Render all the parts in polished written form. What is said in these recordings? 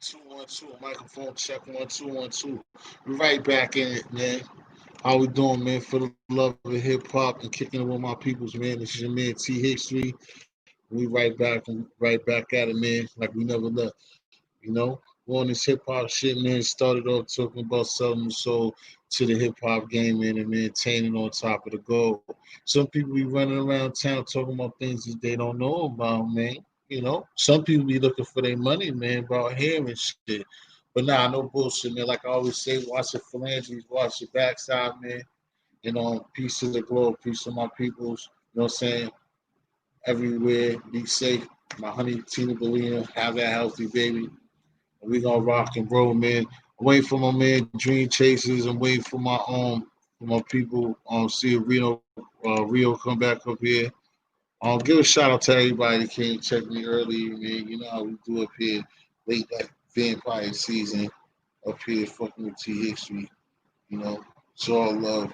212, microphone check 1 2 1 2. We're right back in it, man. How we doing, man? For the love of hip hop and kicking it with my peoples, man. This is your man T History. We right back at it, man. Like we never left. You know, we're on this hip hop shit, man. Started off talking about selling the soul to the hip hop game, man, and maintaining on top of the goal. Some people be running around town talking about things that they don't know about, man. You know, some people be looking for their money, man, about hearing shit. But nah, no bullshit, man. Like I always say, watch your phalanges, watch your backside, man. You know, peace to the globe, peace to my peoples. You know what I'm saying? Everywhere, be safe. My honey Tina Belina, have that healthy baby. We gonna rock and roll, man. I'm waiting for my man Dream Chasers. I'm waiting for my people. See if Rio come back up here. Give a shout out to everybody that came check me early, man. You know how we do up here, late that vampire season up here, fucking with T History. You know, it's all love.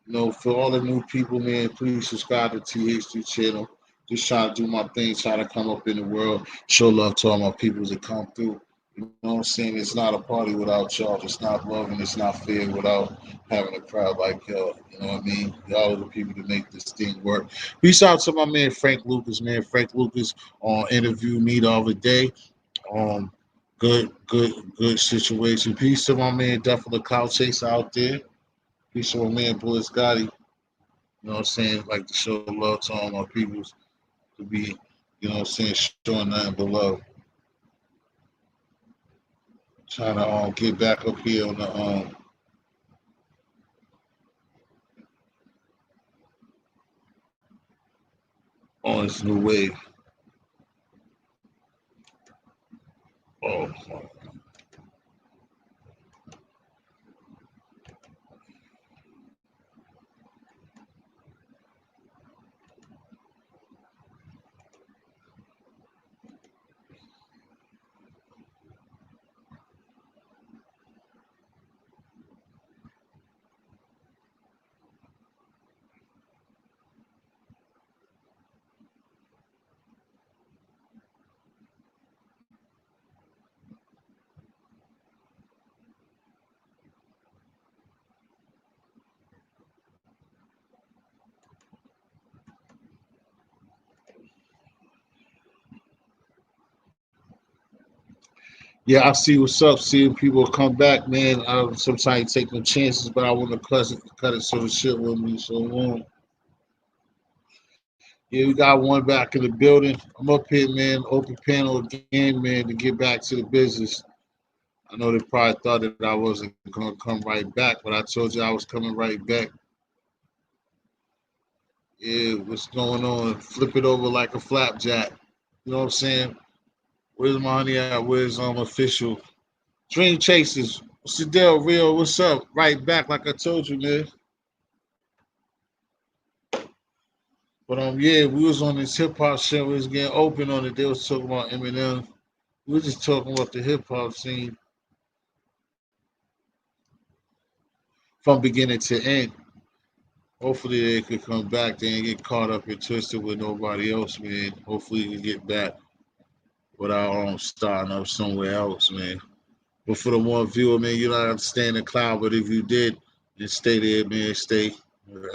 You know, for all the new people, man, please subscribe to TH3 channel. Just trying to do my thing, trying to come up in the world, show love to all my peoples that come through. You know what I'm saying? It's not a party without y'all. It's not love and it's not fair without having a crowd like y'all. You know what I mean? Y'all are the people that make this thing work. Peace out to my man Frank Lucas, man. Frank Lucas on interview me the other day. Um, good situation. Peace to my man Duffel the Cloud Chaser out there. Peace to my man Bullet Scotty. You know what I'm saying? Like to show love to all my peoples to be, you know what I'm saying, showing nothing but love. Trying to get back up here on this new wave. Oh, yeah, I see what's up. Seeing people come back, man. I sometimes take no chances, but I want to cut it so the shit with me. So yeah, we got one back in the building. I'm up here, man. Open panel again, man, to get back to the business. I know they probably thought that I wasn't gonna come right back, but I told you I was coming right back. Yeah, what's going on? Flip it over like a flapjack. You know what I'm saying? Where's my honey at? Where's official? Dream Chasers. What's the deal, real? What's up? Right back, like I told you, man. But yeah, we was on this hip hop show. We was getting open on it. They was talking about Eminem. We were just talking about the hip hop scene from beginning to end. Hopefully they could come back. They ain't get caught up and twisted with nobody else, man. Hopefully we can get back without starting up somewhere else, man. But for the one viewer, man, you don't understand the cloud. But if you did, then stay there, man. Stay.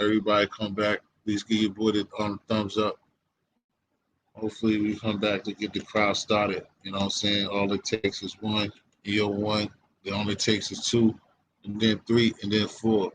Everybody come back. Please give your boy the thumbs up. Hopefully we come back to get the crowd started. You know what I'm saying? All it takes is one. You're one. It only takes is two, and then three, and then four.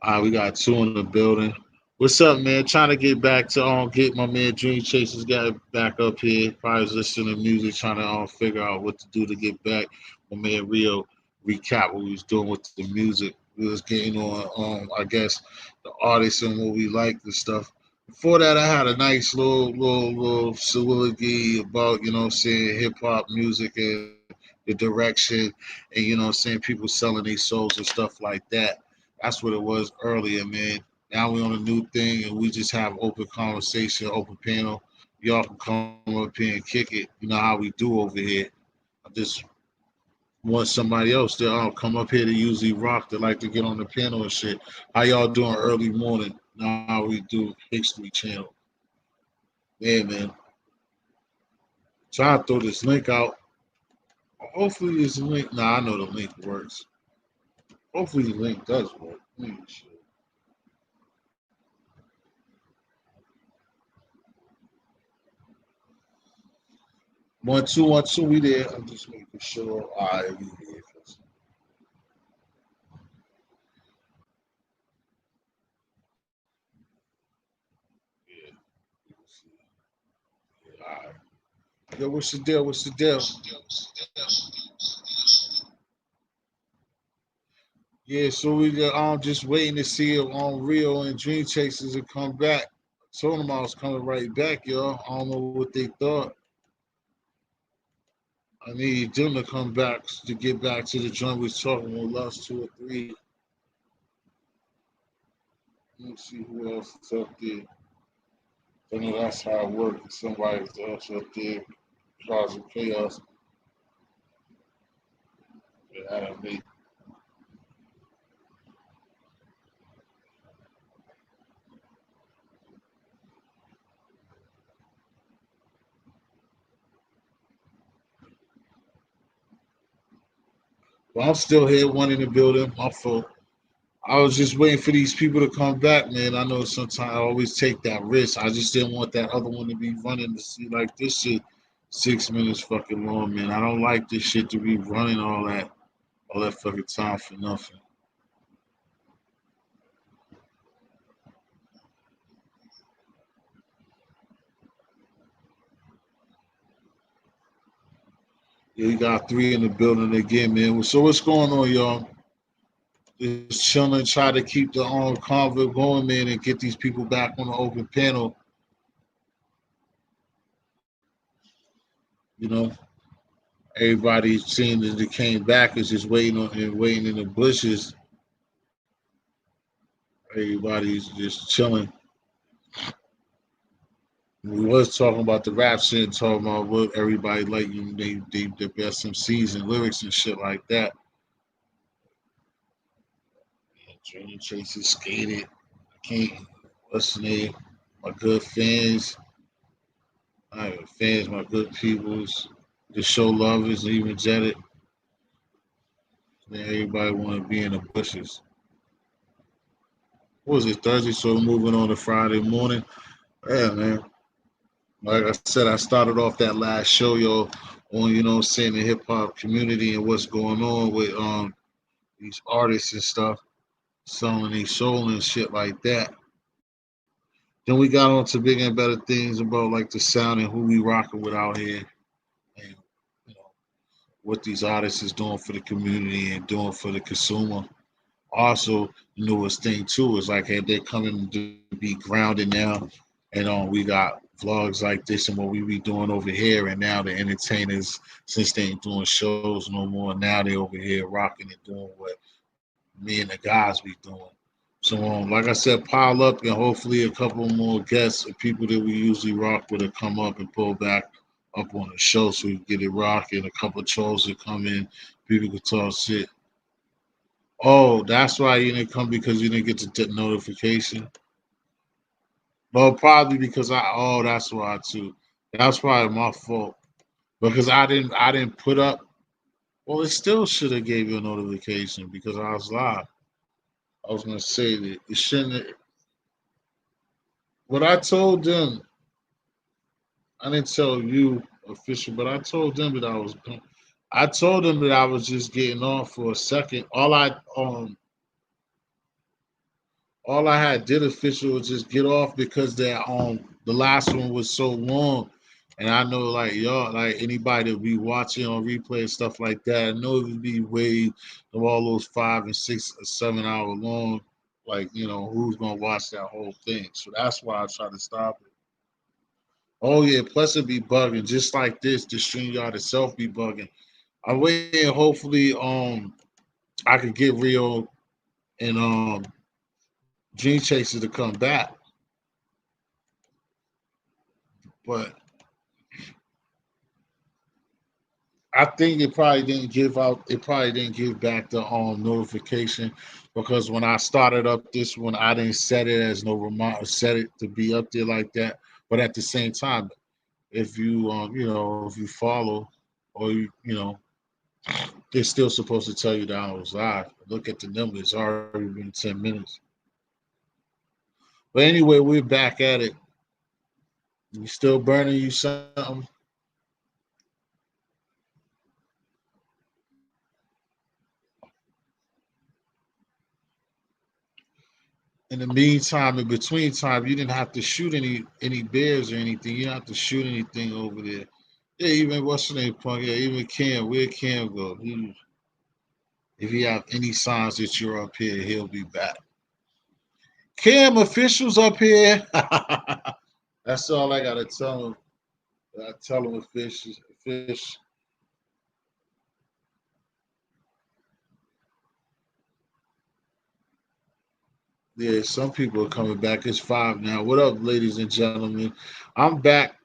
All right, we got two in the building. What's up, man? Trying to get back to get my man Dream Chasers got back up here. Probably was listening to music, trying to figure out what to do to get back. My man Rio recap what we was doing with the music. We was getting on I guess the artists and what we liked and stuff. Before that, I had a nice little soliloquy about, you know what I'm saying, hip hop music and the direction and, you know what I'm saying, people selling their souls and stuff like that. That's what it was earlier, man. Now we on a new thing and we just have open conversation, open panel. Y'all can come up here and kick it. You know how we do over here. I just want somebody else to come up here to usually rock, to like to get on the panel and shit. How y'all doing early morning? Now how we do History Channel. Yeah, man. Try to throw this link out. Hopefully this link. Nah, I know the link works. Hopefully the link does work. Shit. 1 2 1 2. We there. I'm just making sure. All right, we here. Yeah. Yeah, all right. Yo, what's the deal? What's the deal? Yeah, so we just waiting to see if Rio and Dream Chasers will come back. I told them I was coming right back, y'all. I don't know what they thought. I need them to come back to get back to the joint we was talking with us 2 or 3. Let me see who else is up there. I know that's how it works. Somebody else up there causing chaos. Yeah, but I'm still here, one in the building. My fault. I was just waiting for these people to come back, man. I know sometimes I always take that risk. I just didn't want that other one to be running to see like this shit 6 minutes fucking long, man. I don't like this shit to be running all that fucking time for nothing. Yeah, you got 3 in the building again, man. So what's going on, y'all? Just chilling, try to keep the convo going, man, and get these people back on the open panel. You know, everybody seeing that they came back is just waiting on and waiting in the bushes. Everybody's just chilling. We was talking about the rap shit, and talking about what everybody like, they the best MCs and lyrics and shit like that. Dream Chasers skated. Can't what's the name? My good fans. I have fans, my good peoples, the show lovers, even Jetted. Man, everybody want to be in the bushes. What was it, Thursday? So moving on to Friday morning. Yeah, man. Like I said, I started off that last show, yo, on saying the hip hop community and what's going on with these artists and stuff, selling their soul and shit like that. Then we got on to bigger and better things about like the sound and who we rocking with out here, and you know what these artists is doing for the community and doing for the consumer. Also, the newest thing too is like, hey, they're coming to be grounded now, and we got vlogs like this and what we be doing over here, and now the entertainers, since they ain't doing shows no more, now they over here rocking and doing what me and the guys be doing. So, like I said, pile up and hopefully a couple more guests or people that we usually rock with will come up and pull back up on the show so we can get it rocking. A couple of trolls that come in, people can talk shit. Oh, that's why you didn't come because you didn't get the notification. Well, probably because oh, that's why too. That's probably my fault because I didn't put up. Well, it still should have gave you a notification because I was live. I was gonna say that it shouldn't. What I told them, I didn't tell you official, but I told them that I was. I told them that I was just getting off for a second. All I had did official was just get off because the last one was so long. And I know like y'all, like anybody that be watching on replay and stuff like that, I know it would be way of all those 5 and 6 or 7 hour long. Like, who's gonna watch that whole thing? So that's why I try to stop it. Oh yeah, plus it be bugging just like this. The stream yard itself be bugging. I'm waiting. Hopefully, I could get Rio and Gene Chaser to come back, but I think it probably didn't give out. It probably didn't give back the notification because when I started up this one, I didn't set it as no reminder, set it to be up there like that. But at the same time, if you if you follow or you They're still supposed to tell you that I was live. Look at the numbers. It's already been 10 minutes. But anyway, we're back at it. You still burning you something? In the meantime, in between time, you didn't have to shoot any bears or anything. You didn't have to shoot anything over there. Yeah, even what's the name, punk? Yeah, even Cam. Where'd Cam go? If he have any signs that you're up here, he'll be back. Cam officials up here. That's all I gotta tell him. I tell him officials, fish. Yeah, some people are coming back. It's 5 now. What up, ladies and gentlemen? I'm back.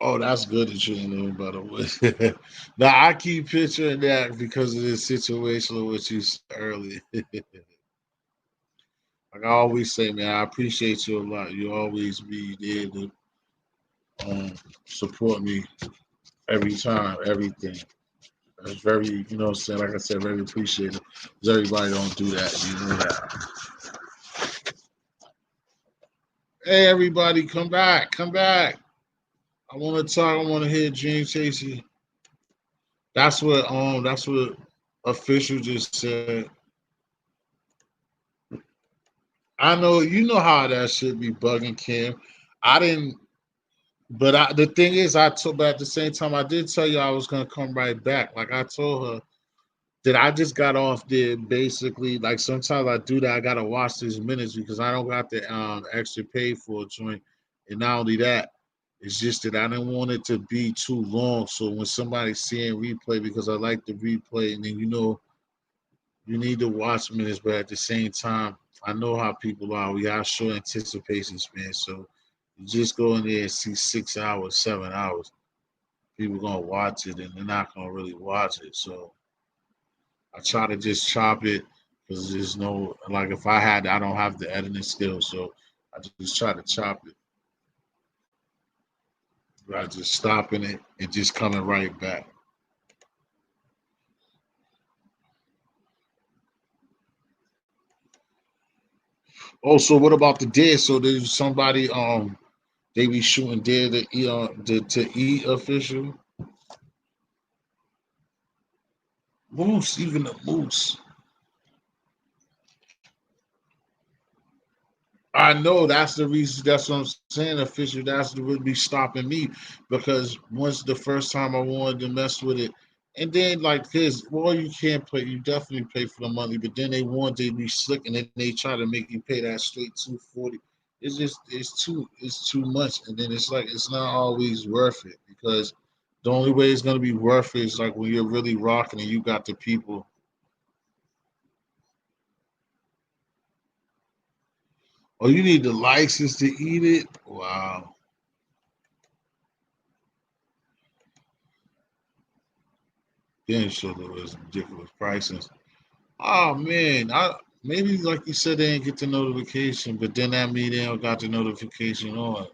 Oh, that's good that you didn't know, by the way. Now I keep picturing that because of this situation of what you said earlier. Like I always say, man, I appreciate you a lot. You always be there to support me every time, everything. That's very, what I'm saying, like I said, very appreciated. Because everybody don't do that, you know that. Hey, everybody, come back, come back. I want to talk. I want to hear James Chasey. That's what official just said. I know you know how that should be bugging Kim. I didn't, but the thing is, but at the same time, I did tell you I was gonna come right back. Like I told her that I just got off there basically. Like sometimes I do that. I gotta watch these minutes because I don't got the extra pay for a joint, and not only that, it's just that I didn't want it to be too long. So when somebody's seeing replay, because I like the replay, and then you need to watch minutes, but at the same time, I know how people are. We have short anticipation span, so you just go in there and see 6 hours, 7 hours. People gonna watch it, and they're not gonna really watch it. So I try to just chop it because there's no like if I had, I don't have the editing skills, so I just try to chop it. By just stopping it and just coming right back. Also, what about the dead? So there's somebody they be shooting dead to eat to eat official. Moose, even the moose. I know that's the reason. That's what I'm saying. Official. That's what would be stopping me because once the first time I wanted to mess with it, and then like this, well, you can't play. You definitely pay for the money, but then they want to be slick, and then they try to make you pay that straight 240. It's too much, and then it's like it's not always worth it because the only way it's gonna be worth it is like when you're really rocking and you got the people. Oh, you need the license to eat it? Wow. Then show there was ridiculous prices. Oh man, I maybe like you said they didn't get the notification, but then that mean they don't got the notification on.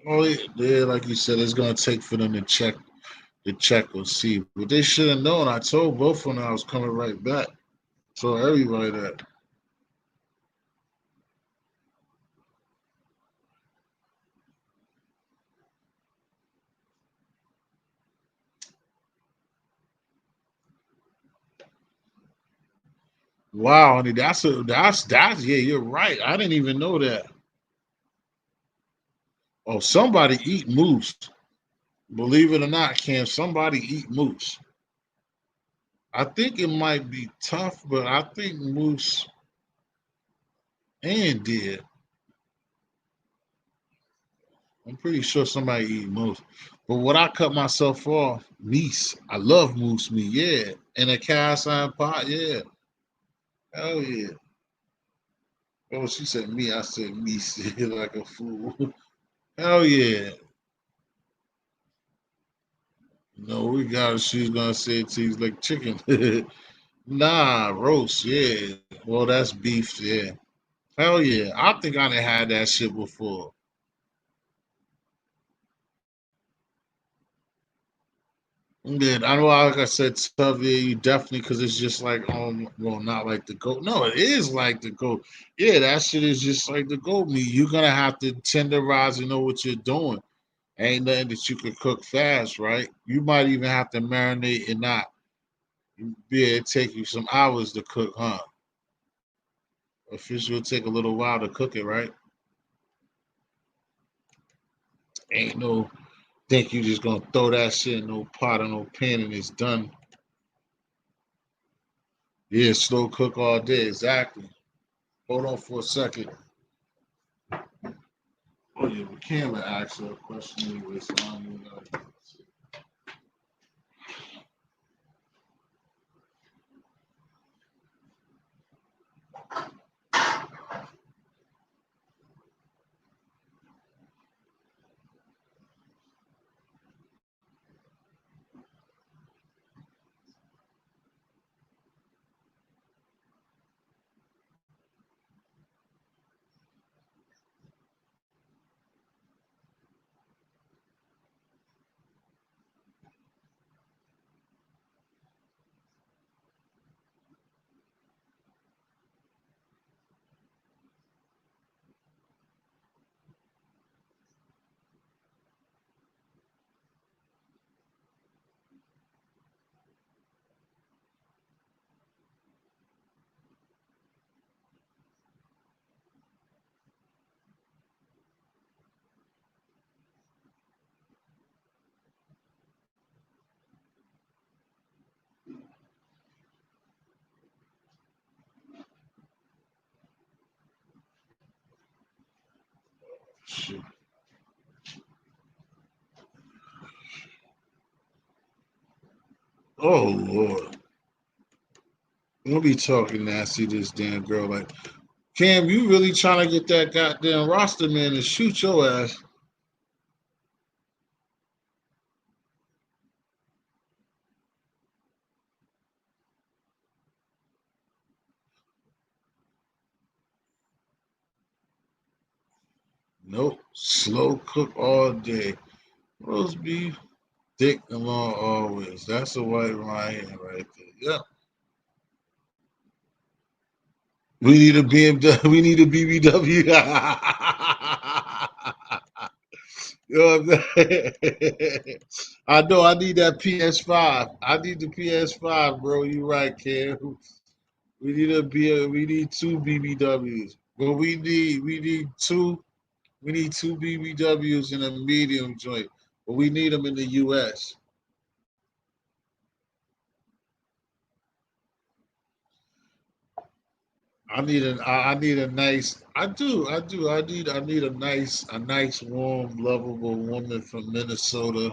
Oh yeah, like you said, it's gonna take for them to check or see. But they should have known. I told both of them I was coming right back. So everybody that. Wow, honey, that's yeah, you're right. I didn't even know that. Oh, somebody eat moose. Believe it or not, can somebody eat moose? I think it might be tough, but I think moose and deer. I'm pretty sure somebody eat moose. But what I cut myself off, meat. I love moose meat, yeah. In a cast iron pot, yeah. Hell yeah. Oh, she said me, I said meat like a fool. Hell yeah. No, we got it. She's gonna say it tastes like chicken. Nah, roast, yeah. Well, that's beef, yeah. Hell yeah. I think I done had that shit before. Yeah, I know, like I said, tough. Yeah, you definitely, because it's just like, well, not like the goat. No, it is like the goat. Yeah, that shit is just like the goat meat. You're gonna have to tenderize and know what you're doing. Ain't nothing that you could cook fast, right? You might even have to marinate and not be able to take you some hours to cook, huh? A fish will take a little while to cook it, right? Ain't no think you just gonna throw that shit in no pot or no pan and it's done. Yeah, slow cook all day, exactly. Hold on for a second. Oh yeah, we can ask her a question anyway, so I don't even know. Shit. Oh Lord. Don't be talking nasty to this damn girl. Like, Cam, you really trying to get that goddamn roster man to shoot your ass. Nope. Slow cook all day. Roast beef, thick and long always. That's a white Ryan right there. Yep. We need a BMW. We need a BBW. You know what I'm saying? I know I need that PS5. I need the PS5, bro. You right, Cam. We need two BBWs. But we need two BBWs in a medium joint. But we need them in the US. I need a nice I need a nice warm lovable woman from Minnesota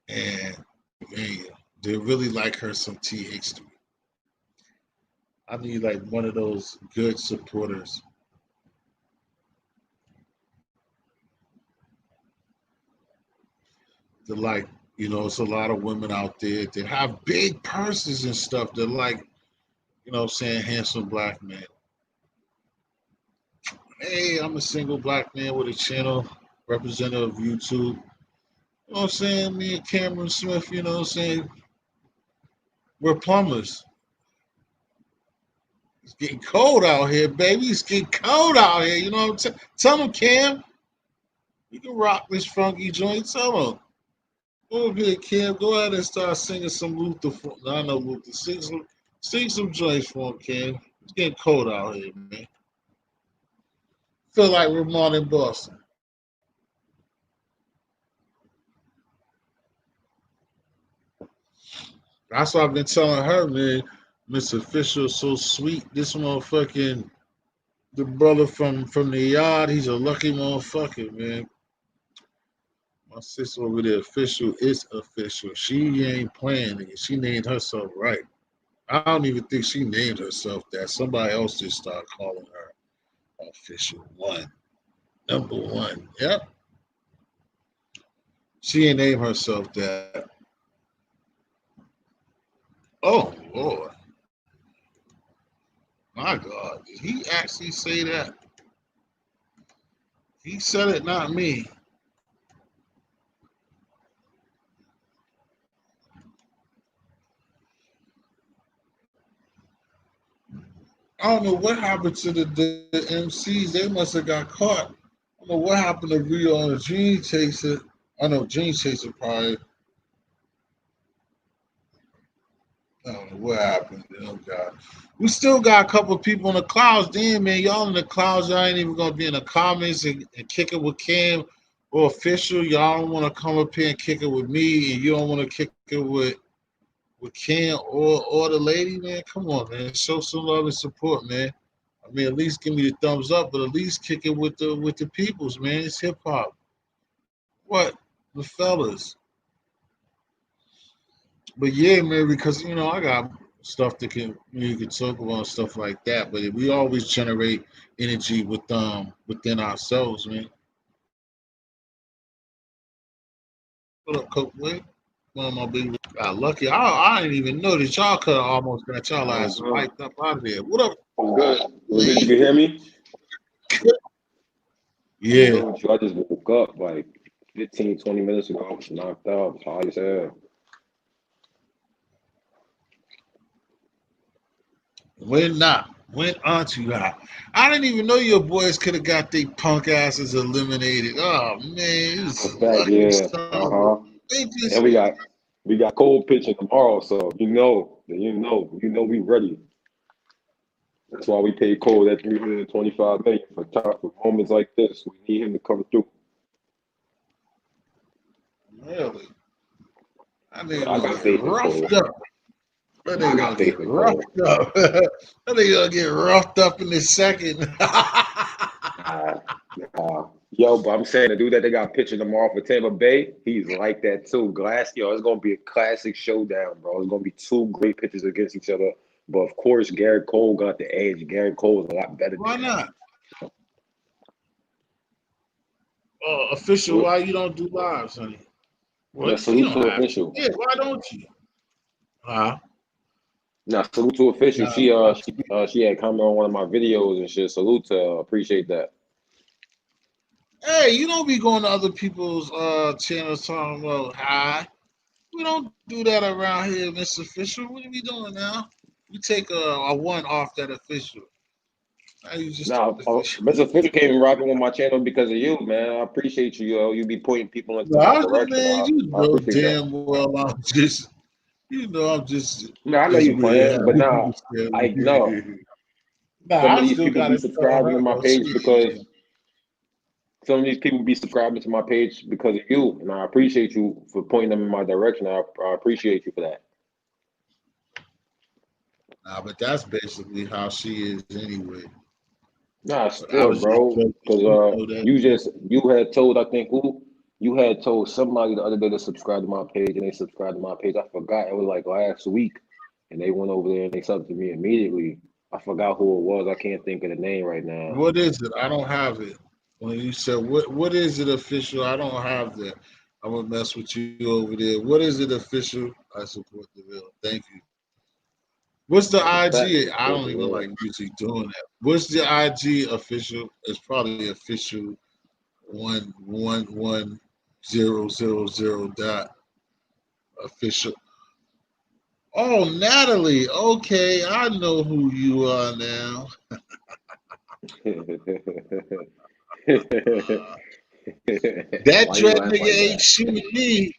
and Pennsylvania. They really like her some TH3. I need like one of those good supporters. They're like, it's a lot of women out there that have big purses and stuff. They're like, I'm saying, handsome black man. Hey, I'm a single black man with a channel, representative of YouTube. You know what I'm saying? Me and Cameron Smith, you know what I'm saying? We're plumbers. It's getting cold out here, baby. It's getting cold out here. You know what I'm saying? Tell them, Cam, you can rock this funky joint. Tell them. Go ahead, Cam. Go ahead and start singing some Luther. No, I know Luther. Sing some joints for him, Cam. It's getting cold out here, man. Feel like Ramon in Boston. That's what I've been telling her, man. Mr. Fisher so sweet. This motherfucking the brother from the yard. He's a lucky motherfucker, man. My sister over there, official is official. She ain't playing it. She named herself right. I don't even think she named herself that. Somebody else just started calling her official one. Number one. Yep. She ain't named herself that. Oh Lord. My God. Did he actually say that? He said it, not me. I don't know what happened to the MCs. They must have got caught. I don't know what happened to Rio and the Dream Chaser. I know Dream Chaser probably. I don't know what happened. Oh God, we still got a couple of people in the clouds. Damn man, y'all in the clouds. Y'all ain't even gonna be in the comments and kick it with Cam or official. Y'all don't want to come up here and kick it with me, and you don't want to kick it with Cam or the lady. Man, come on, man. Show some love and support, man. I mean, at least give me the thumbs up, but at least kick it with the peoples, man. It's hip hop. What the fellas? But yeah, man, because I got stuff that you can talk about and stuff like that. But we always generate energy within ourselves, man. What up, Coke? Wait, one of my big got lucky. I didn't even know that y'all could have almost got y'all ass wiped up out of there. What up? I'm good. Was good? You can hear me? I'm Yeah. good with you. I just woke up like 15, 20 minutes ago. I was knocked out. Tired as hell. When not? When aren't you out? I didn't even know your boys could have got their punk asses eliminated. Oh man, In it's fact, lucky yeah. son. They And just we got cold pitching tomorrow, so we ready. That's why we paid Cole that 325 million for moments like this. We need him to come through. really. I think Yeah, I gonna got get faith in roughed Cole. up. That I they got gonna faith get in Cole. roughed up. That they gonna get roughed up in the second. Nah, nah. Yo, but I'm saying the dude that they got pitching tomorrow for Tampa Bay, he's like that too. It's gonna be a classic showdown, bro. It's gonna be two great pitchers against each other. But of course, Garrett Cole got the edge. Garrett Cole is a lot better than Why him. not? Official, What? why you don't do lives, honey? Now, What? You salute don't to have to. official. Yeah, why don't you? Huh? Now, salute to official. Nah, She had comment on one of my videos and shit. Salute to her. Appreciate that. hey, you don't be going to other people's channels talking about hi. We don't do that around here, Mr. Official. What are we doing now? We take a one off that official. Now you just Now, official. Mr. Official came and rocking with my channel because of you, man. I appreciate you, yo. You be pointing people into my direction. Man, you I know appreciate that. damn well I'm just No, I know as you weird. playing, but How now people say I know nah, some of I these still people be gotta tell subscribing her to my though. page because some of these people be subscribing to my page because of you, and I appreciate you for pointing them in my direction. I appreciate you for that. Nah, but that's basically how she is anyway. Nah, But I still, was just bro, joking. because You know that too. you had told, I think, who you had told somebody the other day to subscribe to my page, and they subscribed to my page. I forgot, it was like last week, and they went over there and they subbed to me immediately. I forgot who it was. I can't think of the name right now. What is it? I don't have it. When you said what is it official? I don't have that. I'm gonna mess with you over there. What is it official? I support the bill. Thank you. What's the That's a fact. IG? I Support don't the even real. like usually doing that. What's the IG official? It's probably official 111 000 dot official. Oh, Natalie. Okay, I know who you are now. That Why you dread laugh nigga like ain't that? shooting me.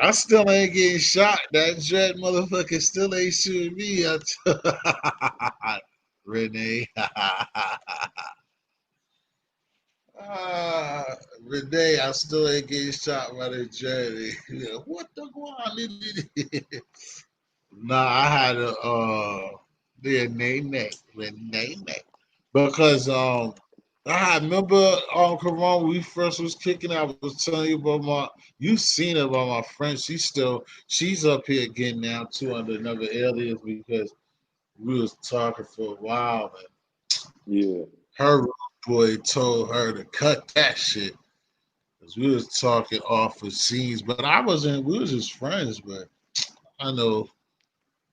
I still ain't getting shot. That dread motherfucker still ain't shooting me. Renee. Ah, Renee, I still ain't getting shot by the dread. Yeah, what the guan? Nah, I had a their name Renee. Because I remember on Karan when we first was kicking. I was telling you about you seen it about my friend. She's up here again now too under another alias because we was talking for a while and Yeah. her boy told her to cut that shit because we was talking off of scenes. But I wasn't. We was just friends. But I know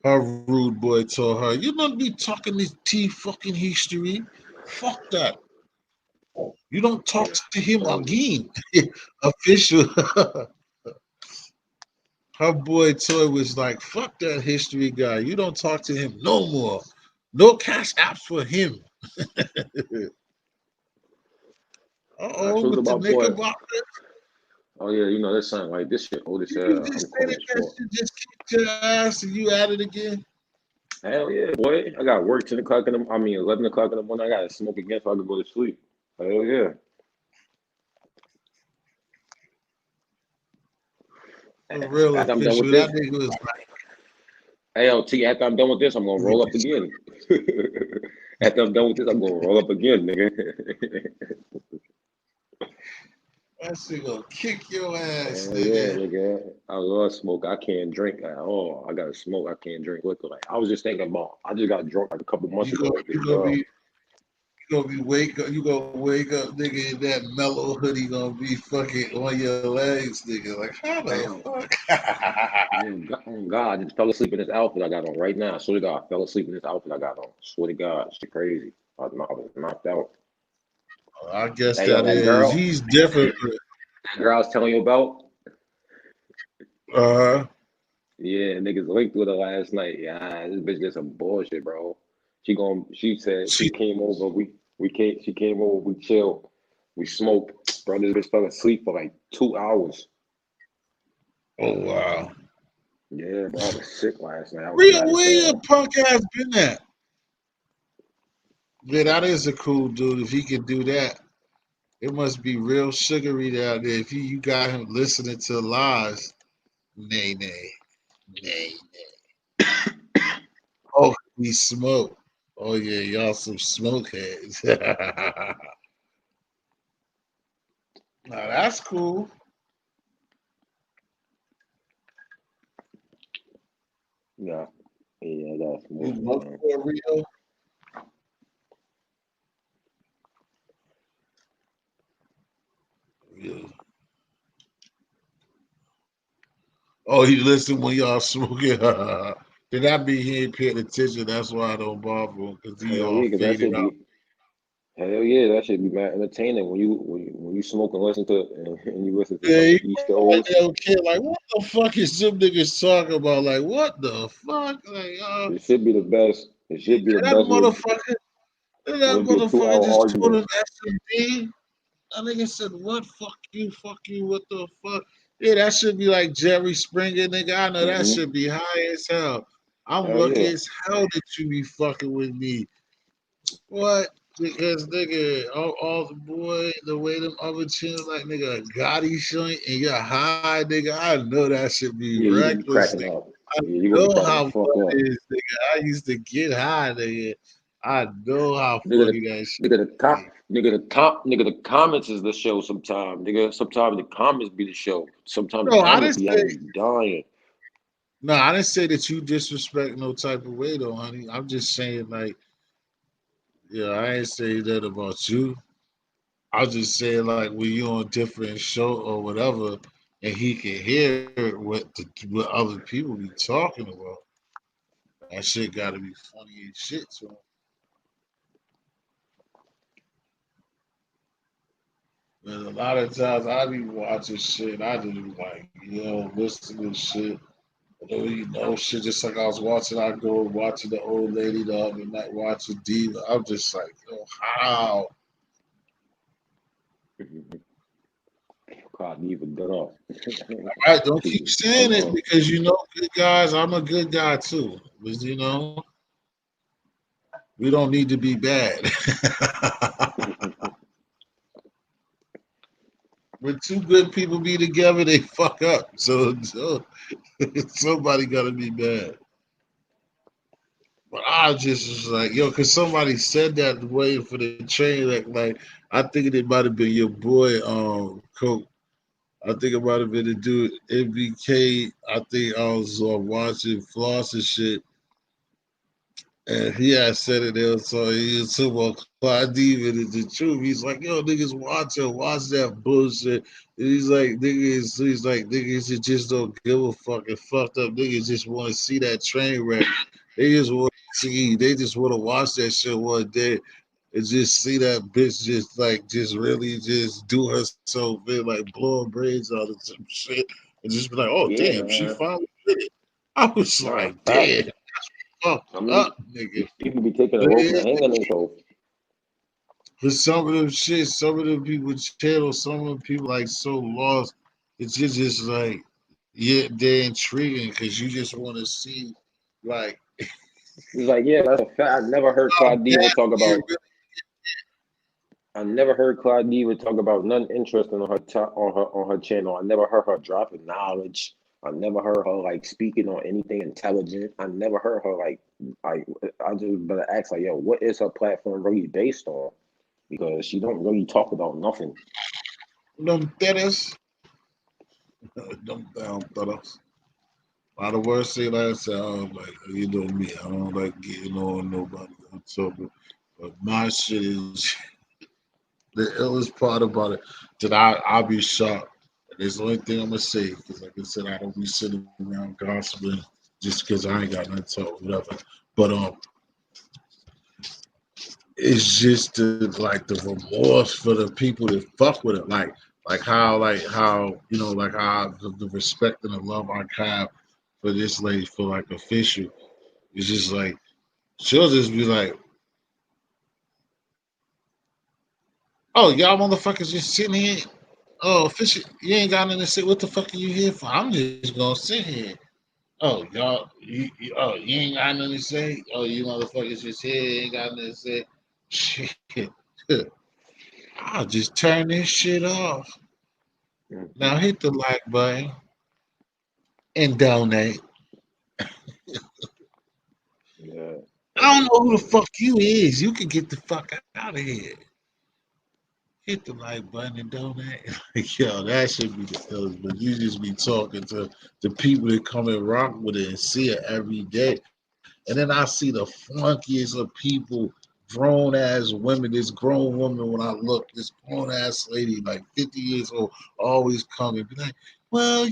Her rude boy told her, "You don't be talking this T fucking history. Fuck that. You don't talk Yeah, to him crazy. again." Official. Her boy Toy was like, "Fuck that history guy. You don't talk to him no more. No cash apps for him." I Uh-oh, showed with the about boy. knickerbocker. Oh yeah, you know this son like this shit old as Did you hell. just I'm say calling that it that short. shit just kicked your ass and you at it again? Hell yeah, boy. I got work 10 o'clock in the I mean 11 o'clock in the morning. I gotta smoke again so I can go to sleep. Hell yeah. For real After I'm done official. with That this, nigga was like, ALT, after I'm done with this, I'm gonna roll up again. After I'm done with this, I'm gonna roll up again, nigga. that shit gonna kick your ass, Hell yeah, nigga. nigga. I love smoke. I can't drink at all. I gotta smoke. I can't drink liquor. Like I was just thinking about. I just got drunk like a couple months You gonna ago with this you gonna be girl. you gonna wake up, nigga, in that mellow hoodie gonna be fucking on your legs, nigga. Like, how the Damn. fuck? Oh God, I just fell asleep in this outfit I got on right now. I swear to God, I fell asleep in this outfit I got on. Swear to God, shit crazy. I was knocked out. I guess Hey yo, that is. He's different. that girl I was telling you about. Uh, Yeah, niggas linked with her last night. Yeah, this bitch did some bullshit, bro. She said she she. came over. She came over. We chilled. We smoked. Bro, this bitch fell asleep for like 2 hours. Oh wow. Yeah, bro, I was sick last night. I was Where mad as where your hell. punk ass been at? Yeah, that is a cool dude. If he could do that, it must be real sugary down there. If you got him listening to lies, nay, nay, nay. Oh, he smoke. Oh yeah, y'all some smoke heads. Now that's cool. Yeah, yeah, I got You smoke, work man. for Rio? Yeah. Oh, he listen when y'all smoking. Then that be he ain't paying attention. That's why I don't bother him because he Hell all yeah, cause that faded should out. be hell yeah, that should be mad entertaining when you smoke and listen to and you listen to Yeah, some of he the East like Coast. that little kid. Like, what the fuck is some niggas talking about? Like, what the fuck? Like, It should be the best. It should be the that best motherfucker, that would be a two motherfucker hour just told argument. us SMD. That nigga said, "What? Fuck you. What the fuck?" Yeah, that should be like Jerry Springer, nigga. I know that Mm-hmm. should be high as hell. I'm Hell lucky yeah. as hell that you be fucking with me. What? Because nigga, all the boy, the way them other chins like nigga Gotti joint and you're high, nigga. I know that should be Yeah, you're gonna be reckless, cracking nigga. up. I Yeah, you're gonna be know cracking the how fuck fun up. it is, nigga. I used to get high, nigga. I know how Nigga, funny that shit is. nigga, the comments is the show sometimes. Nigga, sometimes the comments be the show. Sometimes the No, I comments didn't be say having me dying. no, I didn't say that you disrespect no type of way though, honey. I'm just saying like, yeah, I ain't say that about you. I was just saying like when you on different show or whatever, and he can hear what other people be talking about. That shit got to be funny as shit to him. And a lot of times I be watching shit, I just be like, listen to shit. Shit. Just like I was watching, I go watching the old lady the other night, watching Diva. I'm just like, how? God, even done off. All right, don't keep Even saying done it off. because good guys. I'm a good guy too. But we don't need to be bad. When two good people be together, they fuck up. So somebody got to be bad. But I just was like, because somebody said that waiting for the train. Like I think it might have been your boy, Coke. I think it might have been the dude MBK. I think I was watching Floss and shit, And he had said it there, so he was talking about Clyde Diva is the truth. He's like, yo, niggas watch that bullshit. And he's like, niggas that just don't give a fuck and fucked up niggas just want to see that train wreck. They just want to see, they just want to watch that shit one day and just see that bitch just really just do herself in, like blowing braids out of some shit, and just be like, oh Yeah, damn, she man. finally did it. I was Nah, like, facts. damn, fucked I mean, up, nigga. these people be taking a But rope and hanging themselves. some of them shit, some of them people channel, some of them people like so lost. It's just like, yeah, they're intriguing because you just want to see, like, It's like, yeah, that's a fact. how bad it really. I never heard Clyde Diva talk about nothing interesting on on her channel. I never heard her dropping knowledge. I never heard her like speaking on anything intelligent. I never heard her like I just better ask like, yo, what is her platform really based on? Because she don't really talk about nothing. Them theaters, them damn theaters. A lot of words say like I said, I don't like, you know me, I don't like getting on nobody. So, but my shit is the illest part about it that I'll be shocked. And that's the only thing I'm gonna say because, like I said, I don't be sitting around gossiping just because I ain't got nothing to talk, whatever. But it's just like the remorse for the people that fuck with it, like how like how the respect and the love I have for this lady for like official. It's just like she'll just be like, "Oh, y'all motherfuckers just sitting here. Oh, official, you ain't got nothing to say. What the fuck are you here for? I'm just gonna sit here. Oh, y'all, oh, you ain't got nothing to say. Oh, you motherfuckers just here ain't got nothing to say. Shit, I'll just turn this shit off. Now Hmm. hit the like button and donate. Yeah, I don't know who the man. fuck you is. You can get the fuck out of here. Hit the like button and donate. Like, yo, that should be the illest. But you just be talking to the people that come and rock with it and see it every day. And then I see the flunkiest of people, grown ass women, this grown woman when I look, this grown ass lady, like 50 years old, always come and be like, well,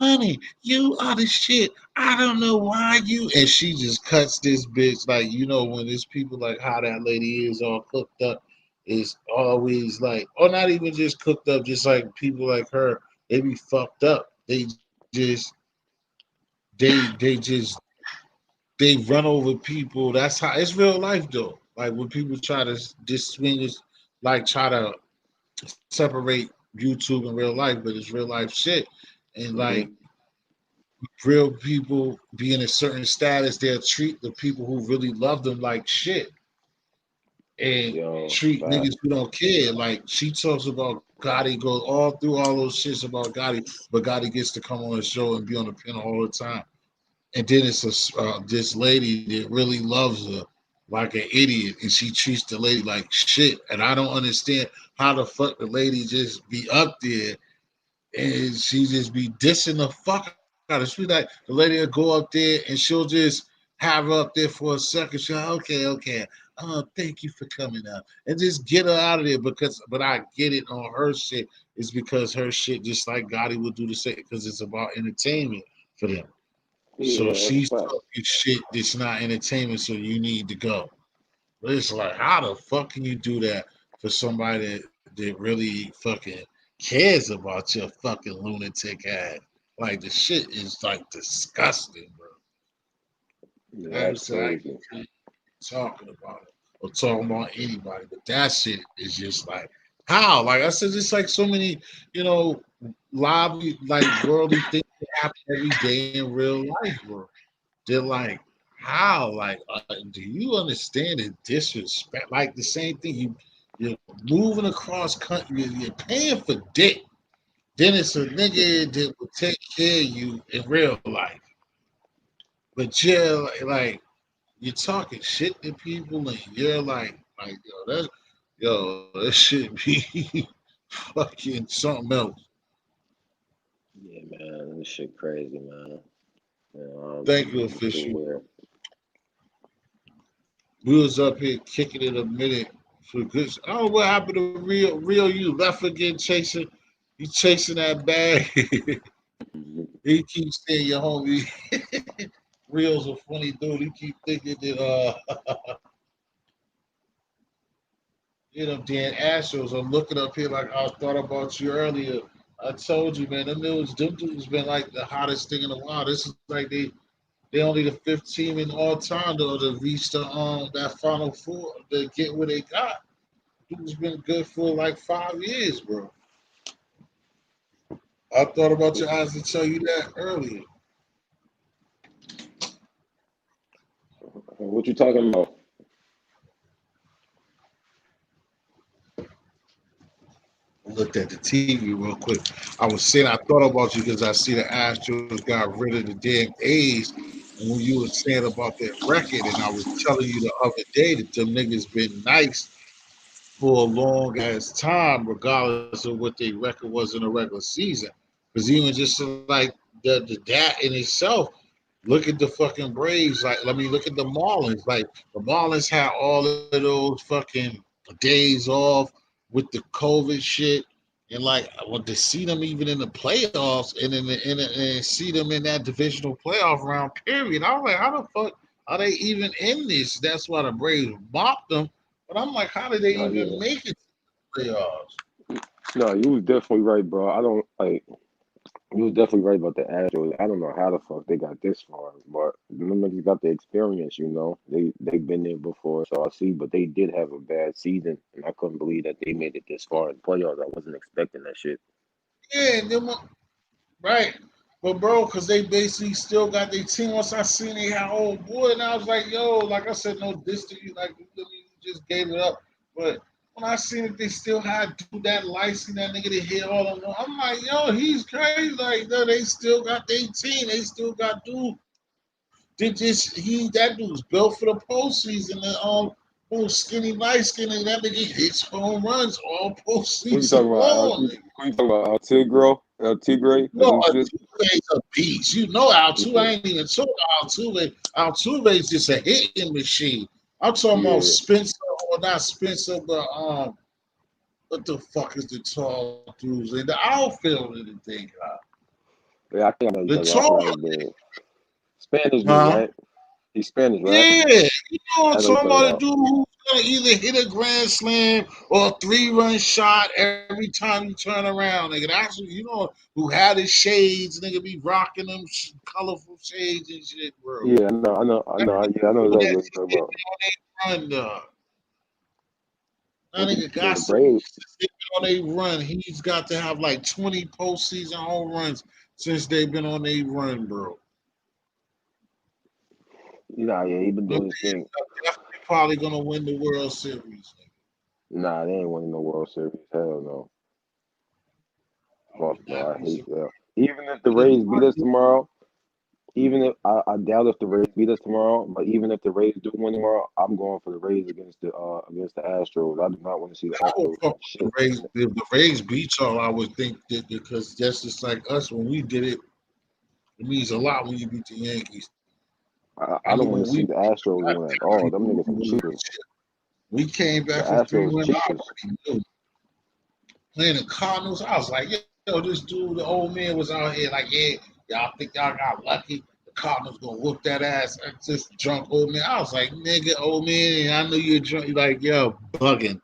honey, you are the shit. I don't know why you. And she just cuts this bitch. Like, when there's people like how that lady is all cooked up, is always like, or not even just cooked up, just like people like her, they be fucked up. They just they run over people. That's how it's real life though. Like when people try to this swing is like try to separate YouTube and real life, but it's real life shit. And like Hmm. real people be in a certain status, they'll treat the people who really love them like shit and Yo, treat niggas facts. who don't care. Like she talks about Gotti, goes all through all those shits about Gotti, but Gotti gets to come on the show and be on the panel all the time. And then it's this lady that really loves her like an idiot, and she treats the lady like shit. And I don't understand how the fuck the lady just be up there and she just be dissing the fuck out of. She like the lady will go up there and she'll just have her up there for a second. She'll okay. Thank you for coming out, and just get her out of there because. But I get it on her shit is because her shit just like Gotti would do the same because it's about entertainment for them. So Yeah, that's a she's fact. talking shit that's not entertainment, so you need to go. But it's like, how the fuck can you do that for somebody that really fucking cares about your fucking lunatic ass? Like the shit is like disgusting, bro. Yeah, I that's said I crazy. can't talking about it or talking about anybody, but that shit is just like how? Like I said, it's like so many, you know, lobby like worldly things that happen every day in real life, bro. They're like, how? Like, do you understand the disrespect? Like the same thing. You're moving across country. You're paying for dick. Then it's a nigga that will take care of you in real life. But you're like you're talking shit to people, and you're like that should be fucking something else. Yeah, man, this shit crazy, man. You know, Thank you, it's too official. weird. We was up here kicking it a minute for good. I don't know what happened to real you left again chasing. You chasing that bag. He keeps saying your homie Real's a funny dude. He keep thinking that them damn Astros. I'm looking up here like I thought about you earlier. I told you, man, them dudes been like the hottest thing in a while. This is like they only the fifth team in all time though to reach the that final four to get what they got. Dude's been good for like 5 years, bro. I thought about your eyes to tell you that earlier. What you talking about? I looked at the TV real quick. I was saying I thought about you because I see the Astros got rid of the damn A's. And when you were saying about that record, and I was telling you the other day that them niggas been nice for a long ass time, regardless of what their record was in a regular season. Because even just like the that in itself, look at the fucking Braves. Like, I mean, look at the Marlins. Like, the Marlins had all of those fucking days off with the COVID shit. And like, when to see them even in the playoffs and see them in that divisional playoff round, period. I was like, how the fuck are they even in this? That's why the Braves mopped them. But I'm like, how did they No, even yeah. make it to the playoffs? No, you was definitely right, bro. I don't like. You was definitely right about the Astros. I don't know how the fuck they got this far, but them niggas got the experience. They've been there before, so I see. But they did have a bad season, and I couldn't believe that they made it this far in the playoffs. I wasn't expecting that shit. Yeah, and then right. But bro, because they basically still got their team. Once I seen they had old boy, and I was like, yo, like I said, no diss to you, like you just gave it up. But when I seen that they still had dude that license, that nigga to hit all of them, I'm like, yo, he's crazy. Like, no, they still got their team. They still got dude. They just that dude's built for the postseason. And little skinny, light skinny, that nigga hits home runs all Who you postseason talking about? long. Who you talking about? El Tigre? El Tigre? No, Or some shit? Altuve's a beast. You know Altuve. I Yeah, ain't even talking about Altuve. Altuve's just a hitting machine. I'm talking about yeah, Spencer, or not Spencer, but what the fuck is the tall dudes in the outfield that they got? yeah. I think I know you The talking about tall, like the Spanish dude, huh? right? He's Spanish, right? Yeah, you know what I'm I know you talking talking about. A about. dude who's gonna either hit a grand slam or a 3-run shot every time you turn around, nigga. That's who you know who had his shades, nigga. Be rocking them colorful shades and shit, bro. Yeah, I That know. nigga Yeah, I know do exactly that what shit you're talking about. on their run, that What nigga the got to Braves? since they've been on a run. He's got to have like 20 postseason home runs since they've been on a run, bro. Nah, yeah, he been Them doing his niggas thing. are definitely probably gonna win the World Series. Nah, they ain't winning no World Series. Hell no. I Fuck would no, not I be hate surprised. that. Even if the But it's Rays beat us funny. tomorrow, even if I doubt if the Rays beat us tomorrow, but even if the Rays do win tomorrow, I'm going for the Rays against the Astros. I do not want to see the I would Astros fuck win with the shit. Rays. If the Rays beat y'all, I would think that because that's just like us when we did it. It means a lot when you beat the Yankees. I Nigga, don't want when to we see the beat Astros them, win at all. Them niggas some I cheaters. we came The back from three Astros win. I cheaters. already knew. Playing the Cardinals, I was like, yo, this dude, the old man was out here like, yeah, y'all think y'all got lucky? The Cardinals gonna whoop that ass. This drunk old man. I was like, nigga, old man, I knew you were drunk. You like, yo, bugging.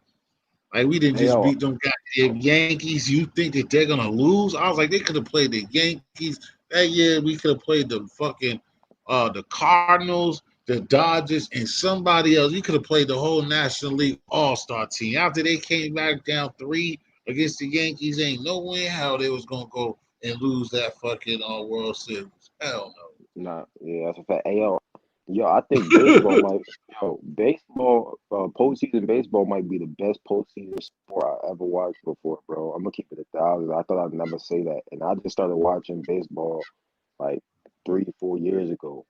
Like we didn't Hey, just yo, beat them goddamn Yankees. You think that they're gonna lose? I was like, they could have played the Yankees that year. We could have played the fucking the Cardinals, the Dodgers, and somebody else. We could have played the whole National League All Star team. After they came back down 3 against the Yankees, ain't no way how they was gonna go and lose that fucking World Series. Hell nah, yeah, that's a fact. Hey, yo, I think no. baseball, postseason baseball might be the best postseason sport I ever watched before, bro. I'm gonna keep it 1,000. I thought I'd never say that, and I just started watching baseball like 3, 4 years ago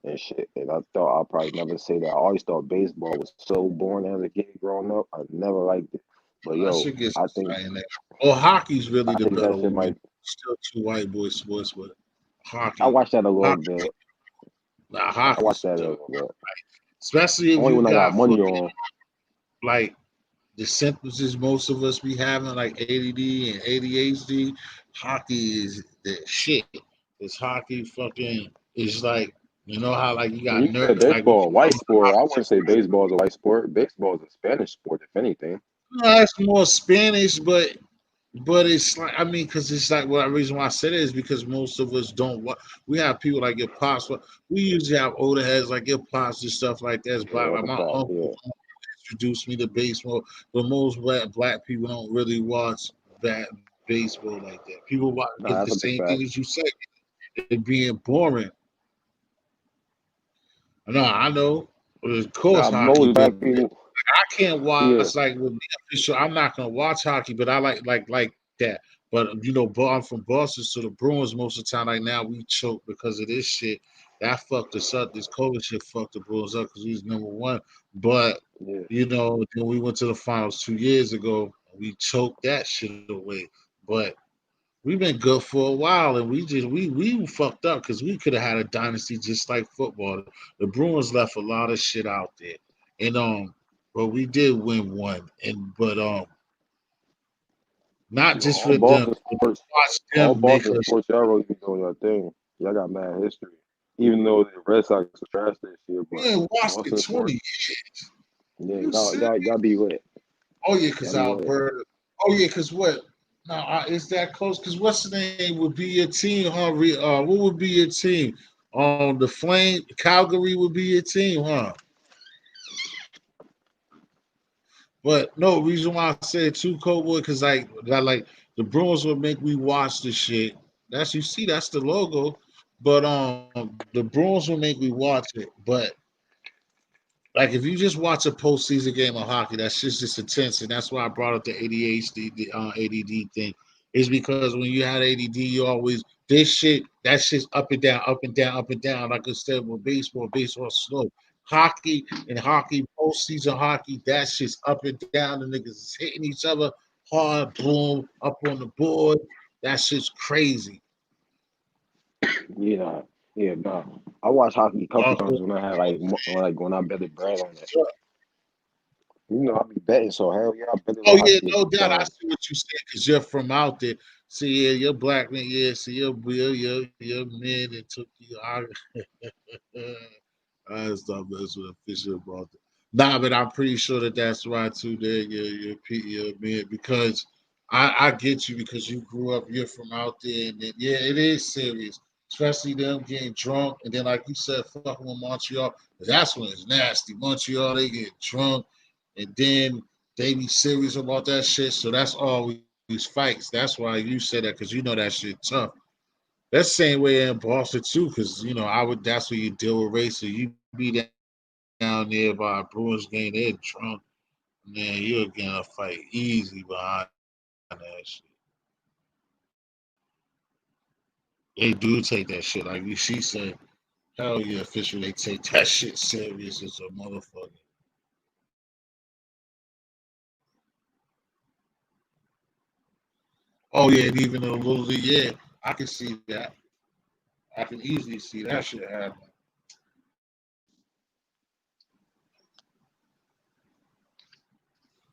and shit. And I thought I'd probably never say that. I always thought baseball was so boring as a kid growing up. I never liked it. But That yo, shit gets I think exciting. Well, hockey's really I the think better that shit one, man. might. Still two white boy sports, but I hockey, watched that a little hockey, bit. nah, I watched hockey's that a the little bit. especially if Only you when I got got money fucking on. like the symptoms most of us be having, like ADD and ADHD. Hockey is the shit. This hockey fucking is like, you know how like you When got you said nerds like we baseball, a white can sport, I wouldn't say baseball is a white sport. Baseball is a Spanish sport, if anything. no, it's more Spanish, but it's like I mean, because it's like well, the reason why I said it is because most of us don't. We have people like your pops. We usually have older heads like your pops and stuff like that. It's Yeah, black. that's Like a my fact. uncle Yeah. introduced me to baseball, but most black people don't really watch that baseball like that. People watch get the Nah, that's a same big thing fact. as you say, it being boring. No, I know. Of course, Nah, hockey most black been. people. I can't watch Yeah. like with me official. I'm not gonna watch hockey, but I like that. But you know, I'm from Boston, so the Bruins most of the time. Like now, we choke because of this shit. That fucked us up. This COVID shit fucked the Bruins up because we was number one. But Yeah. you know, then we went to the finals 2 years ago. We choked that shit away. But we've been good for a while, and we fucked up because we could have had a dynasty just like football. The Bruins left a lot of shit out there, and but we did win one, and but not You know, just for them, but to watch All them make Boston us. sports, y'all really be doing your thing. Y'all got mad history. Even though the Red Sox was trash this year, We but ain't watched in Boston 20 sports, years. yeah, You serious? y'all be lit. Oh yeah, Y'all cause be lit. Alberta. Oh yeah, cause what? No, is that close? Cause what's the name would be your team, huh? What would be your team? The Flame, Calgary would be your team, huh? But no reason why I said too, Cowboy, because like the Bruins would make me watch the shit. That's you see, that's the logo. But the Bruins will make me watch it. But like if you just watch a postseason game of hockey, that's just intense, and that's why I brought up the ADHD, the ADD thing. Is because when you had ADD, you always this shit, that shit's up and down, up and down, up and down. Like I said, with baseball slow. Hockey and hockey, postseason hockey, that shit's up and down. The niggas is hitting each other hard, boom, up on the board. That shit's crazy. Yeah, yeah, nah. I watched hockey a couple Uh, times when I had when I betted bread on it. You know, I be betting, so hell yeah, I betted Oh on yeah, hockey a no couple doubt. I times. see what you saying because you're from out there. See, yeah, you're black man. Yeah, see, your men that took you out. I stop messing with official about that. Nah, but I'm pretty sure that that's right too. There, your man, because I get you because you grew up. You're from out there, and then, yeah, it is serious. Especially them getting drunk, and then like you said, fucking with Montreal. That's when it's nasty. Montreal, they get drunk, and then they be serious about that shit. So that's always fights. That's why you said that because you know that shit tough. That's the same way in Boston too, because you know I would. That's where you deal with race. So you be down there by a Bruins game, they're drunk, man. You're gonna fight easy behind that shit. They do take that shit like she said. Hell yeah, official. They take that shit serious as a motherfucker. Oh yeah, and even a little yeah, I can see that. I can easily see that shit happen.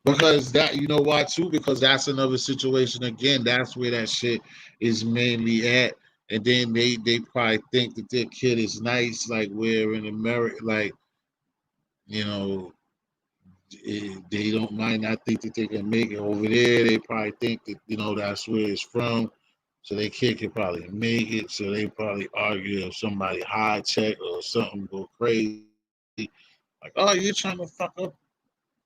Because that, you know why too? Because that's another situation again. That's where that shit is mainly at. And then they probably think that their kid is nice, like where in America, like you know, they don't might not think that they can make it over there. They probably think that you know that's where it's from, so their kid can probably make it. So they probably argue if somebody high check or something go crazy, like oh you're trying to fuck up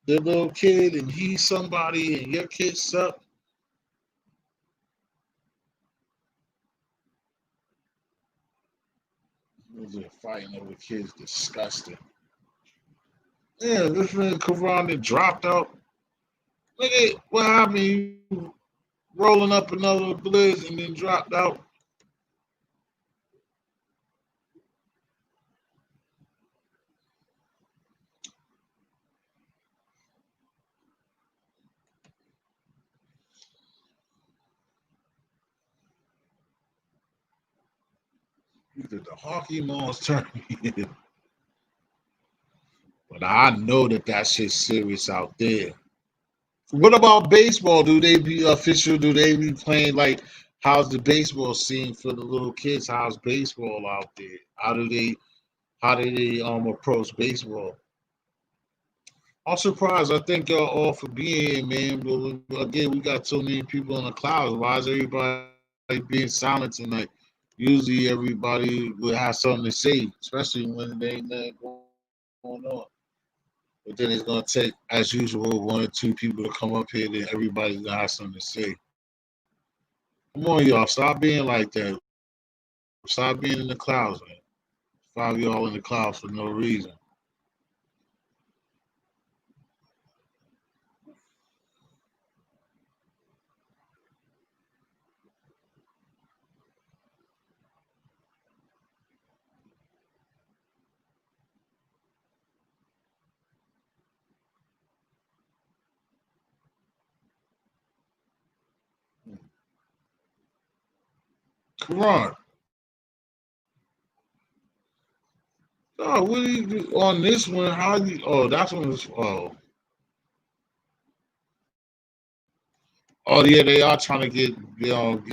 the little kid and he's somebody and your kid suck. They're fighting over kids, disgusting. Yeah, this man Quran that dropped out. Look at what happened. You rolling up another blizz and then dropped out. You did the hockey malls turn. But I know that shit's serious out there. What about baseball? Do they be official? Do they be playing like? How's the baseball scene for the little kids? How's baseball out there? How do they approach baseball? I'm surprised. I thank y'all all for being here, man. But again, we got so many people in the clouds. Why is everybody being silent tonight? Usually everybody would have something to say, especially when there ain't nothing going on. But then it's gonna take, as usual, one or two people to come up here, then everybody's gonna have something to say. Come on, y'all, stop being like that. Stop being in the clouds, man. Five of y'all in the clouds for no reason. Come on. Oh, what do you do on this one? How you? Oh, that's one. Oh, yeah, they are trying to get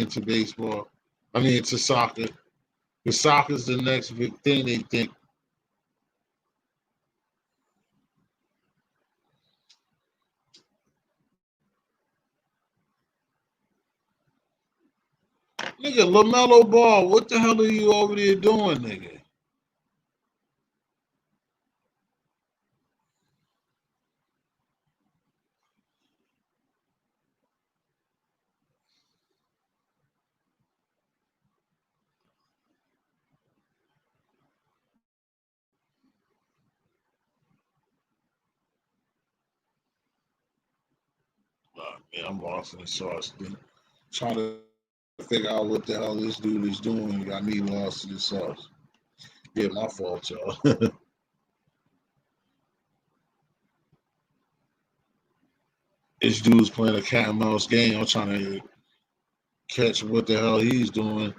into baseball. I mean, into soccer. The soccer's the next big thing. They think. Nigga, LaMelo Ball, what the hell are you over there doing, nigga? Man, I'm lost in the sauce. Dude. Trying to figure out what the hell this dude is doing. Got me lost in the sauce. Yeah, my fault, y'all. This dude's playing a cat and mouse game. I'm trying to catch what the hell he's doing.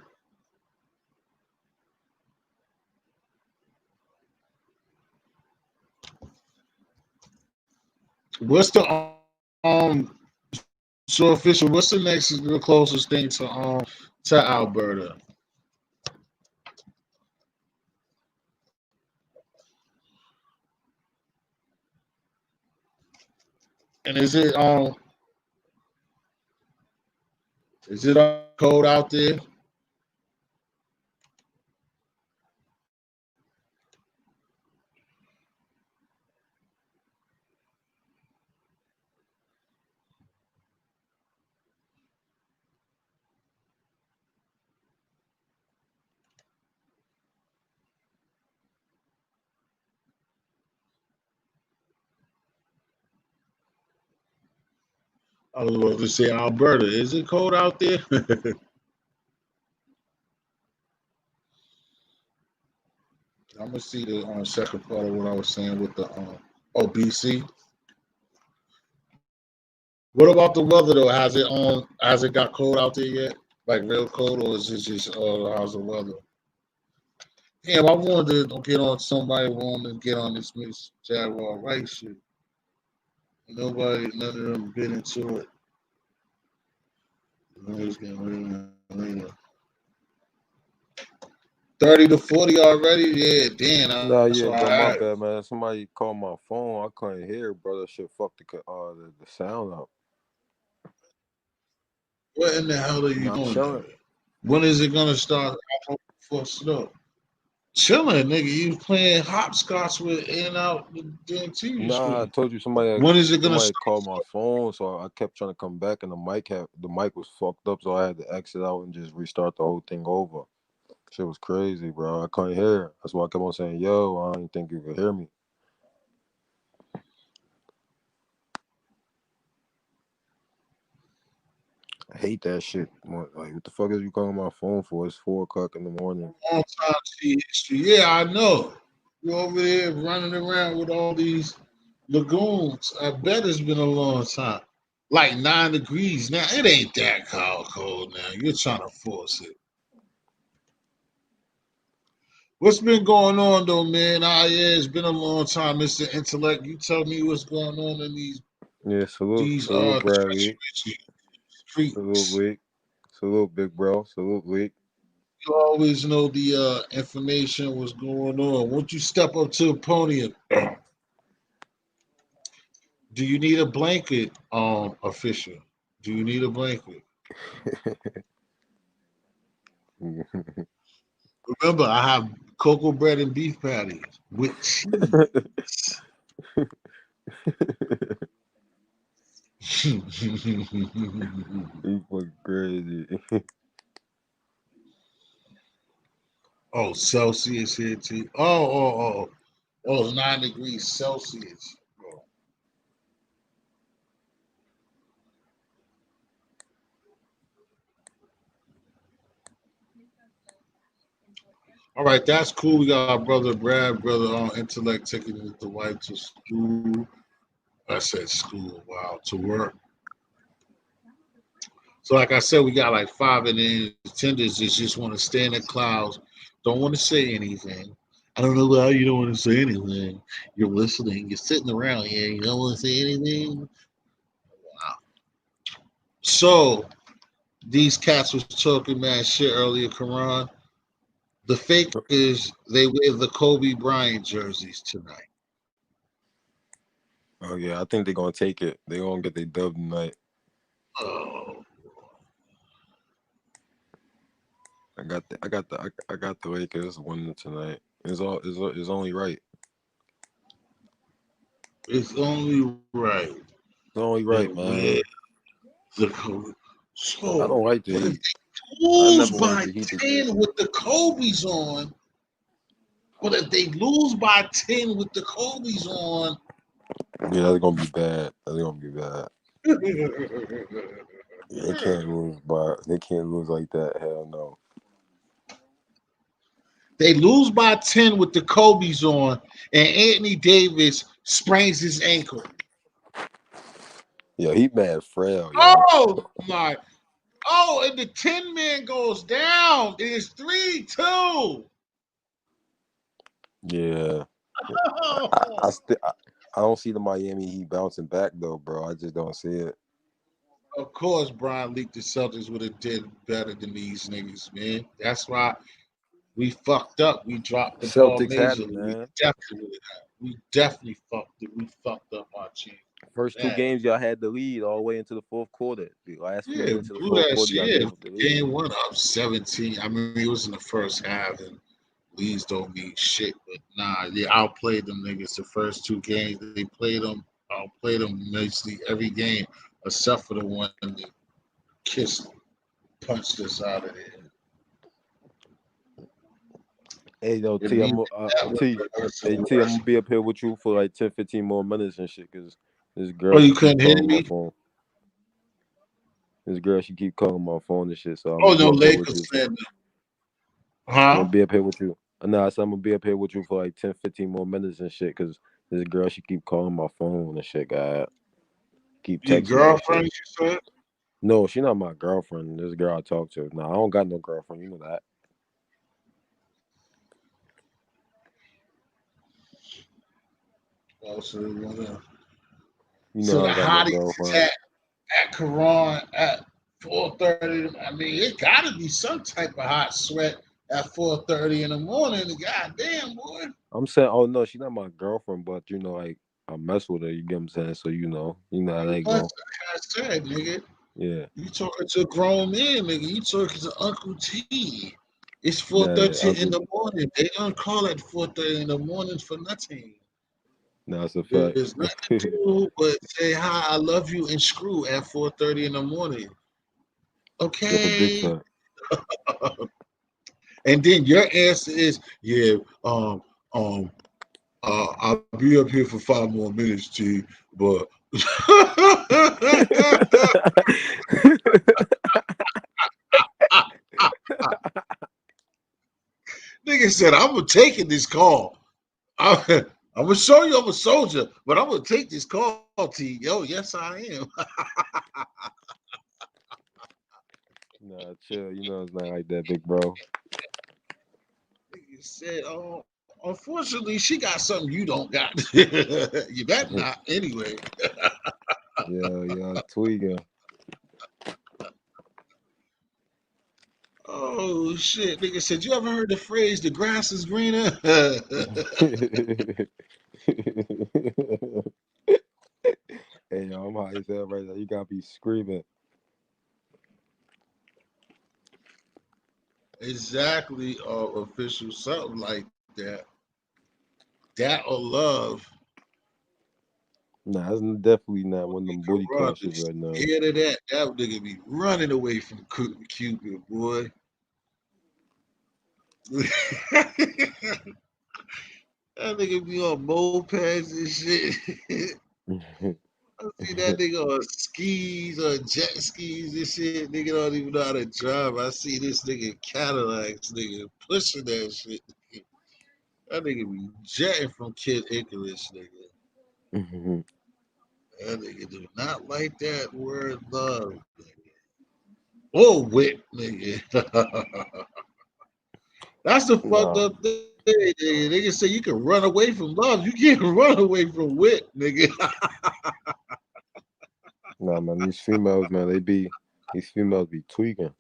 What's um so official? What's the closest thing to Alberta? And is it cold out there? I was about to say Alberta. Is it cold out there? I'm gonna see the second part of what I was saying with the BC. What about the weather though? Has it got cold out there yet? Like real cold, or is it just how's the weather? Damn, I wanted to get on somebody wanted to get on this Miss Jaguar right shit. None of them been into it. Nobody's getting ready to 30 to 40 already? Yeah, damn. Nah, That's yeah, what yo, I my had. bad, man. Somebody called my phone. I couldn't hear, bro. That shit fucked the sound up. What in the hell are you Not doing, chilling. nigga? When is it gonna start? For snow. Chilling, nigga. You playing hopscotch with in and out the damn TV Nah, I screen. told you somebody When is it gonna somebody start? called my phone, so I kept trying to come back, and the mic was fucked up, so I had to exit out and just restart the whole thing over. Shit was crazy, bro. I couldn't hear. That's why I kept on saying, "Yo, I didn't think you could hear me." I hate that shit. Like, what the fuck is you calling my phone for? It's 4 o'clock in the morning. Long time see history. Yeah, I know. You over there running around with all these lagoons. I bet it's been a long time. Like 9 degrees now. It ain't that cold now. You're trying to force it. What's been going on though, man? Yeah, it's been a long time, Mr. Intellect. You tell me what's going on in Yeah, these salute, Bradley. treacherous Salute, streets. Leak. Salute, big bro. Salute, Leak. You always know the information, what's going on. Won't you step up to the podium? Do you need a blanket, official? Do you need a blanket? Remember, I have cocoa bread and beef patties with cheese. You fucking crazy. Oh, Celsius here too. Oh, it's 9 degrees Celsius. Oh. All right, that's cool. We got our brother Brad, brother on Intellect taking the wife to school. I said school, wow, to work. So, like I said, we got like five in the attendants that just want to stay in the clouds, don't want to say anything. I don't know why you don't want to say anything. You're listening. You're sitting around here. You don't want to say anything. Wow. So these cats was talking mad shit earlier, Karan. The fake is they wear the Kobe Bryant jerseys tonight. Oh yeah, I think they're gonna take it. They're gonna get their dub tonight. Oh, I got the Lakers winning tonight. It's only right. it's only right It's only that right, we're man. the Kobe. I So, don't like the but if Heat. they I lose never wanted by the Heat to. 10 with the Kobe's on, but if they lose by 10 with the Kobe's on, Yeah, that's gonna be bad. That's gonna be bad. They can't lose, but they can't lose like that. Hell no. they lose by 10 with the Kobe's on, and Anthony Davis sprains his ankle. Yo, he mad frail, yo. Oh my. Oh, and the 10 man goes down. It is 3-2. Yeah. I, Oh, still I don't see the Miami Heat bouncing back though, bro. I just don't see it. of course, Brian leaked the Celtics would have did better than these niggas, man. That's why we fucked up. We dropped the ball Celtics had it, majorly. We man. definitely, we definitely fucked it. We fucked up our chance. First two Bad. games y'all had the lead all the way into the fourth quarter. The last few Yeah, minutes of the blew fourth that quarter, y'all shit. gave Yeah, up the lead. game one up 17. I mean, it was in the first half, and leads don't mean shit. But nah, they outplayed them niggas the first two games. They played them, outplayed them basically every game, except for the one that kissed, punched us out of there. Hey, yo, And we T, hey, the T, I'm gonna worst. be up here with you for like 10, 15 more minutes and shit, cause this Oh, girl, you she keep couldn't hear calling my me? phone. This girl, she keep calling my phone and shit, so I'm Oh gonna no, be up here with Lakers you. fan. I'm gonna Huh? be up here with you. Nah, I said I'm gonna be up here with you for like 10, 15 more minutes and shit, cause this girl, she keep calling my phone and shit, God. Keep Your texting me and girlfriend, shit. you said? No, she not my girlfriend. This girl I talk to. Nah, I don't got no girlfriend. You know that. Oh, so they wanna. You know So I the don't got no hotties is girlfriend. at Quran at 4:30. I mean, it gotta be some type of hot sweat at 4:30 in the morning. God damn, boy. I'm saying, oh no, she's not my girlfriend, but you know, like I mess with her. You get what I'm saying? So you know how they Plus, go. like I said, nigga, Yeah, you talking to a grown man, nigga. You talking to Uncle T. It's nah, 4:30 in Uncle. the morning. They don't call at 4:30 in the morning for nothing. Nah, it's a fact. There's nothing to do but say hi, I love you, and screw at 4:30 in the morning. That's a big Okay. fact. And then your answer is, yeah, um, I'll be up here for 5 more minutes, T. But nigga said, I'm gonna take this call. I'm gonna show you I'm a soldier, but I'm gonna take this call, T. Yo, yes, I am. Nah, chill. You know it's not like that, big bro. Nigga He said, "Oh, unfortunately, she got something you don't got. You better not, anyway." Yeah, tweaking. Oh shit, nigga said, "You ever heard the phrase the grass is greener?" Hey, yo, I'm high as hell right now. You gotta be screaming. Exactly, official, something like that. That or love. Nah, that's definitely not one of You them can booty call run, shits but right now. scared of that. That nigga be running away from Cupid, boy. That nigga be on mopeds and shit. I see that nigga on skis or jet skis and shit. Nigga don't even know how to drive. I see this nigga Cadillacs, nigga, pushing that shit. That nigga be jetting from Kid Icarus, nigga. That nigga do not like that word love, nigga. Oh, whip, nigga. That's the fucked Nah, up thing, nigga. Nigga say you can run away from love. You can't run away from whip, nigga. nah, man. These females, man, these females be tweaking.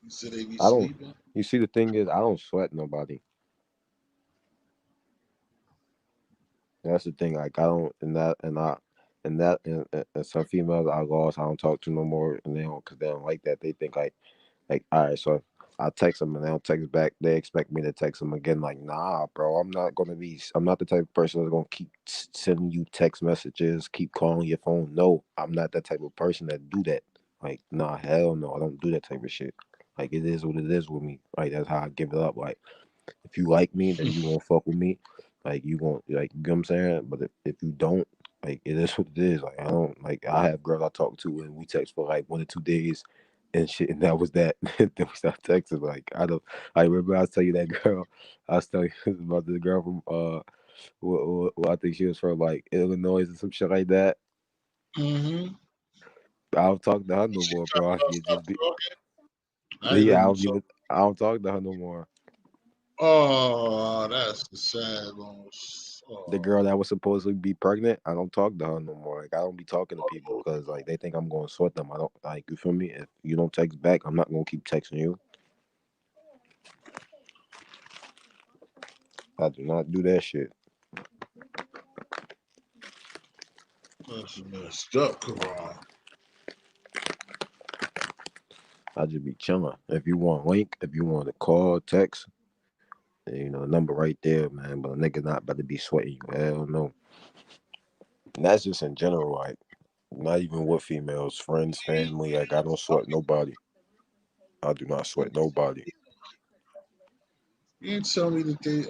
You said they be I don't. sleeping? You see, the thing is, I don't sweat nobody. That's the thing. Like I don't, and some females I lost. I don't talk to no more, and they don't, cause they don't like that. They think like, all right, so I text them and they don't text back. They expect me to text them again. Like, nah, bro, I'm not the type of person that's gonna keep sending you text messages, keep calling your phone. No, I'm not that type of person that do that. Like, nah, hell no, I don't do that type of shit. Like, it is what it is with me. Like, that's how I give it up. Like, if you like me, then you won't fuck with me. Like, you won't, like, you know what I'm saying? But if you don't, like, it is what it is. Like, I don't, like, I have girls I talk to and we text for like 1 or 2 days and shit, and that was that. Then we stopped texting. Like, I remember I was telling you that girl, I was telling you about this girl from, I think she was from like Illinois or some shit like that. Mm-hmm. I don't talk to her no She more, talking bro. about It stop just be, talking. I ain't yeah, heard you talk. I don't talk to her no more. Oh, that's the sad one. The Oh, girl that was supposedly be pregnant, I don't talk to her no more. Like I don't be talking to people because like they think I'm going to sweat them. I don't like you feel me. If you don't text back, I'm not gonna keep texting you. I do not do that shit. that's messed up, Karan. I just be chilling. If you want link, if you want to call, text, number right there, man. But a nigga not about to be sweating you. Hell no. And that's just in general, like not even with females, friends, family. Like I don't sweat nobody. I do not sweat nobody. You didn't tell me that they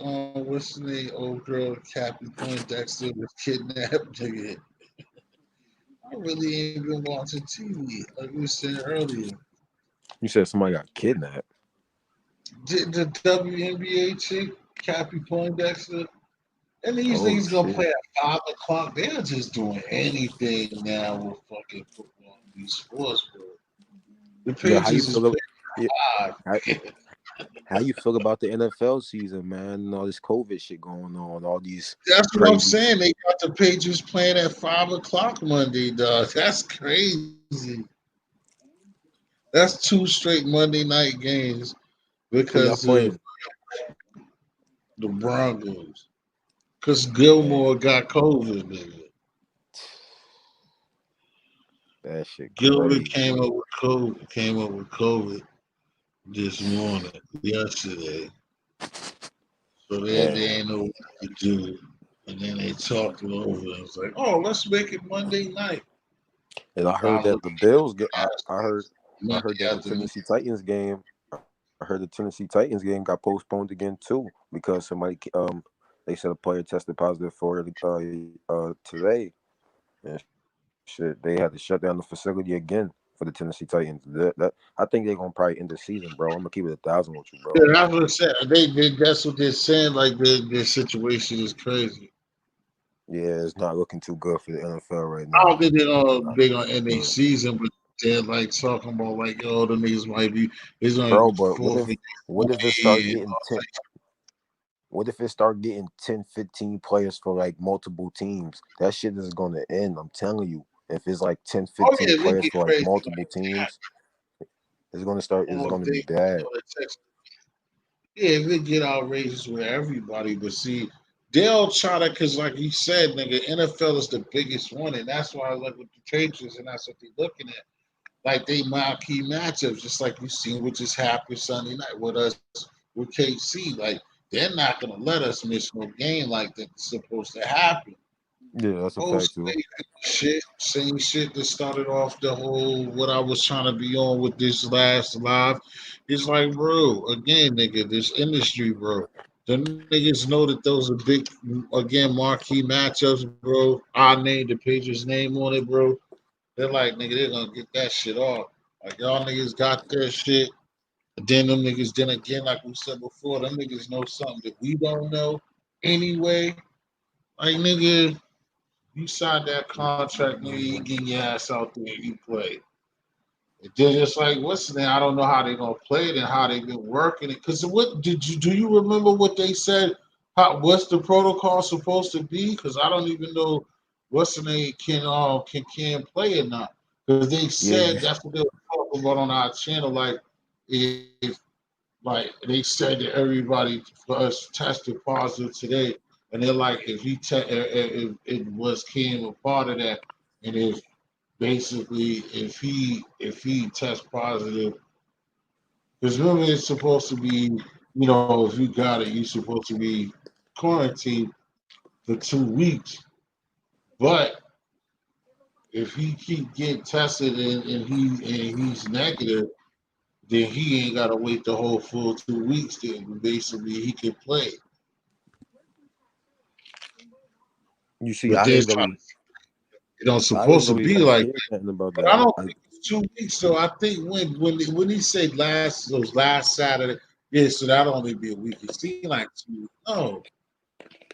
what's the name, old girl Cappy Poindexter was kidnapped, nigga. I really ain't been watching TV, like we said earlier. You said somebody got kidnapped. The WNBA chick, Cappy Poindexter, and these Oh niggas gonna shit. play at 5 o'clock. They're just doing anything now with fucking football and these sports, bro. The Yeah, how you pages is feel? Yeah, playing how, live. how you feel about the NFL season, man? And all this COVID shit going on, all these That's what I'm crazy. saying. They got the Patriots playing at 5 o'clock Monday, dog. That's crazy. That's 2 straight Monday night games Who y'all because of playing? the Broncos. Because Man, Gilmore got COVID, nigga. that shit Gilbert crazy. came up with COVID. Came up with COVID this morning, yesterday. So they Man, ain't know what to do. And then they talked it over. It was like, oh, let's make it Monday night. and I heard Probably that the Bills get. I Monday heard that the afternoon. Tennessee Titans game. I heard the Tennessee Titans game got postponed again too because they said a player tested positive for it today, and shit they had to shut down the facility again for the Tennessee Titans. I think they're gonna probably end the season, bro. I'm gonna keep it 1,000 with you, Yeah, bro. that's what I'm saying. That's what they're saying. Like their situation is crazy. Yeah, it's not looking too good for the NFL right I now. don't think they're Not gonna end their good. season, but they're like talking about like, yo, the niggas might be it's only bro. the But what fourth if and what if it start getting 10? What if it start getting 10, 15 players for like multiple teams? That shit is gonna end. I'm telling you. If it's like 10, oh 15 yeah, we players get for like crazy multiple like that. teams, it's gonna start. It's Or if gonna be they bad. text, yeah, if they get outrageous with everybody, but see, they'll try to because like you said, nigga, NFL is the biggest one, and that's why I look with the Patriots, and that's what they're looking at. Like they marquee matchups, just like you seen what just happened Sunday night with us with KC. Like they're not gonna let us miss no game like that's supposed to happen. Yeah, that's a Oh, fact too. same shit that started off the whole what I was trying to be on with this last live. It's like, bro, again, nigga, this industry, bro. The niggas know that those are big, again, marquee matchups, bro. I named the Patriots name on it, bro. They're like, nigga, they're gonna get that shit off. Like y'all niggas got that shit. Then them niggas, then again, like we said before, them niggas know something that we don't know anyway. Like nigga, you signed that contract, nigga, you get your ass out there and you play. They're just like, what's the name? I don't know how they're gonna play it and how they've been working it. Cause what did you do you remember what they said? How what's the protocol supposed to be? Cause I don't even know what's the name can play or not. Because they Yeah, said that's what they were talking about on our channel. Like if like they said that everybody for us tested positive today, and they're like if it was Cam a part of that, and if basically if he tests positive, because remember it's supposed to be, if you got it, you're supposed to be quarantined for 2 weeks. But if he keep getting tested and he's negative, then he ain't gotta wait the whole full 2 weeks. Then basically he can play. you see, But there's trying to, I didn't supposed to really be like like. hear nothing about But I that. don't think it's 2 weeks. So I think when he said last Saturday, yeah, so that'll only be a week. It seemed like 2 weeks. No,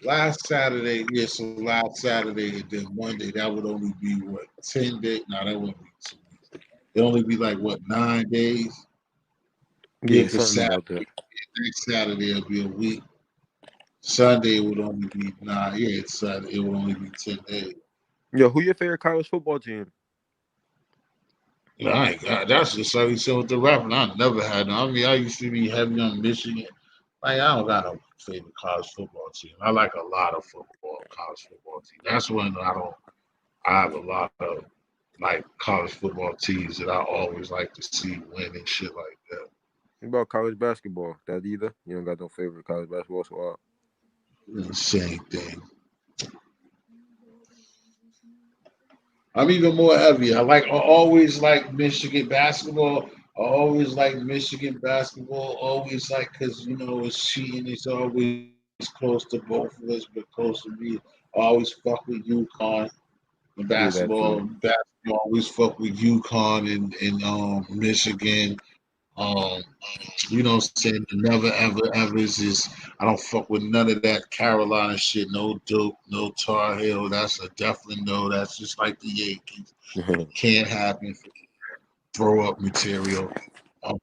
last Saturday, yeah, so last Saturday and then Monday, that would only be what 10 days. No, that wouldn't be 2 weeks. It'd only be like what 9 days. Yeah, Yeah, because something Saturday, about that. next Saturday it'll be a week. Sunday would only be nine. Yeah, it's Saturday. It would only be 10 days. Yo, who your favorite college football team? I ain't got that's just like you said with the rapping. I never had no. I mean, I used to be heavy on Michigan. Like I don't got no favorite college football team. I like a lot of college football teams. That's when I don't. I have a lot of like college football teams that I always like to see win and shit like that. What about college basketball? That either? You don't got no favorite college basketball squad? Same thing. I'm even more heavy. I always like Michigan basketball. I always like Michigan basketball. Always like because it's cheating. It's always close to both of us, but close to me. I always fuck with UConn in Yeah, that basketball. too. Basketball always fuck with UConn and Michigan. Um, what I'm saying? The never ever ever is I don't fuck with none of that Carolina shit. No Duke, no Tar Heel. That's a definitely no. That's just like the Yankees. Can't happen. Throw up material. Um,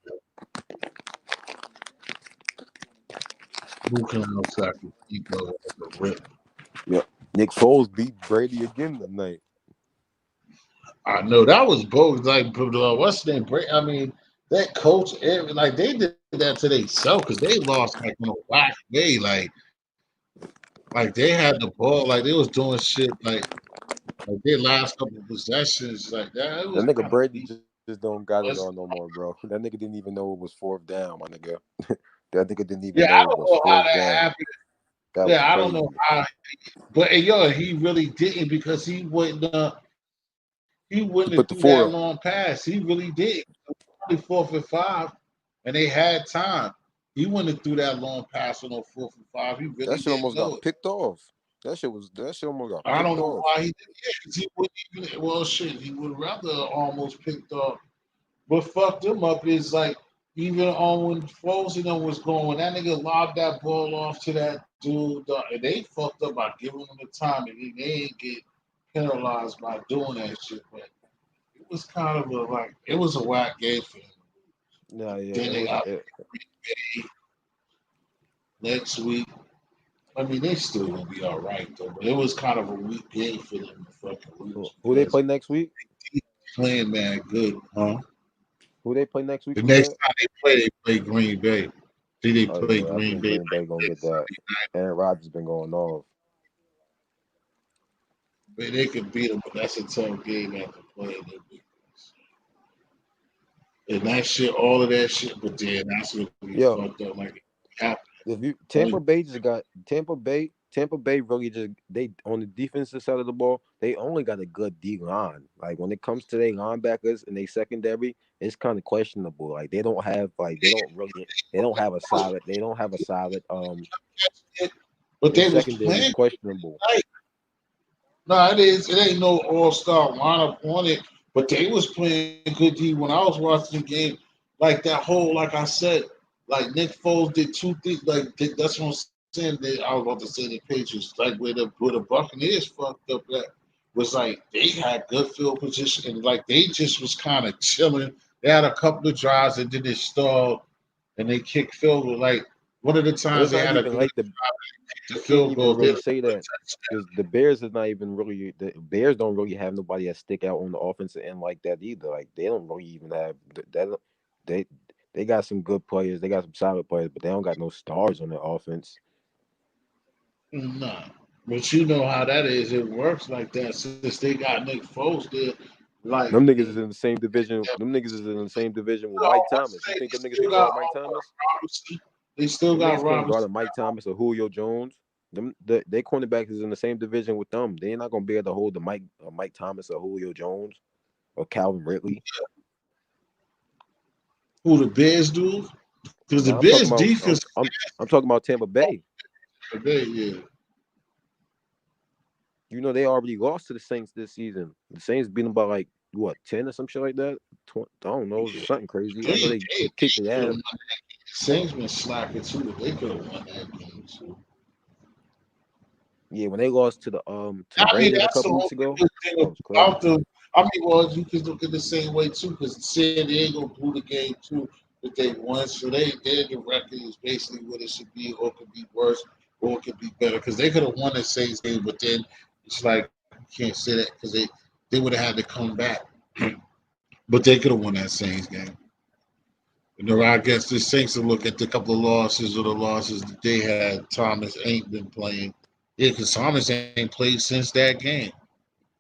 who can else I can think of as a rip? Yeah. Nick Foles beat Brady again tonight. I know that was both like what's the name? I mean, that coach, like they did that to themselves because they lost like in a whack way. Like they had the ball, like they was doing shit like their last couple of possessions like that. It was That nigga kind of Brady weak. just don't got it Was all no more, bro. That nigga didn't even know it was fourth down, my nigga. That nigga didn't even yeah, know I it don't was know how fourth that down. happened. That was Yeah, I don't know crazy. how, but yo, he really didn't because he wouldn't have He threw put the that four long up. pass. He really did. Only 4th and 5, and they had time. He wouldn't have threw that long pass on no 4th and 5. He That really shit didn't almost got know it. picked off. That shit almost got I don't picked know off. why he did. Yeah, because he wouldn't even. Well, shit, he would rather almost picked up. What fucked him up is like even on when Foles and them was going, that nigga lobbed that ball off to that dude, and they fucked up by giving him the time, and they ain't get penalized by doing that shit. But it was kind of it was a whack game for them. No, yeah, Then it they was. got next week. I mean, they still gonna be all right though, but it was kind of a weak game for them to fucking lose Who they because play next week? they playing man good, huh? Who they play next week? The You next said? time they play Green Bay. See, they Oh play yeah, I Green think Bay Green Bay like gonna get next that. Sunday night. Aaron Rodgers been going off. But they could beat them, but that's a tough game after playing them. And that shit, all of that shit, but then that's what we Yo, fucked up. Like, it happened. if you Only Tampa Bay really just they on the defensive side of the ball, they only got a good D line. Like when it comes to their linebackers and they secondary, it's kind of questionable. Like they don't have a solid but their they was secondary is playing questionable. tonight. No, it is. It ain't no all-star lineup on it, but they was playing good D when I was watching the game. Like that whole, like I said, like Nick Foles did two things. That's what I'm saying. I was about to say the Patriots, like where the Buccaneers fucked up at was like they had good field position and like they just was kind of chilling. They had a couple of drives and then they stalled and they kicked field goal. Like one of the But times it's they not had a even good like the you can't field even goal. They really say that because the Bears is not even really the Bears don't really have nobody that stick out on the offensive end like that either. Like they don't really even have that. They they got some good players. They got some solid players, but they don't got no stars on their offense. Nah, but you know how that is. It works like that since they got Nick Foles there. Like, Them niggas is in the same division. Them niggas is in the same division with I Mike want to Thomas. You say think they them niggas still can got guard Mike Thomas? Robinson. They still Them got niggas can't guard Robinson. a Mike Thomas or Julio Jones. They cornerbacks is in the same division with them. They're not gonna be able to hold the Mike Thomas or Julio Jones or Calvin Ridley. Who the Bears do? Because the Now I'm talking Bears about defense, I'm talking about Tampa Bay. yeah. You know they already lost to the Saints this season. The Saints beat them by like what 10 or some shit like that. I don't know, something crazy. I know they kicked Could their have ass. won. Saints been slacking too, but they could have won that game too. Yeah, when they lost to the I mean, Raiders a that's the couple whole weeks ago, good that thing was crazy. about them. I mean, well, you can look at the same way too, because San Diego blew the game too that they won. So their record is basically what it should be, or it could be worse, or it could be better. Because they could have won the Saints game, but then it's like you can't say that because they would have had to come back. But they could have won that Saints game. You know, I guess the Saints will look at the couple of losses or the losses that they had. Thomas ain't been playing. Yeah, because Thomas ain't played since that game.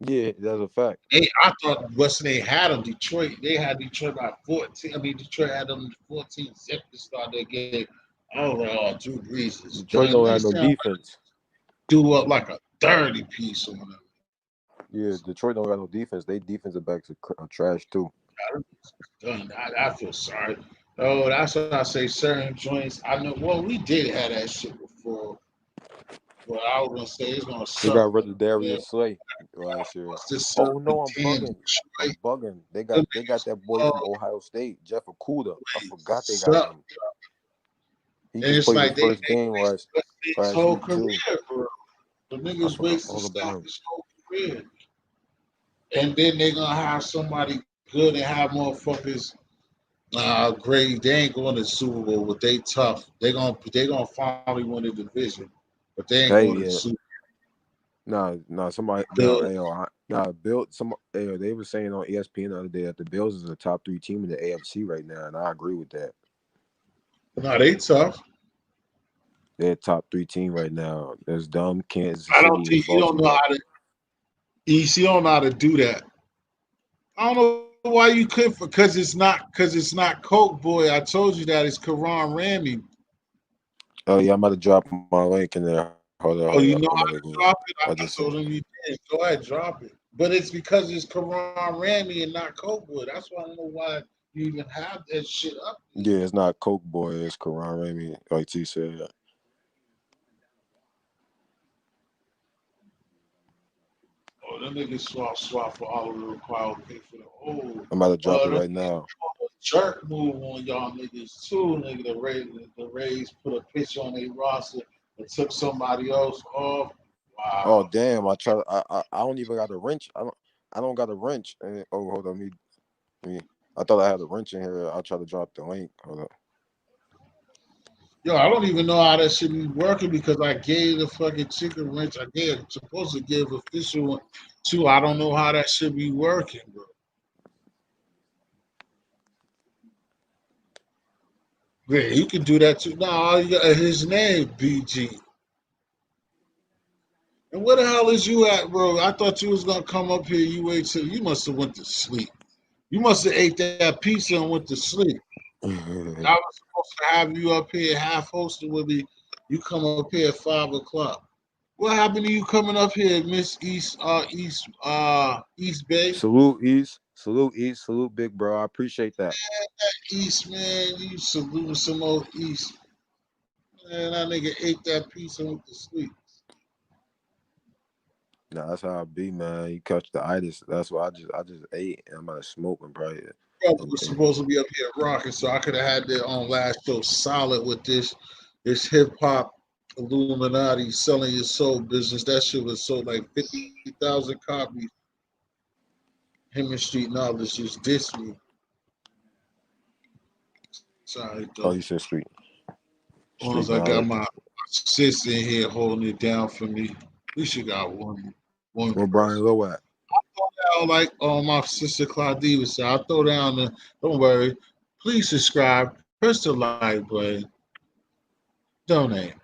Yeah, that's a fact. I thought Western they had them. Detroit, they had Detroit by 14. I mean, Detroit had them 14 zip to start their game. I was like, oh, Drew Brees is Detroit done. don't have Next no time, defense. do up like a 30 piece on them. Yeah, Detroit don't got no defense. They defensive backs are trash too. Done. I feel sorry. Oh, that's what I say. Certain joints. I know. Well, we did have that shit before. But I was gonna say it's gonna They suck. got rid of Man. Darius Slay last year. What's this Oh no, 17 I'm Detroit? bugging. Them They got niggas that boy from Ohio State, Jeff Okuda. I forgot they got suck. him. He And just it's played his like they first game wasted his last whole week career, too. bro. The I niggas forgot wasted all about stock him. his whole career. And then they gonna have somebody good and have motherfuckers great. They ain't going to the Super Bowl, but they tough. They gonna finally win the division, but they ain't Hey, going to the yeah. Super Somebody, no, Bowl. Bill, they were saying on ESPN the other day that the Bills is a top 3 team in the AFC right now, and I agree with that. No, they tough. They're a top 3 team right now. There's dumb Kansas I don't City and think he don't know Baltimore. how to. He don't know how to do that. I don't know why you couldn't, because it's not Coke Boy. I told you that it's Karan Ramey. Oh yeah, I'm about to drop my link in there. Oh, Hold you up. know I'm how about to to go. drop it? I I just told him you did. Go ahead, drop it. But it's because it's Karan Ramey and not Coke Boy. That's why I don't know why you even have that shit up there. yeah, it's not Coke Boy, it's Karan Ramey, like T said. Oh, them niggas swap for all of the required pay for the old. I'm about to drop it Them right now. jerk move on y'all niggas too, nigga. The Rays put a pitch on their roster and took somebody else off. Oh Wow. damn! I don't even got a wrench. I don't got a wrench. Oh, hold on. I thought I had a wrench in here. I'll try to drop the link. Hold up. Yo, I don't even know how that should be working because I gave the fucking chicken wrench. I gave supposed to give official one too. I don't know how that should be working, bro. Yeah, you can do that too. No, all you got his name, BG. And where the hell is you at, bro? I thought you was gonna come up here. You wait till you must have went to sleep. You must have ate that pizza and went to sleep. I was supposed to have you up here half hosted with me. You come up here at 5 o'clock. What happened to you coming up here, Miss East Bay? Salute East, salute Big Bro. I appreciate that. East, man, you salute some old East. Man, that nigga ate that pizza and went to sleep. Nah, that's how I be, man. You catch the itis. That's why I just ate and I'm not smoking, bro. Brother was supposed to be up here rocking, so I could have had that on last show solid with this hip hop Illuminati selling your soul business. That shit was sold like 50,000 copies. Him and Street Knowledge just dissed me. Sorry, Oh, though. you said street. As long as I got my sis in here holding it down for me. At least you got one Where Brian person. Lowe at? Down like my sister Claudia said, I'll throw down the don't worry. Please subscribe, press the like button, donate.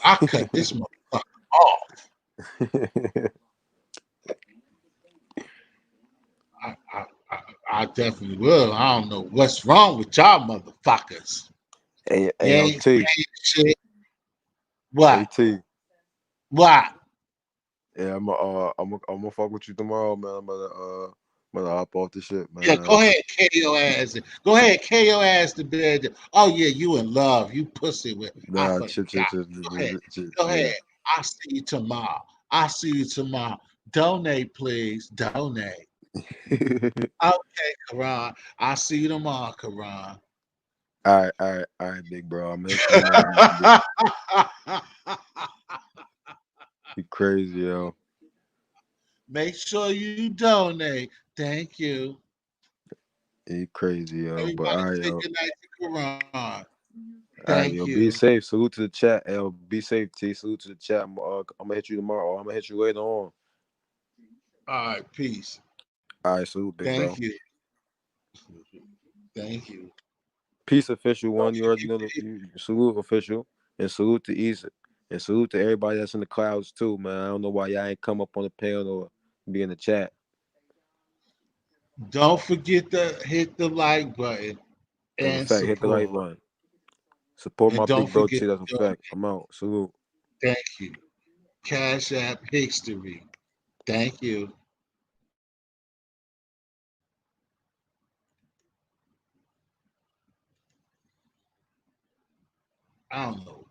I cut this motherfucker off. I definitely will. I don't know what's wrong with y'all motherfuckers. Hey, You ain't ALT. saying shit. What? AT. What? Yeah, I'm gonna fuck with you tomorrow, man. I'm gonna hop off the shit, Yeah, man. go ahead, K your ass. Go ahead, K your ass to bed. Oh yeah, you in love. You pussy with. I Nah, forgot. Go ahead. Go yeah. ahead. I'll see you tomorrow. I'll see you tomorrow. Donate, please. Donate. Okay, Karan. I'll see you tomorrow, Karan. All right, big bro. I'm gonna hit you tomorrow. You crazy, yo. Make sure you donate. Thank you. You crazy, yo. But Everybody all right, say yo. good night to Karan. All right, Thank yo. Be you. safe. Salute to the chat, yo. Be safe, T. Salute to the chat. I'm gonna hit you tomorrow. Or I'm gonna hit you later on. All right, peace. All right, salute, big bro. Thank you. Thank you. Peace, official one. Don't You already forget know salute, official, and salute to East, and salute to everybody that's in the clouds too, man. I don't know why y'all ain't come up on the panel or be in the chat. Don't forget to hit the like button That's a and fact. Hit the like support. button. Support And my don't big bro forget T. That's a to fact. donate. I'm out. Salute. Thank you. Cash App History. Thank you. I don't know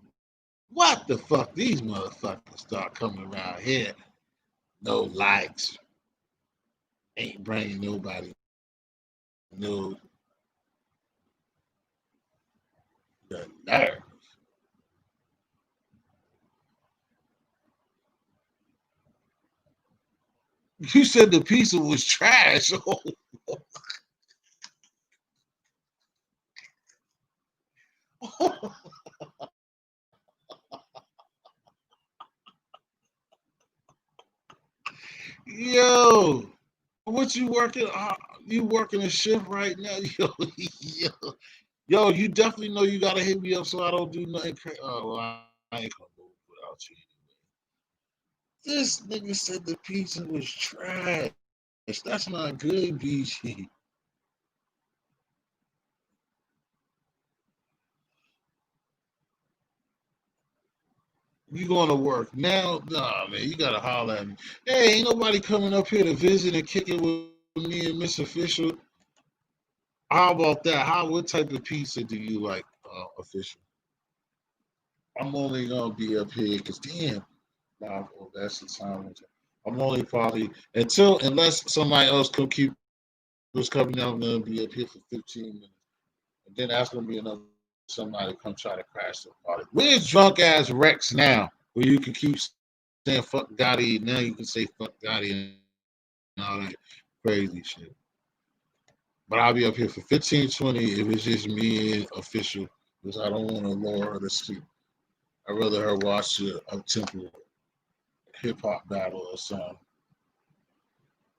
what the fuck these motherfuckers start coming around here. No likes. Ain't bringing nobody no the nerve. You said the pizza was trash. Yo, what you working? You working a shift right now? Yo, yo, you definitely know you gotta hit me up so I don't do nothing. Oh, well, I ain't gonna move without you. This nigga said the pizza was trash. That's not good, BG. You going to work now? Nah, man, you gotta holler at me. Hey, ain't nobody coming up here to visit and kick it with me and Miss Official. How about that? What type of pizza do you like, Official? I'm only gonna be up here because damn, nah, well, that's the time. I'm only probably unless somebody else come keep was coming out, I'm gonna be up here for 15 minutes. And then that's gonna be another somebody to come try to crash the party. Where's drunk ass Rex now? Where you can keep saying fuck Gotti, now you can say fuck Gotti all that crazy shit. But I'll be up here for 15, 20 if it's just me and official, because I don't want to lower her to sleep. I'd rather her watch a temple hip hop battle or something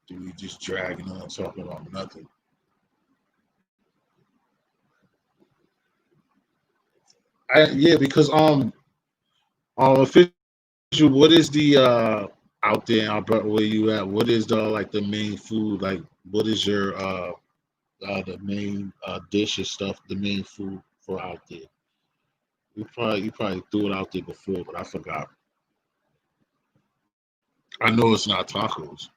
than we just dragging on talking about nothing. Yeah, because official, what is the out there in Alberta where you at? What is the like the main food? Like, what is your the main dish and stuff? The main food for out there? You probably threw it out there before, but I forgot. I know it's not tacos.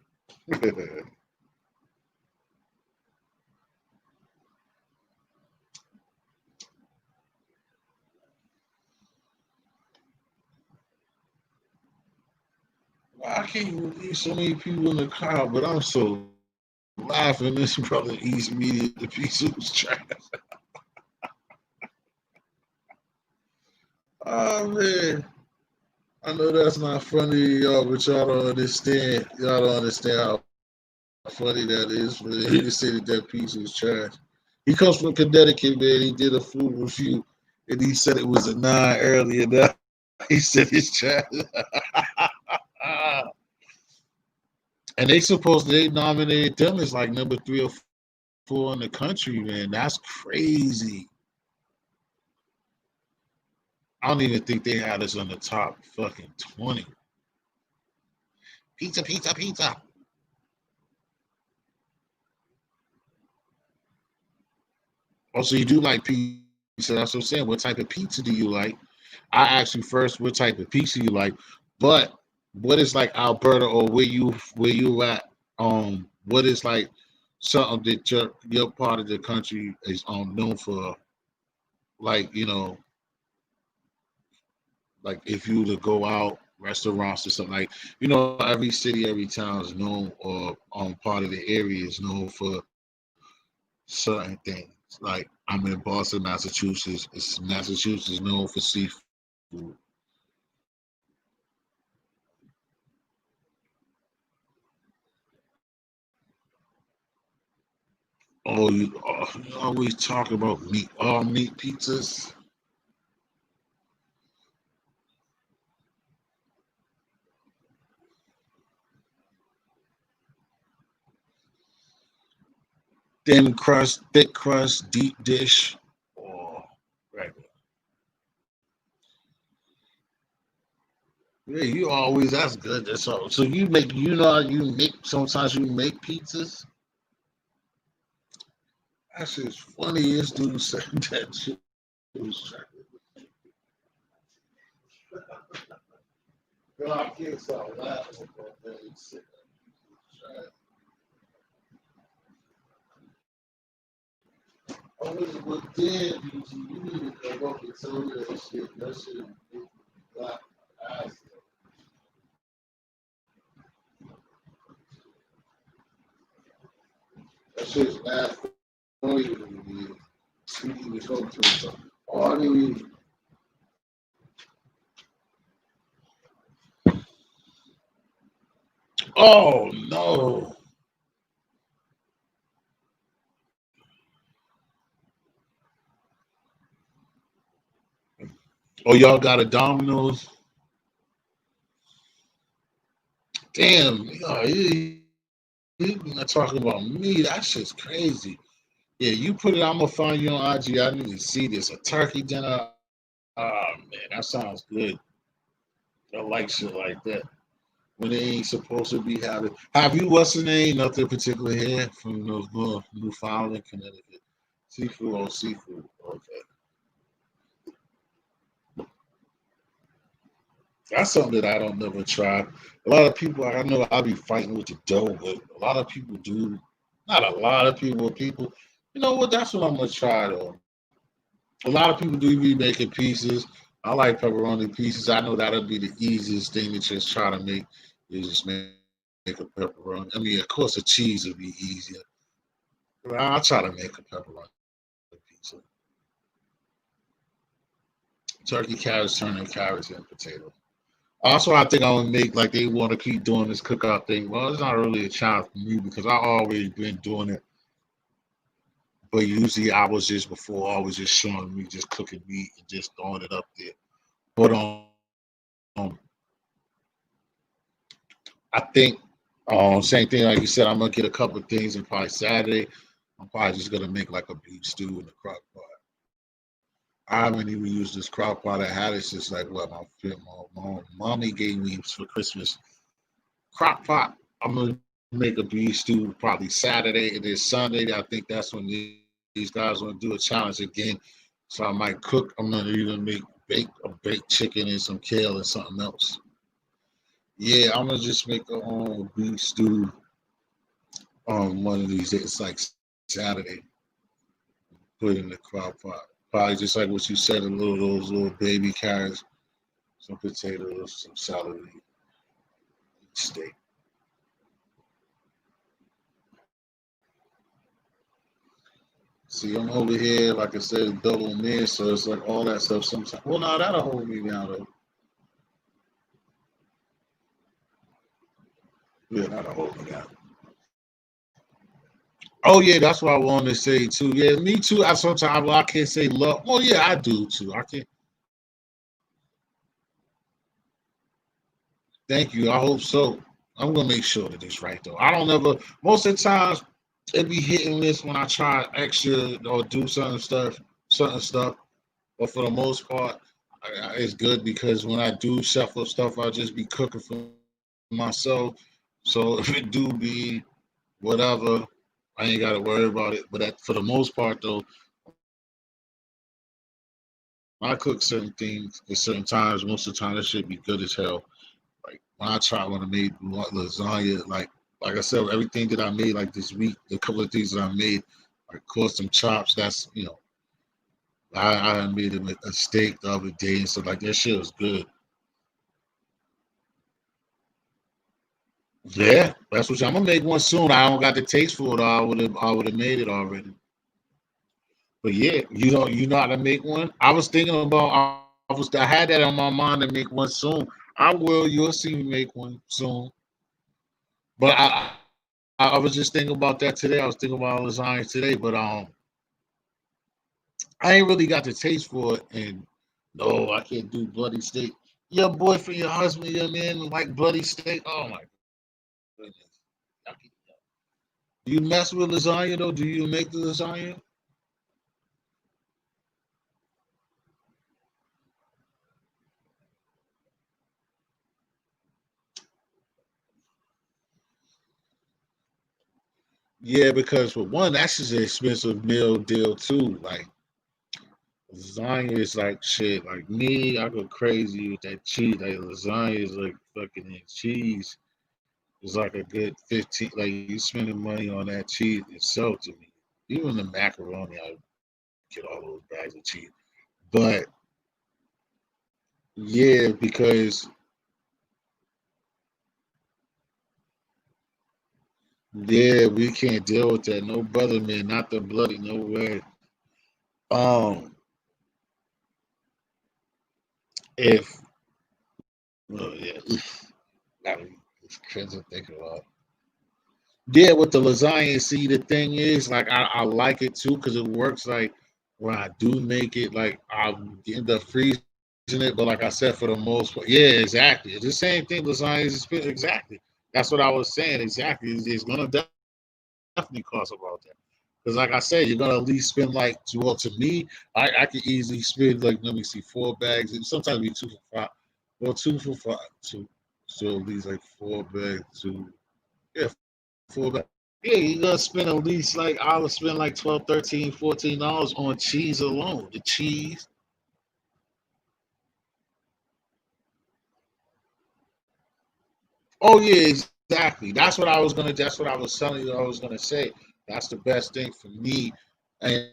I can't believe so many people in the crowd, but I'm so laughing. This brother eats me the piece of his trash. Oh man, I know that's not funny to y'all, but y'all don't understand. Y'all don't understand how funny that is for him to say that that piece is trash. He comes from Connecticut, man. He did a food review, and he said it was a 9 earlier. Now he said it's trash. And they nominated them as like number 3 or 4 in the country, man. That's crazy. I don't even think they had us on the top fucking 20. Pizza, pizza, pizza. Oh, so you do like pizza? That's what I'm saying. What type of pizza do you like? I asked you first, what type of pizza you like, but what is like Alberta or where you at? What is like something that your part of the country is known for? Like like if you were to go out restaurants or something, like every city, every town is known, or part of the area is known for certain things. Like I'm in Boston, Massachusetts. Massachusetts is known for seafood. You always talk about meat, all meat pizzas. Thin crust, thick crust, deep dish, or regular. Yeah, you always that's good. That's all. So you make how you make sometimes you make pizzas. That's just funny. This dude said that shit was trash. Girl, I can't stop laughing about that. He said that. I was with Dan, you need to go up and tell me that shit. That shit make me laugh my ass. That shit's mad funny to me. You need to go to something. Oh, I need. Oh no. Oh, y'all got a Domino's? Damn, you not talking about me. That shit's crazy. Yeah, you put it. I'm gonna find you on IG. I need to see this. A turkey dinner. Oh man, that sounds good. I like shit like that. When they ain't supposed to be having. Have you what's the name? Nothing particular here from Newfoundland, Connecticut. Seafood or seafood. Okay, that's something that I don't never try. A lot of people I know I'll be fighting with the dough, but a lot of people do. Not a lot of people. People, you know what? That's what I'm gonna try though. A lot of people do be making pieces. I like pepperoni pieces. I know that'll be the easiest thing to just try to make. Is just make a pepperoni. I mean, of course, the cheese would be easier. But I'll try to make a pepperoni pizza. Turkey, carrots, turnip, carrots, and potato. Also, I think I would make like they want to keep doing this cookout thing. Well, it's not really a challenge for me because I always been doing it. But usually I was just before always just showing me just cooking meat and just throwing it up there. But I think same thing like you said. I'm gonna get a couple of things and probably Saturday. I'm probably just gonna make like a beef stew in the crock pot. I haven't even used this crock pot. I had it since like what my mommy gave me for Christmas. Crock pot. I'm gonna make a beef stew probably Saturday and then Sunday. I think that's when these guys want to do a challenge again. So I might cook. I'm gonna either make baked chicken and some kale and something else. Yeah, I'm gonna just make a beef stew on one of these days. It's like Saturday. Put it in the crock pot. Probably just like what you said, a little those little baby carrots, some potatoes, some celery, steak. See, I'm over here, like I said, double mid, so it's like all that stuff sometimes. Well, no, that'll hold me down though. Yeah, that'll hold me down. Oh yeah, that's what I wanted to say too. Yeah, me too. I sometimes well, I can't say love. Well, yeah, I do too. I can't. Thank you. I hope so. I'm gonna make sure that it's right though. I don't ever. Most of the times, it be hit and miss when I try extra or do certain stuff. But for the most part, it's good because when I do shuffle stuff, I just be cooking for myself. So if it do be whatever, I ain't got to worry about it. But for the most part, though, when I cook certain things at certain times, most of the time, it should be good as hell. Like when I made lasagna, like I said, everything that I made like this week, the couple of things that I made, like caught some chops. That's I made a steak the other day, and so like that shit was good. Yeah, that's what I'm gonna make one soon. I don't got the taste for it. Or I would have made it already. But yeah, you know how to make one. I was thinking about I had that on my mind to make one soon. I will. You'll see me make one soon. But I was just thinking about that today. I was thinking about lasagna today, but I ain't really got the taste for it. And no, I can't do bloody steak. Your boyfriend, your husband, your man like bloody steak. Oh my goodness. Do you mess with lasagna though? Do you make the lasagna? Yeah, because for one, that's just an expensive meal deal too. Like lasagna is like shit. Like me, I go crazy with that cheese. Like lasagna is like fucking cheese. It's like a good 15. Like you spending money on that cheese itself to me. Even the macaroni, I get all those bags of cheese. But yeah, because yeah, we can't deal with that. No brother, man, not the bloody, no way. Um, if well, yeah, it's crazy to think about. Yeah, with the lasagna, see the thing is, like I like it too because it works. Like when I do make it, like I end up freezing it. But like I said, for the most part, yeah, exactly. It's the same thing. Lasagna is exactly. That's what I was saying. Exactly, it's gonna definitely cost about that. Because like I said, you're gonna at least spend like well to me, I could easily spend like let me see 4 bags and sometimes be 2 for 5. Well 2 for 5, two. So at least like 4 bags, two yeah, 4 bags. Yeah, you're gonna spend at least like I would spend like 12, 13, $14 on cheese alone. The cheese. Oh yeah, exactly. That's what I was telling you I was gonna say. That's the best thing for me. And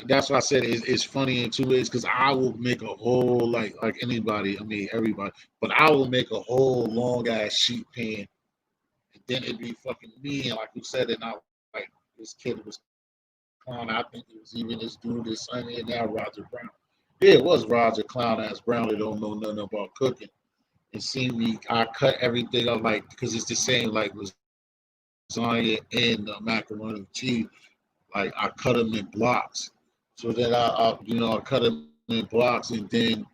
that's why I said it's funny in 2 ways because I will make a whole like anybody, I mean everybody, but I will make a whole long ass sheet pan, and then it'd be fucking me and like you said, and I like this kid was clown. I think it was even this dude, this son, and now Roger Brown. Yeah, it was Roger Clown ass Brown that don't know nothing about cooking. and see me, I cut everything up like because it's the same like lasagna and macaroni and cheese. Like I cut them in blocks, so that I cut them in blocks, and then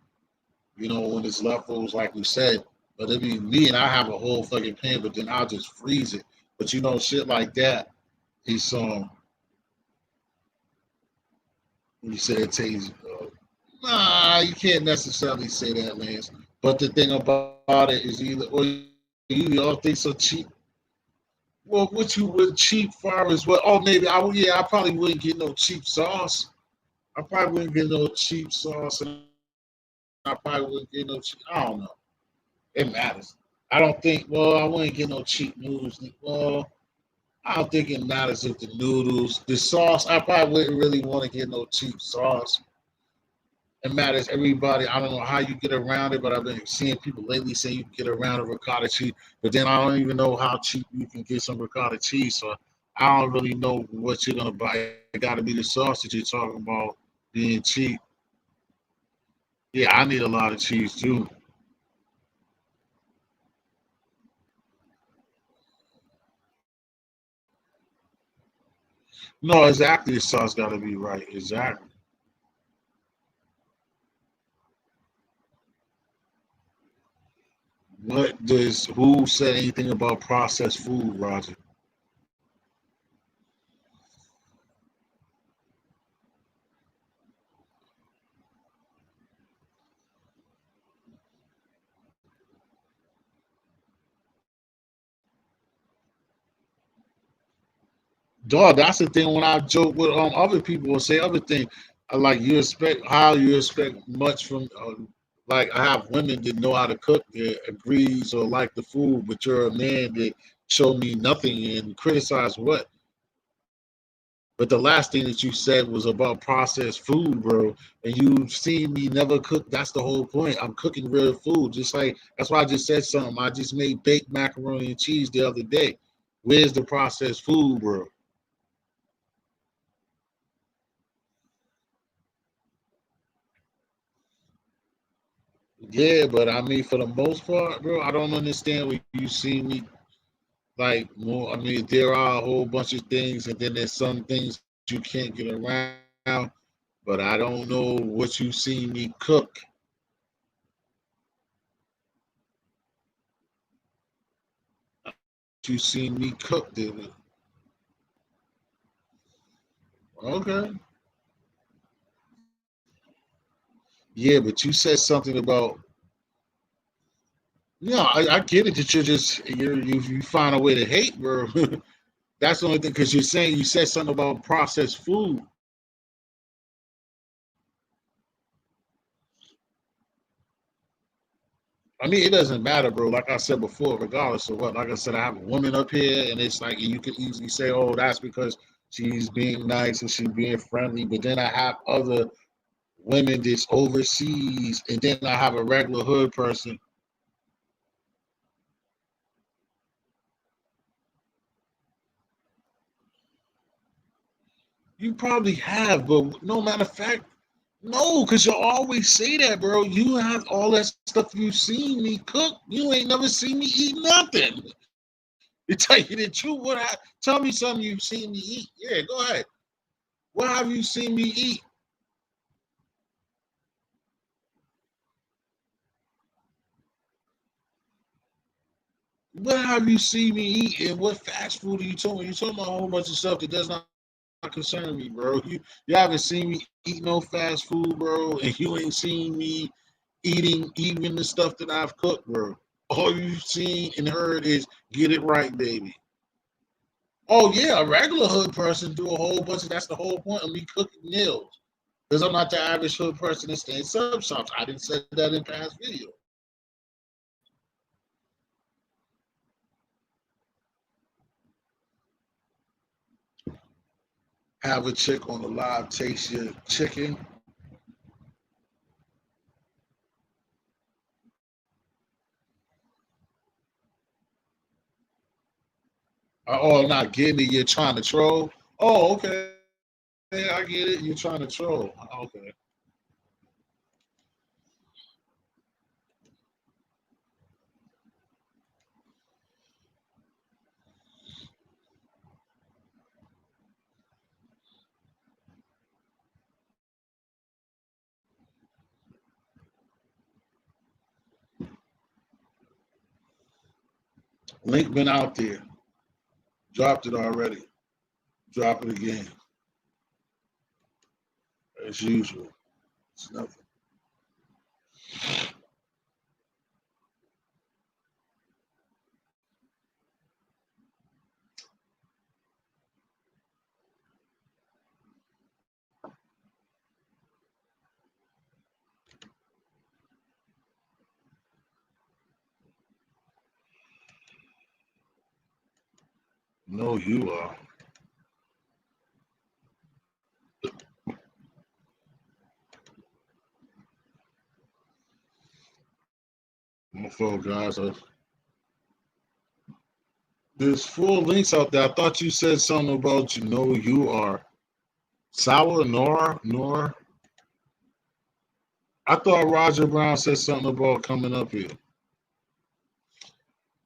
when it's leftovers, like we said, but it be me and I have a whole fucking pan, but then I'll just freeze it. But shit like that is you say it tastes. Nah, you can't necessarily say that, Lance. But the thing about it is either or you all think so cheap. Well, what you would cheap far as well? Oh, maybe I probably wouldn't get no cheap sauce. I probably wouldn't get no cheap sauce, and I probably wouldn't get no cheap. I don't know. It matters. I don't think. Well, I wouldn't get no cheap noodles. Well, I don't think it matters if the noodles, the sauce. I probably wouldn't really want to get no cheap sauce. It matters everybody. I don't know how you get around it, but I've been seeing people lately saying you can get around a ricotta cheese. But then I don't even know how cheap you can get some ricotta cheese. So I don't really know what you're gonna buy. It got to be the sauce that you're talking about being cheap. Yeah, I need a lot of cheese too. No, exactly. The sauce got to be right. Exactly. What does who said anything about processed food, Roger? Dog, that's the thing when I joke with other people or say other things. Like you expect much from like I have women that know how to cook that agrees or like the food, but you're a man that show me nothing and criticize what. But the last thing that you said was about processed food, bro. And you've seen me never cook. That's the whole point. I'm cooking real food. Just like that's why I just said something. I just made baked macaroni and cheese the other day. Where's the processed food, bro? Yeah, but I mean, for the most part, bro, I don't understand when you see me like more. I mean, there are a whole bunch of things, and then there's some things that you can't get around. But I don't know what you see me cook. You see me cook, David. Okay. Yeah, but you said something about. No, I get it that you find a way to hate, bro. That's the only thing because you said something about processed food. I mean, it doesn't matter, bro. Like I said before, regardless of what, like I said, I have a woman up here, and it's like you can easily say, "Oh, that's because she's being nice and she's being friendly." But then I have other women that's overseas, and then I have a regular hood person. You probably have, but no matter of fact, no, because you always say that, bro. You have all that stuff you seen me cook. You ain't never seen me eat nothing. To tell you the truth, tell me something you've seen me eat. Yeah, go ahead. What have you seen me eat? What have you seen me eat? And what fast food are you talking about? You're talking about a whole bunch of stuff that does not concern me, bro. You haven't seen me eat no fast food, bro, and you ain't seen me eating even the stuff that I've cooked, bro. All you've seen and heard is get it right, baby. Oh yeah, a regular hood person do a whole bunch of that's the whole point of me cooking meals. Because I'm not the average hood person that stays in sub shops. I didn't say that in past video. Have a chick on the live taste your chicken. Oh, not getting it. You're trying to troll. Oh, okay. I get it. You're trying to troll. Okay. Link been out there. Dropped it already. Drop it again. As usual. It's nothing. No, you are. My phone, guys. There's 4 links out there. I thought you said something about you are sour, nor. I thought Roger Brown said something about coming up here.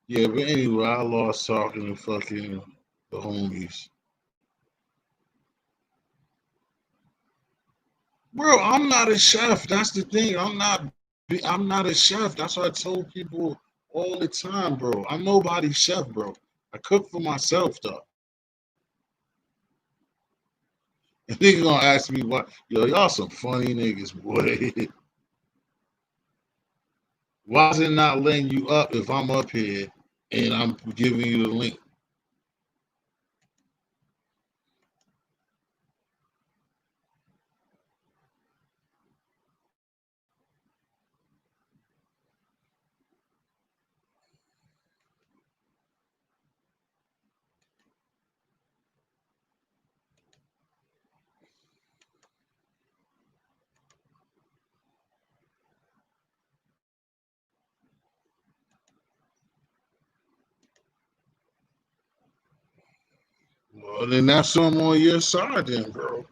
Yeah, but anyway, I lost talking to fucking the homies. Bro, I'm not a chef. That's the thing. I'm not a chef. That's what I told people all the time, bro. I'm nobody's chef, bro. I cook for myself though. And niggas gonna ask me what y'all some funny niggas, boy. Why is it not letting you up if I'm up here and I'm giving you the link? Well, then that's something on your side, then, bro.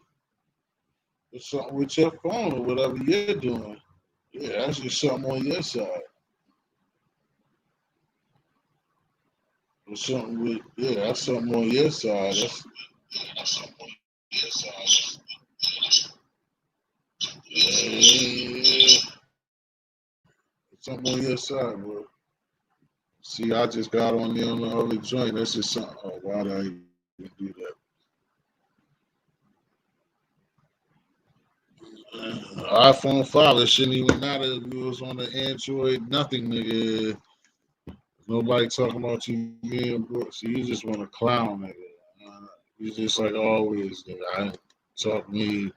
It's something with your phone or whatever you're doing. Yeah, that's just something on your side. Or something with that's something on your side. Yeah, something on your side, bro. See, I just got on there on the other joint. That's just something. Oh, why did I even do that? iPhone 5, it shouldn't even matter if you was on the Android, nothing, nigga. Nobody talking about you being broke. So you just want to clown, nigga. You just like always, nigga. I ain't talk me.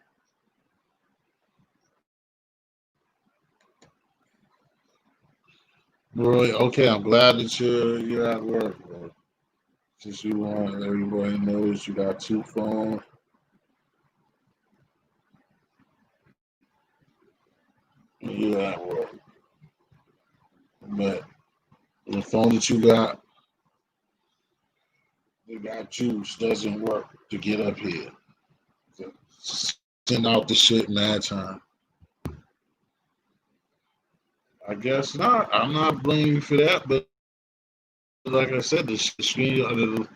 Bro, okay, I'm glad that you're at work, bro. Since you want everybody knows you got 2 phones. You're at work. But the phone that you got juice doesn't work to get up here. So send out the shit mad time. I guess not. I'm not blaming you for that, but like I said, the screen,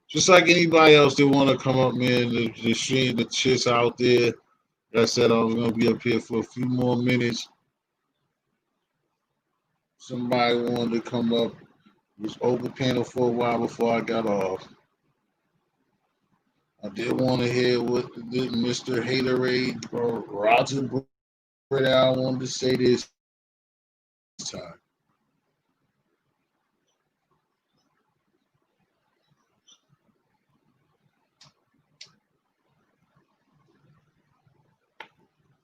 just like anybody else that want to come up, man, the stream, the shit's out there. Like I said, I was gonna be up here for a few more minutes. Somebody wanted to come up. It was open panel for a while before I got off. I did want to hear what Mr. Haterade or Roger Brown wanted to say this time.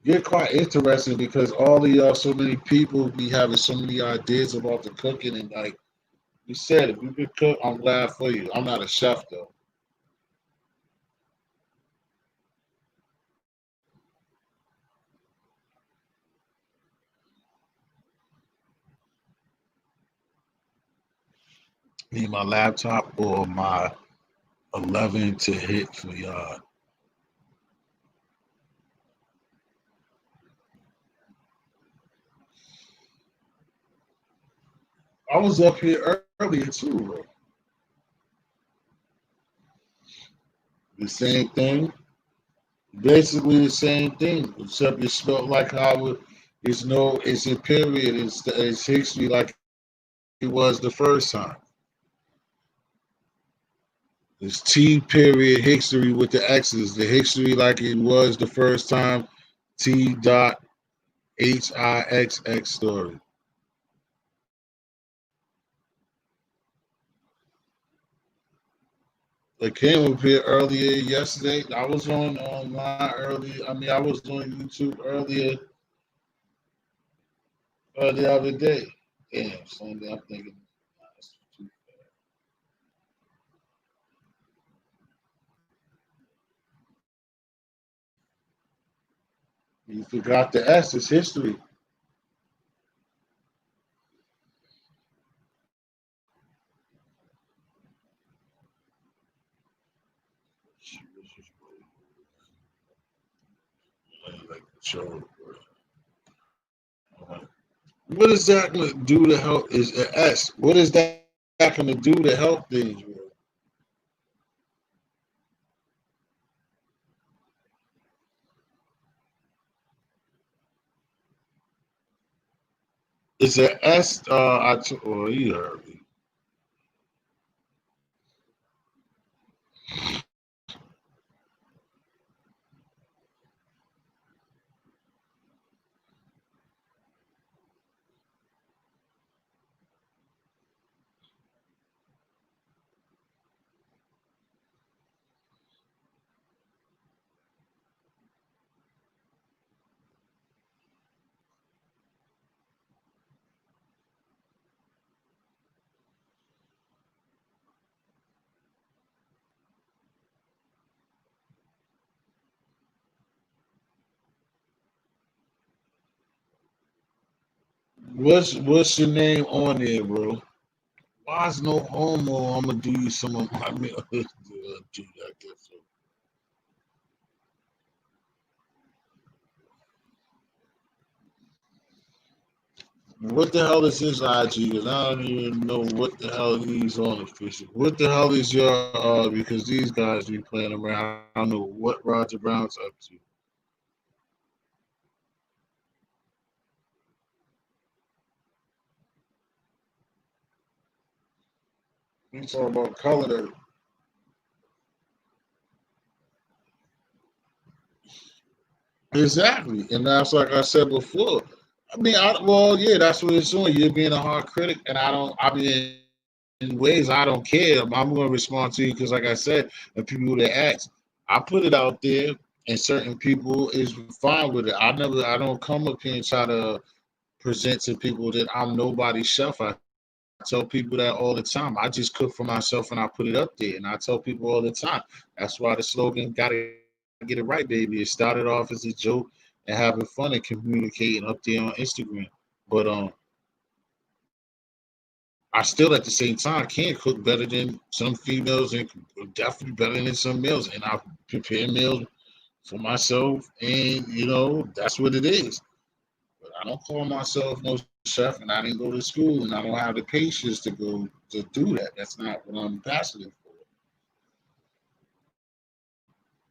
Get quite interesting because all of y'all, so many people be having so many ideas about the cooking, and like you said, if you can cook, I'm glad for you. I'm not a chef though. Need my laptop or my 11 to hit for y'all. I was up here earlier too, bro. The same thing, basically the same thing, except it spelled like how it's a period, it's history like it was the first time. It's T period history with the X's. The history like it was the first time. T dot HIXX story. It came up here earlier yesterday. I was on online earlier. I mean, I was on YouTube earlier the other day. Damn, Sunday. I'm thinking. You forgot the S. It's history. What is that going to do to help? Is the S? What is that going to do to help things? Bro? It's an S. You heard me. What's your name on there, bro? Why is no homo? I'm gonna do you some of my meal. Do that, guess so. What the hell is his IG? Because I don't even know what the hell he's on official. What the hell is your because these guys be playing around. I don't know what Roger Brown's up to. He's talking about color. Exactly. And that's like I said before. I mean, well, yeah, that's what it's doing. You're being a hard critic, and I mean, in ways I don't care. I'm going to respond to you because, like I said, the people that ask, I put it out there, and certain people is fine with it. I don't come up here and try to present to people that I'm nobody's chef. I tell people that all the time. I just cook for myself and I put it up there, and I tell people all the time. That's why the slogan "Gotta get it right, baby." It started off as a joke and having fun and communicating up there on Instagram, but I still at the same time can cook better than some females and definitely better than some males. And I prepare meals for myself, and that's what it is. But I don't call myself no chef, and I didn't go to school, and I don't have the patience to go to do that. That's not what I'm passionate for.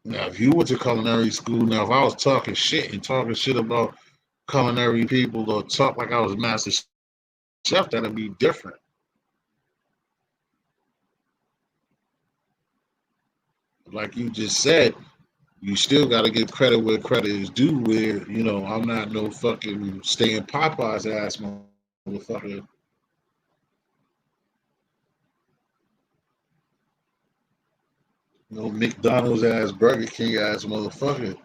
Now, if you went to culinary school, now if I was talking shit and talking shit about culinary people or talk like I was a master chef, that'd be different. Like you just said, you still got to give credit where credit is due. Where I'm not no fucking staying Popeye's ass motherfucker, no McDonald's ass, Burger King ass motherfucker.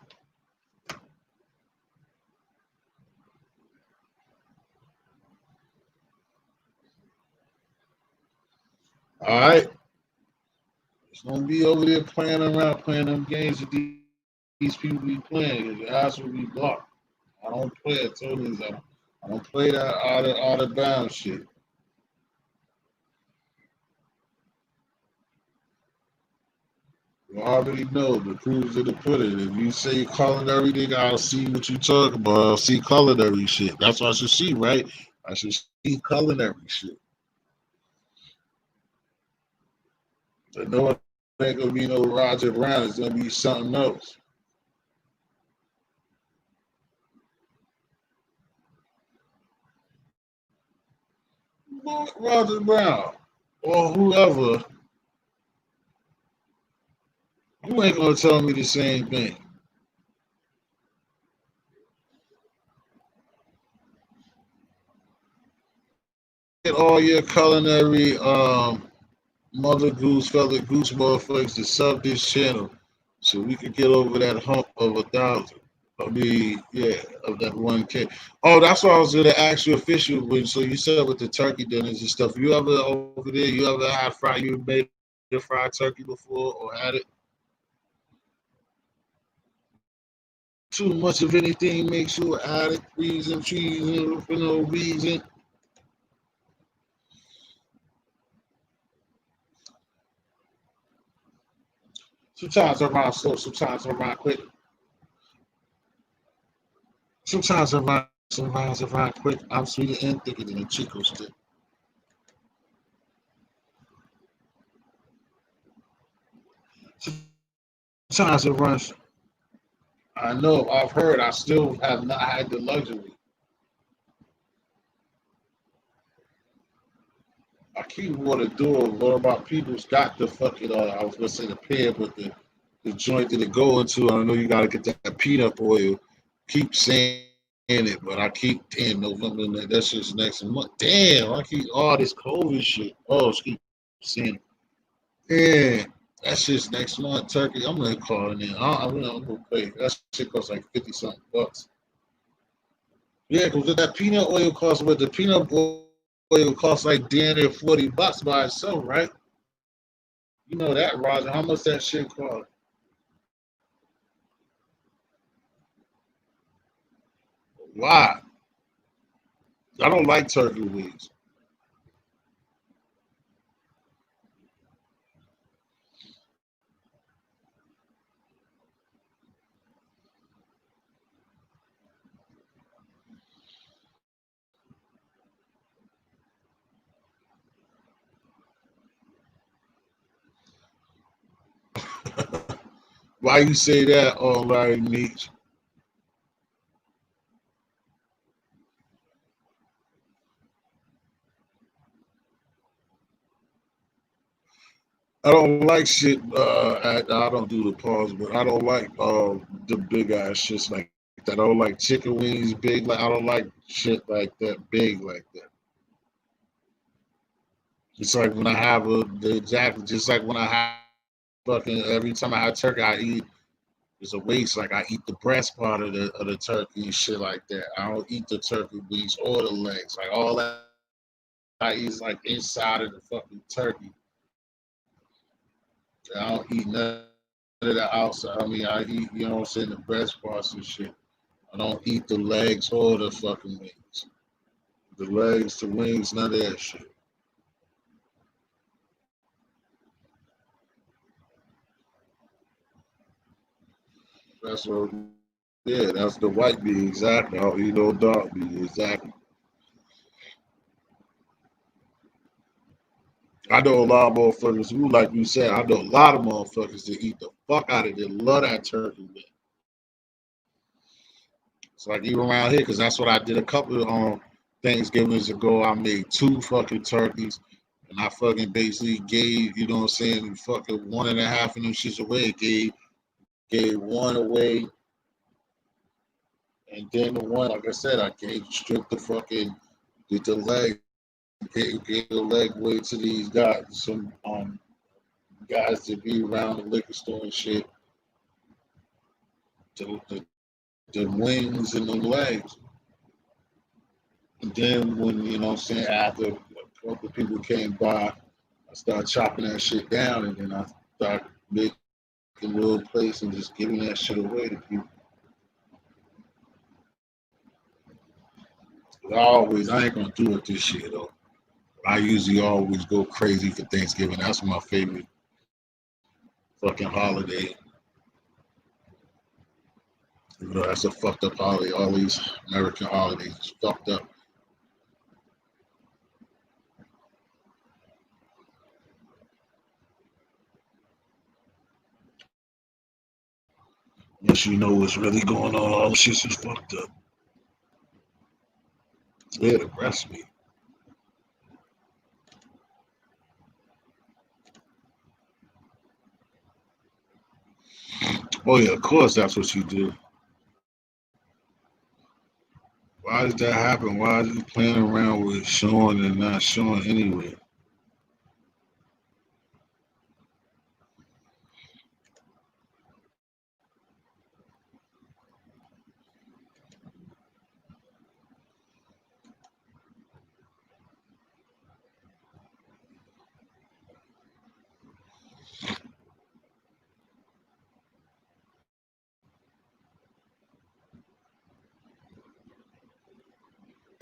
All right, it's gonna be over there playing around, playing them games that these people be playing. Your ass will be blocked. I don't play it. Totally, I don't play that out of bounds shit. You already know the proofs of the pudding. If you say culinary, nigga, I'll see what you talking about. I'll see culinary shit. That's what I should see, right? I should see culinary shit. But no, it ain't gonna be no Roger Brown. It's gonna be something else. Roger Brown or whoever. You ain't gonna tell me the same thing. Get all your culinary mother goose, feather goose motherfuckers to sub this channel so we could get over that hump of 1,000. I mean, yeah, of that 1K. Oh, that's what I was gonna ask you official with. So you said with the turkey dinners and stuff. You ever over there? You ever had fried? You made a fried turkey before or had it? Too much of anything makes you an addict. Reason, treason, for no reason. Sometimes I rhyme slow. Sometimes I rhyme quick. Sometimes I rhyme quick. I'm sweeter and thicker than a Chico stick. Sometimes it runs. I know. I've heard. I still have not had the luxury. I keep wanting to do it. One of my people's got the fucking. I was gonna say the pen, but the joint that it go into. I know you gotta get that peanut oil. Keep saying it, but I keep damn November. That's just next month. Damn, I keep all this COVID shit. Oh, just keep saying it. Yeah. That's just next month, Turkey. I'm gonna call it in. I'm gonna pay. That shit costs like 50 something bucks. Yeah, because that peanut oil costs what the peanut oil costs like damn near $40 by itself, right? You know that, Roger. How much that shit cost? Why? I don't like turkey wings. Why you say that, Larry Meach? I don't like shit. I don't do the pause, but I don't like the big ass shits like that. I don't like chicken wings big. Like I don't like shit like that big like that. It's like when I have the exactly just like when I have fucking every time I have turkey, I eat. It's a waste. Like I eat the breast part of the turkey and shit like that. I don't eat the turkey wings or the legs. Like all that I eat is like inside of the fucking turkey. I don't eat none of the outside. I mean, I eat, you know what I'm saying, the breast parts and shit. I don't eat the legs or the fucking wings. The legs, the wings, none of that shit. That's what, yeah, that's the white meat, exactly. I don't eat no dark meat, exactly. I know a lot of motherfuckers who, like you said, I know a lot of motherfuckers that eat the fuck out of it, love that turkey meat. It's like even around here, because that's what I did a couple of Thanksgivings ago. I made two fucking turkeys, and I fucking basically gave, you know what I'm saying, fucking one and a half of them shits away. Gave one away, and then the one, like I said, I gave stripped the fucking did the leg, gave the leg away to these guys, some guys that be around the liquor store and shit. The wings and the legs. And then when, you know what I'm saying, after a couple of people came by, I started chopping that shit down and then I started making a little place and just giving that shit away to people. I ain't gonna do it this year though. I usually always go crazy for Thanksgiving. That's my favorite fucking holiday. You know, that's a fucked up holiday. All these American holidays is fucked up. Unless you know what's really going on, all the shit is fucked up. Yeah, the breast meat. Oh yeah, of course that's what you do. Why did that happen? Why is you playing around with showing and not showing anyway?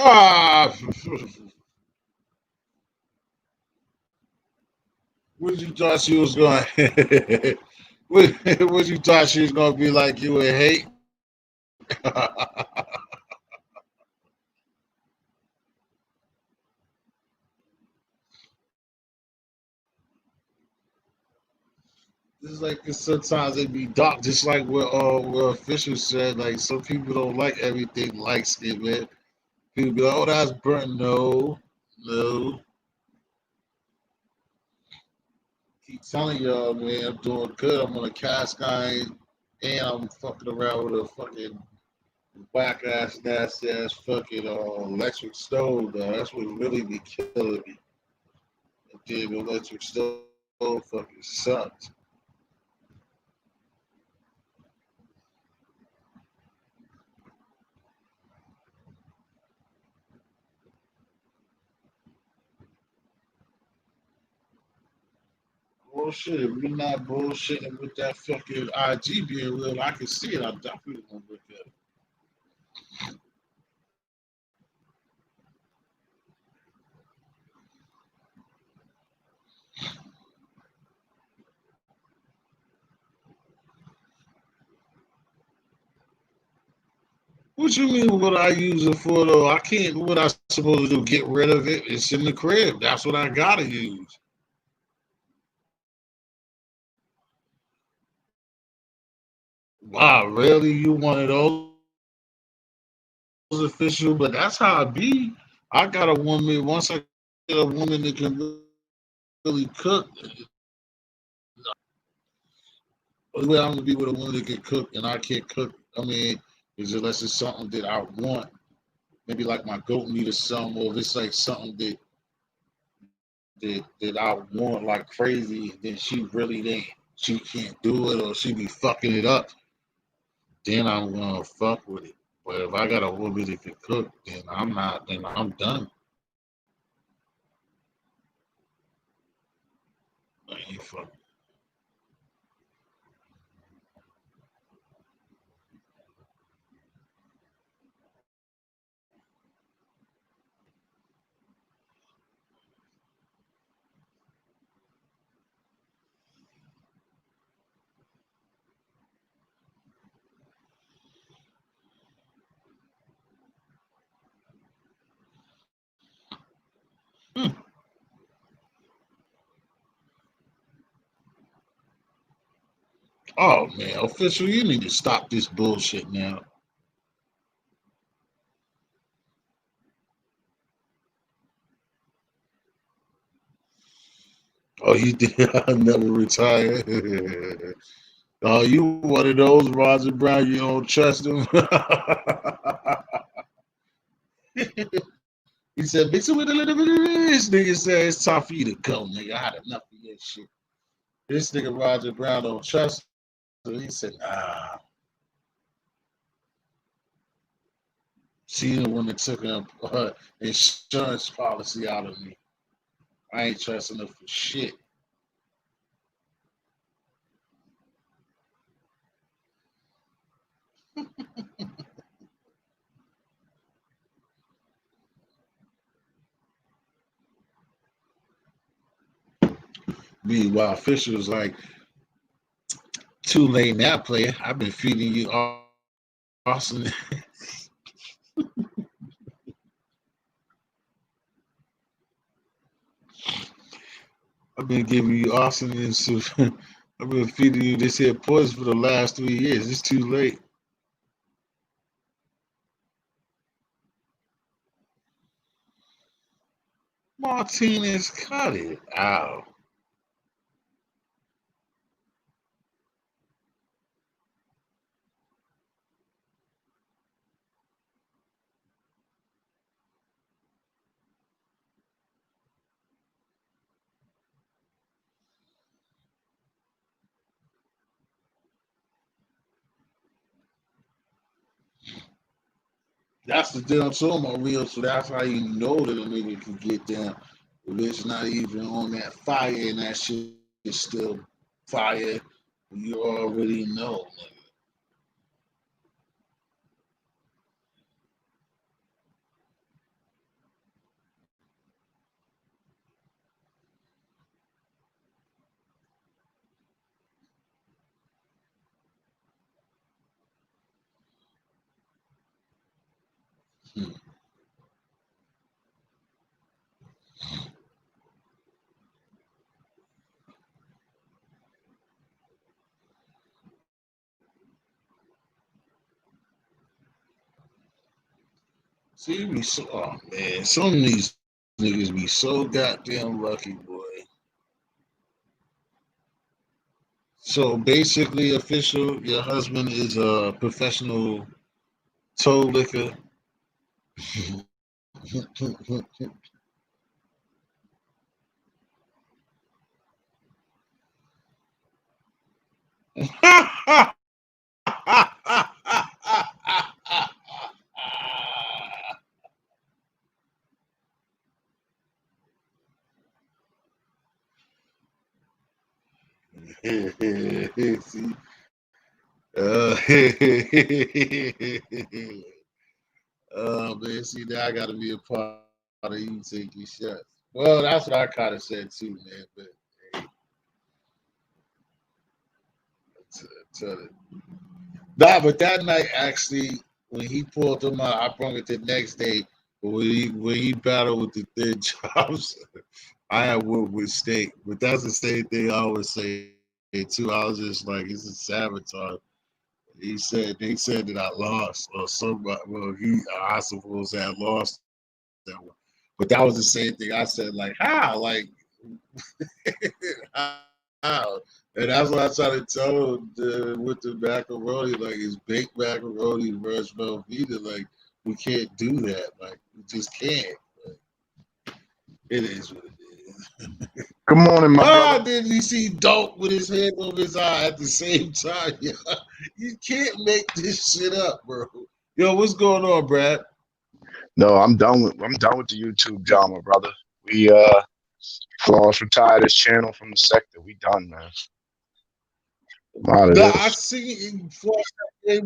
Ah, what you thought she was going? What you thought she was going to be like you and hate? It's like sometimes it be dark, just like what Fisher said. Like some people don't like everything light skin, man. People be like, "Oh, that's burnt." No, no. Keep telling y'all, man, I'm doing good. I'm on a cast iron, and I'm fucking around with a fucking whack ass, nasty ass fucking electric stove. Though that's what really be killing me. And then the electric stove fucking sucked. Bullshit. If we're not bullshitting with that fucking IG being real, I can see it. I definitely gonna look at it. What you mean? What I use it for though? I can't. What I supposed to do? Get rid of it? It's in the crib. That's what I gotta use. Wow, really? You one of those official? But that's how I be. I got a woman. Once I get a woman that can really cook, the way I'm gonna be with a woman that can cook and I can't cook. I mean, is unless it's something that I want, maybe like my goat meat or something, or if it's like something that I want like crazy, then she really ain't. She can't do it, or she be fucking it up. Then I'm gonna fuck with it. But if I got a woman that can cook, then I'm not. Then I'm done. I ain't fucking. Hmm. Oh man, official, you need to stop this bullshit now. Oh, you did. I never retire. Oh, you one of those Roger Brown? You don't trust him? He said, "Mix it with a little bit of this." Nigga said, "It's time for you to go, nigga. I had enough of your shit." This nigga Roger Brown don't trust him. He said, "Nah." She the one that took her insurance policy out of me. I ain't trusting her for shit. Meanwhile, Fisher was like, "Too late now, player. I've been feeding you Austin. I've been giving you Austin and I've been feeding you this here poison for the last 3 years. It's too late." Martinez cut it out. That's the deal I'm talking about, real. So that's how you know that a nigga can get down. If it's not even on that fire and that shit is still fire, you already know. Hmm. See, we so man, some of these niggas be so goddamn lucky, boy. So basically, official, your husband is a professional toe licker. See, man, see, now I got to be a part of you taking shots. Well, that's what I kind of said too, man. But hey, tell it. Nah, but that night actually, when he pulled them out, I brought it the next day. But when he battled with the thin chops, I had whooped with steak. But that's the same thing I always say too. I was just like, it's a sabotage. They said that I lost or somebody. Well, I suppose had lost that one. But that was the same thing. I said like, how? Like, how? And that's what I try to tell him with the macaroni. Like, it's baked macaroni, marshmallow pita. Like, we can't do that. Like, we just can't. It is what it is. Good morning, my Ah, brother. then you see Dope with his hand over his eye at the same time. Yeah. You can't make this shit up, bro. Yo, what's going on, Brad? No, I'm done with the YouTube drama, brother. We Floss retired his channel from the sector. We done, man. I'm out of Nah, I this. see it before gave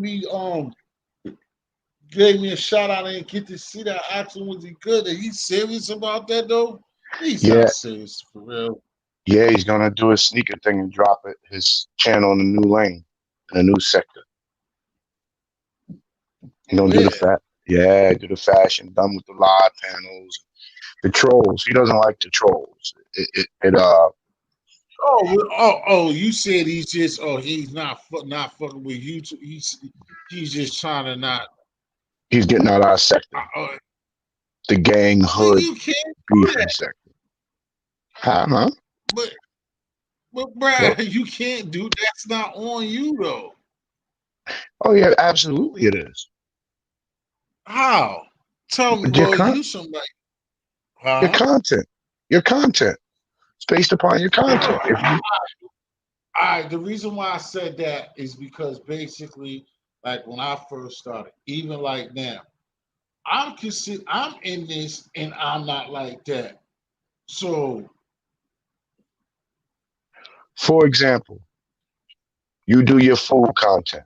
me a shout out. I didn't get to see that action. Was he good? Are you serious about that though? He's Yeah, not serious for real. yeah, he's gonna do a sneaker thing and drop his channel in a new lane, in a new sector. He's gonna do the Where? fat. Yeah, do the fashion, done with the live panels, the trolls. He doesn't like the trolls. It. Oh! You said he's just he's not fucking with you. He's just trying to not. He's getting out of our sector, Uh, the gang Nigga, hood you can't do beefing that. sector. Huh? But What? Brad, you can't do that's not on you though. Oh yeah, absolutely it is. How? Tell me, Your well, con- you somebody, your huh? content, your content. It's based upon your content. If you The reason why I said that is because basically, like when I first started, even like now, I'm in this and I'm not like that. So For example, you do your food content.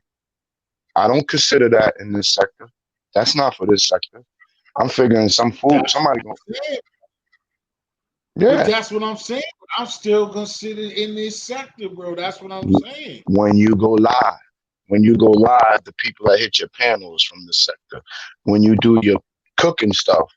I don't consider that in this sector. That's not for this sector. I'm figuring some food. that's Somebody going, what I'm saying. But yeah. that's what I'm saying. I'm still considered in this sector, bro. That's what I'm saying. When you go live, the people that hit your panels from the sector. When you do your cooking stuff,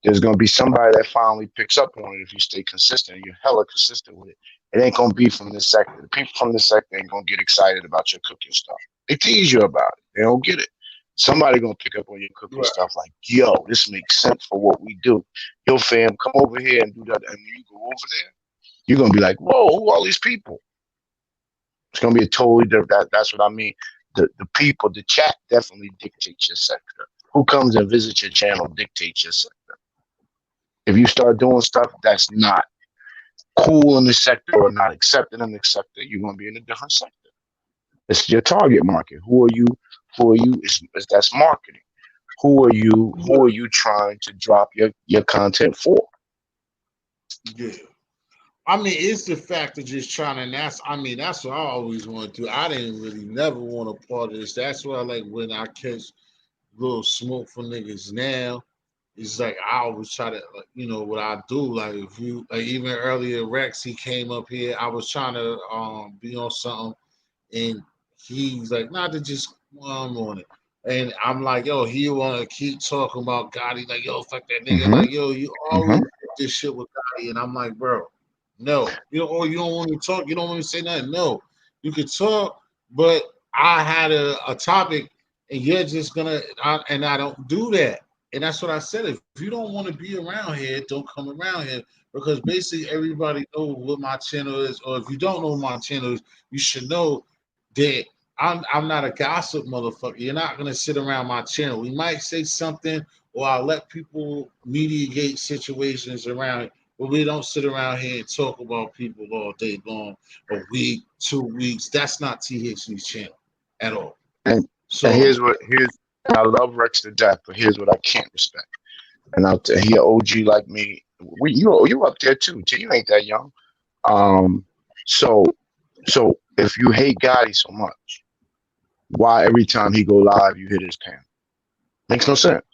there's gonna be somebody that finally picks up on it if you stay consistent. You're hella consistent with it. It ain't gonna be from this sector. The people from this sector ain't gonna get excited about your cooking stuff. They tease you about it. They don't get it. Somebody gonna pick up on your cooking Right. stuff like, yo, this makes sense for what we do. Yo, fam, come over here and do that. And when you go over there, you're gonna be like, whoa, who are all these people? It's gonna be a totally different. That's what I mean. The people, the chat definitely dictates your sector. Who comes and visits your channel dictates your sector. If you start doing stuff that's not cool in the sector or not accepted in the sector, you're gonna be in a different sector. It's your target market. Who are you? Who are you? Is that's marketing. Who are you trying to drop your content for? Yeah. I mean, it's the fact of just trying to, and that's what I always want to do. I didn't really never want a part of this. That's why, like, when I catch little smoke for niggas now, it's like I always try to, like, what I do. Like, if you, like, even earlier, Rex, he came up here. I was trying to be on something, and he's like, not to just I'm on it. And I'm like, yo, he wanna keep talking about Gotti, like, yo, fuck that nigga, Mm-hmm. like, yo, you always Mm-hmm. do this shit with Gotti, and I'm like, bro, no, or you don't want me to talk, you don't want me to say nothing. No, you can talk, but I had a topic, and you're just gonna, and I don't do that, and that's what I said. If you don't want to be around here, don't come around here because basically everybody knows what my channel is, or if you don't know what my channel is, you should know that I'm not a gossip motherfucker. You're not gonna sit around my channel. We might say something, or I'll let people mediate situations around it, but we don't sit around here and talk about people all day long, a week, 2 weeks. That's not THC's channel at all. And and So here's I love Rex to death, but here's what I can't respect. And I'll tell he OG like me. You up there too. T. You ain't that young. Um, so if you hate Gotti so much, why every time he go live you hit his panel? Makes no sense.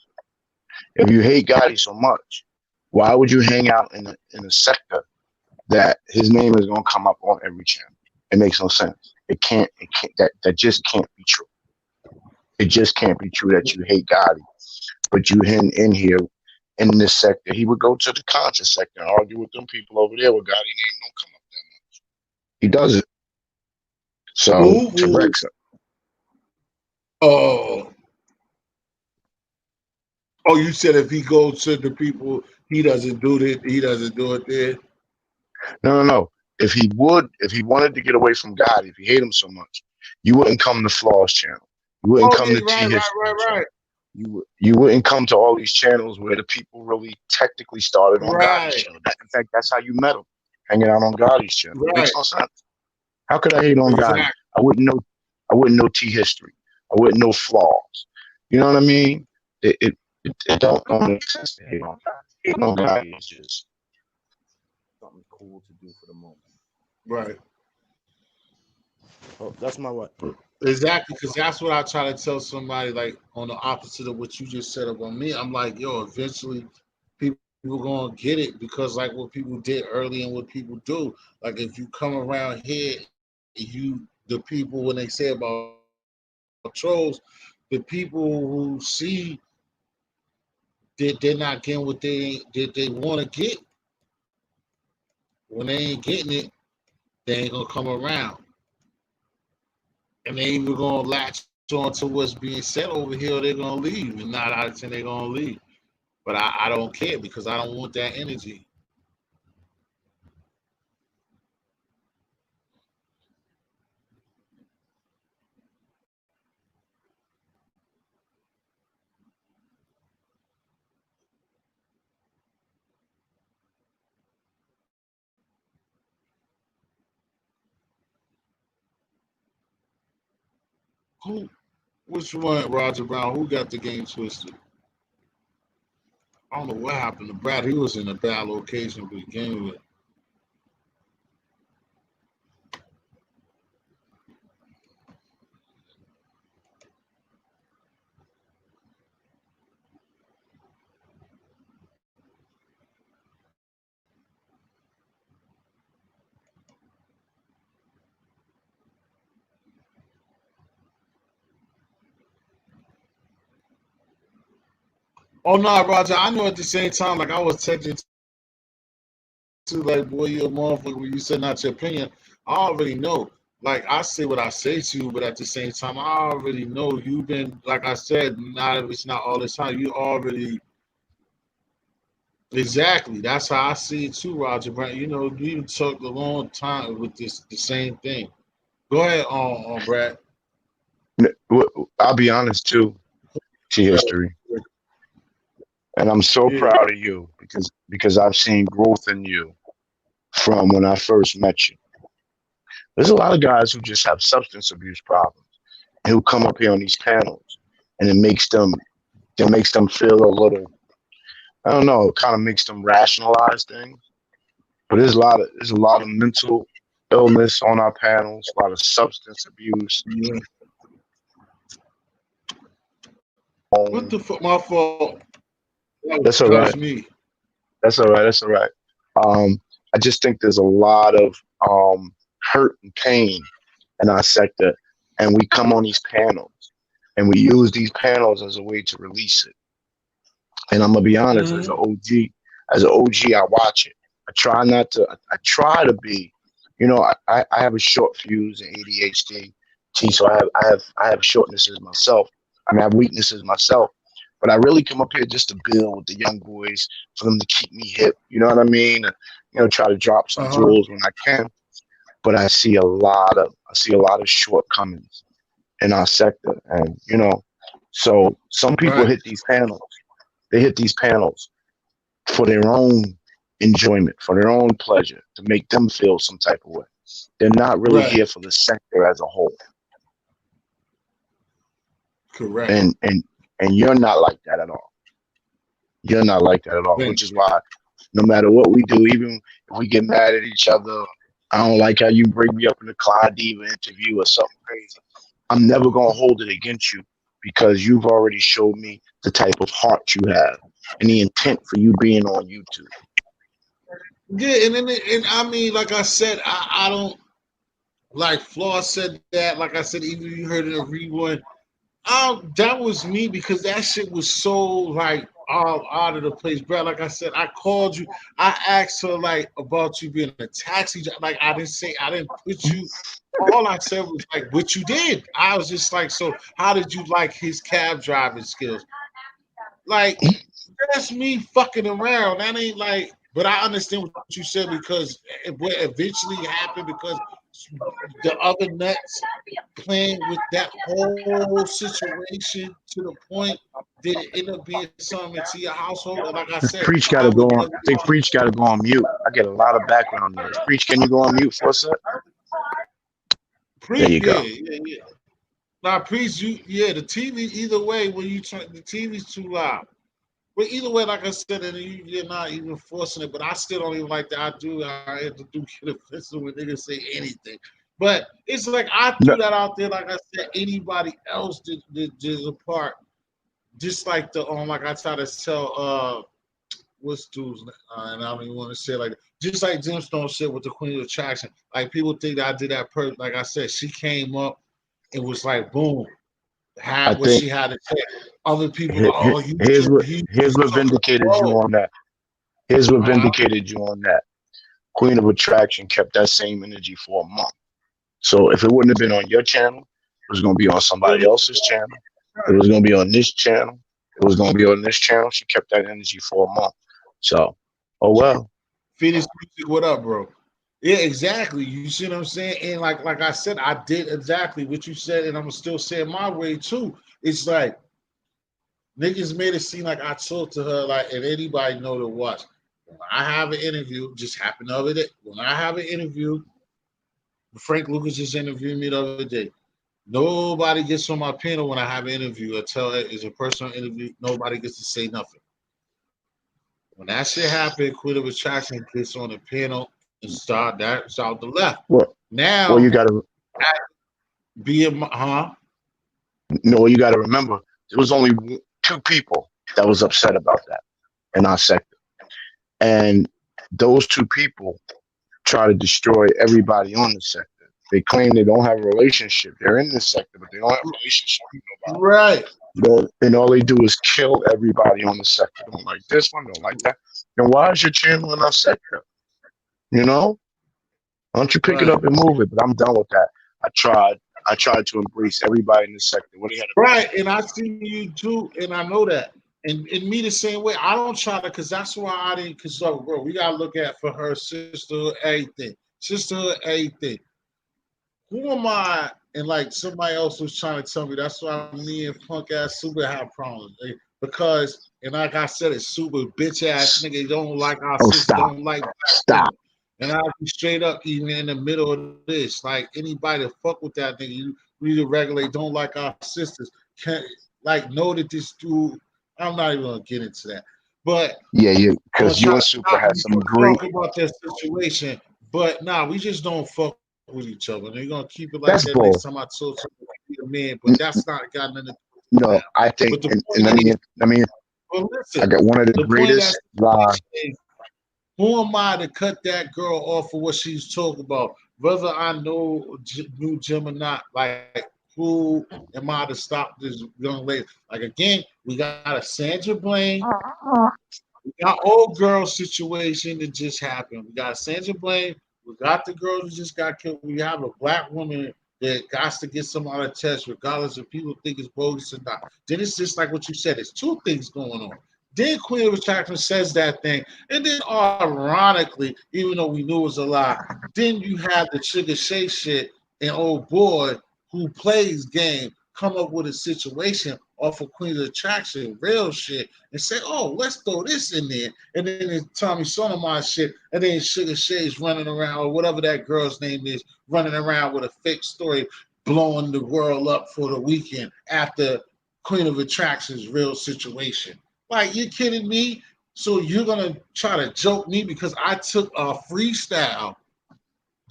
If you hate Gotti so much, why would you hang out in a sector that his name is gonna come up on every channel? It makes no sense. It can't that just can't be true. It just can't be true that you hate Gotti, but you in here in this sector. He would go to the conscious sector and argue with them people over there where Gotti name don't come up that much. He does it. So to who Rex, oh oh you said if he goes to the people he doesn't do it there. no. If he wanted to get away from Gotti, if he hate him so much, you wouldn't come to Flaw's channel. You wouldn't Oh come yeah, to T right, right, History right, channel. You wouldn't come to all these channels where the people really technically started on Gotti's right, channel. In fact, that's how you met him, hanging out on Gotti's channel. It right, makes no sense. How could I hate on Gotti? exactly. I wouldn't know. I wouldn't know T History. I wouldn't know Flaws. You know what I mean? It don't make sense to hate on Gotti. Hating on Gotti is just something cool to do for the moment. Right. Oh, that's my what? Exactly, because that's what I try to tell somebody, like on the opposite of what you just said about me. I'm like, yo, eventually people gonna get it because like what people did early and what people do. Like if you come around here, you the people when they say about trolls, the people who see that they're not getting what they want to get, when they ain't getting it, they ain't gonna come around. And they even gonna latch on to what's being said over here, or they're gonna leave. And 9 out of 10, they're gonna leave. But I don't care because I don't want that energy. Who? Which one, Roger Brown? Who got the game twisted? I don't know what happened to Brad. He was in a bad location to begin with. Oh no, Roger. I know at the same time, like I was texting to, like, boy, you're a motherfucker when you said not your opinion. I already know. Like I say what I say to you, but at the same time, I already know you've been, like I said, not it's not all this time. You already exactly. That's how I see it too, Roger Brown. You took a long time with the same thing. Go ahead, Brad. I'll be honest too, T History, and I'm so Yeah. proud of you because I've seen growth in you from when I first met you. There's a lot of guys who just have substance abuse problems and who come up here on these panels, and it makes them It makes them feel a little, I don't know, it kind of makes them rationalize things. But there's a lot of mental illness on our panels, a lot of substance abuse. Yeah. What the fuck? My fault. That's all That was right. me. That's all right. That's all right. Um, I just think there's a lot of hurt and pain in our sector, and we come on these panels and we use these panels as a way to release it. And I'm gonna be honest, Mm-hmm. as an OG, I watch it. I try not to. I try to be. I have a short fuse and ADHD. So I have shortnesses myself. I mean, I have weaknesses myself. But I really come up here just to build with the young boys for them to keep me hip. You know what I mean? And, try to drop some Uh-huh. jewels when I can. But I see a lot of shortcomings in our sector, and so some people Right. hit these panels. They hit these panels for their own enjoyment, for their own pleasure, to make them feel some type of way. They're not really Right. here for the sector as a whole. Correct. And you're not like that at all. You're not like that at all, Thank which is why no matter what we do, even if we get mad at each other, I don't like how you bring me up in the Clyde Diva interview or something crazy. I'm never gonna hold it against you because you've already showed me the type of heart you have and the intent for you being on YouTube. Yeah, and I mean, like I said, I don't like Flaw said that. Like I said, even you heard it in a rewind. That was me because that shit was so like all out of the place, bro. Like I said, I called you. I asked her like about you being a taxi. Like I didn't put you. All I said was like what you did. I was just like, so how did you like his cab driving skills? Like that's me fucking around. That ain't like. But I understand what you said because what eventually happened because the other nuts playing with that whole situation to the point that it ended up being something into your household. And like I said, Preach got I to go would on. never I think Preach got to go on mute. I get a lot of background noise. Preach, can you go on mute for a sec? There pre you yeah, go. yeah. Now preach you yeah, the TV either way when you turn the TV's too loud. But either way, like I said, and you're not even forcing it, but I still don't even like that. I have to do get offensive when niggas say anything. But it's like I No, threw that out there, like I said, anybody else did a part. Just like the like I try to tell what's dude's and I don't even want to say like just like Gemstone said with the Queen of Attraction. Like people think that I did that like I said, she came up and was like boom, I had what think she had to say. Other people go, oh, you here's should what he here's what so vindicated you whoa. on that. Here's what Uh-huh. vindicated you on that. Queen of Attraction kept that same energy for a month. So if it wouldn't have been on your channel, it was going to be on somebody else's channel. It was going to be on this channel. It was going to be on this channel. She kept that energy for a month. So, oh well. Phoenix Music, what up, bro? Yeah, exactly. You see what I'm saying? And like I said, I did exactly what you said, and I'm still saying my way too. It's like niggas made it seem like I talked to her like, and anybody know to watch. When I have an interview, just happened the other day. When I have an interview, Frank Lucas just interviewed me the other day. Nobody gets on my panel when I have an interview. I tell it is a personal interview. Nobody gets to say nothing. When that shit happened, Queen of Attraction gets on the panel and that's out the left. Well, well, Now, you got to being my, huh? no, you got to remember there was only two people that was upset about that in our sector, and those two people try to destroy everybody on the sector. They claim they don't have a relationship. They're in this sector, but they don't have a relationship with nobody. Right. And all they do is kill everybody on the sector. Don't like this one, don't like that. Then why is your channel in our sector? You know? Why don't you pick it Right. up and move it? But I'm done with that. I tried. I tried to embrace everybody in the sector. When they had a Right. And I see you too, and I know that. And me the same way. I don't try to, because that's why I didn't, because, bro, we got to look at for her sisterhood, everything. Sisterhood, everything. Who am I? And like somebody else was trying to tell me that's why me and punk ass Super have problems. Because and like I said, it's Super bitch ass nigga don't like our oh sister, stop. don't like black Stop. women. And I'll be straight up even in the middle of this. Like anybody that fuck with that nigga, you need to regulate, don't like our sisters. Can't like know that this dude I'm not even gonna get into that. But Yeah, I'm gonna because you try and to Super stop had you some from great. talking about that situation. But nah, we just don't fuck with each other. And they're gonna keep it like that That's next time I bull. talk to you, be a man. But N- that's not got nothing to do with this now. No, I But think, the and point is, let me, well, I listen, got one of the the point of that greatest live. situation is, who am I to cut that girl off for what she's talking about? Whether I knew Jim or not, like who am I to stop this young lady? Like again, we got a Sandra Blaine, we got old girl situation that just happened. We got Sandra Blaine, we got the girl who just got killed. We have a black woman that got to get some out of test, regardless if people think it's bogus or not. Then it's just like what you said. There's two things going on. Then Queen of Attraction says that thing, and then ironically, even though we knew it was a lie, then you have the Sugar Shay shit and old boy who plays game come up with a situation off of Queen of Attraction, real shit, and say, "Oh, let's throw this in there." And then it's Tommy Sotomayor shit, and then Sugar Shay's running around, or whatever that girl's name is, running around with a fake story, blowing the world up for the weekend after Queen of Attraction's real situation. Like, you kidding me? So you're gonna try to joke me because I took a freestyle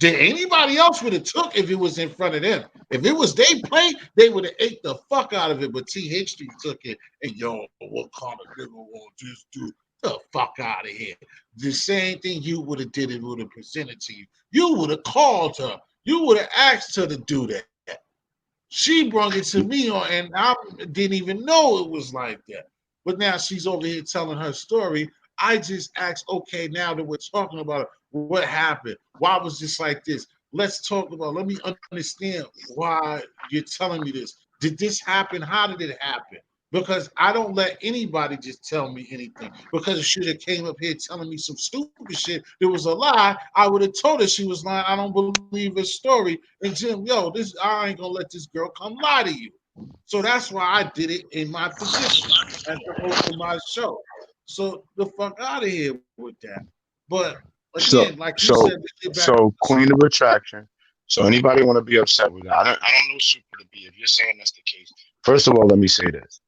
that anybody else would have took if it was in front of them. If it was they play, they would have ate the fuck out of it. But T History took it, and yo, what kind of nigga want this dude? The fuck out of here. The same thing you would have did, it would have presented to you. You would have called her. You would have asked her to do that. She brought it to me on, and I didn't even know it was like that. But now she's over here telling her story. I just asked, okay, now that we're talking about it, what happened? Why was this like this? Let's talk about. Let me understand why you're telling me this. Did this happen? How did it happen? Because I don't let anybody just tell me anything. Because if she have came up here telling me some stupid shit that was a lie, I would have told her she was lying. I don't believe her story. And Jim, yo, this I ain't gonna let this girl come lie to you. So that's why I did it in my position as the host of my show. So the fuck out of here with that. But again, So, like you said, so, to get back to so Queen of Attraction. So anybody want to be upset with that? I don't know Super to be. If you're saying that's the case, first of all, let me say this.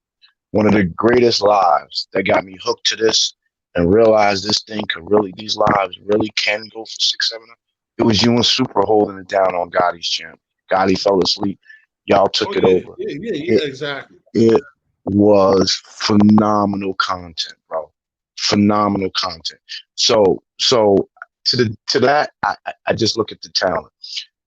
One of the greatest lives that got me hooked to this and realized this thing could really, these lives really can go for 6, 7. It was you and Super holding it down on Gotti's channel. Gotti fell asleep. Y'all oh took it yeah, over. yeah, It exactly. it was phenomenal content, bro. Phenomenal content. So to that, I just look at the talent.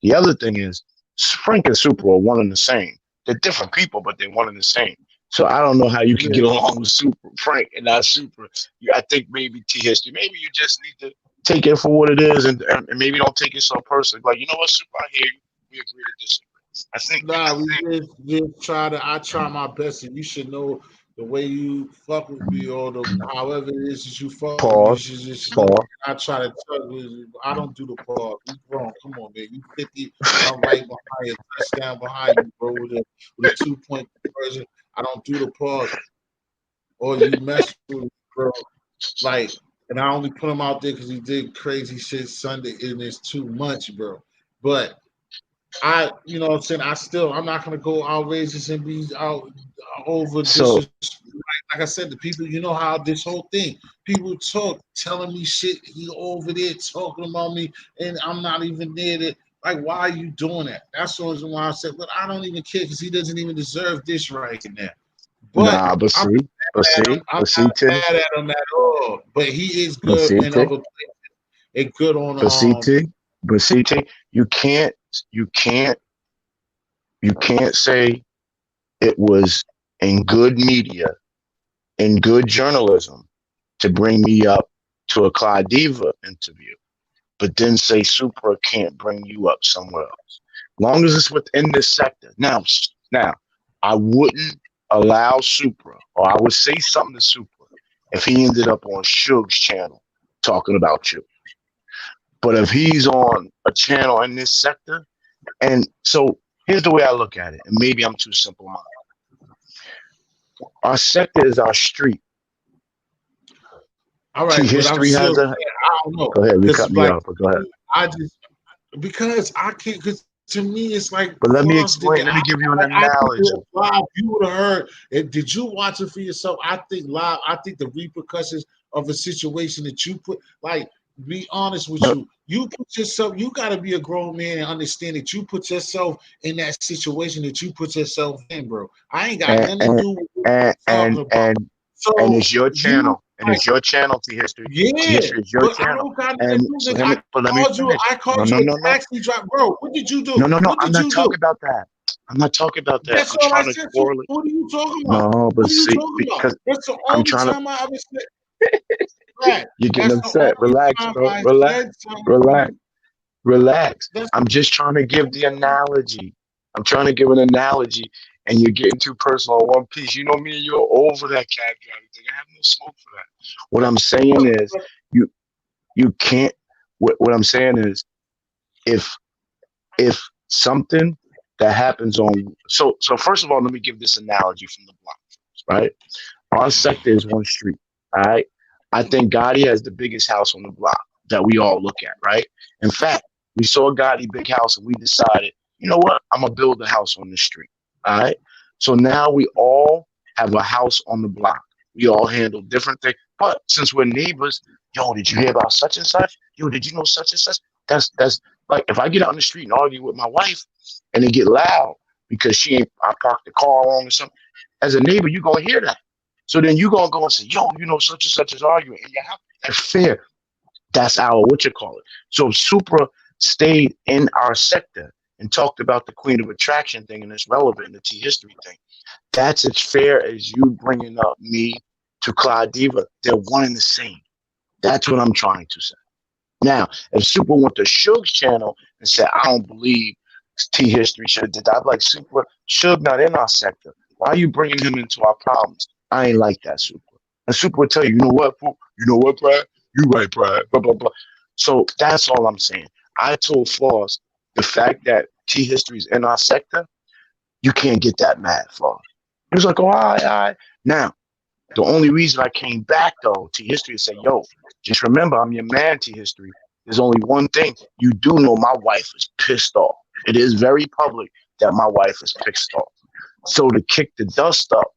The other thing is Frank and Super are one and the same. They're different people, but they're one and the same. So I don't know how you can Yeah. get along with Super Frank and not Super. I think maybe T History. Maybe you just need to take it for what it is, and maybe don't take it so personally. Like, you know what, Super, I hear you. We agree to disagree. I Nah, we think just try to. I try my best, and you should know the way you fuck with me, or the however it is that you fuck with me. You pause, should just know. pause. I try to tell you. I don't do the pause. We grown. Come on, man. You 50. I'm right behind you. Touchdown behind you, bro. With a 2 point conversion. I don't do the pause. Or you mess with me, bro. Like, and I only put him out there because he did crazy shit Sunday, and it's too much, bro. But you know what I'm saying? I'm not gonna go outrageous and be out over So like I said, the people, you know how this whole thing, people talk, telling me shit, he over there talking about me, and I'm not even there to, like, why are you doing that? That's the reason why I said, but I don't even care because he doesn't even deserve this right now. But nah, but I'm see, but mad at him. see, I'm but see, not T, mad at him at all. But he is but good see, in T, other places. And good on but see, T, but see, T, you can't, you can't say it was in good media, in good journalism to bring me up to a Clyde Diva interview, but then say Supra can't bring you up somewhere else. Long as it's within this sector. Now, I wouldn't allow Supra, or I would say something to Supra if he ended up on Suge's channel talking about you. But if he's on a channel in this sector, and so here's the way I look at it, and maybe I'm too simple minded. Our sector is our street. all T right, but I'm History still has saying a. I don't know Go ahead, you cut because me like off, but go ahead. I just because I can't because to me, it's like But let me Floss did explain. that. Let me give you an I think analogy. live, you would have heard. Did you watch it for yourself? I think live. I think the repercussions of a situation that you put, like, be honest with No, you. You put yourself. You got to be a grown man and understand that you put yourself in that situation that you put yourself in, bro. I ain't got and nothing to and do with what and you're talking and about. and, and So it's your you channel, and like, it's your channel. T history. T yeah, history is your but I channel. don't got nothing And to do so with it. but let me finish. I called No, you no, no, a no, taxi driver, bro. What did you no, do? no, no. What I'm did not you talking do? about that. I'm not talking about that. That's I'm all I trying to said to you. correlate. What are you talking about? No, but What are you see, talking about? because That's the I'm only trying to. time I ever said that. You're getting That's the upset. only Relax, time bro. I Relax. said something to Relax. you. Relax. That's I'm just trying to give the analogy. I'm trying to give an analogy, and you're getting too personal on one piece. You know me and you're over that cab driving thing. I have no smoke for that. What I'm saying is, you you can't. What I'm saying is, if if something that happens on so first of all, let me give this analogy from the block, right? Our sector is one street. All right. I think Gotti has the biggest house on the block that we all look at, right? In fact, we saw Gotti big house and we decided, you know what? I'm gonna build a house on the street. All right. So now we all have a house on the block. We all handle different things. But since we're neighbors, yo, did you hear about such and such? Yo, did you know such and such? That's like if I get out on the street and argue with my wife and it get loud because she ain't I parked the car wrong or something. As a neighbor, you gonna hear that. So then you gonna go and say, yo, you know, such and such is arguing. And you have that's fair. That's our what you call it. So if Supra stayed in our sector and talked about the Queen of Attraction thing and it's relevant in the T history thing. That's as fair as you bringing up me to Clyde Diva. They're one and the same. That's what I'm trying to say. Now, if Super went to Suge's channel and said, I don't believe T history should have did that, I'm like, Super, Suge not in our sector. Why are you bringing him into our problems? I ain't like that, Super. And Super will tell you, you know what, fool? You know what, Brad? You right, Brad. Blah, blah, blah. So that's all I'm saying. I told Floss the fact that T history is in our sector, you can't get that mad, Floss. He was like, oh, all right, all right. Now, the only reason I came back though to history and say, yo, just remember I'm your man to history. There's only one thing. You do know my wife is pissed off. It is very public that my wife is pissed off. So to kick the dust up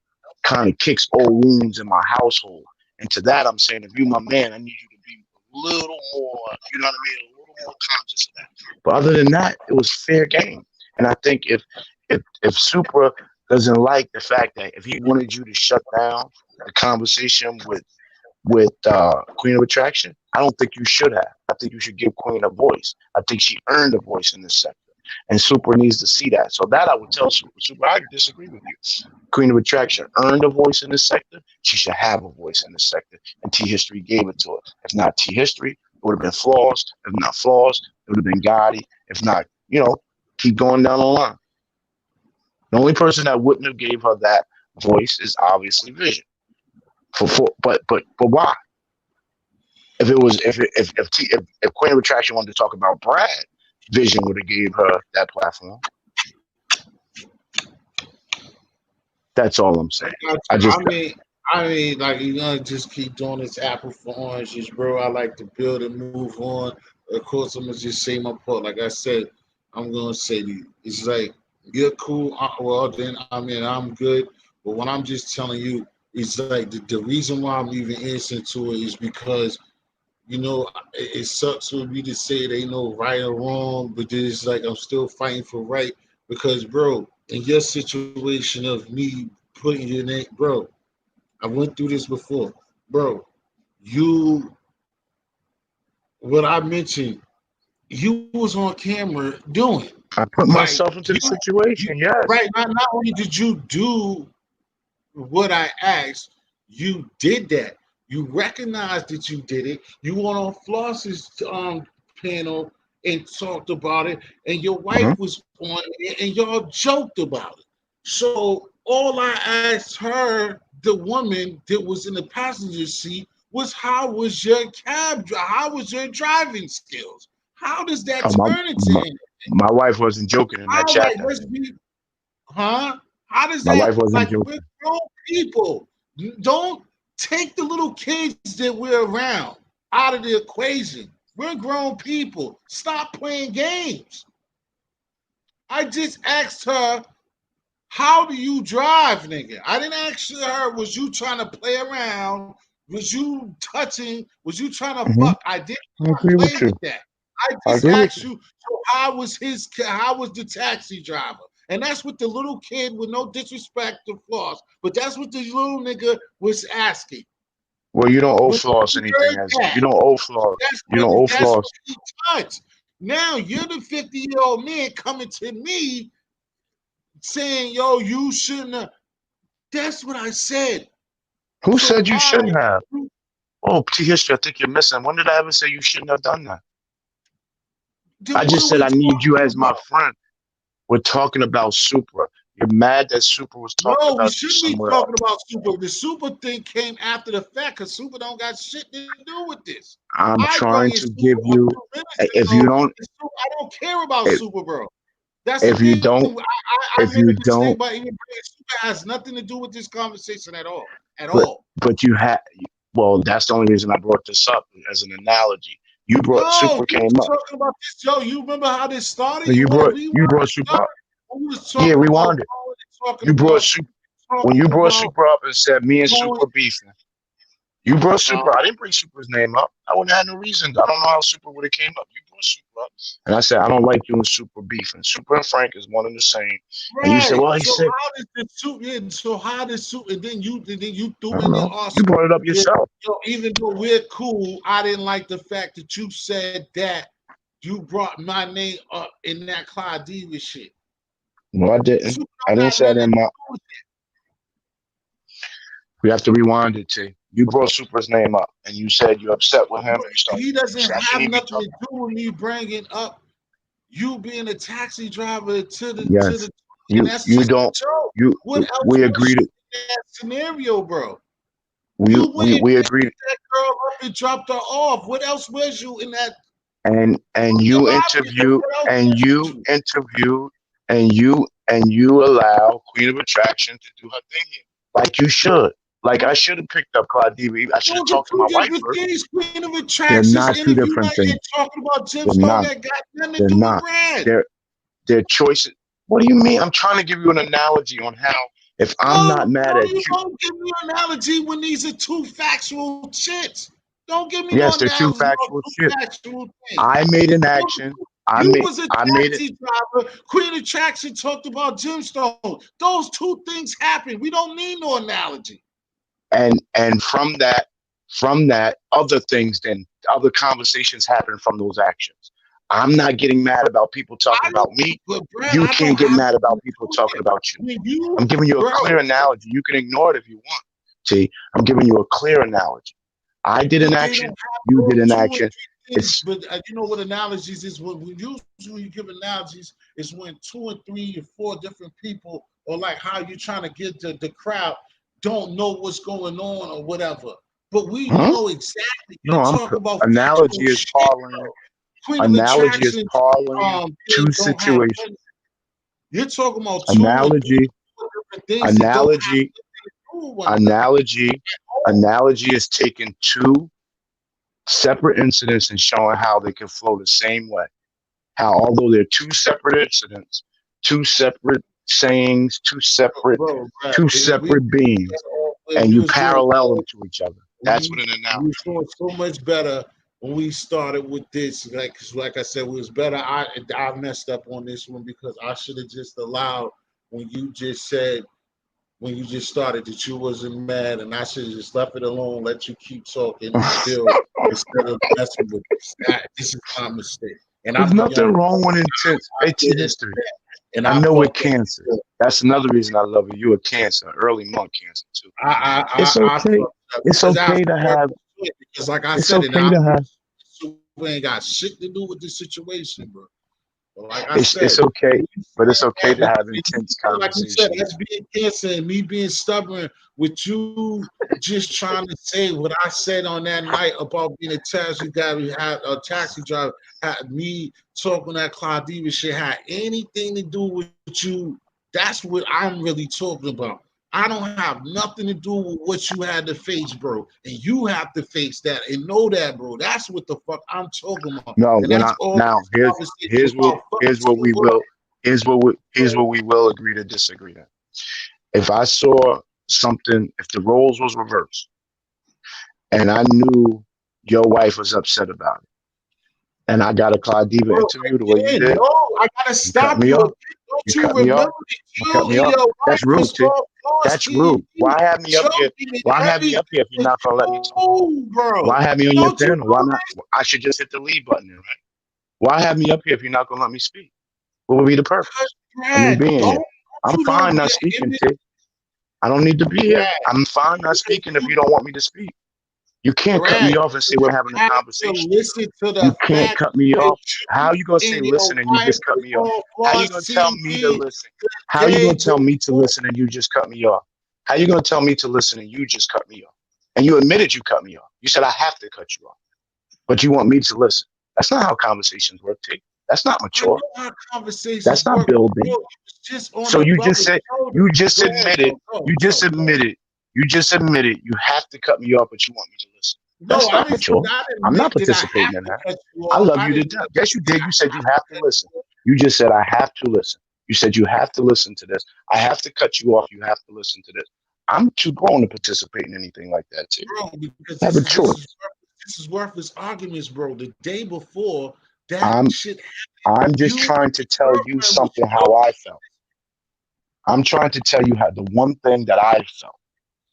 kind of kicks old wounds in my household. And to that I'm saying if you my man, I need you to be a little more, you know what I mean, a little more conscious of that. But other than that, it was fair game. And I think if Supra doesn't like the fact that if he wanted you to shut down the conversation with Queen of Attraction, I don't think you should have. I think you should give Queen a voice. I think she earned a voice in this sector, and Super needs to see that. So that I would tell Super. Super, I disagree with you. Queen of Attraction earned a voice in this sector. She should have a voice in this sector, and T History gave it to her. If not T History, it would have been Flaws. If not Flaws, it would have been Gotti. If not, keep going down the line. The only person that wouldn't have gave her that voice is obviously Vision. But why? If it was if Queen of Attraction wanted to talk about Brad, Vision would have gave her that platform. That's all I'm saying. I mean, like you're gonna just keep doing this apple for oranges, bro. I like to build and move on. Of course, I'm gonna just say my part. Like I said, I'm gonna say to you, it's like you're cool. Well, then I mean, I'm good. But what I'm just telling you is like the reason why I'm even answering to it is because it sucks for me to say it ain't no right or wrong, but it's like I'm still fighting for right because, bro, in your situation of me putting your name, bro, I went through this before, bro. You, what I mentioned, you was on camera doing I put like myself into the you situation. Yes. right. Not only did you do what I asked, you did that. You recognized that you did it. You went on Floss's panel and talked about it, and your Mm-hmm. wife was on it, and y'all joked about it. So all I asked her, the woman that was in the passenger seat, was how was your how was your driving skills? How does that Oh, my, turn into my anything? my wife wasn't joking in that How chat like that let's day. be Huh? How does My that wife wasn't like we're joking. grown people? Don't take the little kids that we're around out of the equation. We're grown people. Stop playing games. I just asked her, how do you drive, nigga? I didn't ask her, was you trying to play around? Was you touching? Was you trying to Hmm. fuck? I didn't I agree play with you. with that. I I just agree with asked you. you, so how was the taxi driver? And that's what the little kid, with no disrespect to Floss, but that's what the little nigga was asking. Well, you don't owe When Floss he anything heard as that, you don't owe Floss. You don't owe that's Floss. what he touched. Now you're the 50-year-old man coming to me saying, yo, you shouldn't have. That's what I said. Who So said you why? shouldn't have? Oh, T history, I think you're missing. When did I ever say you shouldn't have done that? I Then what just are said we I need you talking as my about? friend. We're talking about Supra. You're mad that Supra was talking No, we about you shouldn't be somewhere talking else. about Super. The Super thing came after the fact because Super don't got shit to do with this. I'm I brought trying in to Super give a you. few minutes If you ago. don't, And Super, I don't care about if, Super, bro. That's the if you thing. don't, I if made a you mistake don't, by even bringing Super. Has nothing to do with this conversation at all. At but all. but you had. Well, that's the only reason I brought this up as an analogy. You brought No, Super you came was up. talking about this, Joe. You remember how this started? So You you want to brought rewind you brought it? Super Started? up. We was Yeah, talking about rewind it. going, talking You brought about Super when you talking brought about Super up and said me and going. Super beefing. You brought Uh, Super. I didn't bring Super's name up. I wouldn't have no reason. I don't know how Super would have came up. You brought Super up, and I said I don't like you and Super beefing. Super and Frank is one and the same. And you said, right. well, he So said, how does the suit? Yeah, so how does suit? And then you I threw don't in the know. You arsenal. brought it up Yeah, yourself. so even though we're cool, I didn't like the fact that you said that you brought my name up in that Clyde Diva shit. No, I didn't. Super I don't didn't got say that nothing to in my. do with We have to rewind it, T. You brought Super's name up, and you said you're upset with him, and you started. he You doesn't said I shouldn't have even be nothing to talking. do with me bringing up you being a taxi driver Yes, and you that's you just a don't joke. you. What else We was agreed. you in that scenario, bro? We You we wouldn't we pick agreed, that girl up and dropped her off. What else was you in that? and It's you obvious. interview What else and was you you? interview and you allow Queen of Attraction to do her thing here, like you should. Like I should have picked up Clyde Diva. I should have Those are talked to two my wife different first. things. Queen of They're Attractions not two interview different night things. and talking about They're gemstone not. that got nothing to They're do with not. Brad. They're choices. What do you mean? I'm trying to give you an analogy on how if I'm No, not mad no, at you you. don't give me an analogy when these are two factual shits. Don't give me no Yes, they're two analogy on factual two shit. factual things. I made an action. You was a I made it taxi driver. Queen Attraction talked about gemstones. Those two things happen. We don't need no analogy. and from that other things then other conversations happen from those actions. I'm not getting mad about people talking I don't, about me. but Brad, You I don't can't get have mad nothing about to people do with talking it. about you. When you, I'm giving you a bro, clear analogy. You can ignore it if you want. See, I'm giving you a clear analogy. I did an but they don't action. have You did those an two and action. three things. It's But you know what analogies is? When usually you give analogies is when two and three or four different people, or like how you're trying to get the crowd, don't know what's going on or whatever. But we huh? know exactly. No. You're I'm talking about factual analogy is shit, parlaying. bro. Queen of Analogy is Attraction, parlaying they two don't have. situations. You're talking about two and three Analogy, different things that don't have analogy, nothing to do with one another. analogy, analogy is taking two separate incidents and showing how they can flow the same way. How although they're two separate incidents, two separate sayings, Bro, two we separate beings, and we you was doing parallel them to each other. That's what we an was analogy doing is. so much better when we started with this. Like I said, we was better. I messed up on this one because I should have just allowed when you just said when you just started that you wasn't mad, and I should have just left it alone, let you keep talking and build instead of messing with this. This is my mistake, and There's I'm the nothing young. wrong with intense I AT did it, history. and I I know we're fucked up. cancer. That's another reason I love you. You a cancer, early month cancer too. It's I okay. fucked up It's because I okay to have. because like I It's said, and okay I to have. Super ain't got shit to do with the situation, bro. But like I It's said, okay, but it's okay to when have you intense said, like you said, conversations. that's being cancer and me being stubborn with you just trying to say what I said on that night about being a taxi driver, had a taxi driver, had me talking that Claudia shit had anything to do with you. That's what I'm really talking about. I don't have nothing to do with what you had to face, bro. And you have to face that and know that, bro. That's what the fuck I'm talking about. No, And when that's I all now this conversation here's what about. Fuck here's what we Super will. here's what we will agree to disagree on. If I saw something, if the roles was reversed, and I knew your wife was upset about it, and I got a Clyde Diva Bro, interview the way you again, did, no, I gotta you cut stop me you off. again. Don't You you cut me remember off. that You cut you me and off. your wife That's rude, was T. all That's flossing rude. and Why have me up here? choking and Why have me up here if you're everything? not gonna let me talk? No, bro. Why have me on your Don't you panel? Why know not? I should just hit the leave button, right? Why have me up here if you're not gonna let me speak? What would be the this? purpose of me Brad, being here? I'm you fine know not the speaking, image, T. I don't need to be here. Brad, I'm fine not because speaking if you don't want me to speak. You can't cut Brad, me off and say you we're having a have to conversation. listen to You the can't fact cut me that off. How you gonna you say and your listen and you wife just cut was me off? all How you gonna tell flossing me to me listen? the How you day gonna tell me to before. listen and you just cut me off? How you gonna tell me to listen and you just cut me off? And you admitted you cut me off. You said I have to cut you off, but you want me to listen. That's not how conversations work, T. That's not I know mature. how conversations That's not work, bro. building. It was just on So the you just brother's said shoulder. you just Go ahead, admitted go, you just go, go. admitted you just admitted you have to cut me off, but you want me to listen. No, That's I not didn't mature. not I'm not admit that I participating have in to that. cut you I off. love I you to didn't death. admit Yes, you that did. You said I you have have to to cut listen. you off. You just said I have to listen. You said you have to listen to this. I have to cut you off. You have to listen to this. I'm too grown to participate in anything like that, too. Bro, because I have a choice. this is worthless arguments, bro. The day before that I'm shit, I'm you just and trying to your tell you girlfriend was something how all I felt. I'm trying to tell you how the one thing that I felt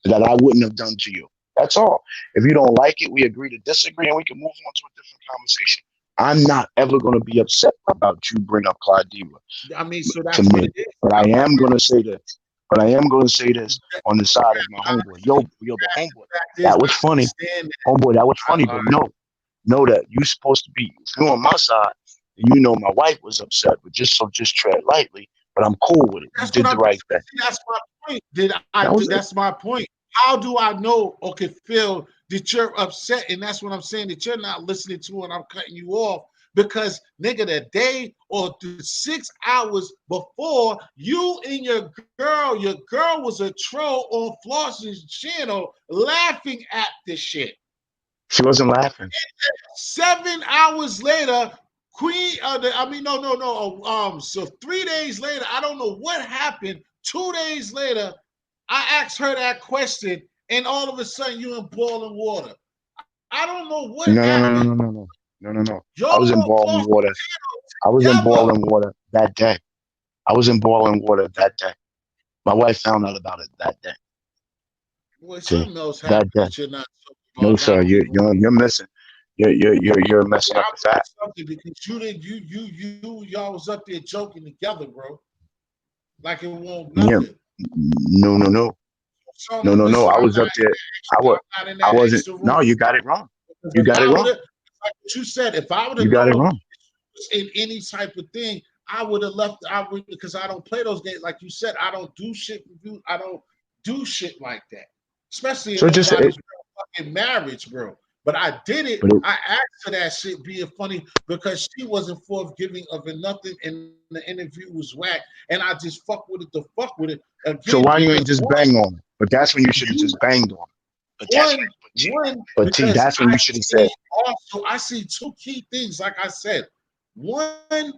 that I wouldn't have done to you. That's all. If you don't like it, we agree to disagree and we can move on to a different conversation. I'm not ever going to be upset about you bring up Clyde Diva I mean, so to that's what me. it is. But I am going to say this. But I am going to say this on the side of my I, homeboy. Yo, but homeboy, fact is, that was I funny. understand Homeboy, that was that. funny. But know that you're supposed to be, if you're on my side, you know my wife was upset, but just tread lightly. But I'm cool with it. You That's what did the I'm. right thing. See, that's my point. Did I? That was it. That's my point. How do I know? Okay, Phil, that you're upset, and that's what I'm saying. That you're not listening to, and I'm cutting you off because nigga, the day or the 6 hours before, you and your girl was a troll on Floss's channel, laughing at the shit. She wasn't laughing. 7 hours later, Queen, I mean, no. So 3 days later, I don't know what happened. 2 days later, I asked her that question, and all of a sudden, you in boiling water. I don't know what happened. No. I Y'all was in on boiling Floss water. I was in together. boiling water that day. I was in boiling water that day. My wife found out about it that day. Boy, See, something else happened that day. that you're not talking No, about. sir, Not even. you're missing. You're messing Yeah, up I the was fact. something because you didn't. Y'all was up there joking together, bro. Like it won't Yeah, nothing. no, no, no, So, no, no, no. so I I'm was not up in there. that I extra. was. I'm not in I that wasn't. extra room. No, you got it wrong. Because You if got it I would wrong. have, like what you said, if I would have You got it known wrong. in any type of thing, I would have left. I would because I don't play those games. Like you said, I don't do shit with you. I don't do shit like that, especially in So just it, nobody's fucking marriage, bro. But I did it. but it, I asked for that shit being funny because she wasn't forthgiving of it nothing, and the interview was whack. And I just fuck with it to fuck with it so again why you because ain't just one, bang on it? But that's when you should have you just banged on it. But that's one, but T, because that's when I you should have said. see also I see two key things. Like I said, one,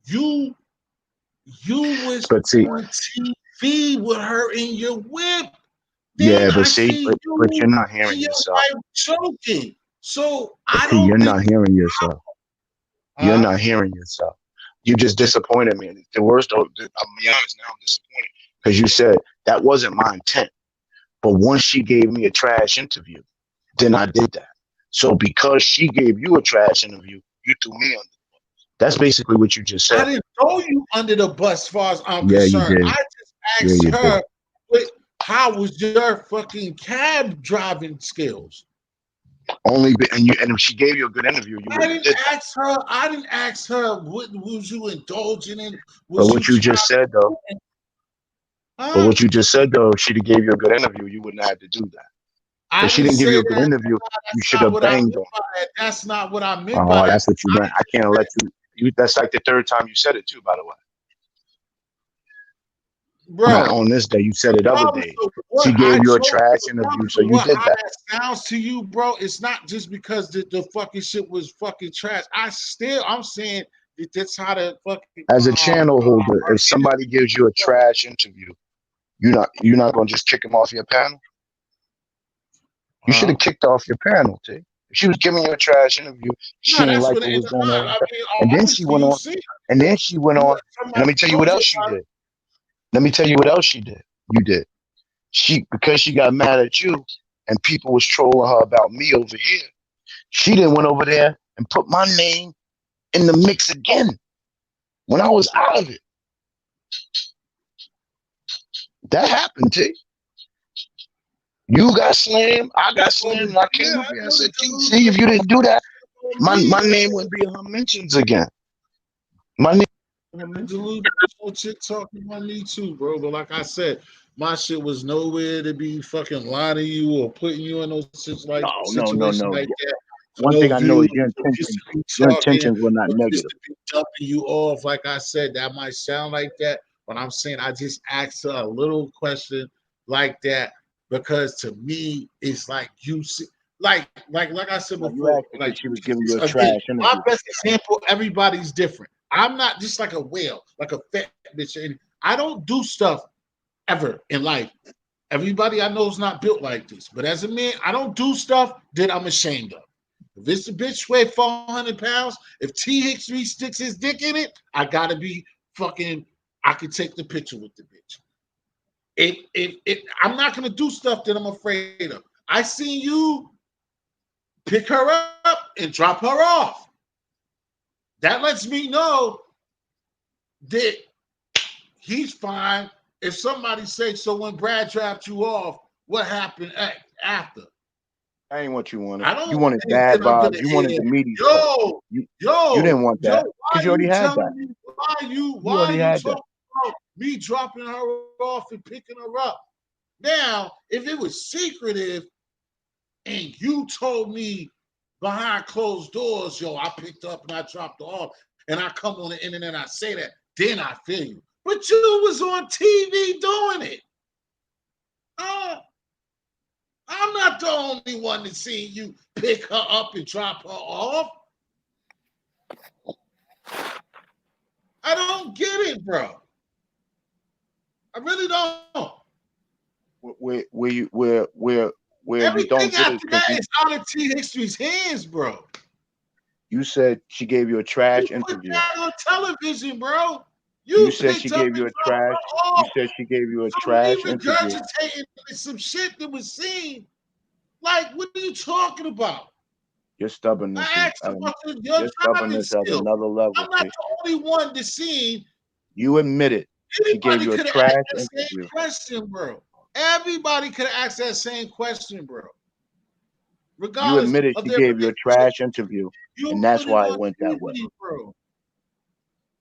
you was But see, on TV with her in your whip. Then yeah, but I see, see but you're you not and hearing your yourself. wife choking. So But I T, you're don't think, not hearing yourself. You're huh? not hearing yourself. You just disappointed me. The worst, I'll be honest. Now I'm disappointed because you said that wasn't my intent. But once she gave me a trash interview, then I did that. So because she gave you a trash interview, you threw me under. That's basically what you just I said. didn't throw you under the bus as far as I'm Yeah, you concerned. did. I just Yeah, asked you did. her, how was your fucking cab driving skills? And if she gave you a good interview, you I wouldn't have didn't did that. ask her. I didn't ask her what was you indulging in? But Was you what you trying just said though, to, but huh? what you just said though, if she'd have gave you a good interview, you wouldn't have to do that. I If she didn't didn't give say you a good that. interview, you That's should not have what I banged meant on. by that. That's not what I meant by Oh, that. that's what you meant. I can't let you. That's like the third time you said it too. By the way, not Bro, on this day. You said it other regardless days. of She what gave I you a told trash you, interview, regardless so of you what did how that. that sounds to you, bro, it's not just because the fucking shit was fucking trash. I'm saying That's how the fucking As a channel holder, if somebody gives you a trash interview, you're not gonna just kick them off your panel. You should have kicked off your panel, T. If she was giving you a trash interview, she No, ain't that's like what what it was is. going on. I mean, And then she obviously went you on. see, And then she went on. And let me tell you what else she did. Let me tell you what else she did. You did. Because she got mad at you and people was trolling her about me over here. She then went over there and put my name in the mix again when I was out of it. That happened, T. You got slammed, I got slammed, and I came up here and said, T, see, if you didn't do that, my name wouldn't be in her mentions again. My name. Shit talking about me too, bro. But like I said, my shit was nowhere to be fucking lying to you or putting you in those situations like that. One thing I know is your intentions were not negative. To be dumping you off, like I said, that might sound like that, but I'm saying I just asked her a little question like that because to me it's like you see, like I said before, like she was giving you a again, trash interview. my best example, everybody's different. I'm not just like a whale, like a fat bitch. And I don't do stuff ever in life. Everybody I know is not built like this. But as a man, I don't do stuff that I'm ashamed of. If this bitch weigh 400 pounds, if T Hicks 3 sticks his dick in it, I gotta be fucking, I can take the picture with the bitch. I'm not gonna do stuff that I'm afraid of. I seen you pick her up and drop her off. That lets me know that he's fine. If somebody says, so when Brad dropped you off, what happened after? I ain't what you wanted. I don't You wanted bad vibes. You wanted the media. You didn't want that because you already had that. Why are you talking about me dropping her off and picking her up? Now, if it was secretive and you told me behind closed doors, yo, I picked up and I dropped her off, and I come on the internet and I say that, then I feel you. But you was on TV doing it. I'm not the only one to see you pick her up and drop her off. I don't get it, bro. I really don't. Where you Everything don't get after that is out of T History's hands, bro. You said she gave you a trash you interview. Put that on television, bro. You said she gave you a trash. You said she gave you a trash interview. Regurgitating some shit that was seen. Like, what are you talking about? Your stubbornness. Your stubbornness at another level. I'm not the only one to see. You admitted she gave you a trash interview. Same question, bro. Everybody could have asked that same question, bro. Regardless, you admitted she gave you a trash interview, and that's why it went that way, bro.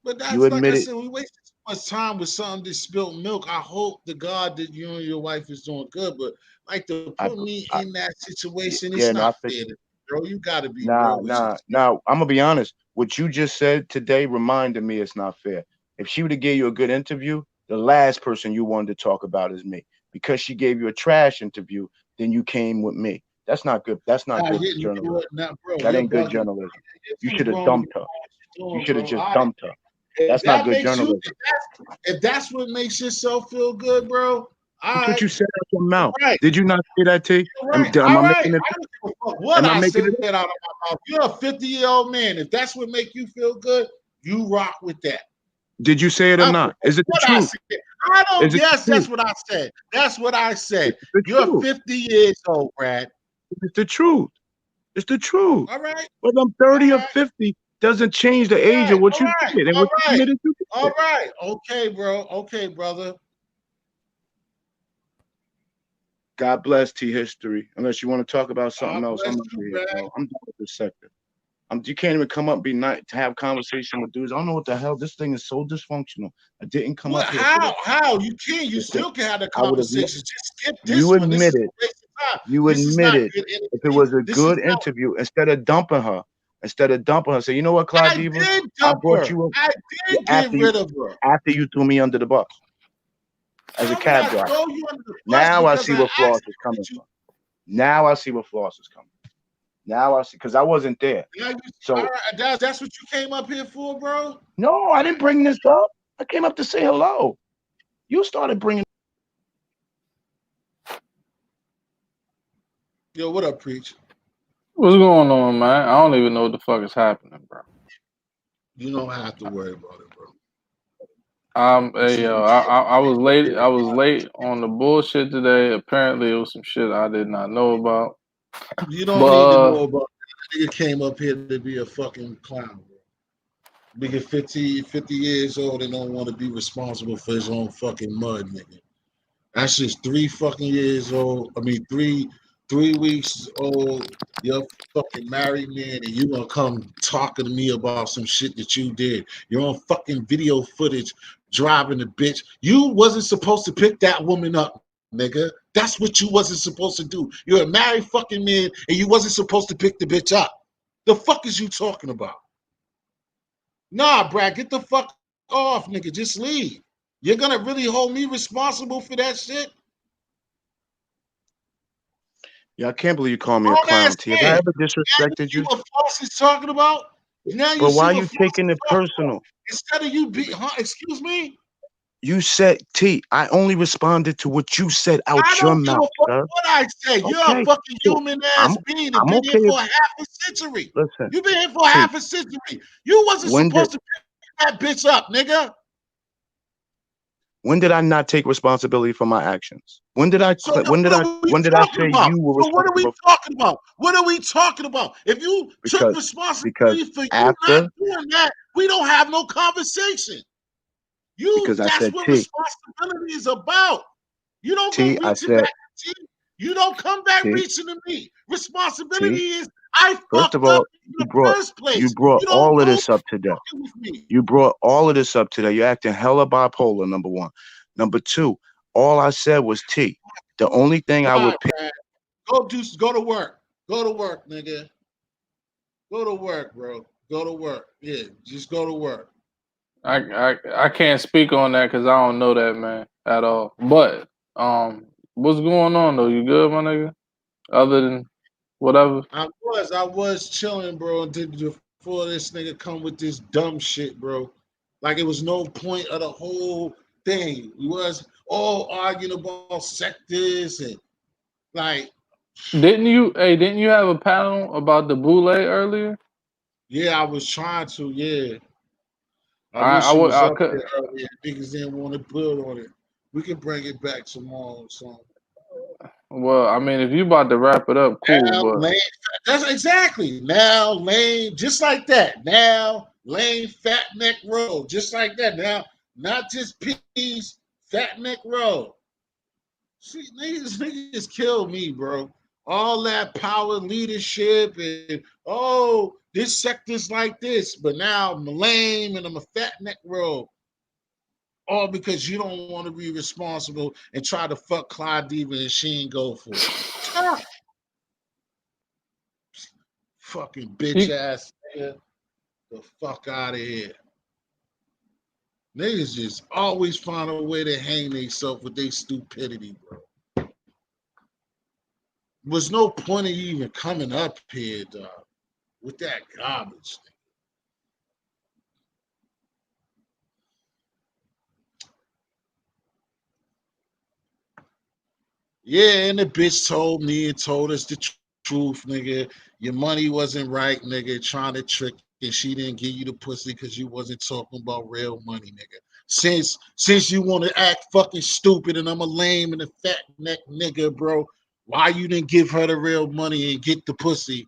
But that's you admitted, like I said, we wasted so much time with something that spilled milk. I hope to God that you and your wife is doing good, but like to put me in that situation, it's not fair, bro. You gotta be real. Nah. I'm gonna be honest. What you just said today reminded me it's not fair. If she would have gave you a good interview, the last person you wanted to talk about is me. Because she gave you a trash interview, then you came with me. That's not good. That's not good journalism. That ain't good journalism. You should have dumped her. You should have just dumped her. That's not good journalism. If that's what makes yourself feel good, bro. That's what you said out your mouth. Right. Did you not say that, T? Right. All right. What I said out of my mouth. You're a 50-year-old man. If that's what make you feel good, you rock with that. Did you say it or not? Is it the truth? I don't. Yes, that's what I said. That's what I said. You're 50 years old, Brad. It's the truth. It's the truth. All right. Whether I'm 30 or 50 doesn't change the age of what you did and what you committed to. All right. Okay, bro. Okay, brother. God bless T History. Unless you want to talk about something else, I'm done with this sector. You can't even come up, be nice to have conversation with dudes. I don't know what the hell. This thing is so dysfunctional. I didn't come up here. How? You can. You still can have the conversation. Just skip this you one. Admitted. You admitted if it was a good interview, instead of dumping her, say, you know what, Clyde Diva? I brought you up. I did get rid of her. After you threw me under the bus. As a cab driver. Now I see where Floss is coming from. Now I see, because I wasn't there. Now you, all So right, that's what you came up here for, bro? no, I didn't bring this up. I came up to say hello. You started bringing. Yo, what up, Preach? What's going on, man? I don't even know what the fuck is happening, bro. You don't have to worry about it, bro. Hey, yo, I was late. I was late on the bullshit today. Apparently, it was some shit I did not know about. You don't need to But know about that. Nigga came up here to be a fucking clown, bro. Nigga 50 years old and don't want to be responsible for his own fucking mud, nigga. That's just 3 fucking years old. I mean, 3 weeks old. You're a fucking married man, and you gonna come talking to me about some shit that you did. You're on fucking video footage driving the bitch. You wasn't supposed to pick that woman up, nigga. That's what you wasn't supposed to do. You're a married fucking man, and you wasn't supposed to pick the bitch up. The fuck is you talking about? Nah, Brad, get the fuck off, nigga. Just leave. You're gonna really hold me responsible for that shit? Yeah, I can't believe you call me a Grown clown, ass T. Have I man. ever Now you disrespected see you? what Floss is talking about? Now you But see why are what you Floss taking is it talking about. personal? Instead of you be, excuse me? You said, T, I only responded to what you said out I your don't give a mouth, fuck sir. what I say. You're a Okay, fucking cool. human I'm ass being and I'm been okay here if for half a century. listen, You've been here for T, half a century. You wasn't when did supposed to pick that bitch up, nigga. when did I not take responsibility for my actions? When did I So then what are we when did I talking say about? you were So what are we responsible? talking about? What are we talking about? If you took Because responsibility for you not after doing that, we don't have no conversation. because I That's said what T, responsibility is about. You don't go T, I reaching said back to me. You don't come back T, reaching to me. Responsibility T. is I First of fucked up all, in the first you place. brought You don't all of go this up today. fucking with me. You brought all of this up today. You're acting hella bipolar, number one. Number two, all I said was T. The only thing I All would right, man. Go to work. Go to work, nigga. Go to work, bro. Go to work. Yeah, just go to work. I can't speak on that because I don't know that man at all. But what's going on though? You good, my nigga? Other than whatever. I was chilling, bro, until before this nigga come with this dumb shit, bro. Like it was no point of the whole thing. We was all arguing about sectors and like, Didn't you? Hey, didn't you have a panel about the boule earlier? yeah, I was trying to, yeah. I I wish it would. was I up could. there earlier. Niggas didn't want to build on it. We can bring it back tomorrow. So Well, I mean, if you about to wrap it up, cool. now But Lane, that's exactly now Lane, just like that. Now Lane Fat Neck Road, just like that. Now, not just Peace, Fat Neck Road. See, niggas kill me, bro. All that power leadership and this sector's like this, but now I'm lame and I'm a fat neck road. All because you don't want to be responsible and try to fuck Clyde Diva and she ain't go for it. Ah, fucking bitch you, ass nigga. The fuck out of here. Niggas just always find a way to hang themselves with their stupidity, bro. Was no point of you even coming up here, dog, with that garbage. Yeah, and the bitch told me and told us the truth, nigga. Your money wasn't right, nigga. Trying to trick and she didn't give you the pussy because you wasn't talking about real money, nigga. Since you want to act fucking stupid and I'm a lame and a fat neck nigga, bro, why you didn't give her the real money and get the pussy,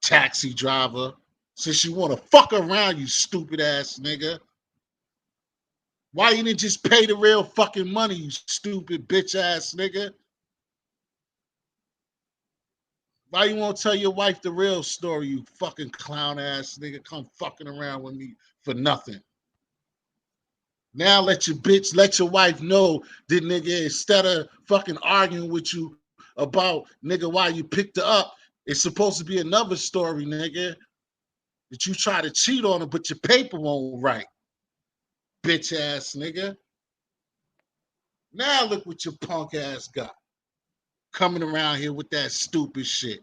taxi driver? Since you want to fuck around, you stupid ass nigga. Why you didn't just pay the real fucking money, you stupid bitch ass nigga? Why you won't tell your wife the real story, you fucking clown ass nigga? Come fucking around with me for nothing. Now let your wife know that nigga, instead of fucking arguing with you about nigga why you picked her up, it's supposed to be another story, nigga. That you try to cheat on her, but your paper won't right. Bitch ass nigga. Now look what your punk ass got. Coming around here with that stupid shit.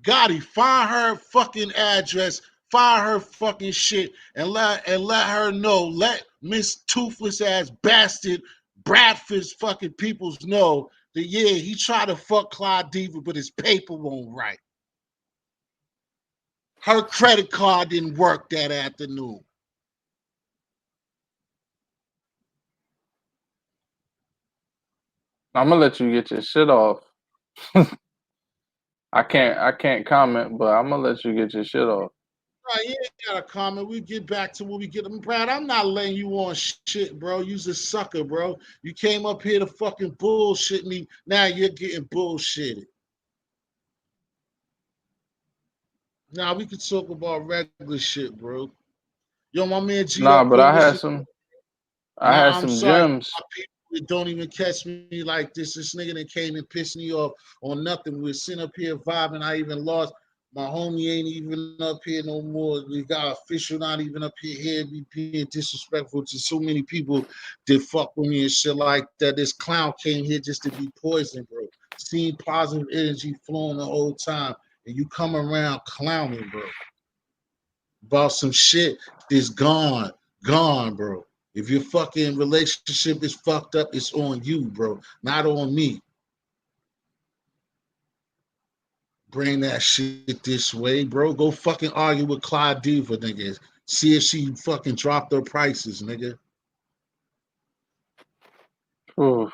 Gotti, find her fucking address, find her fucking shit, and let her know. Let Miss Toothless ass bastard Bradford's fucking peoples know that yeah, he tried to fuck Clyde Diva, but his paper won't right. Her credit card didn't work that afternoon. I'm gonna let you get your shit off. I can't comment, but I'm gonna let you get your shit off. Right, you ain't got a comment. We get back to when we get them. Brad, I'm not letting you on shit, bro. You's a sucker, bro. You came up here to fucking bullshit me. Now you're getting bullshitted. Now we can talk about regular shit, bro. Yo, my man G Nah, up but here. I What's had it? some Nah, I'm sorry. gems. My people that don't even catch me like this. This nigga that came and pissed me off on nothing. We were sitting up here vibing. I even lost. My homie ain't even up here no more. We got official not even up here be being disrespectful to so many people that fuck with me and shit like that. This clown came here just to be poison, bro. Seeing positive energy flowing the whole time. And you come around clowning, bro. About some shit that's gone, bro. If your fucking relationship is fucked up, it's on you, bro, not on me. Bring that shit this way, bro. Go fucking argue with Clyde Diva, nigga. See if she fucking dropped her prices, nigga. Oof.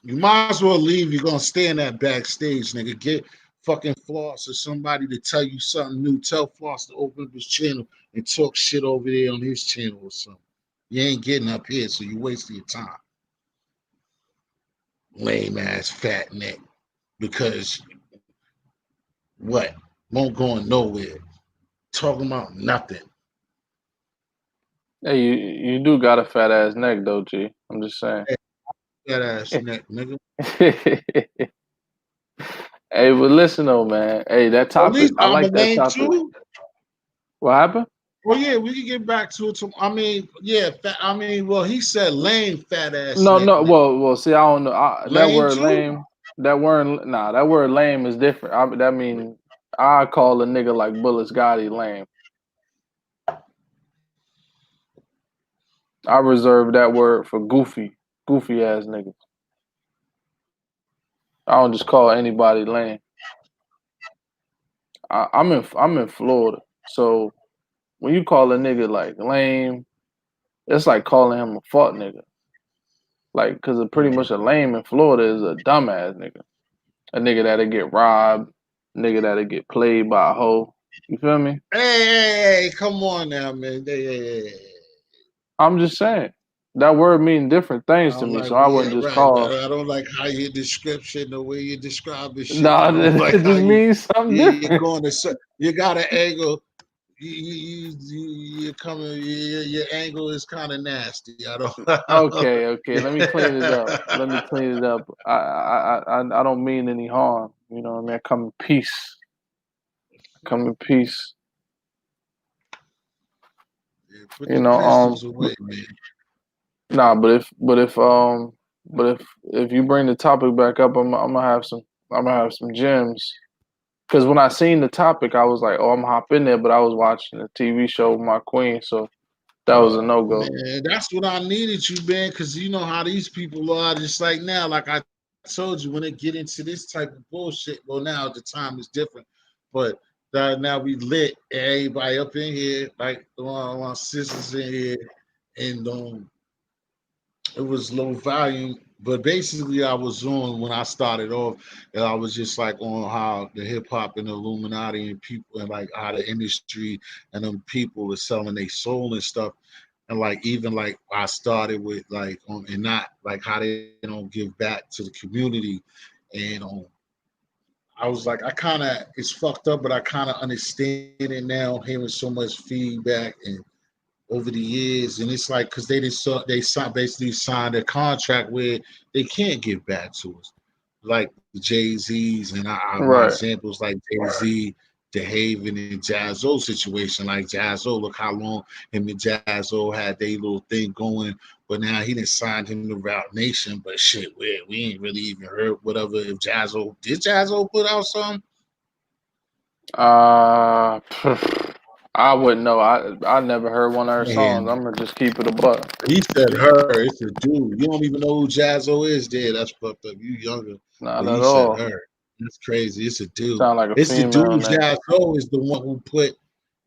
You might as well leave. You're gonna stay in that backstage, nigga. Get fucking Floss or somebody to tell you something new. Tell Floss to open up his channel and talk shit over there on his channel or something. You ain't getting up here, so you wasting your time. Lame ass fat neck. Because what? Won't go nowhere. Talking about nothing. Hey, you do got a fat ass neck though, G. I'm just saying. Fat ass neck, nigga. Hey, but listen though, man. Hey, that At topic, least I I'm a like that lame topic. too. What happened? Well, yeah, we can get back to it. I mean, yeah, well, he said lame fat ass No, neck, no. nigga. Well. See, I don't know. That Lame word too? lame. That word, nah. That word lame is different. That mean I call a nigga like Bullis Gotti lame. I reserve that word for goofy ass niggas. I don't just call anybody lame. I'm in Florida, so when you call a nigga like lame, it's like calling him a fuck nigga. Like, cause pretty much a lame in Florida is a dumbass nigga. A nigga that'll get robbed, nigga that'll get played by a hoe. You feel me? Hey, come on now, man. Hey. I'm just saying. That word mean different I things to don't me, like, so I yeah, wouldn't just right. call. I don't like how your description, the way you describe this shit. Nah, I don't like it how just means something you're different. going to, you got an angle. You're coming. Your angle is kind of nasty. I don't. Okay. Let me clean it up. I don't mean any harm. You know what I mean? I come in peace. Come in peace. Yeah, put You the know, pistols away, man. nah, but if you bring the topic back up, I'm gonna have some gems. Because when I seen the topic, I was like, oh, I'm hop in there, but I was watching a TV show with my queen, so that was a Oh no go. man, that's what I needed you, man. Because you know how these people are. Just like now, like I told you, when they get into this type of bullshit, well, now the time is different. But now we lit everybody up in here, like my sisters in here, and it was low volume, but basically I was on when I started off, and I was just like on how the hip hop and the Illuminati and people and like how the industry and them people are selling their soul and stuff. And like even like I started with like and not like how they don't give back to the community. And I was like, I kind of it's fucked up, but I kind of understand it now, hearing so much feedback and over the years, and it's like because basically signed a contract where they can't give back to us, like the Jay Z's and my Right. examples like Jay Z, DeHaven and Jazzo situation. Like Jazzo, look how long him and Jazzo had their little thing going, but now he didn't sign him to Route Nation. But shit, we ain't really even heard whatever if Jazzo did Jazzo put out something. Uh, I wouldn't know. I never heard one of her songs. And I'm gonna just keep it a buck. he said her, it's a dude. You don't even know who Jazzo is, there. That's fucked up. You younger, Not but at he said all. her. That's crazy. It's a dude. Sound like a It's the female dude. name. Jazzo is the one who put.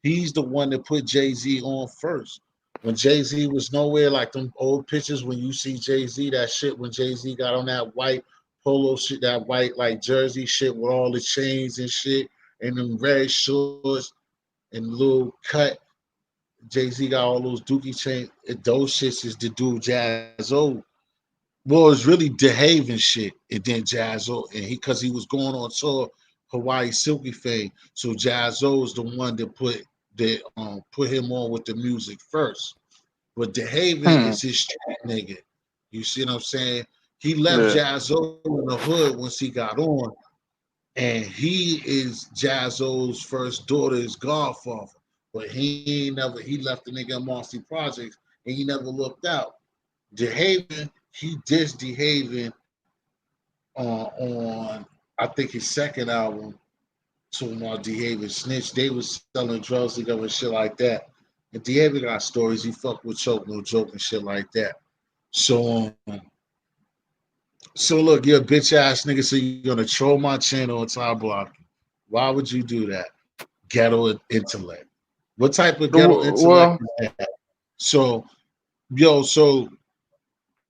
He's the one that put Jay-Z on first. When Jay-Z was nowhere, like them old pictures when you see Jay-Z, that shit when Jay-Z got on that white polo shit, that white like jersey shit with all the chains and shit, and them red shorts and little cut. Jay-Z got all those dookie chains. Those shits is the dude Jazzo. Well, it's really DeHaven shit, and then Jazzo, and he was going on tour, Hawaii Silky Fame. So Jazzo is the one that put him on with the music first. But DeHaven Hmm. is his street nigga. You see what I'm saying? He left Yeah. Jazzo in the hood once he got on, and he is Jazzo's first daughter's godfather. But he left the nigga in Marcy Projects and he never looked out. DeHaven, he dissed DeHaven on I think his second album, talking about DeHaven snitch. They was selling drugs together and shit like that. And DeHaven got stories. He fucked with Choke, no joke and shit like that. So so look, you're a bitch ass nigga, so you're gonna troll my channel and top block. Why would you do that? Ghetto intellect. What type of ghetto intellect Well, is that? So, yo, so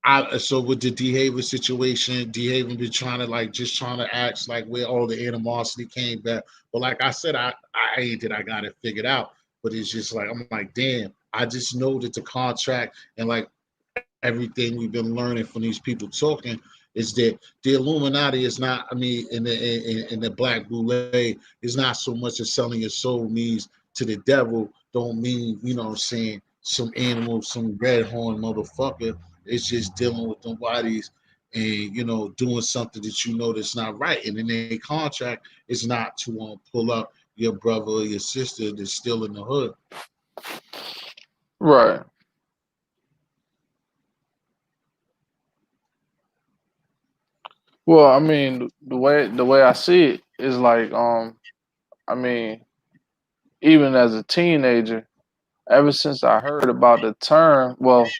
with the D Haven situation, D Haven been trying to like just trying to act like where all the animosity came back. But like I said, I ain't that I got it figured out. But it's just like I'm like, damn, I just know that the contract and like everything we've been learning from these people talking is that the Illuminati is not, I mean, in the Black Boule is not so much as selling your soul means to the devil, don't mean, you know what I'm saying, some animal, some red horn motherfucker. It's just dealing with them bodies and, you know, doing something that you know that's not right. And in their contract is not to pull up your brother or your sister that's still in the hood. right. Well, I mean, the way I see it is like, I mean, even as a teenager, ever since I heard about the term, well,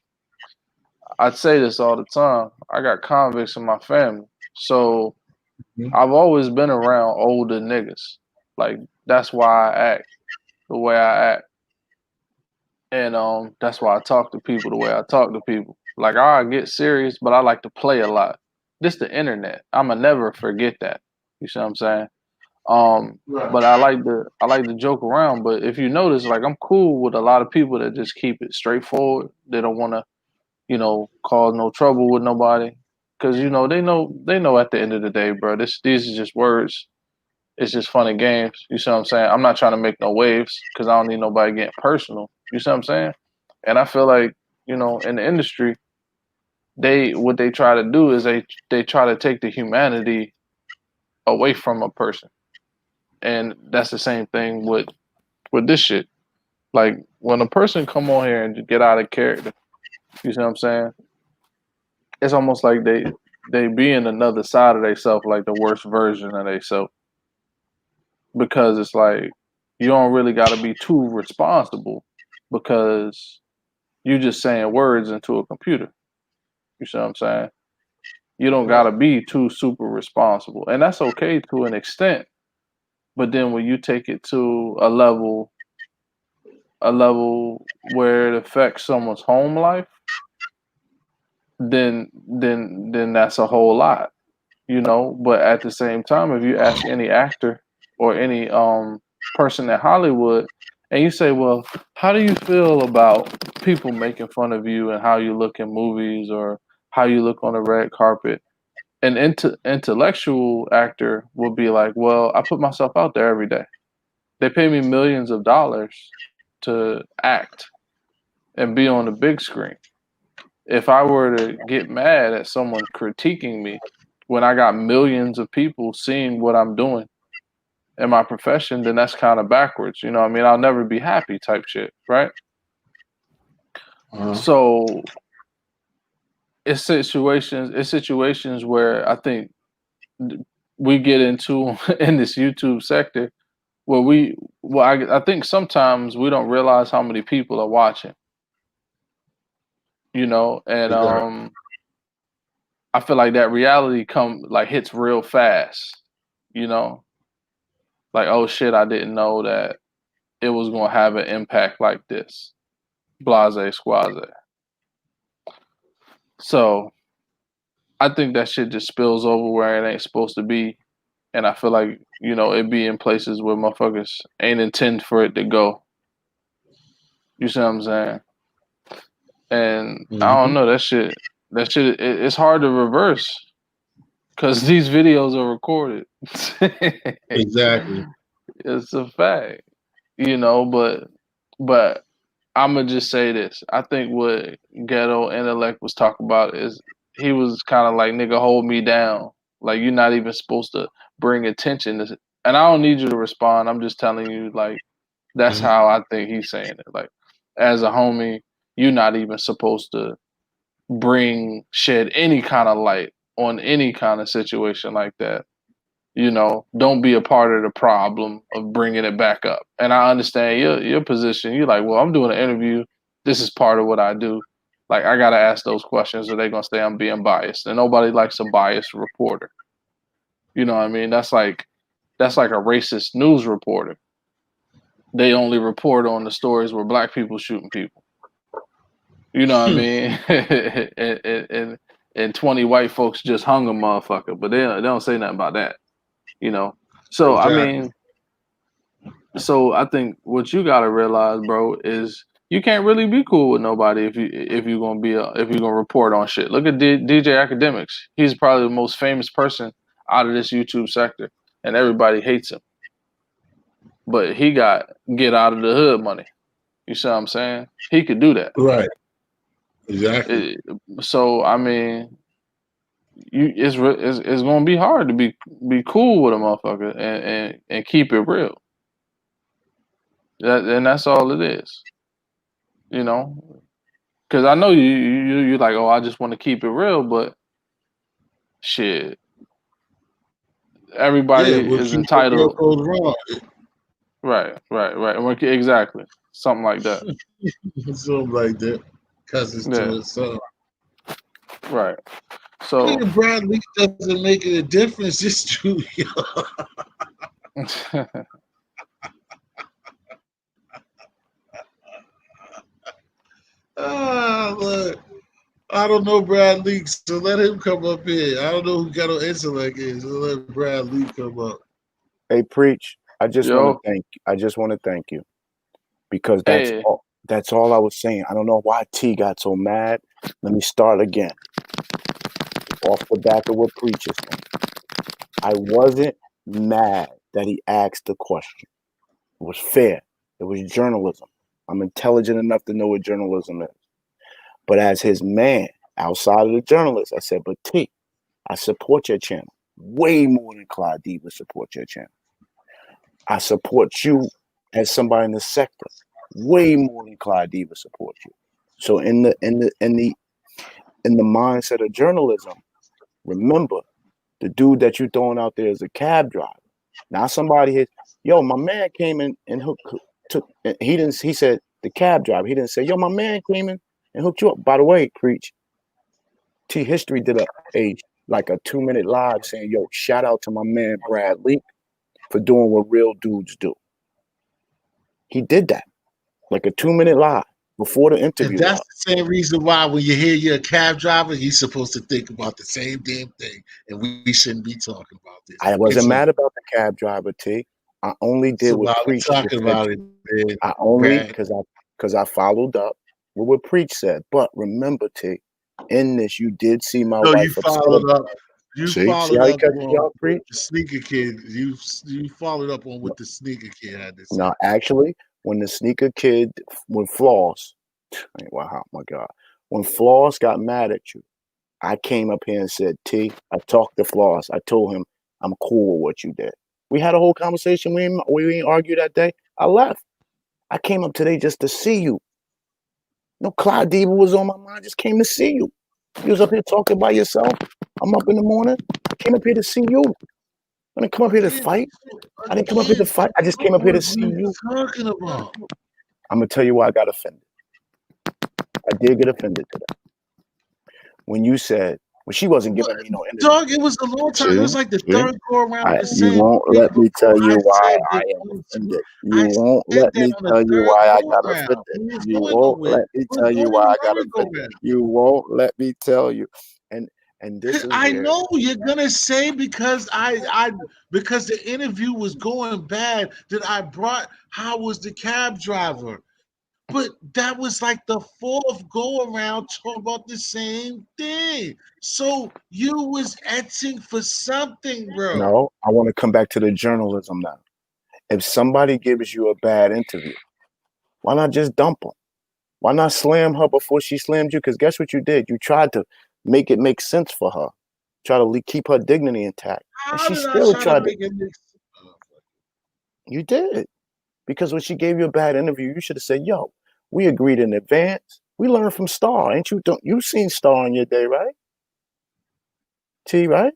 I say this all the time. I got convicts in my family, so Mhm. I've always been around older niggas. Like that's why I act the way I act, and that's why I talk to people the way I talk to people. Like I get serious, but I like to play a lot. This the internet. I'ma never forget that. You see what I'm saying? But Right. I like to joke around. But if you notice, like I'm cool with a lot of people that just keep it straightforward. They don't want to, cause no trouble with nobody, because they know at the end of the day, bro. These are just words. It's just fun and games. You see what I'm saying? I'm not trying to make no waves because I don't need nobody getting personal. You see what I'm saying? And I feel like in the industry, what they try to do is they try to take the humanity away from a person, and that's the same thing with this shit. Like when a person come on here and just get out of character, you see what I'm saying? It's almost like they be in another side of themselves, like the worst version of themselves, because it's like you don't really got to be too responsible because you just saying words into a computer. You see what I'm saying? You don't got Right. to be too super responsible, and that's okay to an extent. But then when you take it to a level where it affects someone's home life, then that's a whole lot, But at the same time, if you ask any actor or any person in Hollywood, and you say, "Well, how do you feel about people making fun of you and how you look in movies or how you look on the red carpet?" An intellectual actor will be like, "Well, I put myself out there every day. They pay me millions of dollars to act and be on the big screen. If I were to get mad at someone critiquing me when I got millions of people seeing what I'm doing, in my profession, then that's kind of backwards. You know what I mean? I'll never be happy type shit, right? So it's situations where I think we get into in this YouTube sector where I think sometimes we don't realize how many people are watching, you know, and I feel like that reality hits real fast, you know, like, oh shit, I didn't know that it was gonna have an impact like this, blase squaze. So I think that shit just spills over where it ain't supposed to be. And I feel like, you know, it be in places where motherfuckers ain't intend for it to go. You see what I'm saying? And I don't know, that shit, it's hard to reverse because these videos are recorded. Exactly. It's a fact, you know, but I'm gonna just say this. I think what Ghetto Intellect was talking about is he was kind of like, nigga, hold me down. Like, you're not even supposed to bring attention to, and I don't need you to respond. I'm just telling you, like, that's how I think he's saying it. Like, as a homie, you're not even supposed to shed any kind of light on any kind of situation like that. You know, don't be a part of the problem of bringing it back up. And I understand your position. You're like, well, I'm doing an interview. This is part of what I do. Like, I gotta ask those questions, or they're gonna say I'm being biased. And nobody likes a biased reporter. You know what I mean? That's like a racist news reporter. They only report on the stories where black people shooting people. You know what I mean? and 20 white folks just hung a motherfucker, but they don't say nothing about that. You know? So Exactly. I mean, so I think what you gotta realize, bro, is you can't really be cool with nobody if you're gonna report on shit. Look at DJ Academics. He's probably the most famous person out of this YouTube sector, and everybody hates him. But he got get out of the hood money. You see what I'm saying? He could do that. Right. Exactly. So I mean, it's gonna be hard to be cool with a motherfucker and keep it real. And that's all it is. You know, because I know you're like, oh, I just want to keep it real, but shit, everybody We'll is keep what real entitled. goes wrong. Right. Exactly, something like that. Something like that. Cousins Yeah, to it. So right. So nigga Brad Lee doesn't make it a difference. It's true. Look. I don't know Brad Lee, so let him come up here. I don't know who Ghetto Intellect is, so let Brad Lee come up. Hey, Preach. I just want Yo, to thank. I just want to thank you because hey, that's all I was saying. I don't know why T got so mad. Let me start again. Off the back of what Preach is saying. I wasn't mad that he asked the question. It was fair. It was journalism. I'm intelligent enough to know what journalism is. But as his man, outside of the journalist, I said, but T, I support your channel way more than Clyde D would support your channel. I support you as somebody in the sector way more than Clyde D would support you. So in the mindset of journalism, remember the dude that you throwing out there is a cab driver. Now somebody hit, yo, my man came in and he said the cab driver. He didn't say, yo, my man came in and hooked you up. By the way, Preach, T History did a 2-minute live saying, yo, shout out to my man Brad Lee for doing what real dudes do. He did that, like a 2-minute live before the interview. And that's the same reason why when you hear you're a cab driver, he's supposed to think about the same damn thing, and we shouldn't be talking about this. I wasn't mad about the cab driver, T. I only did what Preach talking about it, man. I only because I followed up with what Preach said. But remember, T, in this you did see my wife. You followed up. You followed up on Preach? the sneaker kid. You followed up on what the sneaker kid had to say. No, actually, when the sneaker kid, when Floss, wow, my God, when Floss got mad at you, I came up here and said, T, I talked to Floss. I told him I'm cool with what you did. We had a whole conversation. We didn't argue that day. I left. I came up today just to see you. No, Clyde Diva was on my mind. Just came to see you. You was up here talking by yourself. I'm up in the morning. I came up here to see you. I didn't come up here to fight. I didn't come up here to fight. I just came up here to see you. Talking about. I'm gonna tell you why I got offended. I did get offended today when you said when she wasn't giving me no interview. Dog, it was a long time. It was like the third go around. You won't let me tell you why I am offended. You won't let me tell you why I got offended. You won't let me tell you why I got offended. You won't let me tell you. And this is I know you're gonna say because because the interview was going bad that I brought how was the cab driver. But that was like the fourth go around talking about the same thing. So you was etching for something, bro. No, I want to come back to the journalism now. If somebody gives you a bad interview, why not just dump them? Why not slam her before she slammed you? Because guess what you did? You tried to make it make sense for her. Try to keep her dignity intact. And she still tried to. You did. Because when she gave you a bad interview, you should have said, yo, we agreed in advance. We learned from Star. Ain't you? You seen Star on your day, right? T, right?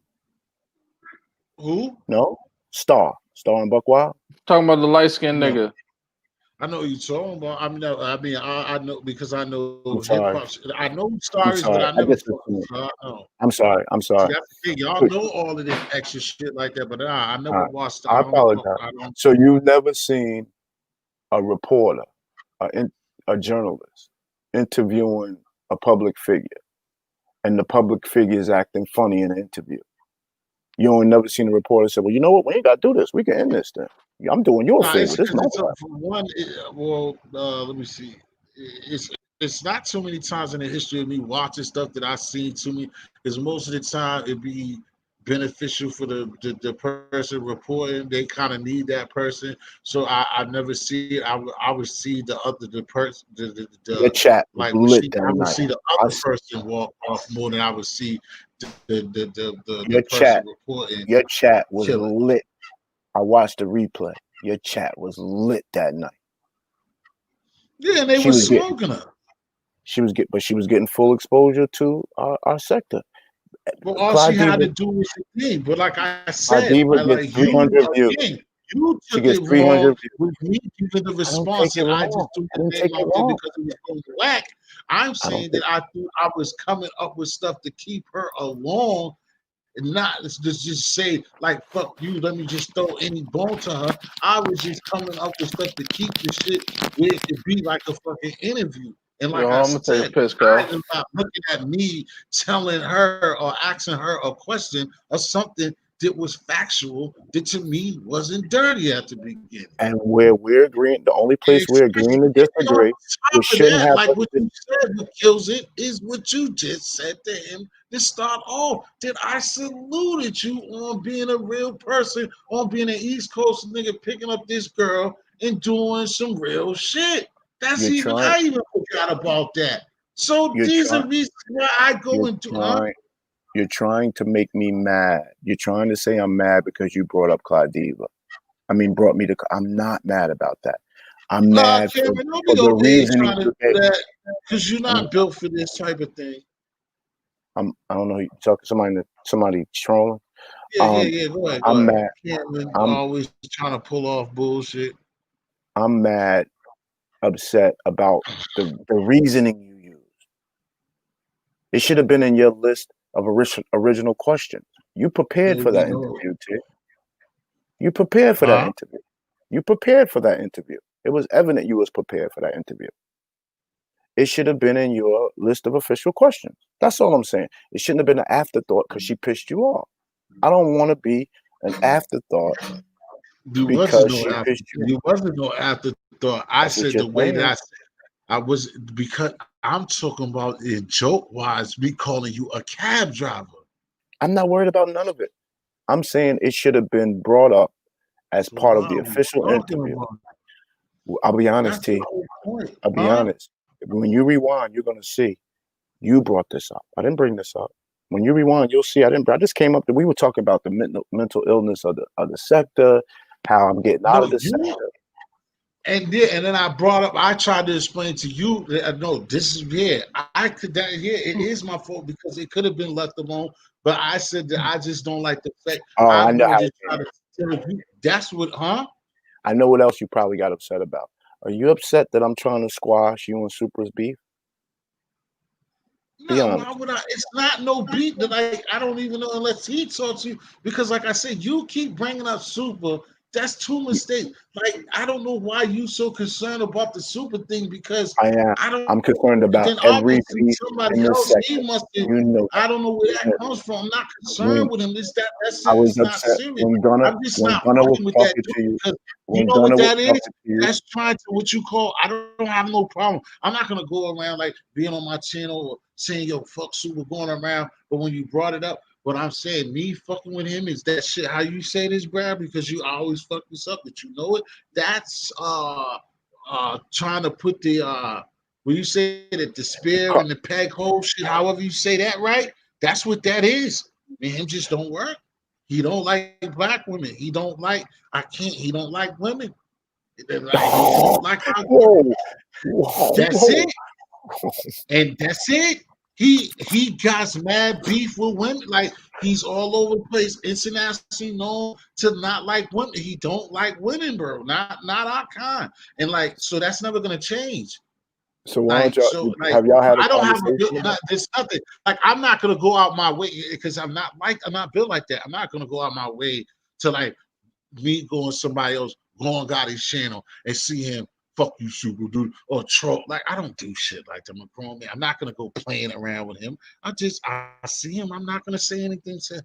Who? No? Star and Buckwild. Talking about the light-skinned nigga. I know what you're talking about. I know because I know hip hop. I know stories, but I never. I'm sorry. See, that's the thing. Y'all know all of this extra shit like that, but I never watched. I apologize. So you've never seen a reporter, a journalist, interviewing a public figure, and the public figure is acting funny in an interview. You ain't never seen a reporter say, "Well, you know what? We ain't got to do this. We can end this thing. I'm doing you a favor." This let me see. It's not too many times in the history of me watching stuff that I've seen to me. Because most of the time it be beneficial for the person reporting. They kind of need that person. So I never see it. I would see the other the person the chat like lit I would see the other person walk off more than I would see the person reporting. Your chat was lit. I watched the replay. Your chat was lit that night. Yeah, and they were smoking her. She was getting full exposure to our sector. Well, all she had to do was the thing. But like I said, gets 300 views. You took it wrong with me giving the response, and I just threw the name out there because it was going whack. I'm saying that I thought I was coming up with stuff to keep her along, and not just say like "fuck you." Let me just throw any bone to her. I was just coming up with stuff to keep the shit where it could be like a fucking interview. And like I said, I am not looking at me telling her or asking her a question or something that was factual that to me wasn't dirty at the beginning. And where we're agreeing, the only place we're agreeing to disagree, we shouldn't have. Like what you said, what kills it is what you just said to him to start off. That I saluted you on being a real person, on being an East Coast nigga, picking up this girl and doing some real shit. That's I even forgot about that. So these are reasons why I go and do. You're trying to make me mad. You're trying to say I'm mad because you brought up Clyde Diva. I mean, brought me to. I'm not mad about that. I'm mad for the reason because you're not built for this type of thing. I don't know. You talking somebody trolling? Yeah. Go ahead. I'm mad. I'm always trying to pull off bullshit. I'm mad, upset about the reasoning you used. It should have been in your list of original questions. You prepared for that interview, T. You prepared for that interview. You prepared for that interview. It was evident you was prepared for that interview. It should have been in your list of official questions. That's all I'm saying. It shouldn't have been an afterthought because she pissed you off. I don't want to be an afterthought because she pissed you off. There wasn't no afterthought. I said the way that I said I was because I'm talking about it joke-wise, me calling you a cab driver. I'm not worried about none of it. I'm saying it should have been brought up as part of the official interview. I'll be honest, T. I'll be honest. When you rewind, you're going to see you brought this up. I didn't bring this up. When you rewind, you'll see. I just came up. We were talking about the mental illness of the sector, how I'm getting out No, of the you sector. and then I brought up. I tried to explain to you that no, this is I could that it is my fault because it could have been left alone. But I said that I just don't like the fact. Oh, I I'm know going how to it try is. to tell you. That's what, huh? I know what else you probably got upset about. Are you upset that I'm trying to squash you and Super's beef? Be No, why honest. would I? It's not no beat that I don't even know unless he talks to you. Because like I said, you keep bringing up Super. That's two mistakes. Like I don't know why you so concerned about the Super thing because I am. I don't. I'm concerned And about then every obviously piece somebody in this else he sector. must have. You know that. I don't know where You that know comes from. I'm not that. concerned with him. It's that that's I it. was It's not upset serious. when Gunna I'm just when not Gunna was fucking with that talking dude to you. because you When know what Gunna was that is? talking to you. That's trying to what you call. I don't have no problem. I'm not gonna go around like being on my channel or saying yo fuck Super going around. But when you brought it up, what I'm saying, me fucking with him is that shit. How you say this, Brad? Because you always fuck this up. That you know it. That's trying to put the when you say that the spear and the peg hole shit. However you say that, right? That's what that is. And him just don't work. He don't like black women. He don't like. I can't. He don't like women. Like he don't like how. Whoa, whoa, That's whoa. it. And that's it. He got mad beef with women. Like he's all over the place, internationally known to not like women. He don't like women, bro. Not our kind. And like, so that's never gonna change. So why don't Like, so y'all like have y'all had a I don't have a conversation about there's nothing like I'm not gonna go out my way because I'm not built like that. I'm not gonna go out my way to like me going somebody else going got his channel and see him fuck you super dude or troll. Like I don't do shit like that. I'm a grown man. I'm not gonna go playing around with him. I see him. I'm not gonna say anything to him.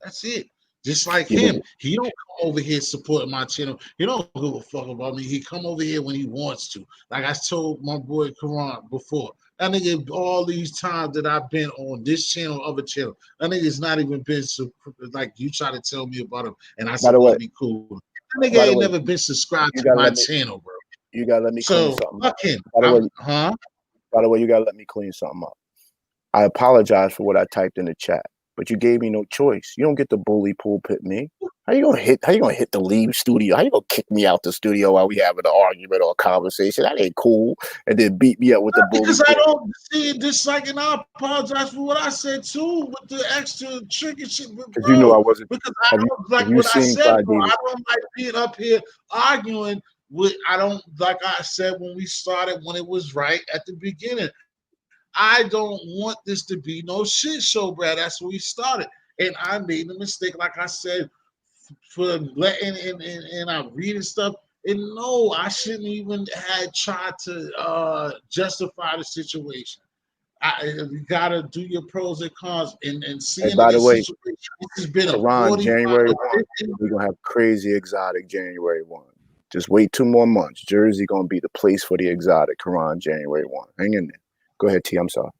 That's it. Just like you? him, he don't come over here supporting my channel. He don't give a fuck about me. He come over here when he wants to. Like I told my boy Karan before. That nigga, all these times that I've been on this channel, other channel, that nigga's not even been like you try to tell me about him, and I By said, the way, "Oh, be cool." That nigga by the ain't way, never been subscribed you to gotta my let me channel, bro. you gotta let me clean So something up. fuck him. By the way, Huh? by the way, you gotta let me clean something up. I apologize for what I typed in the chat, but you gave me no choice. You don't get to bully pulpit me. How you gonna hit the leave studio? How you gonna kick me out the studio while we having an argument or a conversation? That ain't cool. And then beat me up with the bully Because I pulpit. don't see it this like, and I apologize for what I said too with the extra tricky shit, Because you know I bro. wasn't. Because I don't Have like you what I seen said, Clyde bro. Davis? I don't like being up here arguing with. I don't like I said when we started when it was right at the beginning. I don't want this to be no shit show, Brad. That's where we started, and I made the mistake, like I said, for letting and I reading stuff. And no, I shouldn't even had tried to justify the situation. You gotta do your pros and cons and Hey, seeing in by the this way, situation. This has been a Quran 45 January or 1. 50. We're gonna have crazy exotic January 1. Just wait 2 more months. Jersey gonna be the place for the exotic Quran January 1. Hang in there. Go ahead, T. I'm sorry.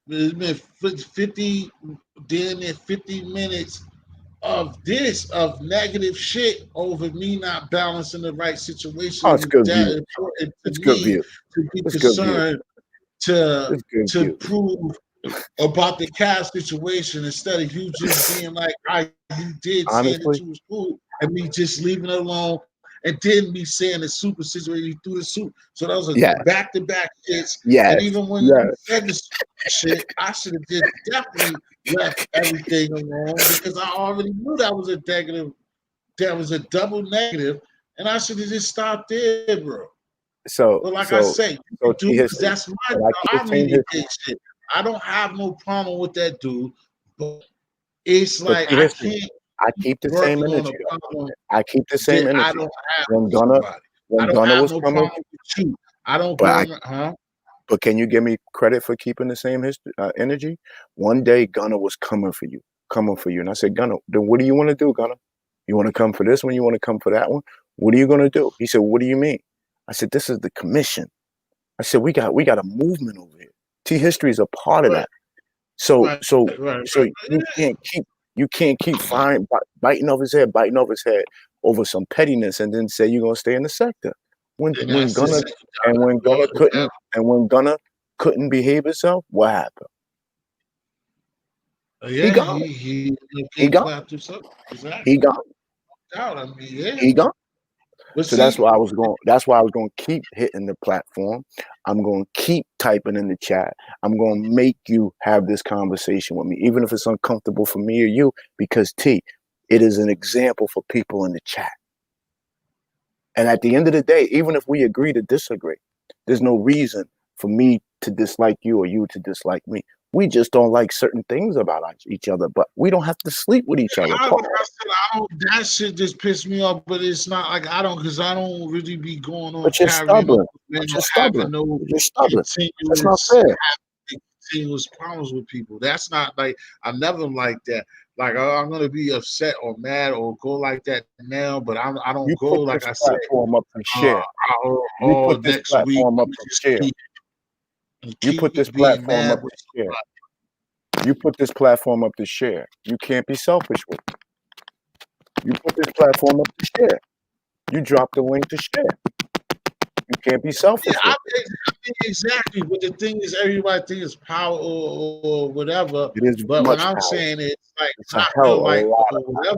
It's been 50, damn near 50 minutes of this of negative shit over me not balancing the right Oh, it's situation. good That view. important to It's good me view. to be It's good view. concerned to It's good to view. prove about the Cavs situation instead of you just being like, you did saying that Honestly, you was cool and me just leaving it alone and then me saying the super situation you threw the soup. So that was a yes, back-to-back hits. And yes, even when you yes. said the shit, I should have just definitely left everything alone because I already knew that was a negative, that was a double negative, and I should have just stopped there, bro. So, But like I so, say, so you T dudes, history. that's my But job. I keep the I same history. mediate shit. I don't have no problem with that dude, but it's But like T I history. can't I keep keep the same working on energy a though. problem I keep the same that I energy. don't have When with Gunna, somebody. I when don't Gunna have was no coming, problem with you. I don't but go I around, huh? But can you give me credit for keeping the same energy? One day, Gunna was coming for you. And I said, Gunna, then what do you want to do, Gunna? You want to come for this one? You want to come for that one? What are you going to do? He said, what do you mean? I said, this is the commission. I said, we got a movement over here. T History is a part of Right, that. So, right, so, right, so right. you can't keep biting off his head, over some pettiness, and then say you're gonna stay in the sector. And When that's Gunna just and when Gunna Lord, we couldn't, have- and when Gunna couldn't behave himself, what happened? Yeah, gone. He gone. clapped himself. Exactly. He gone. Out. I mean, yeah. He gone. But So see, that's why I was going. That's why I was going to keep hitting the platform. I'm going to keep typing in the chat. I'm going to make you have this conversation with me, even if it's uncomfortable for me or you, because T, it is an example for people in the chat. And at the end of the day, even if we agree to disagree, there's no reason for me to dislike you or you to dislike me. We just don't like certain things about each other, but we don't have to sleep with each other. That shit just pissed me off, but it's not like because I don't really be going on But you're carrying stubborn. on, But you're stubborn. You're stubborn. That's not continuous fair. continuous problems with people. That's not like I'm never like that. Like I'm gonna be upset or mad or go like that now, but I don't You go put like this I said. platform up to share. You Oh, put this next week platform up to share. You put this keep being platform mad up with to share. You put this platform up to share. You can't be selfish with it. You put this platform up to share. You drop the link to share. You can't be selfish Yeah, with it. I mean, exactly. But the thing is, everybody thinks power or whatever. It is But what much I'm power. saying is, like, It's when a I hell feel of a like lot or of power. whatever,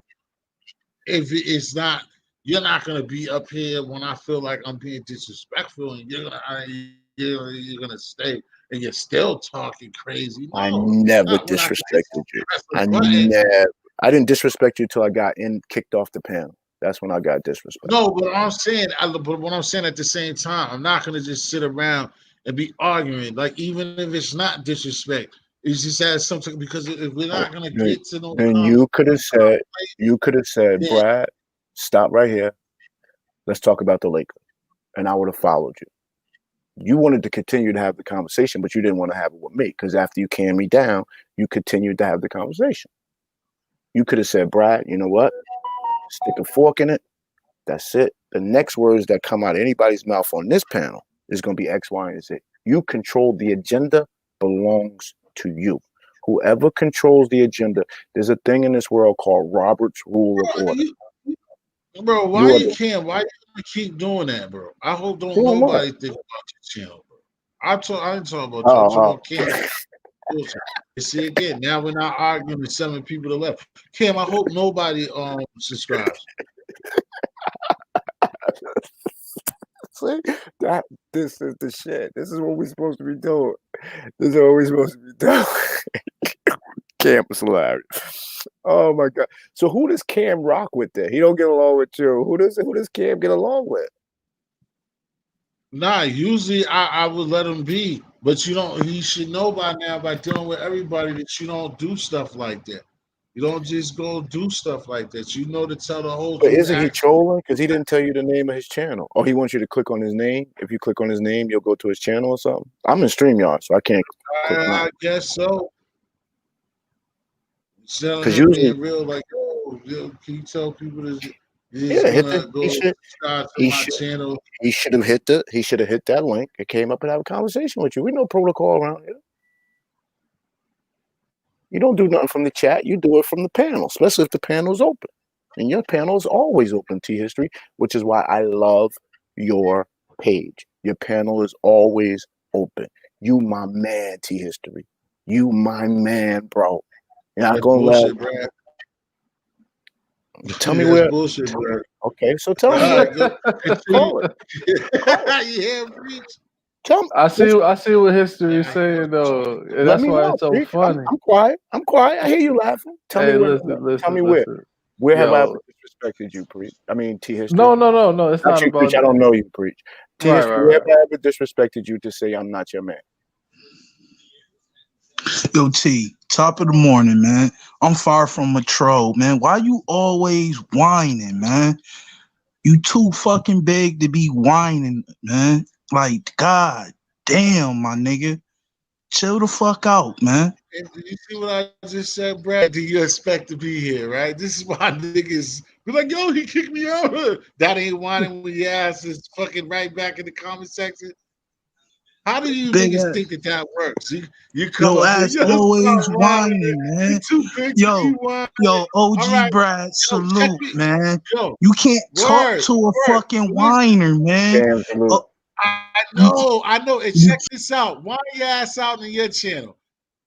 if it's not, you're not gonna be up here when I feel like I'm being disrespectful, and you're gonna stay, and you're still talking crazy. I No, never not when I disrespected you. press the button. I didn't disrespect you till I got kicked off the panel. That's when I got disrespected. No, but I'm saying, but what I'm saying at the same time, I'm not gonna just sit around and be arguing. Like even if it's not disrespect, it's just as something because if we're not gonna get to no Then you could have said, yeah. Brad, stop right here. Let's talk about the Lakers. And I would have followed you. You wanted to continue to have the conversation, but you didn't want to have it with me because after you calmed me down, you continued to have the conversation. You could have said, Brad, you know what? Stick a fork in it. That's it. The next words that come out of anybody's mouth on this panel is going to be X, Y, and Z. You control the agenda belongs to you. Whoever controls the agenda, there's a thing in this world called Robert's Rule of Order. Bro, why you gonna keep doing that, bro? I hope don't nobody think about your channel, bro. I didn't talk about you. I'm talking about Cam. You see again, now we're not arguing with 7 people to left. Cam, I hope nobody subscribes. See, this is the shit. This is what we're supposed to be doing. This is what we're supposed to be doing. Cam is hilarious. Oh my god. So who does Cam rock with there? He don't get along with you. Who does Cam get along with? Nah, usually I would let him be, but he should know by now by dealing with everybody that you don't do stuff like that. You don't just go do stuff like that. You know to tell the whole But truth. isn't he trolling? Because he didn't tell you the name of his channel. Or he wants you to click on his name. If you click on his name, you'll go to his channel or something. I'm in StreamYard, so I can't click mine. I guess so. Because Him usually being real, like, can you tell people this? Subscribe to my channel. He should have hit that link. It came up and have a conversation with you. We know protocol around here. You don't do nothing from the chat. You do it from the panel, especially if the panel is open. And your panel is always open, T History, which is why I love your page. Your panel is always open. You my man, T History. You my man, bro. You're not gonna bullshit, Brad. Tell me where. Bullshit, Brad. Okay, so tell me. Call it. Yeah, preach. I see what history is saying though. And that's why it's so funny. I'm quiet. I hear you laughing. Tell me where. Tell me where. Where have I ever disrespected you, Preach? I mean, T History. No. It's not you, about. Preach. I don't know you, Preach. T History. Where have I ever disrespected you to say I'm not your man? Yo, T, top of the morning, man. I'm far from a troll, man. Why you always whining, man? You too fucking big to be whining, man. Like, god damn, my nigga. Chill the fuck out, man. And you see what I just said, Brad? Do you expect to be here, right? This is why niggas be like, yo, he kicked me out. That ain't whining when your ass is fucking right back in the comment section. How do you niggas think that works? You come yo, up ass here, always whining, man. You too big yo, OG right. Brad, salute, man. Yo, you can't talk to a fucking whiner, man. I know. And check this out. Whine your ass out on your channel.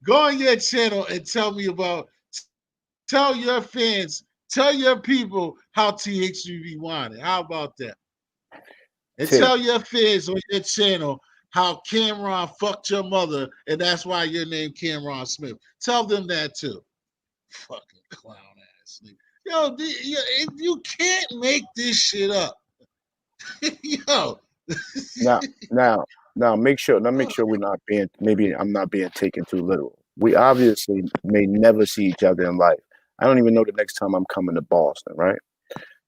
Go on your channel and tell me about. Tell your fans, tell your people how THC be whining. How about that? And T, tell your fans on your channel how Cameron fucked your mother, and that's why you're named Cameron Smith. Tell them that too. Fucking clown ass nigga. Yo, you can't make this shit up. Yo. now, now, now, make sure we're not being. Maybe I'm not being taken too literal. We obviously may never see each other in life. I don't even know the next time I'm coming to Boston, right?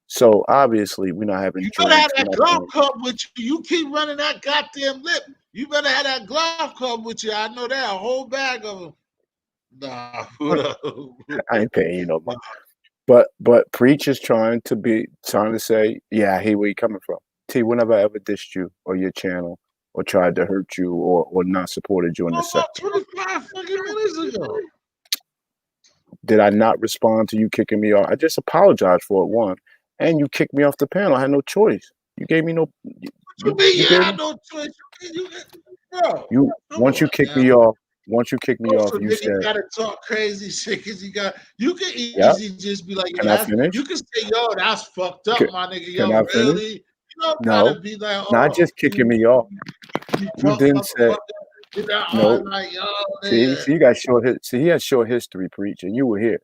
So obviously we're not having You better have drinks. that glove cup with you. You keep running that goddamn lip. You better have that glove cup with you. I know that. A whole bag of them. Nah, I ain't paying you no money. But Preach is trying to say, yeah, I hear where you're coming from. T, whenever I ever dissed you or your channel or tried to hurt you or not supported you in the about sector. 25 fucking minutes ago. Did I not respond to you kicking me off? I just apologized for it, one. And you kicked me off the panel. I had no choice. You gave me no. You mean you had no choice? Bro, Once you kicked me off, you nigga said, gotta talk crazy shit because you can yeah, easily just be like, can I finish? you can say, yo, that's fucked up, my nigga. Can Yo, I finish? really? You don't No, gotta be like, not just kicking me off. You then said, no. Like, yo, See, you got he has short history, Preach, and you were here.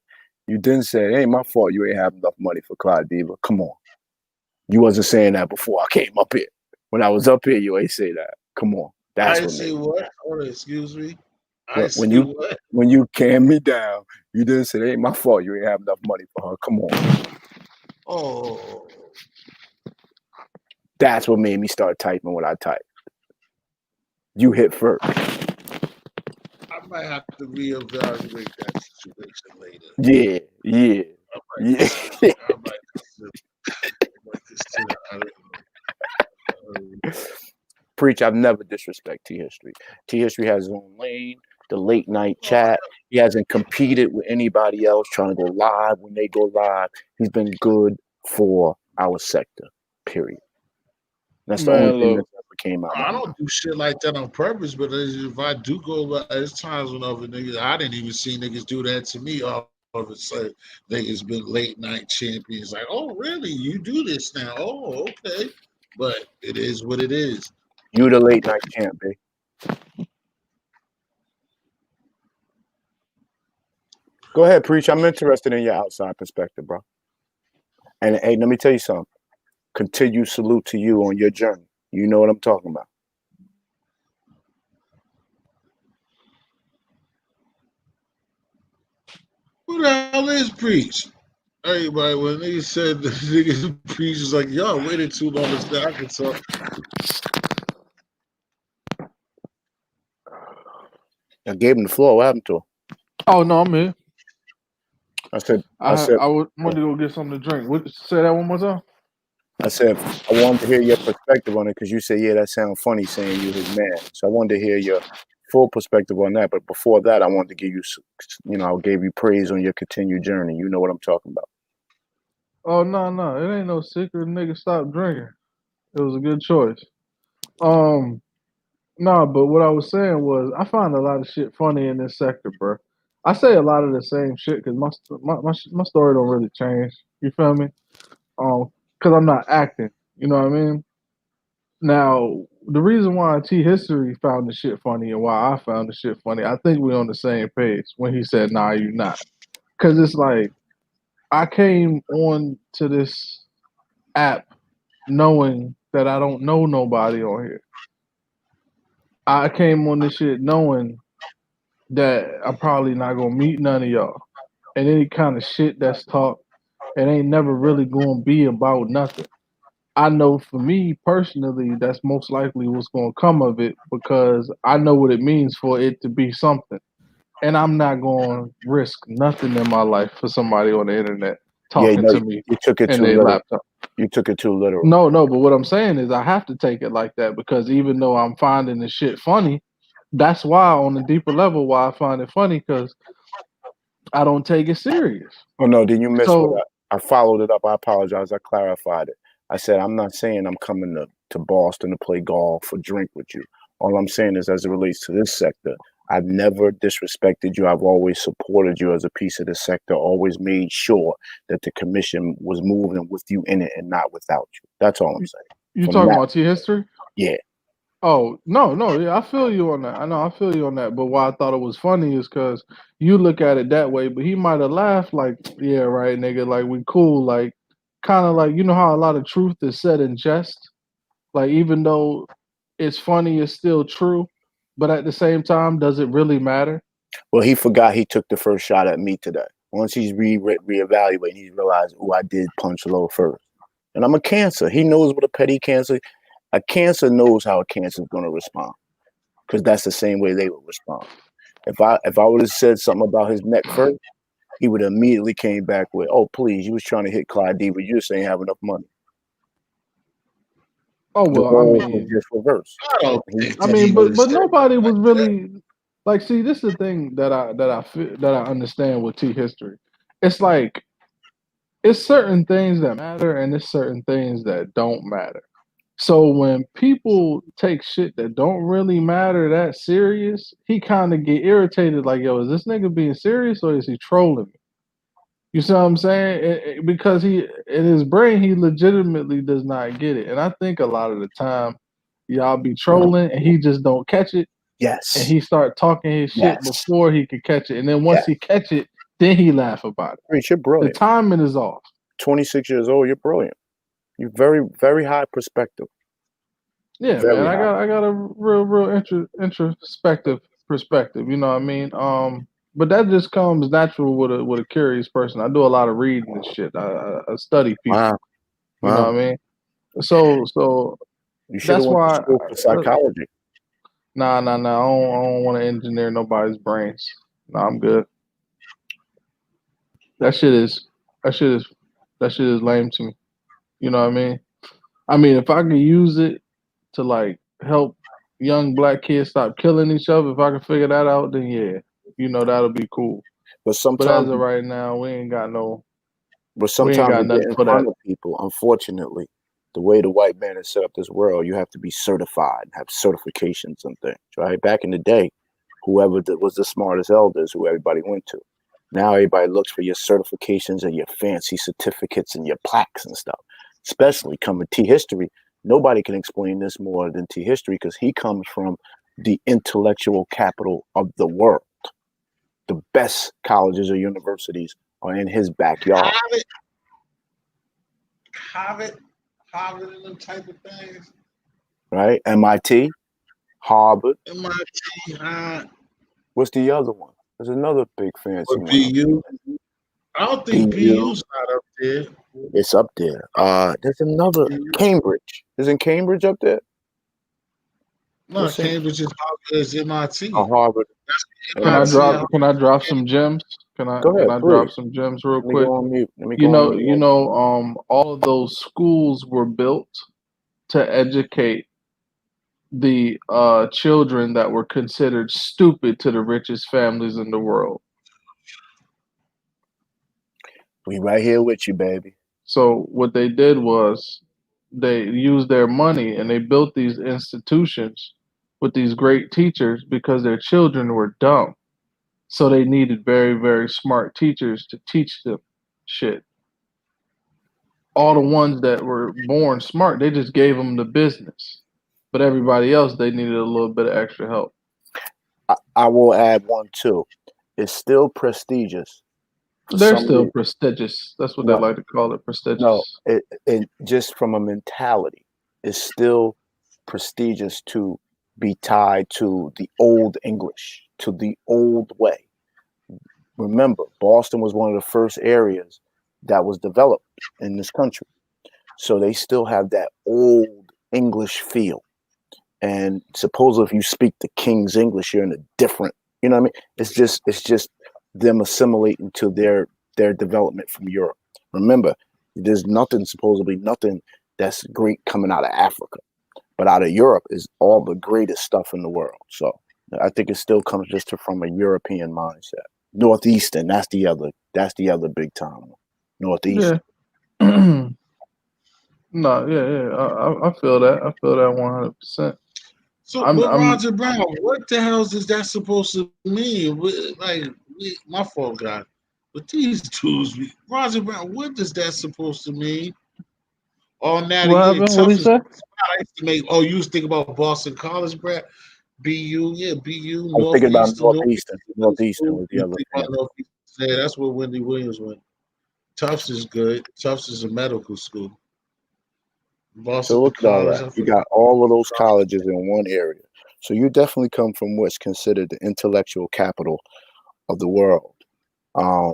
You then said, it ain't my fault you ain't have enough money for Clyde Diva. Come on. You wasn't saying that before I came up here. When I was up here, you ain't say that. Come on. That's I what say what? Hold on, excuse me. When you cam me down, you didn't say it ain't my fault you ain't have enough money for her. Come on. Oh. That's what made me start typing what I typed. You hit first. I might have to reevaluate that situation later. Yeah. I might consider. I don't know. Preach, I've never disrespect T History. T History has his own lane, the late night chat. He hasn't competed with anybody else trying to go live when they go live. He's been good for our sector, period. That's the only thing that ever came out. I don't do shit like that on purpose, but if I do go, there's times when other niggas, I didn't even see niggas do that to me. All of a sudden, niggas been late night champions. Like, oh, really? You do this now? Oh, okay. But it is what it is. You the late night champ, babe. Go ahead, Preach. I'm interested in your outside perspective, bro. And hey, let me tell you something. Continued salute to you on your journey. You know what I'm talking about. Who the hell is Preach? Everybody, when niggas said the niggas Preach is like, y'all waited too long to say I could talk. I gave him the floor. What happened to him? Oh no, I'm here. I said I wanted to go get something to drink. Say that one more time. I said I wanted to hear your perspective on it because you said, yeah, that sounds funny saying you his man. So I wanted to hear your full perspective on that. But before that, I wanted to give you, I gave you praise on your continued journey. You know what I'm talking about. Oh no, it ain't no secret. Nigga, stop drinking. It was a good choice. No, but what I was saying was I find a lot of shit funny in this sector, bro. I say a lot of the same shit because my story don't really change. You feel me? Because I'm not acting. You know what I mean? Now, the reason why T History found the shit funny and why I found the shit funny, I think we're on the same page when he said, "Nah, you not," because it's like I came on to this app knowing that I don't know nobody on here. I came on this shit knowing that I'm probably not gonna meet none of y'all. And any kind of shit that's talked, it ain't never really gonna be about nothing. I know for me personally, that's most likely what's gonna come of it because I know what it means for it to be something. And I'm not gonna risk nothing in my life for somebody on the internet talking to me you took it in too their literal. laptop. You took it too literal. No, but what I'm saying is I have to take it like that because even though I'm finding the shit funny, that's why on a deeper level why I find it funny because I don't take it serious. Oh no, then you missed So what I followed it up. I apologize. I clarified it. I said I'm not saying I'm coming to Boston to play golf or drink with you. All I'm saying is as it relates to this sector, I've never disrespected you. I've always supported you as a piece of the sector, always made sure that the commission was moving with you in it and not without you. That's all I'm saying. You From talking that, about T history? yeah. Oh, no, yeah, I feel you on that. I know I feel you on that. But why I thought it was funny is because you look at it that way, but he might have laughed like, yeah, right, nigga, like we cool, like kind of like you know how a lot of truth is said in jest. Like even though it's funny, it's still true. But at the same time, does it really matter? Well, he forgot he took the first shot at me today. Once he's reevaluating, he realized, oh, I did punch low first. And I'm a Cancer. He knows what a Cancer knows how a Cancer is going to respond, because that's the same way they would respond. If I would have said something about his neck first, he would have immediately came back with, oh, please, you was trying to hit Clyde D, but you just ain't have enough money. Oh The well, I roles were mean, just reversed. I don't He, think I that he mean, would have but said nobody nothing was like that. really like. See, this is the thing that I understand with T history. It's like it's certain things that matter and it's certain things that don't matter. So when people take shit that don't really matter that serious, he kind of get irritated. Like, yo, is this nigga being serious or is he trolling me? You see what I'm saying? Because he in his brain he legitimately does not get it, and I think a lot of the time y'all be trolling and he just don't catch it, and yes, he start talking his shit yes, before he could catch it, and then once yes. he catch it, then he laugh about it. Preach, you're The brilliant. timing is off. 26 years old, you're brilliant. You're very, very high perspective. Yeah, man, Very high. I got a real introspective perspective. You know what I mean? But that just comes natural with a curious person. I do a lot of reading and shit. I study people. Wow, You know wow. what I mean? So You should have that's went to why. school for psychology. Nah. I don't want to engineer nobody's brains. Nah, I'm good. That shit is that shit is that shit is lame to me. You know what I mean? I mean, if I could use it to like help young black kids stop killing each other, if I could figure that out, then yeah, you know that'll be cool. But But as sometimes, of right now, we ain't to got get nothing in for that. front of people, unfortunately, the way the white man has set up this world, you have to be certified and have certifications and things, right? Back in the day, whoever was the smartest elder is who everybody went to. Now everybody looks for your certifications and your fancy certificates and your plaques and stuff. Especially coming T history, nobody can explain this more than T history because he comes from the intellectual capital of the world. The best colleges or universities are in his backyard, Harvard, Harvard, and them type of things. right? MIT, Harvard. MIT, What's the other one? There's another big fancy or one. BU. I don't think BU. BU's not up there. It's up there. There's another BU. Cambridge. Isn't Cambridge up there? No, What's in Cambridge is Harvard is MIT. Harvard? MIT. Can I drop some gems? Go Can ahead, I drop please. some gems real Let me go quick? on mute. Let me go on mute. All of those schools were built to educate the children that were considered stupid to the richest families in the world. We right here with you, baby. So what they did was they used their money and they built these institutions with these great teachers because their children were dumb. So they needed very, very smart teachers to teach them shit. All the ones that were born smart, they just gave them the business. But everybody else, they needed a little bit of extra help. I will add one too. It's still prestigious for They're some still reason. prestigious. That's what they No, like to call it, prestigious. no. It just from a mentality, it's still prestigious to be tied to the old English, to the old way. Remember, Boston was one of the first areas that was developed in this country. So they still have that old English feel. And suppose if you speak the King's English, you're in a different, you know what I mean? It's just them assimilating to their development from Europe. Remember, there's supposedly nothing that's great coming out of Africa. But out of Europe is all the greatest stuff in the world. So I think it still comes just from a European mindset. Northeastern, that's the other big time one. Northeast. Yeah. No, yeah. I feel that. I feel that 100%. So, I'm but I'm Roger Brown, what the hell is that supposed to mean? My fault, guy. But these dudes, Roger Brown, what is that supposed to mean? Oh, now what yeah, happened? What tough he is. say? I used to make. Oh, you was thinking about Boston College, Brad? BU, yeah, BU, I was thinking about Northeastern, Northeastern. Northeastern Middle Northeastern School. was the You other think thing. about Northeastern? Yeah, that's where Wendy Williams went. Tufts is good. Tufts is a medical school. So Boston look at all College, that. I You forgot. got all of those colleges in one area. So you definitely come from what's considered the intellectual capital of the world. Um,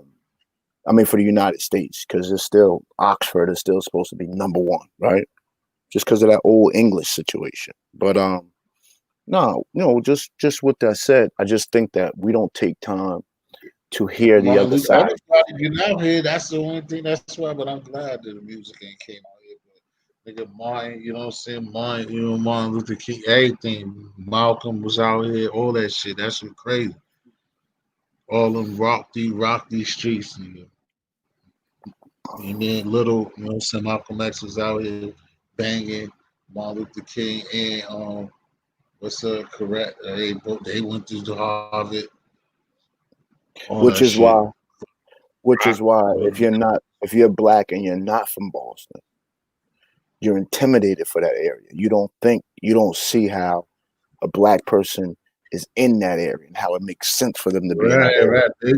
I mean, for the United States, because it's still Oxford is still supposed to be number one, right? Just because of that old English situation. But no, just with that said, I just think that we don't take time to hear the Martin other Luther, side. everybody get out here. That's the only thing. That's why. But I'm glad that the music ain't came out here. But nigga, Martin, you know what I'm saying? Martin, Martin Luther King, everything. Malcolm was out here. All that shit. That shit crazy. All them rock these streets, nigga. And then little, you know what I'm saying? Malcolm X was out here banging Martin Luther King and what's correct? They went to Harvard. All Which that is shit. why, if you're black and you're not from Boston, you're intimidated for that area. You don't see how a black person is in that area and how it makes sense for them to be in that area. Right. Till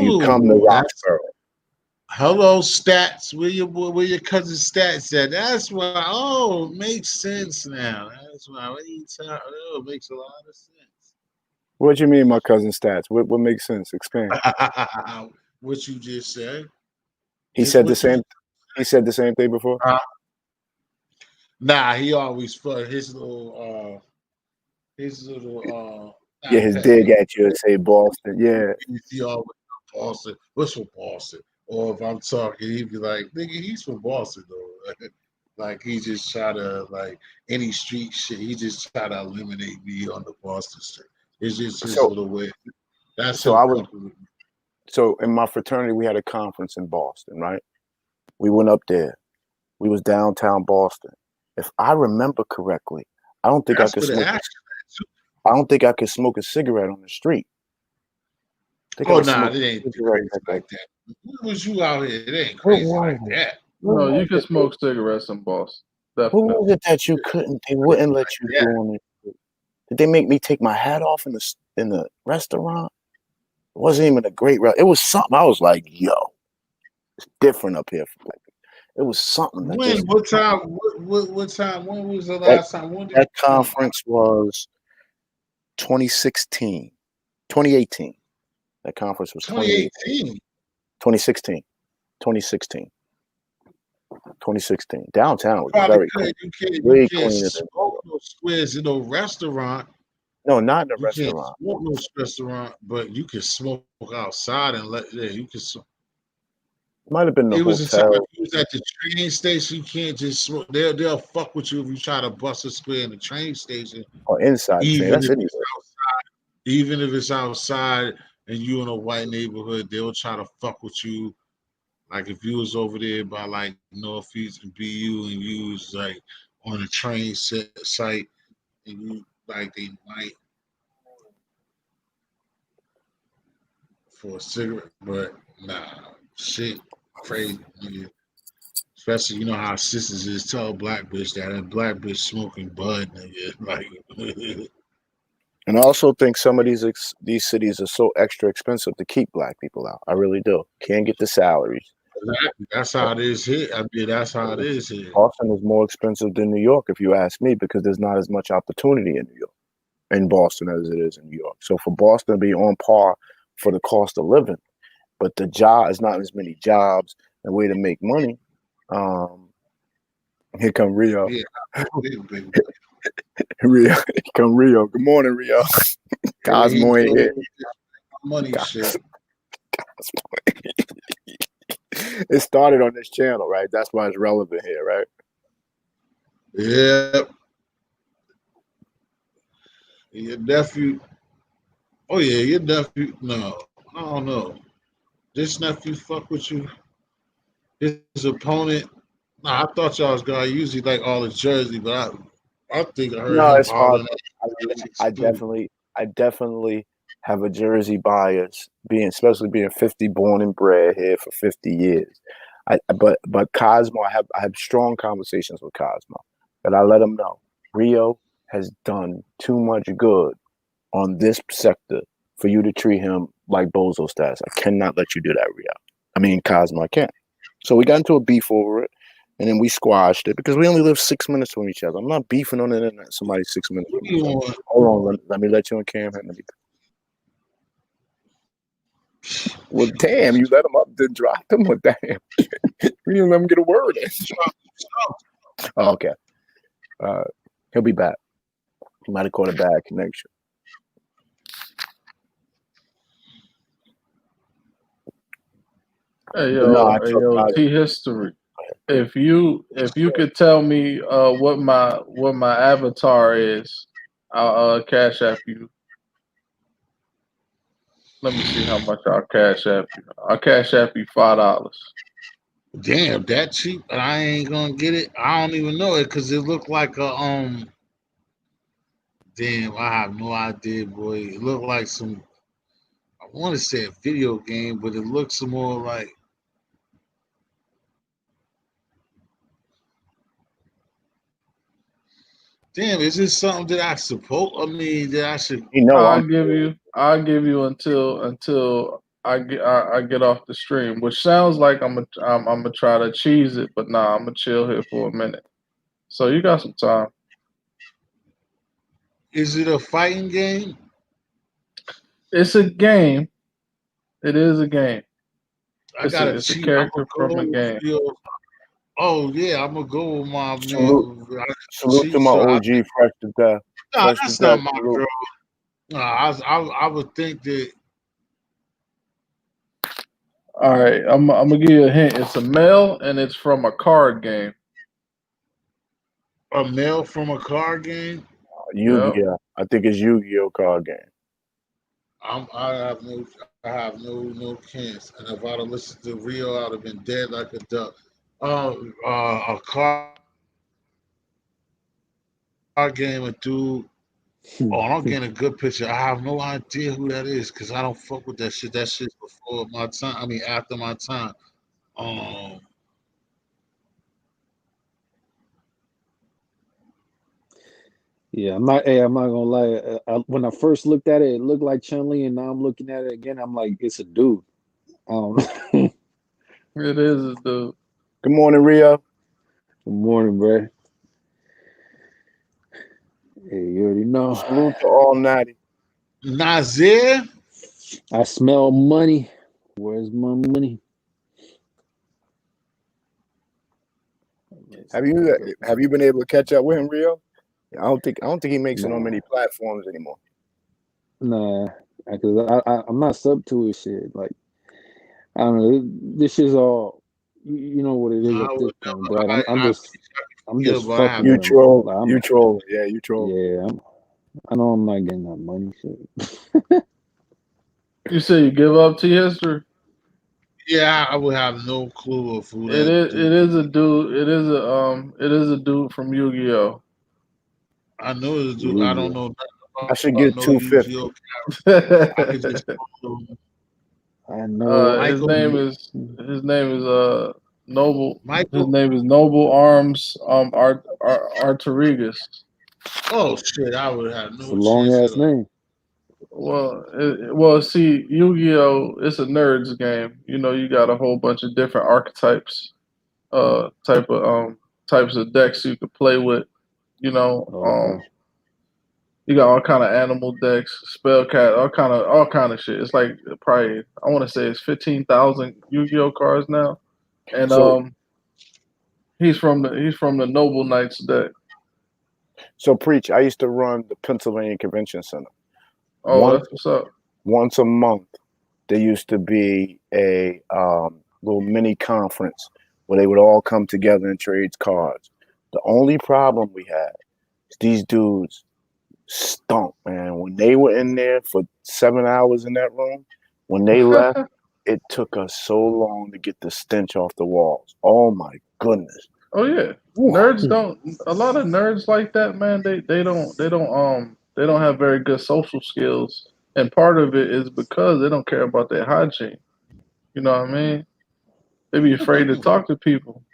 you come to Ooh, that's Roxborough. hello stats. Where your cousin stats at? That's why. Oh, it makes sense now. That's why. It makes a lot of sense. What do you mean, my cousin stats? What makes sense? Expand. What you just said. He Just said the what you. same. He said the same thing before. Nah, he always fun. His little Yeah, not his pet dig peeve. at you and say Boston. Yeah. He always Boston. What's from Boston? Or if I'm talking, he'd be like, "Nigga, he's from Boston though." Like he just try to like any street shit. He just try to eliminate me on the Boston street. It's just his So little way. That's so him I was fucking with me. so in my fraternity we had a conference in Boston, right? We went up there. We was downtown Boston. If I remember correctly, I don't think I That's could where the smoke. action. I don't think I could smoke a cigarette on the street. I think I Oh could nah, smoke it ain't a too cigarette crazy like that. like that. Where was you out here? It ain't What crazy was like it? that. What No, you was can it? smoke cigarettes in Boston. What Definitely. was it that you couldn't? They wouldn't let you do Yeah. on the. Did they make me take my hat off in the restaurant? It wasn't even a great. It was something. I was like, yo, it's different up here for black people. It was something that When? just What time? What time? When was the that last time? When did that you come? conference was 2016, 2018. That conference was 2018. 2016, 2016, 2016. Downtown was Probably very clean, couldn't. You way can't cleaner than New smoke York. no squares in no restaurant. No, not in a You can't restaurant. smoke no restaurant, but you can smoke outside and let. Yeah, you can. It might have been the It was a time if hotel you was at the train station. You can't just smoke. They'll fuck with you if you try to bust a square in the train station, or inside the train. even That's if it's anywhere. outside. Even if it's outside and you in a white neighborhood, they'll try to fuck with you. Like if you was over there by like Northeast and BU and you was like on a train site and you like they might for a cigarette, but nah, shit, crazy, nigga. Especially you know how sisters is tell a black bitch that a black bitch smoking bud, nigga. Like And I also think some of these cities are so extra expensive to keep black people out. I really do. Can't get the salaries. that's how it is here. I mean, that's how it is here. Boston is more expensive than New York, if you ask me, because there's not as much opportunity in New York, in Boston as it is in New York. So for Boston to be on par for the cost of living, but the job is not as many jobs and way to make money. Here come Rio. Yeah, big. Rio, here come Rio. Good morning, Rio. Yeah, he Cosmo ain't doing here. money shit. It started on this channel, right? That's why it's relevant here, right? Yeah, your nephew. Oh yeah, your nephew. No, I don't know. This nephew fuck with you. His opponent. Nah, I thought y'all was gonna usually like all the Jersey, but I think I heard No, him it's hard. hollering at. I definitely have a Jersey bias, especially being 50 born and bred here for 50 years. But Cosmo, I have strong conversations with Cosmo, but I let him know Rio has done too much good on this sector for you to treat him like bozo status. I cannot let you do that, Rio. I mean, Cosmo, I can't. So we got into a beef over it, and then we squashed it because we only live 6 minutes from each other. I'm not beefing on the internet. Somebody 6 minutes from each other. Hold on, let me let you on cam. Well, damn, you let him up, then dropped him. Well, damn, we didn't let him get a word in. Oh, okay, he'll be back. He might have caught a bad connection. Hey yo, T history. If you could tell me what my avatar is, I'll cash app you. Let me see how much I'll cash app you. I'll cash app you $5. Damn, that cheap, and I ain't gonna get it. I don't even know it because it looked like a. Damn, I have no idea, boy. It looked like some. I want to say a video game, but it looks more like. Damn, is this something that I suppose? I mean, that I should. I'll give you until I get off the stream, which sounds like I'm gonna try to cheese it, but nah, I'm gonna chill here for a minute. So you got some time. Is it a fighting game? It's a game. It is a game. It's a character from a game. Oh yeah, I'm gonna go with my Salute, man. salute to my OG, Fresh to Death. No, that's not my girl. No, I would think that. All right, I'm gonna give you a hint. It's a male, and it's from a card game. A male from a card game? Yu-Gi-Oh! I think it's Yu-Gi-Oh! Card game. I have no chance. And if I'd have listened to Rio, I'd have been dead like a duck. A card game, a dude. Oh, I'm getting a good picture. I have no idea who that is because I don't fuck with that shit. That shit's before my time. I mean, after my time. Yeah, I'm not gonna lie. When I first looked at it, it looked like Chun-Li, and now I'm looking at it again. I'm like, it's a dude. It is a dude. Good morning, Rio. Good morning, bro. Hey, you already know. Salute to all natty. Nazir? I smell money. Where's my money? Have you been able to catch up with him, Rio? I don't think he makes it on many platforms anymore. Nah, because I'm not sub to his shit. Like, I don't know. This shit's all, you know what it is at this point, Brad. I'm just fucking you with troll. Like, you troll. Yeah, you troll. Yeah, I know I'm not getting that money. Shit. You say you give up to history? Yeah, I would have no clue of who It that is. dude It is a dude. It is a dude from Yu-Gi-Oh. I know it's a dude. I don't know. I should get $250. I could just. I know. His name is Noble. Michael? His name is Noble Arms Artorigas. Oh shit! I would have no It's a long ass name. Well, see, Yu-Gi-Oh! It's a nerds game. You know, you got a whole bunch of different archetypes, types of decks you could play with. You know, you got all kind of animal decks, spell cat, all kind of shit. It's like probably I want to say it's 15,000 Yu-Gi-Oh cards now, and he's from the Noble Knights deck. So preach. I used to run the Pennsylvania Convention Center. Oh, that's what's up. Once a month, there used to be a little mini conference where they would all come together and trade cards. The only problem we had is these dudes stunk, man. When they were in there for 7 hours in that room, when they left, it took us so long to get the stench off the walls. Oh my goodness. Oh yeah. Nerds don't. A lot of nerds like that, man. They don't They don't have very good social skills, and part of it is because they don't care about their hygiene. You know what I mean? They be afraid to talk to people,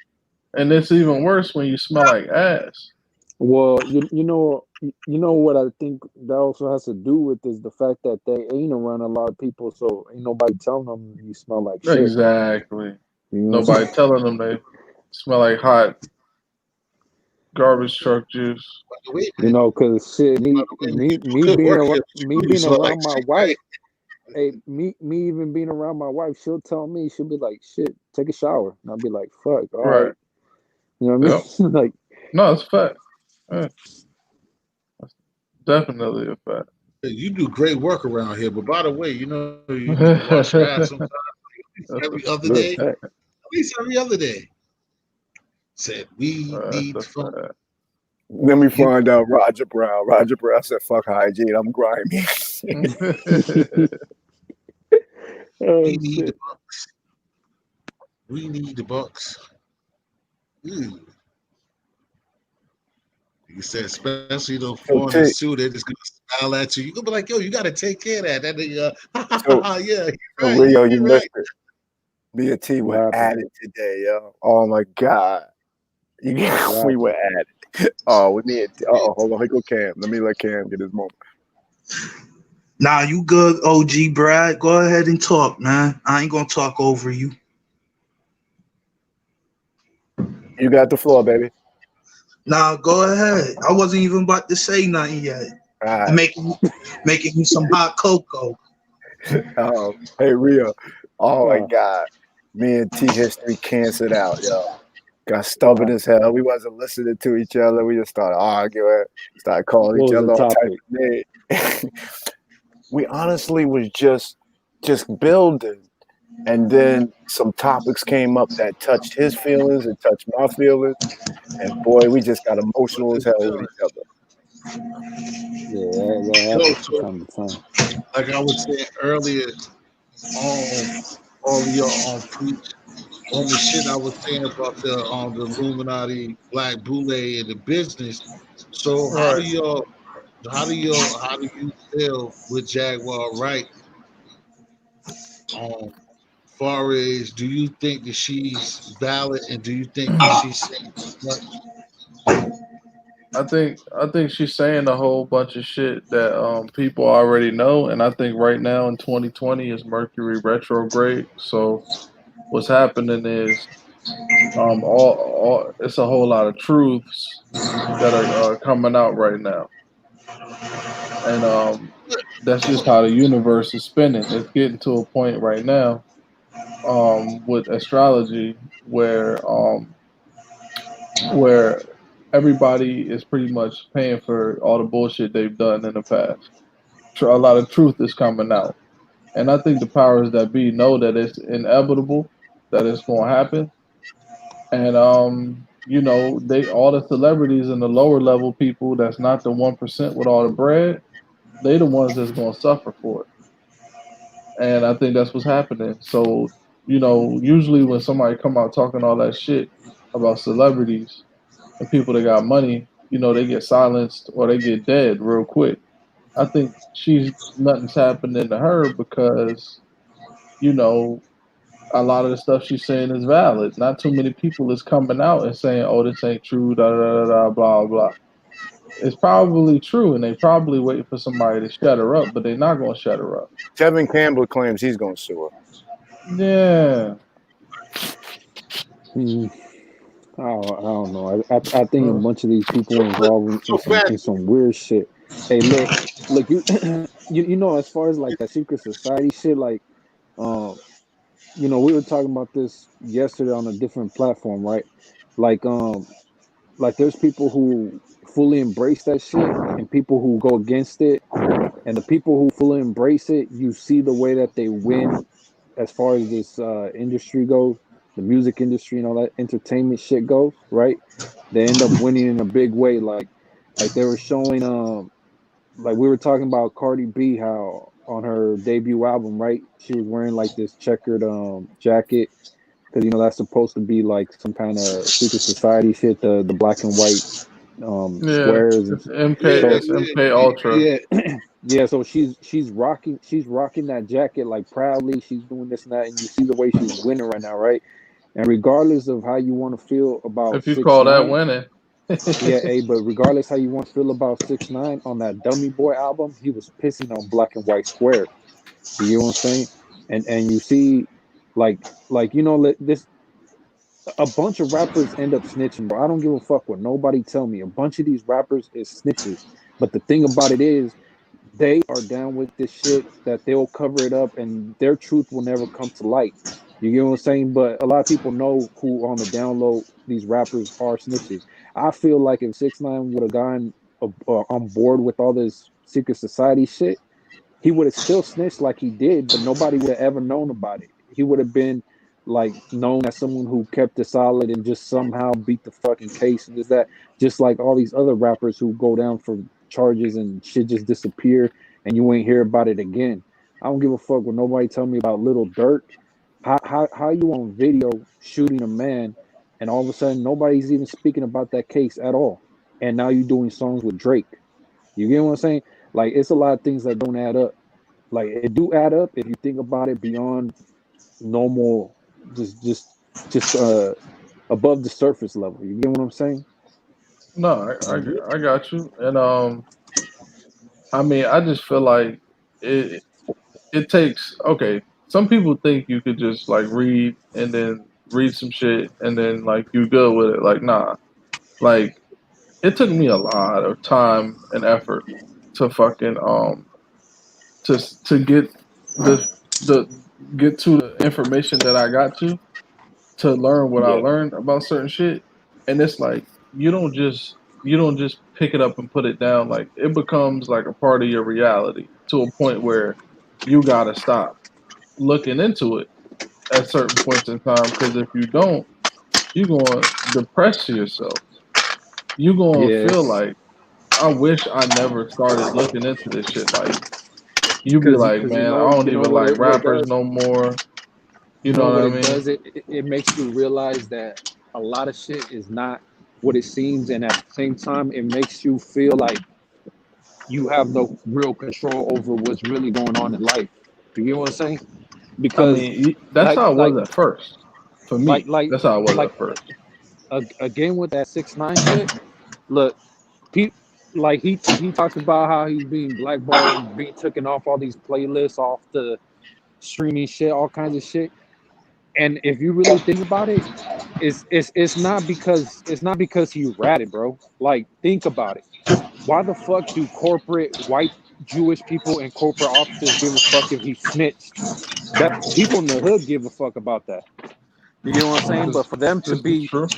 and it's even worse when you smell like ass. Well, you know what I think that also has to do with is the fact that they ain't around a lot of people, so ain't nobody telling them you smell like shit. Exactly. You know what I'm Nobody telling them they smell like hot garbage truck juice. Wait a You minute. know, cause shit, You do good work here me too. being So like, around my shit, wife, right? hey, me even being around my wife, she'll tell me, she'll be like, "Shit, take a shower," and I'll be like, "Fuck, all right," Right. you know what Yep. I mean? Like, No, it's fact. Yeah, definitely a fact. You do great work around here. But by the way, you need to wash your ass sometime That's every a other real day. fact. At least every other day. Said we that's need a to fun. fact. Let me You find out Roger Brown. Roger Brown said, "Fuck hygiene. I'm grimy." we Oh need the shit. bucks. We need the bucks. Ooh. You said especially those So foreigners T, too, they're just gonna smile at you. You gonna be like, yo, you gotta take care of that. That nigga, so yeah, you're so right. Rio, you You're missed right. it. Me and T What were happened? at it today, yo. Oh my god, What we were happened? at it. Oh, with me and T. Oh, hold on, here go Cam. Let me let Cam get his moment. Nah, you good, OG Brad. Go ahead and talk, man. I ain't gonna talk over you. You got the floor, baby. Nah, go ahead. I wasn't even about to say nothing yet. All I'm right. making you some hot cocoa. Hey Rio. Oh my Uh, god, me and T history canceled out, yo. Got what stubborn happened? as hell. We wasn't listening to each other. We just started arguing, started calling What each was the other all types topic? of names. We honestly was just building. And then some topics came up that touched his feelings and touched my feelings. And boy, we just got What's emotional as his hell with feeling? each other. Yeah, that Yo, happens from so time to time. like I was saying earlier, um, all of y'all preach on the shit I was saying about the Illuminati, Black Boule, and the business. So Right. how do you feel with Jaguar Wright? Far as do you think that she's valid, and do you think that she's saying too much? I think she's saying a whole bunch of shit that people already know, and I think right now in 2020 is Mercury retrograde. So what's happening is all it's a whole lot of truths that are coming out right now, and that's just how the universe is spinning. It's getting to a point right now with astrology where everybody is pretty much paying for all the bullshit they've done in the past. A lot of truth is coming out, and I think the powers that be know that it's inevitable, that it's going to happen, and they all the celebrities and the lower level people that's not the 1% with all the bread, they the ones that's going to suffer for it, and I think that's what's happening. So usually when somebody come out talking all that shit about celebrities and people that got money, they get silenced or they get dead real quick. I think nothing's happening to her because, you know, a lot of the stuff she's saying is valid. Not too many people is coming out and saying, "Oh, this ain't true," da da da da, blah blah. It's probably true, and they probably waiting for somebody to shut her up, but they're not gonna shut her up. Tevin Campbell claims he's going to sue her. Yeah. Hmm. I don't know. I think a Uh, bunch of these So, people involved in so Brad, in some weird shit. Hey, look, you you know, as far as like that secret society shit, like um, we were talking about this yesterday on a different platform, right? Like like there's people who fully embrace that shit and people who go against it. And the people who fully embrace it, you see the way that they win as far as this industry goes, the music industry and all that entertainment shit goes, right? They end up winning in a big way. Like they were showing like we were talking about Cardi B, how on her debut album, right? She was wearing like this checkered jacket because that's supposed to be like some kind of secret society shit, the black and white Yeah, squares and it's MK. so It's MK Ultra. yeah. Yeah, so she's rocking that jacket like proudly. She's doing this and that, and you see the way she's winning right now, right? And regardless of how you want to feel about If you six call that nine, winning. yeah, hey, but regardless how you want to feel about 6ix9ine on that Dummy Boy album, he was pissing on black and white squares. You get what I'm saying? And you see, this a bunch of rappers end up snitching, bro. I don't give a fuck what nobody tell me. A bunch of these rappers is snitches. But the thing about it is, they are down with this shit that they'll cover it up and their truth will never come to light. You get what I'm saying? But a lot of people know who on the download these rappers are snitches. I feel like if 6ix9ine would have gotten on board with all this secret society shit, he would have still snitched like he did, but nobody would have ever known about it. He would have been like known as someone who kept it solid and just somehow beat the fucking case and is that just like all these other rappers who go down for charges and shit just disappear and you ain't hear about it again. I don't give a fuck when nobody tell me about Little Dirk. How you on video shooting a man and all of a sudden nobody's even speaking about that case at all. And now you're doing songs with Drake. You get what I'm saying? Like it's a lot of things that don't add up. Like it do add up if you think about it beyond normal, just above the surface level. You get what I'm saying? No, I got you. And I mean, I just feel like it it takes okay. Some people think you could just like read and then read some shit and then like you good with it. Like nah. Like it took me a lot of time and effort to fucking to get the get to the information that I got to learn what I Yeah, learned about certain shit. And it's like you don't just pick it up and put it down. Like it becomes like a part of your reality to a point where you gotta stop looking into it at certain points in time. Because if you don't, you're gonna depress yourself. You're gonna feel Yes, like I wish I never started looking into this shit. Like you be because like, you man, I know don't you know even like what it rappers does. no more. You You know know what what I it mean? does. It makes you realize that a lot of shit is not what it seems, and at the same time, it makes you feel like you have no real control over what's really going on in life. You get what I'm saying? I Because mean, that's like how it like was at first. For like me, like that's how it was like at first. again with that 6ix9ine shit. Look, he he talks about how he's being blackballed and being taken off all these playlists, off the streaming shit, all kinds of shit. And if you really think about it, it's not because he ratted, bro. Like think about it. Why the fuck do corporate white Jewish people in corporate offices give a fuck if he snitched? That people in the hood give a fuck about that. You get what I'm saying? But for them to This is be true.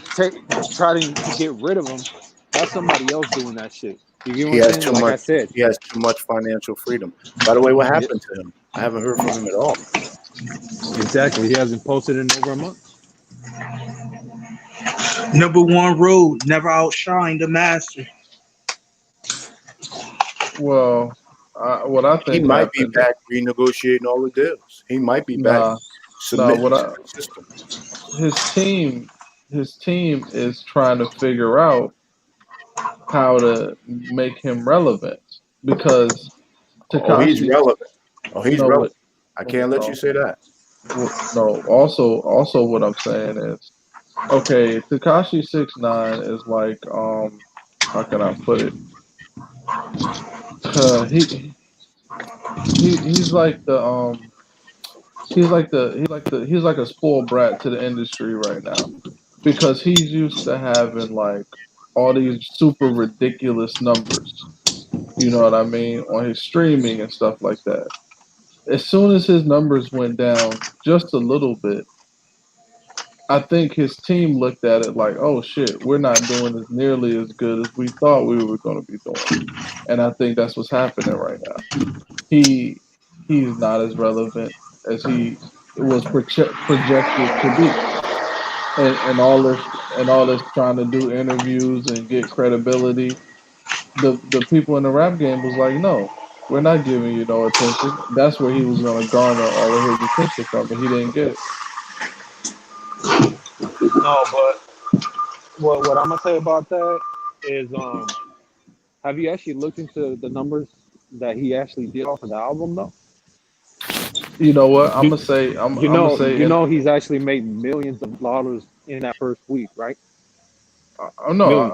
trying to get rid of him, that's somebody else doing that shit. You get what He I'm has saying? too Like I much. said, He has too much financial freedom. By the way, what yeah, happened to him? I haven't heard from him at all. exactly. He hasn't posted in over a month. Number one rule: never outshine the master. Well, what I He think might be happened. back renegotiating all the deals. He might be back Nah, nah. submitting What to I the system. his team his team is trying to figure out how to make him relevant because Oh, he's Takashi. relevant. Oh, he's No, relevant. what? I can't let you No, say that. no. Also, what I'm saying is, okay, Takashi 6ix9ine is like, how can I put it? He's like the he's like a spoiled brat to the industry right now because he's used to having like all these super ridiculous numbers. You know what I mean on his streaming and stuff like that. As soon as his numbers went down just a little bit, I think his team looked at it like, oh shit, we're not doing as nearly as good as we thought we were going to be doing. And I think that's what's happening right now. He he's not as relevant as he was projected to be. And all this trying to do interviews and get credibility. The people in the rap game was like, no, we're not giving you no attention. That's where he was going to garner all of his attention from, and he didn't get it. No, but what I'm gonna say about that? is have you actually looked into the numbers that he actually did off of the album though? You know what? I'm You, gonna say. I'm gonna say. you And know he's actually made millions of dollars in that first week, right? no, Millions.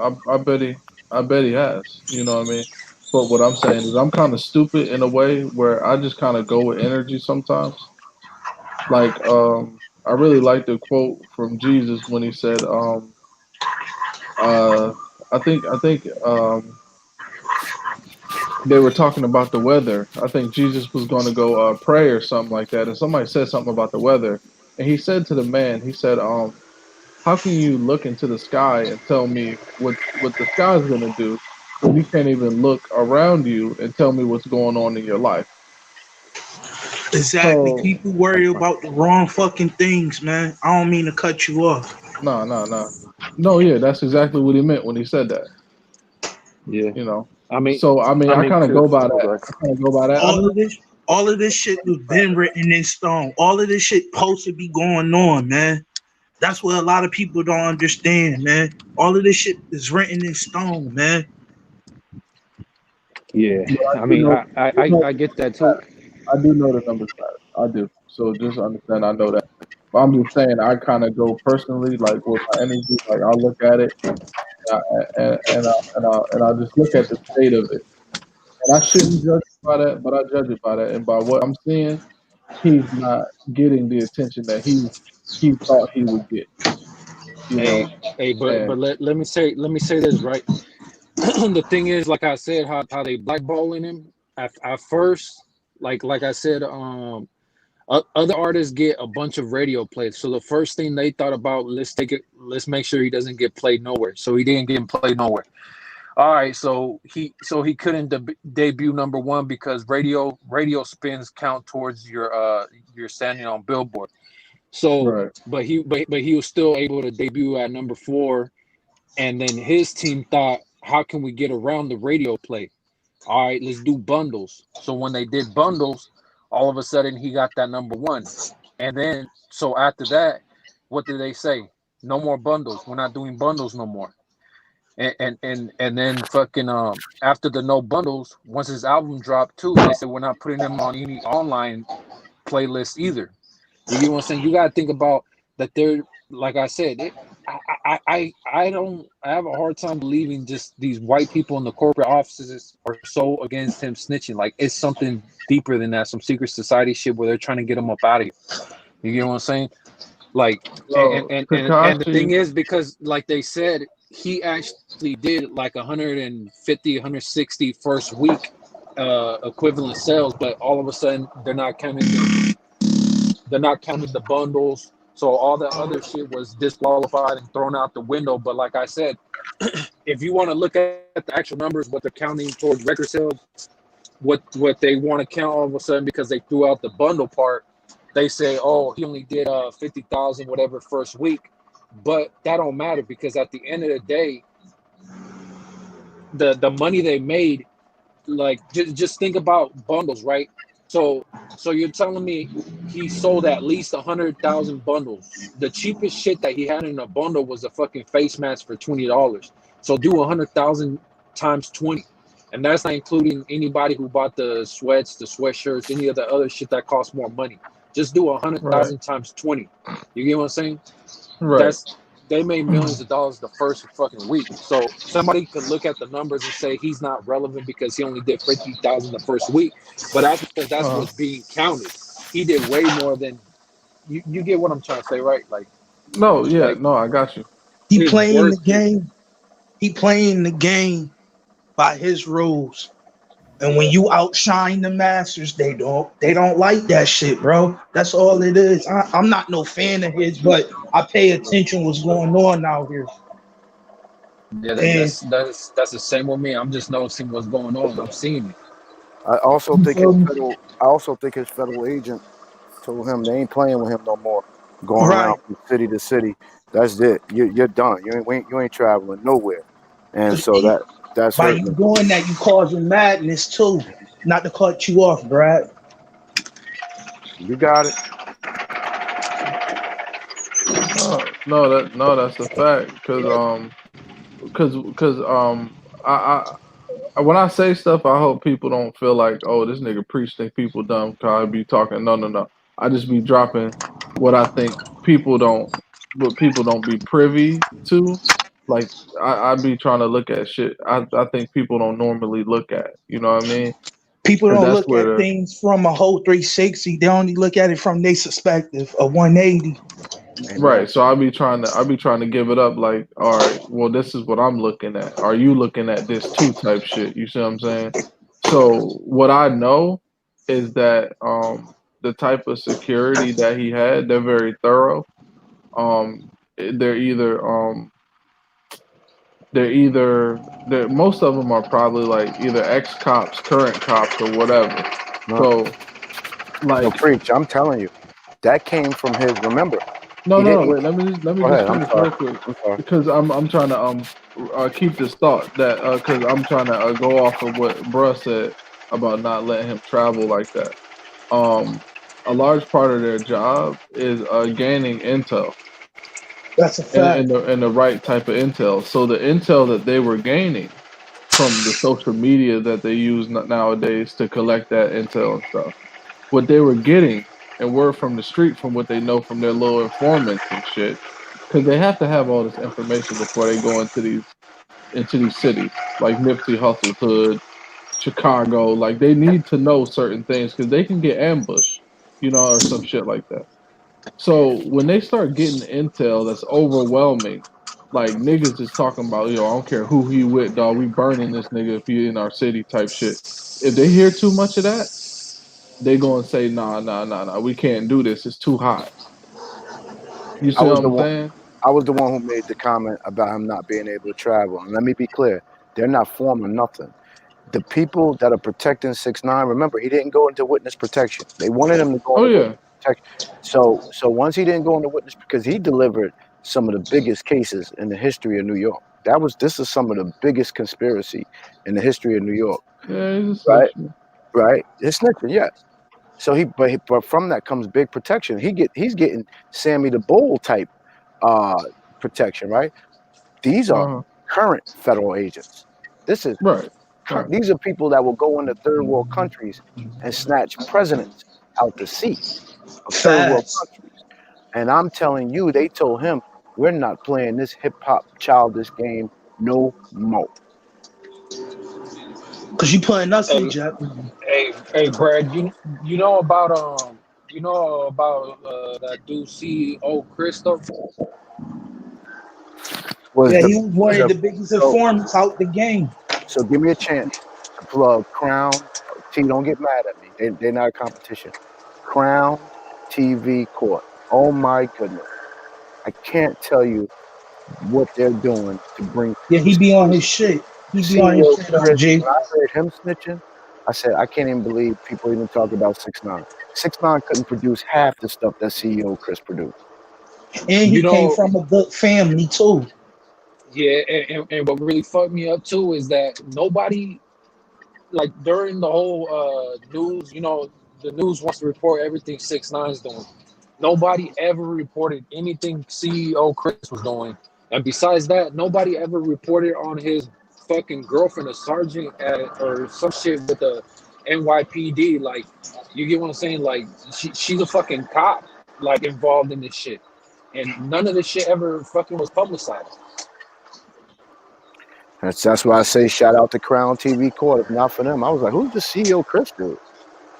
I bet he has. You know what I mean? But what I'm saying is, I'm kind of stupid in a way where I just kind of go with energy sometimes. Like, I really like the quote from Jesus when he said, uh, I think they were talking about the weather. I think Jesus was going to go pray or something like that, and somebody said something about the weather, and he said to the man, he said, how can you look into the sky and tell me what the sky is going to do when you can't even look around you and tell me what's going on in your life? Exactly. So People worry about the wrong fucking things, man. I don't mean to cut you off. no, yeah, that's exactly what he meant when he said that. Yeah. You know, I mean, so I mean, I I mean, kind of go by that. okay. I kind of go by that. I All just of this, all of this shit was been written in stone. All of this shit supposed to be going on, man. That's what a lot of people don't understand, man. All of this shit is written in stone, man. Yeah. but I I do mean, know, I get that too. I do know the numbers matter. I do. So just understand, I know that. But I'm just saying, I kind of go personally, like with my energy. Like I look at it, and I just look at the state of it. And I shouldn't judge it by that, but I judge it by that. And by what I'm seeing, he's not getting the attention that he thought he would get. You Hey, know, hey, but and let me say this right. The thing is, like I said, how they blackballing him at first, like I said, other artists get a bunch of radio plays. So the first thing they thought about, let's make sure he doesn't get played nowhere. So he didn't get played nowhere. All right, so he couldn't debut number one because radio spins count towards your standing on Billboard. So, right, but he was still able to debut at number four, and then his team thought, how can we get around the radio play? All right, let's do bundles. So when they did bundles, all of a sudden he got that number one. And then so after that, what did they say? No more bundles. We're not doing bundles no more. And then fucking after the no bundles, once his album dropped too, they said we're not putting him on any online playlist either. You get what I'm saying? You gotta think about that. They're like I said, I don't. I have a hard time believing just these white people in the corporate offices are so against him snitching. Like it's something deeper than that. Some secret society shit where they're trying to get him up out of here. You get what I'm saying? Like, so and the Takashi, thing is, because like they said, he actually did like 150, 160 first week equivalent sales, but all of a sudden they're not counting the bundles. So all the other shit was disqualified and thrown out the window. But like I said, if you want to look at the actual numbers, what they're counting towards record sales, what they want to count all of a sudden because they threw out the bundle part, they say, oh, he only did 50,000 whatever first week, but that don't matter because at the end of the day, the money they made, like just think about bundles, right? So you're telling me he sold at least 100,000 bundles. The cheapest shit that he had in a bundle was a fucking face mask for $20. So do 100,000 times 20, and that's not including anybody who bought the sweats, the sweatshirts, any of the other shit that costs more money. Just do a hundred right, thousand times 20. You get what I'm saying? right. That's They made millions of dollars the first fucking week. So somebody could look at the numbers and say he's not relevant because he only did 50,000 the first week, but that's because that's Uh, what's being counted. He did way more than you get what I'm trying to say, right? no, yeah, Like no, I got you. He his playing the worth. game. He playing the game by his rules. And when you outshine the masters, they don't like that shit, bro. That's all it is. I'm not no fan of his, but I pay attention what's going on out here. Yeah, And that's the same with me. I'm just noticing what's going on. I'm seeing it. I also you think feel his me? federal. I also think his federal agent told him they ain't playing with him no more. Going around Right. from city to city. That's it. You're done. You ain't traveling nowhere. And so that's By you hurting him. doing that, you causing madness too. Not to cut you off, Brad. You got it. No, that's a fact. Cause when I say stuff, I hope people don't feel like, oh, this nigga preach think people dumb. Cause I be talking. No, no, no. I just be dropping what I think people don't, what people don't be privy to. Like I be trying to look at shit. I think people don't normally look at. You know what I mean? People And don't that's look where at the things from a whole 360. They only look at it from their perspective, a 180. right. Amen. So I be trying to give it up. Like, all right, well, this is what I'm looking at. Are you looking at this too? Type shit. You see what I'm saying? So what I know is that the type of security that he had, they're very thorough. They're either most of them are probably like either ex cops, current cops, or whatever. No, So no, like preach. I'm telling you, that came from his. Remember, no, he no, no. didn't. Wait, let me Go just ahead. I'm finish sorry. real quick I'm sorry. because I'm trying to keep this thought that because I'm trying to go off of what Bruh said about not letting him travel like that. Um, a large part of their job is gaining intel That's a and fact. the right type of intel. So the intel that they were gaining from the social media that they use nowadays to collect that intel and stuff, what they were getting and word from the street from what they know from their little informants and shit, because they have to have all this information before they go into these cities like Nipsey Hussle's hood, Chicago. Like they need to know certain things because they can get ambushed, or some shit like that. So when they start getting intel that's overwhelming, like niggas is talking about, I don't care who he with, dog. We burning this nigga if he in our city type shit. If they hear too much of that, they gonna say, nah, nah, nah, nah. We can't do this. It's too hot. You I see what was the I'm one. saying? I was the one who made the comment about him not being able to travel. And let me be clear, they're not forming nothing. The people that are protecting 6ix9ine, remember, he didn't go into witness protection. They wanted him to go Oh into yeah, witness protection. So once he didn't go into witness because he delivered some of the biggest cases in the history of New York. This is some of the biggest conspiracy in the history of New York, yeah. He's a right? snitch. Right? It's snitching, yes. So but from that comes big protection. He's getting Sammy the Bull type uh protection, right? These are Uh huh. current federal agents. This is Right. Right. These are people that will go into third world countries and snatch presidents out the seat of third world Facts. countries. And I'm telling you, they told him, we're not playing this hip hop childish game no more. Cause you putting us in Hey, jeopardy. hey, Brad. You know about that dude CEO Christo? Was Yeah, the he was one of so the biggest so informants out the game. so give me a chance to plug Crown T. Don't get mad at me. They're not a competition. Crown TV Court. Oh my goodness. I can't tell you what they're doing to bring Yeah, he be on his shit. He be on his CEO shit, Chris. OG. When I heard him snitching, I said, I can't even believe people even talk about 6ix9ine. 6ix9ine couldn't produce half the stuff that CEO Chris produced. And he You came know, from a good family too. yeah. And what really fucked me up too is that nobody, like during the whole news, the news wants to report everything 6ix9ine's doing. Nobody ever reported anything CEO Chris was doing, and besides that, nobody ever reported on his fucking girlfriend, a sergeant or some shit with the NYPD. Like, you get what I'm saying? Like, she's a fucking cop, like involved in this shit, and none of this shit ever fucking was publicized. That's why I say shout out to Crown TV Court. If not for them, I was like, who's the CEO Chris dude?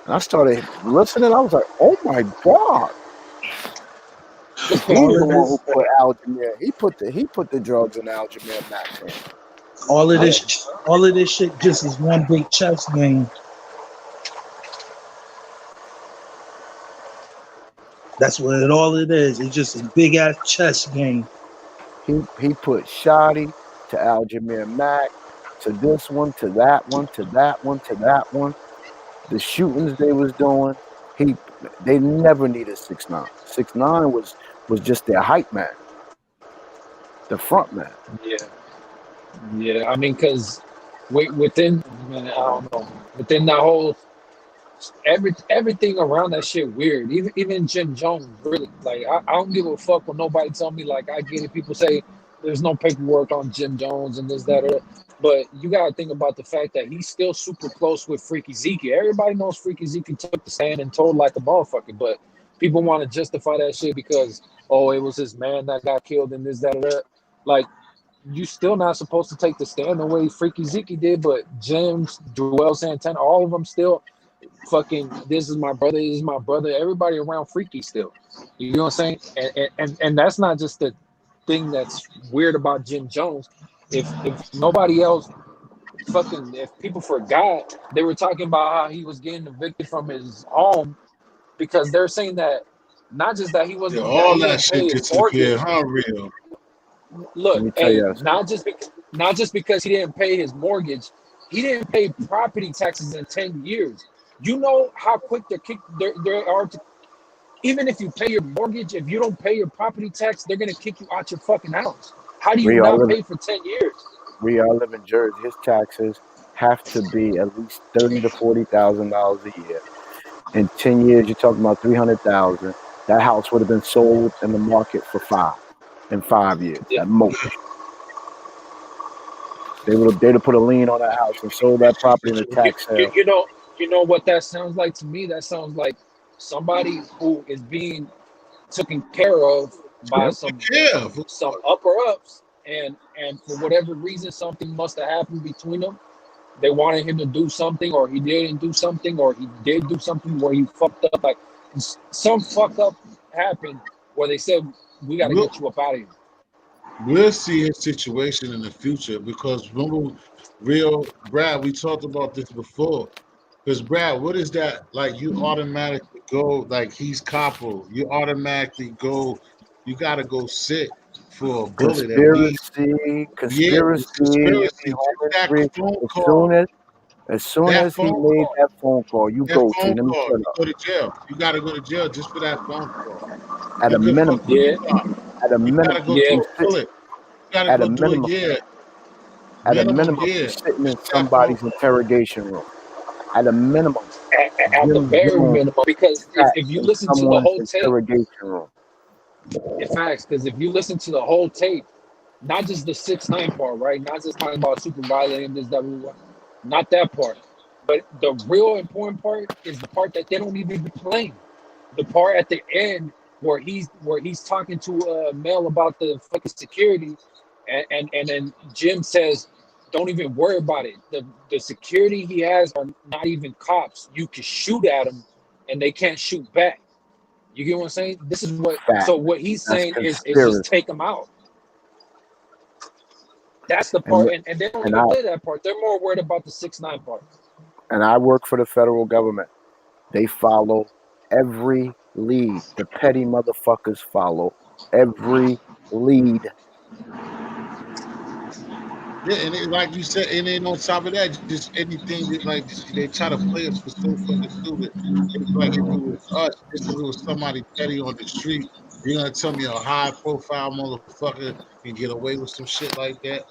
And I started listening. I was like, oh my God. He's All the of one who this, put Aljamir. He put the drugs in Aljamir Mack's hand. Yeah, all of this shit just is one big chess game. That's what all it is. It's just a big ass chess game. He put Shoddy to Aljamir Mack to this one to that one to that one to that one. The shootings they was doing, he they never needed 6ix9ine. 6ix9ine was just their hype man, the front man. yeah, yeah. I mean, because within, man, I don't know, within that whole everything around that shit weird. Even Jim Jones, really. Like I don't give a fuck when nobody tell me like I get it. People say, there's no paperwork on Jim Jones and this, that, or that. But you gotta think about the fact that he's still super close with Freaky Zeke. Everybody knows Freaky Zeke took the stand and told like a motherfucker, but people want to justify that shit because it was his man that got killed and this, that, or that. Like, you still not supposed to take the stand the way Freaky Zeke did, but James, Joel Santana, all of them still fucking, this is my brother, this is my brother. Everybody around Freaky still. You know what I'm saying? And that's not just the thing that's weird about Jim Jones. If nobody else fucking, if people forgot, they were talking about how he was getting evicted from his home because they're saying that not just that he Yeah, wasn't, that all he that didn't pay shit his disappeared, mortgage. huh? Real. Let Look, me tell hey, you. not just because he didn't pay his mortgage, he didn't pay property taxes in 10 years. You know how quick there are to, even if you pay your mortgage, if you don't pay your property tax, they're gonna kick you out your fucking house. How do you We all not live. pay for 10 years? We all live in Jersey. His taxes have to be at least $30,000 to $40,000 a year. In 10 years, you're talking about 300,000. That house would have been sold in the market for in 5 years Yeah. at most. They'd have put a lien on that house and sold that property in a tax sale. You know what that sounds like to me? That sounds like somebody who is being taken care of by Yep. some upper ups, and for whatever reason, something must have happened between them. They wanted him to do something, or he didn't do something, or he did do something where he fucked up. Like some fuck up happened where they said, "We got to We'll, get you up out of here." we'll see his situation in the future because remember, real Brad, we talked about this before. Because Brad, what is that like? You automatically go like he's capo. You automatically go. You gotta go sit for a bullet at least. Yeah, it's You be conspiracy. home Just in that 3. phone As call. soon as That he phone made call. that phone call, you That go to. phone Let me call. shut You up. go to jail. You gotta go to jail just for that phone call. At You a could minimum, fucking Yeah, stop. at a You minimum, gotta go yeah, do you a sit. bullet. You gotta At a go do a minimum, year. at a Minimum minimum, year. you're sitting in Just that phone somebody's interrogation room. At a minimum, at the Jim very Jones minimum. Because sat if you in listen to the someone's whole tape, interrogation room. in fact, because if you listen to the whole tape, not just the 6ix9ine part, right? Not just talking about super violent and this, that, blah, blah, not that part. But the real important part is the part that they don't even be playing. The part at the end where he's talking to Mel about the fucking security, and then Jim says, "Don't even worry about it. The security he has are not even cops. You can shoot at them, and they can't shoot back." You get what I'm saying? This is what. Fact. So what he's That's saying is just conspiracy. take them out. That's the And part, and they don't and even I play that part. They're more worried about the 6ix9ine part. and I work for the federal government. They follow every lead. The petty motherfuckers follow every lead. Yeah, and it, like you said, and then on top of that, just anything that like they try to play us for so fucking stupid. It's like if it was us, just if it was somebody petty on the street, you're gonna tell me a high profile motherfucker can get away with some shit like that?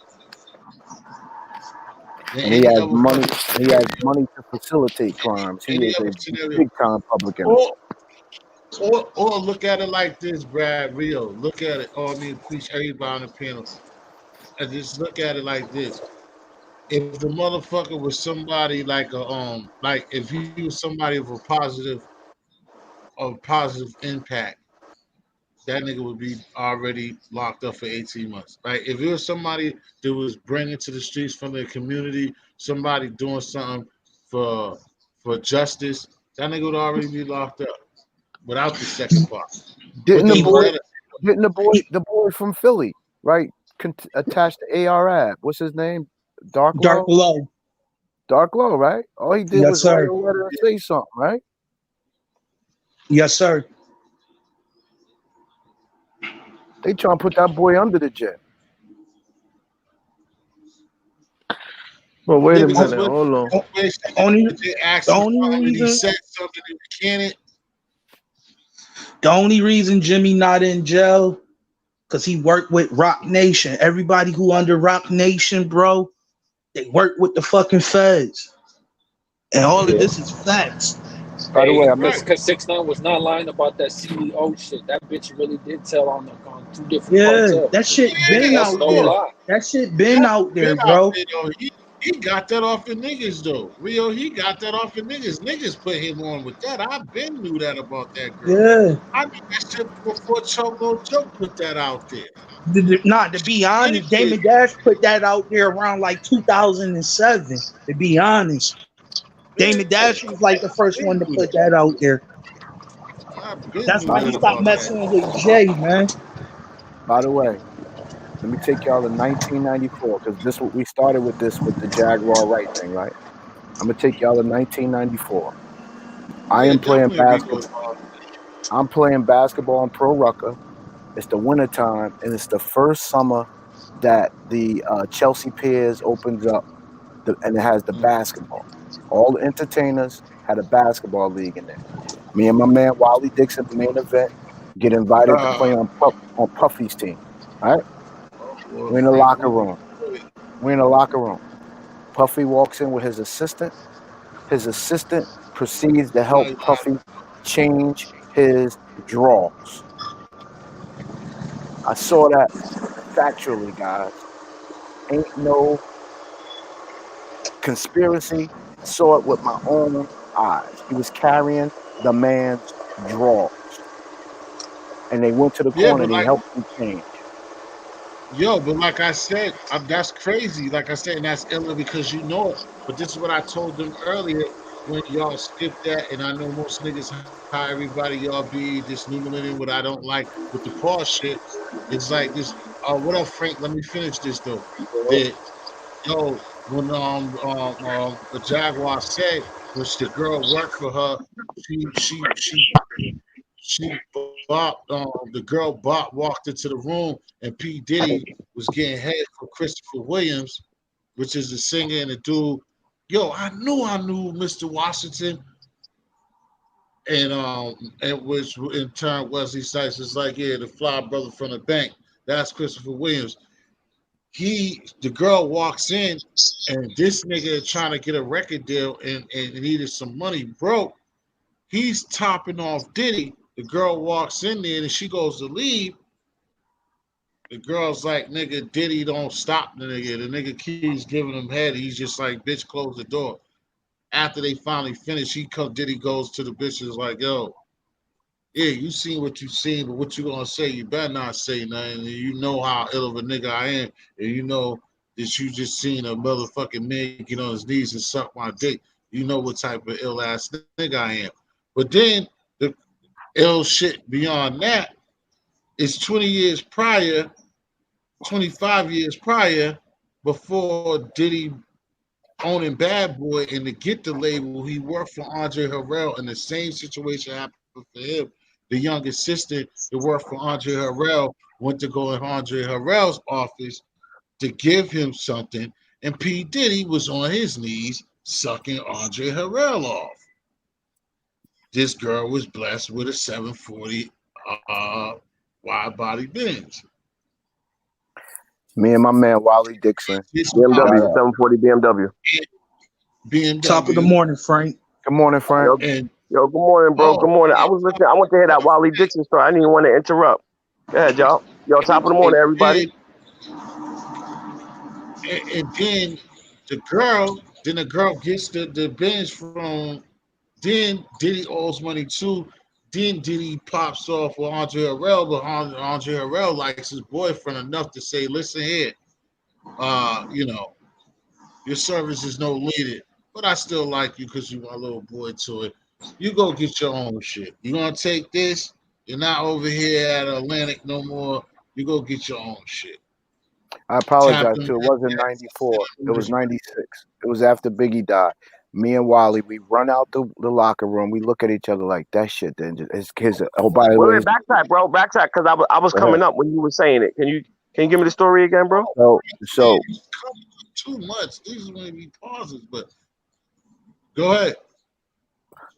In And he any has other money. fucking He has scenario, money to facilitate crimes. He any is other a scenario, big time public enemy. or look at it like this, Brad Rio. Look at it. Oh, I mean, preach everybody on the panel. And just look at it like this. If the motherfucker was somebody like if he was somebody of positive impact, that nigga would be already locked up for 18 months. Right? If it was somebody that was bringing to the streets from the community, somebody doing something for for justice, that nigga would already be locked up without the second part. But Didn't the then He look boy? worked. at it. Didn't He, the boy from Philly, right? Attached to ARAB. What's his name? Dark Dark Low. Low. Dark Low, right? All he did Yes, was write sir. a letter and say something, right? Yes, sir. They trying to put that boy under the jet. But wait Yeah, a because minute, what hold on. Only if they the ask him only something and he reason said something and he can't, the only reason Jimmy not in jail because he worked with Rock Nation. Everybody who under Rock Nation, bro, they work with the fucking feds. And all of Yeah, this is facts. By the way, I Because missed. 6ix9ine was not lying about that CEO shit. That bitch really did tell on two different Yeah, that cartels. shit been Yeah, That's out no there. lie. That shit been that out been there, out bro. there though. He got that off of niggas though. Rio, he got that off of niggas. Niggas put him on with that. I been knew that about that girl. Yeah. I knew that shit before Choco Joe put that out there. Nah, to be honest, Communicated. Damon Dash put that out there around like 2007. To be honest, Damon Yeah, Dash was like the first been one to knew put that. that out there. I been That's knew why By he that the stopped about that. messing with Jay, man. by the way, let me take y'all to 1994 because this we started with this with the Jaguar right thing, right? I'm gonna take y'all to 1994. I Yeah, am playing definitely Rio. basketball. I'm playing basketball in Pro Rucker. It's the wintertime, and it's the first summer that the Chelsea Piers opens up, and it has the Mm. basketball. All the entertainers had a basketball league in there. Me and my man Wally Dixon, the main event, get invited to play Uh, on Puffy's team. All right, well, we're in the Frank locker Lucas. room. We're in the locker room. Puffy walks in with his assistant. His assistant proceeds to help Like, Puffy change his drawers. I saw that factually, guys. Ain't no conspiracy. I saw it with my own eyes. He was carrying the man's drawers. And they went to the yeah, corner. but They like, helped him change. yo, but like I said, that's crazy. Like I said, and that's illa because you know it. But this is what I told them earlier when y'all skipped that, and I know most niggas how everybody y'all be this new millennium. What I don't like with the pause shit, it's like this. What up, Frank? Let me finish this though. That yo, when the Jaguar said, which the girl worked for her, she the girl Bop walked into the room and P. Diddy was getting head for Christopher Williams, which is the singer and the dude. Yo, I knew Mr. Washington, and which in turn Wesley Snipes is like, yeah, the fly brother from the bank. That's Christopher Williams. The girl walks in and this nigga trying to get a record deal and needed some money, broke. He's topping off Diddy. The girl walks in there and she goes to leave. The girl's like, nigga, Diddy don't stop the nigga. The nigga keeps giving him head. He's just like, bitch, close the door. After they finally finish, Diddy goes to the bitch and is like, yo, yeah, you seen what you seen, but what you gonna say? You better not say nothing. And you know how ill of a nigga I am, and you know that you just seen a motherfucking man get on his knees and suck my dick. You know what type of ill ass nigga I am. But then the ill shit beyond that is 20 years prior, 25 years prior, before Diddy owning Bad Boy and to get the label, he worked for Andre Harrell, and the same situation happened for him. The youngest sister that worked for Andre Harrell went to go in Andre Harrell's office to give him something, and P. Diddy was on his knees sucking Andre Harrell off. This girl was blessed with a 740 wide body Benz. Me and my man Wally Dixon This got BMW, up. 740 BMW. Top of the BMW morning, Frank. Good morning, Frank. Yo, and yo, good morning, bro. oh Good morning. I yeah, was listening. I want to hear that Wally Dixon story. I didn't even want to interrupt. Go ahead, y'all. Yo, top of the morning, and everybody. then and then the girl gets the Benz from. Then Diddy owes money too. Then Diddy pops off with Andre Harrell, but Andre Harrell likes his boyfriend enough to say, "Listen here, you know, your service is no needed, but I still like you because you my little boy to it. You go get your own shit. You gonna take this? You're not over here at Atlantic no more. You go get your own shit." I Tapped apologize him. too. It wasn't 94. It was 96. It was after Biggie died. Me and Wally, we run out the locker room. We look at each other like that shit. Then his oh, by the Wait, way, wait, backtrack, bro. Backtrack, because I was go ahead. coming up when you were saying it. Can you give me the story again, bro? So Too much. These are going to be pauses, but go ahead.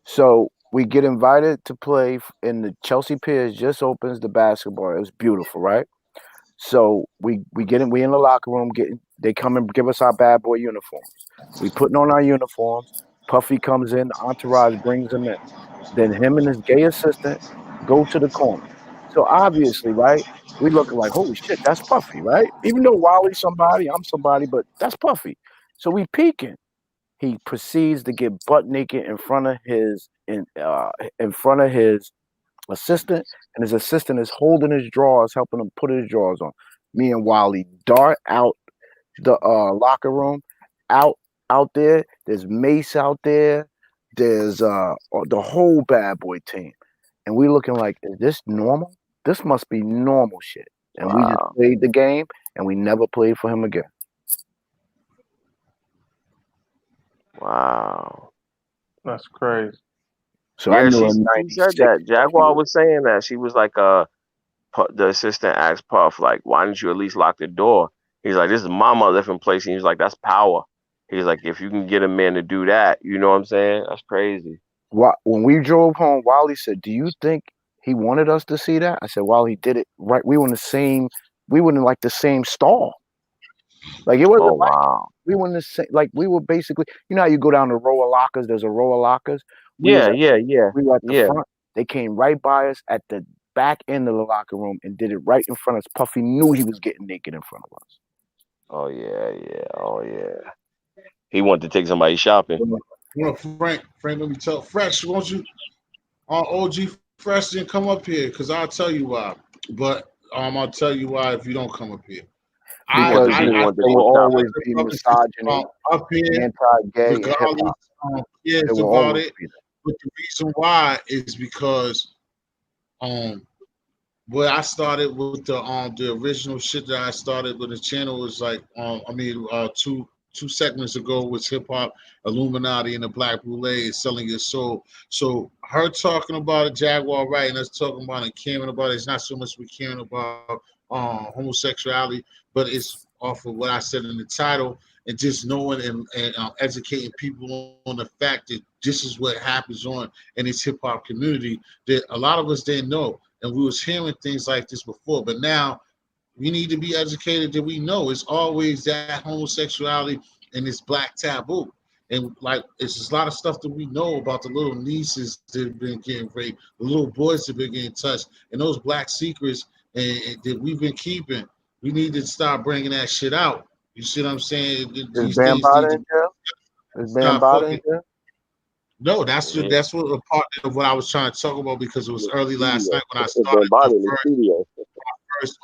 so we get invited to play in the Chelsea Piers just opens the basketball. It was beautiful, right? So we get in, we in the locker room getting they come and give us our bad boy uniforms. We putting on our uniforms. Puffy comes in, the entourage brings him in. Then him and his gay assistant go to the corner. So obviously, right, we looking like, holy shit, that's Puffy, right? Even though Wally's somebody, I'm somebody, but that's Puffy. So we peeking. He proceeds to get butt naked in front of his assistant, and his assistant is holding his drawers, helping him put his drawers on. Me and Wally dart out the locker room, out out there. There's Mace out there. There's the whole bad boy team, and we looking like, is this normal? This must be normal shit. And we just Wow. played the game, and we never played for him again. Wow. That's crazy. So I Yeah, knew she in said '96. that. Jaguar was saying that. She was like, the assistant asked Puff, like, why didn't you at least lock the door? He's like, this is my motherfucking place. And he's like, that's power. He's like, if you can get a man to do that, you know what I'm saying? That's crazy. When we drove home, Wally said, "Do you think he wanted us to see that?" I said, "Well, he did it right. We were in like the same stall. Like it Oh, wasn't like wow. we were in the same. Like we were basically, you know how you go down the row of lockers. There's a row of lockers. We Yeah. were at the front. They came right by us at the back end of the locker room and did it right in front of us. Puffy knew he was getting naked in front of us. Oh, yeah. He wanted to take somebody shopping. Well, Frank, let me tell Fresh, won't you? OG Fresh didn't come up here because I'll tell you why. But I'll tell you why if you don't come up here. Because He I wanted to there think will go always shopping. be Republicans misogyny, up here, anti-gay, and hip regardless, hop. cares There will about always it. be that. But the reason why is because where I started with the original shit that I started with the channel was like two segments ago was hip hop, Illuminati, and the Black Boule is selling your soul. So her talking about a Jaguar right and us talking about it and caring about it, it's not so much we caring about homosexuality, but it's off of what I said in the title and just knowing and educating people on the fact that this is what happens in this hip hop community that a lot of us didn't know. And we was hearing things like this before, but now we need to be educated that we know it's always that homosexuality and this black taboo. And like it's just a lot of stuff that we know about the little nieces that have been getting raped, the little boys that have been getting touched, and those black secrets and that we've been keeping. We need to start bringing that shit out. You see what I'm saying? Is These things need Bambaataa to in jail? Is start Bambaataa in fucking. jail? No, that's Yeah. what a part of what I was trying to talk about because it was early last Studio. night when I It's been started bought in the studio. first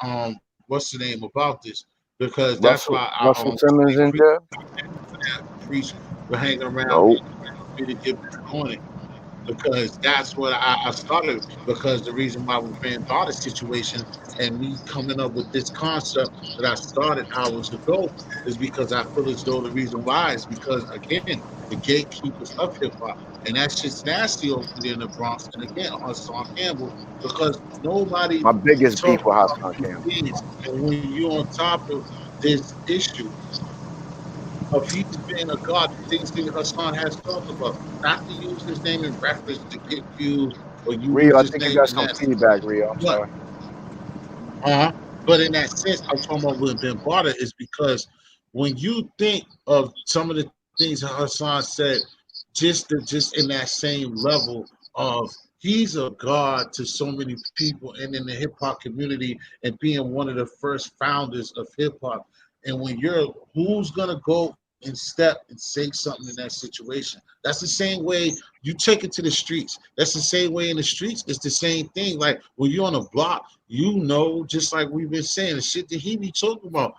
what's the name about this because that's Russell why Russell Simmons in jail? preach we're hanging around Nope. me to get back on it because that's what I started because the reason why we ran by the situation and me coming up with this concept that I started hours ago is because I feel as though the reason why is because again the gatekeepers of hip hop and that shit's nasty over there in the Bronx and again Hassan Campbell because nobody My biggest beef talk with about Hassan these Campbell. things and when you're on top of this issue of he's being a god, the things that Hassan has talked about. Not to use his name in reference to get views or you Rio, use I his think you name got in some that feedback, Rio. I'm but sorry. but in that sense, I'm talking about with Ben Barter is because when you think of some of the things that Hassan said, just in that same level of he's a god to so many people and in the hip hop community and being one of the first founders of hip hop. And when you're who's gonna go and step and say something in that situation? That's the same way you take it to the streets. That's the same way in the streets. It's the same thing. Like when you're on a block, you know, just like we've been saying, the shit that he be talking about.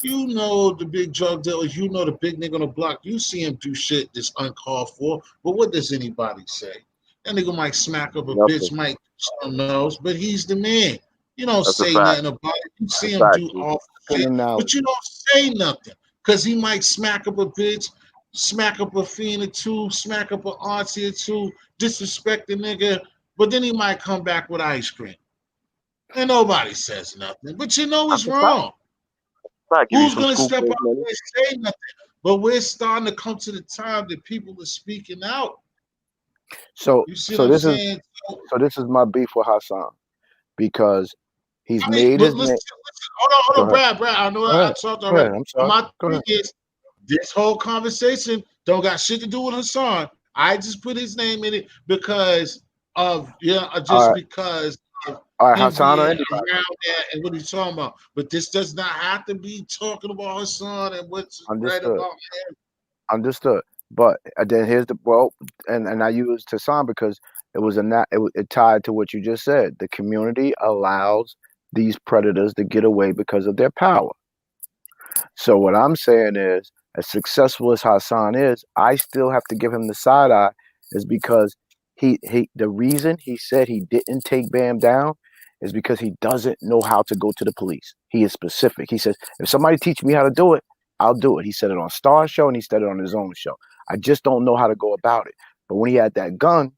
You know the big drug dealers, you know the big nigga on the block. You see him do shit that's uncalled for. But what does anybody say? That nigga might smack up a bitch, Nothing. might do something else, but he's the man. You don't That's a say fact. nothing about it. You see That's a him fact, do G. awful Good shit, but analogy. you don't say nothing. Cause he might smack up a bitch, smack up a fiend or two, smack up an auntie or two, disrespect the nigga, but then he might come back with ice cream. And nobody says nothing. But you know That's it's a fact. wrong. Fact. Give you Who's some gonna scoop step for out his money. there and say nothing? But we're starting to come to the time that people are speaking out. So You see so what I'm this is saying? so this is my beef with Hassan because he's I mean, made but his listen, name. hold Go on, ahead. Brad. I know Go I ahead. talked Go already. ahead. I'm sorry. My Go thing ahead. is this whole conversation Don't got shit to do with Hassan. I just put his name in it because of All just right, because of all right, him Hassan or being anybody. around that and what he's talking about. But this does not have to be talking about Hassan and what's right Understood. about him. Understood. But then here's the and I used Hassan because it was it tied to what you just said. The community allows these predators to get away because of their power. So what I'm saying is, as successful as Hassan is, I still have to give him the side eye, is because the reason he said he didn't take Bam down is because he doesn't know how to go to the police. He is specific. He says, if somebody teach me how to do it, I'll do it. He said it on Star's show and he said it on his own show. I just don't know how to go about it. But when he had that gun,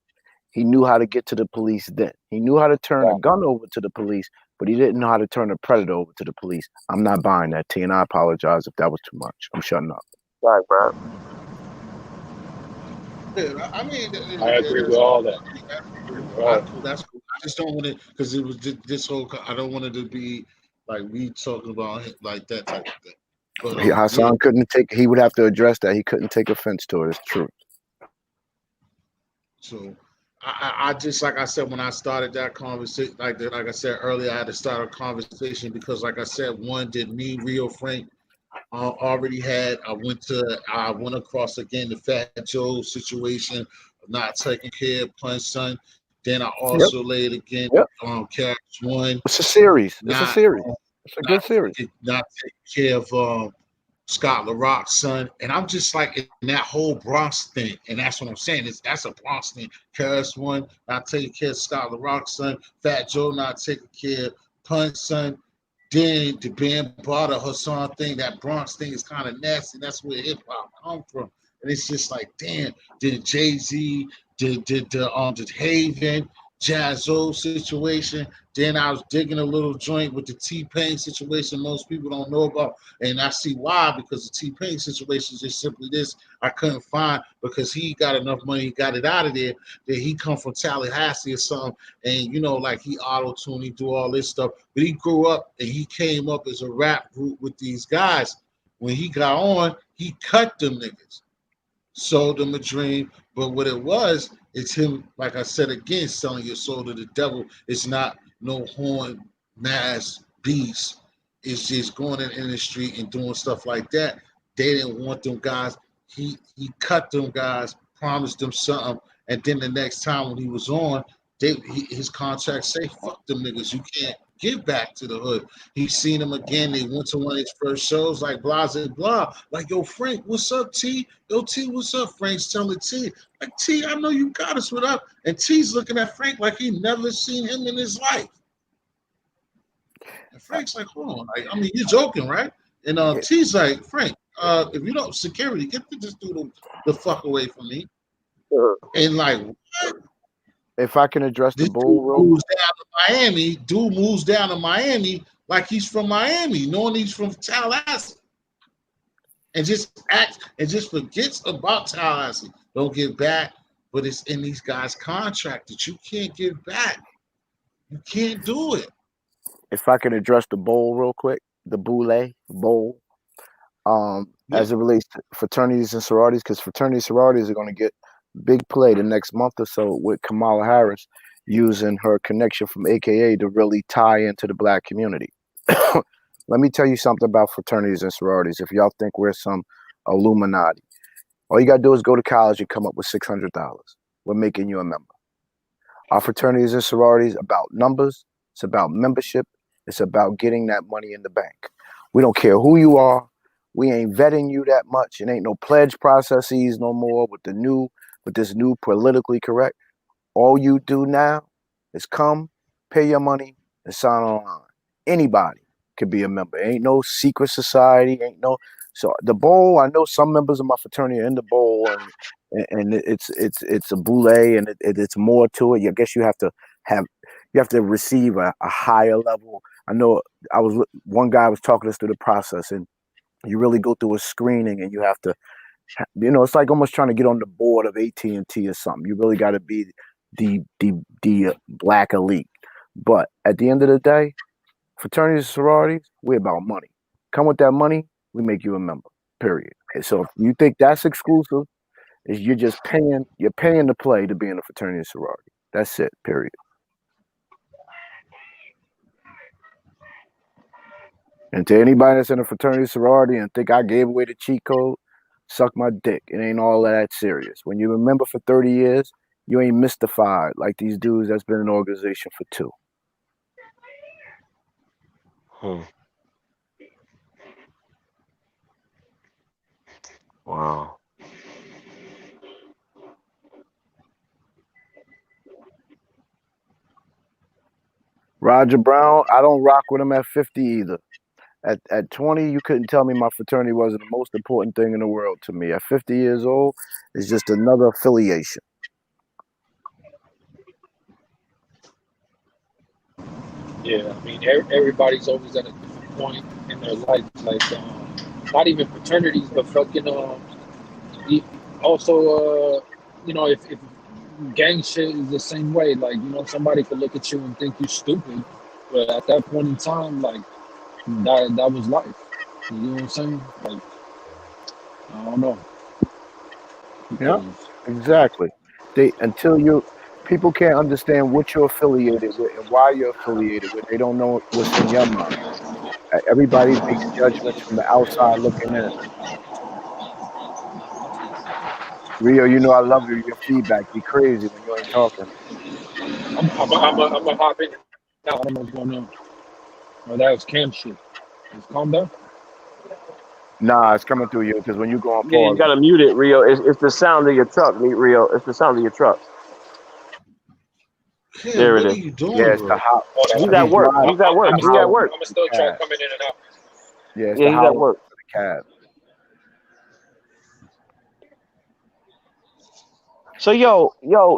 he knew how to get to the police then. He knew how to turn a gun over to the police, but he didn't know how to turn a predator over to the police. I'm not buying that, T, and I apologize if that was too much. I'm shutting up. Right, bro. Yeah, I mean, I agree with that's all cool. that. That's cool. That's cool. I just don't want it because it was this whole. I don't want it to be like we talking about it like that type of thing. But yeah. Hassan he would have to address that. He couldn't take offense to it. It's true. So I just like I said when I started that conversation, like I said earlier, I had to start a conversation because, like I said, one did me, Rio Frank, already had. I went across again the Fat Joe situation, not taking care of Punch Son. Then I Yep. also laid again Yep. Cash One, It's a series. It's a not series. It's a good series. not taking care of Scott LaRock's son, and I'm just like in that whole Bronx thing, and that's what I'm saying. That's a Bronx thing. Karis One not taking care of Scott LaRock's son, Fat Joe not taking care of Punch son. Then the Ben Barter Hassan thing, that Bronx thing is kind of nasty. That's where hip hop come from, and it's just like, damn, did Jay Z, did the Haven, Jazzo situation. Then I was digging a little joint with the T-Pain situation most people don't know about. And I see why, because the T-Pain situation is just simply this. I couldn't find because he got enough money, he got it out of there, that he come from Tallahassee or something. And, like he auto-tune, he do all this stuff. But he grew up and he came up as a rap group with these guys. When he got on, he cut them niggas. Sold them a dream. But what it was, it's him, like I said again, selling your soul to the devil. It's not no horn, mass, beast. It's just going in the street and doing stuff like that. They didn't want them guys. He cut them guys, promised them something, and then the next time when he was on, his contract say, fuck them niggas. You can't give back to the hood. He seen them again. They went to one of his first shows, like blah, blah, blah. Like, yo, Frank, what's up, T? Yo, T, what's up? Frank's telling T. Like, T, I know you got us, what up? And T's looking at Frank like he never seen him in his life. And Frank's like, hold on. I mean, you're joking, right? And T's like, Frank, if you don't, security, get this dude the fuck away from me. And like, what? If I can address the This bull dude room, moves down to Miami. Dude moves down to Miami like he's from Miami, knowing he's from Tallahassee. And just forgets about Tallahassee. Don't give back, but it's in these guys' contract that you can't give back. You can't do it. if I can address the bowl real quick, the bowl, Yeah. as it relates to fraternities and sororities, because fraternities and sororities are going to get big play the next month or so with Kamala Harris using her connection from AKA to really tie into the black community. Let me tell you something about fraternities and sororities. If y'all think we're some Illuminati, all you got to do is go to college and come up with $600. We're making you a member. Our fraternities and sororities about numbers. It's about membership. It's about getting that money in the bank. We don't care who you are. We ain't vetting you that much. It ain't no pledge processes no more with this new politically correct. All you do now is come, pay your money, and sign online. Anybody could be a member. Ain't no secret society. Ain't no. So the bowl. I know some members of my fraternity are in the bowl, and it's a boule, and it's more to it. I guess you have to receive a higher level. I know one guy was talking us through the process, and you really go through a screening, and you have to, it's like almost trying to get on the board of AT&T or something. You really got to be the black elite. But at the end of the day, fraternities and sororities, we're about money. Come with that money, we make you a member. Period. And so if you think that's exclusive, is you're just paying to play to be in a fraternity and sorority. That's it. Period. And to anybody that's in a fraternity sorority and think I gave away the cheat code, suck my dick. It ain't all that serious. When you remember for 30 years, you ain't mystified like these dudes that's been in an organization for 2. Wow. Roger Brown, I don't rock with him at 50 either. At 20, you couldn't tell me my fraternity wasn't the most important thing in the world to me. At 50 years old, it's just another affiliation. Yeah, I mean, everybody's always at a different point in their life. Like, not even fraternities, but fucking, also, if gang shit is the same way. Like, somebody could look at you and think you're stupid, but at that point in time, like, that was life. You know what I'm saying? Like, I don't know. Yeah, Because, exactly. People can't understand what you're affiliated with and why you're affiliated with. They don't know what's in your mind. Everybody makes judgments from the outside looking in. Rio, I love you. Your feedback be crazy when you ain't talking. I'm a hop in now. I don't know what's going on. Oh, that was Cam shit. It's calm down. Nah, it's coming through you because when you go on Yeah, you pause, gotta mute it, Rio. It's the sound of your truck, Rio. It's the sound of your truck. Kim, There it what are is. you doing, yeah, it's the bro? hot. Hold He's on. at He's work. driving. He's at work. He's at work. I'm The still cab. coming in and out. Yeah, it's Yeah, the he's at howling work. for the cab. So yo,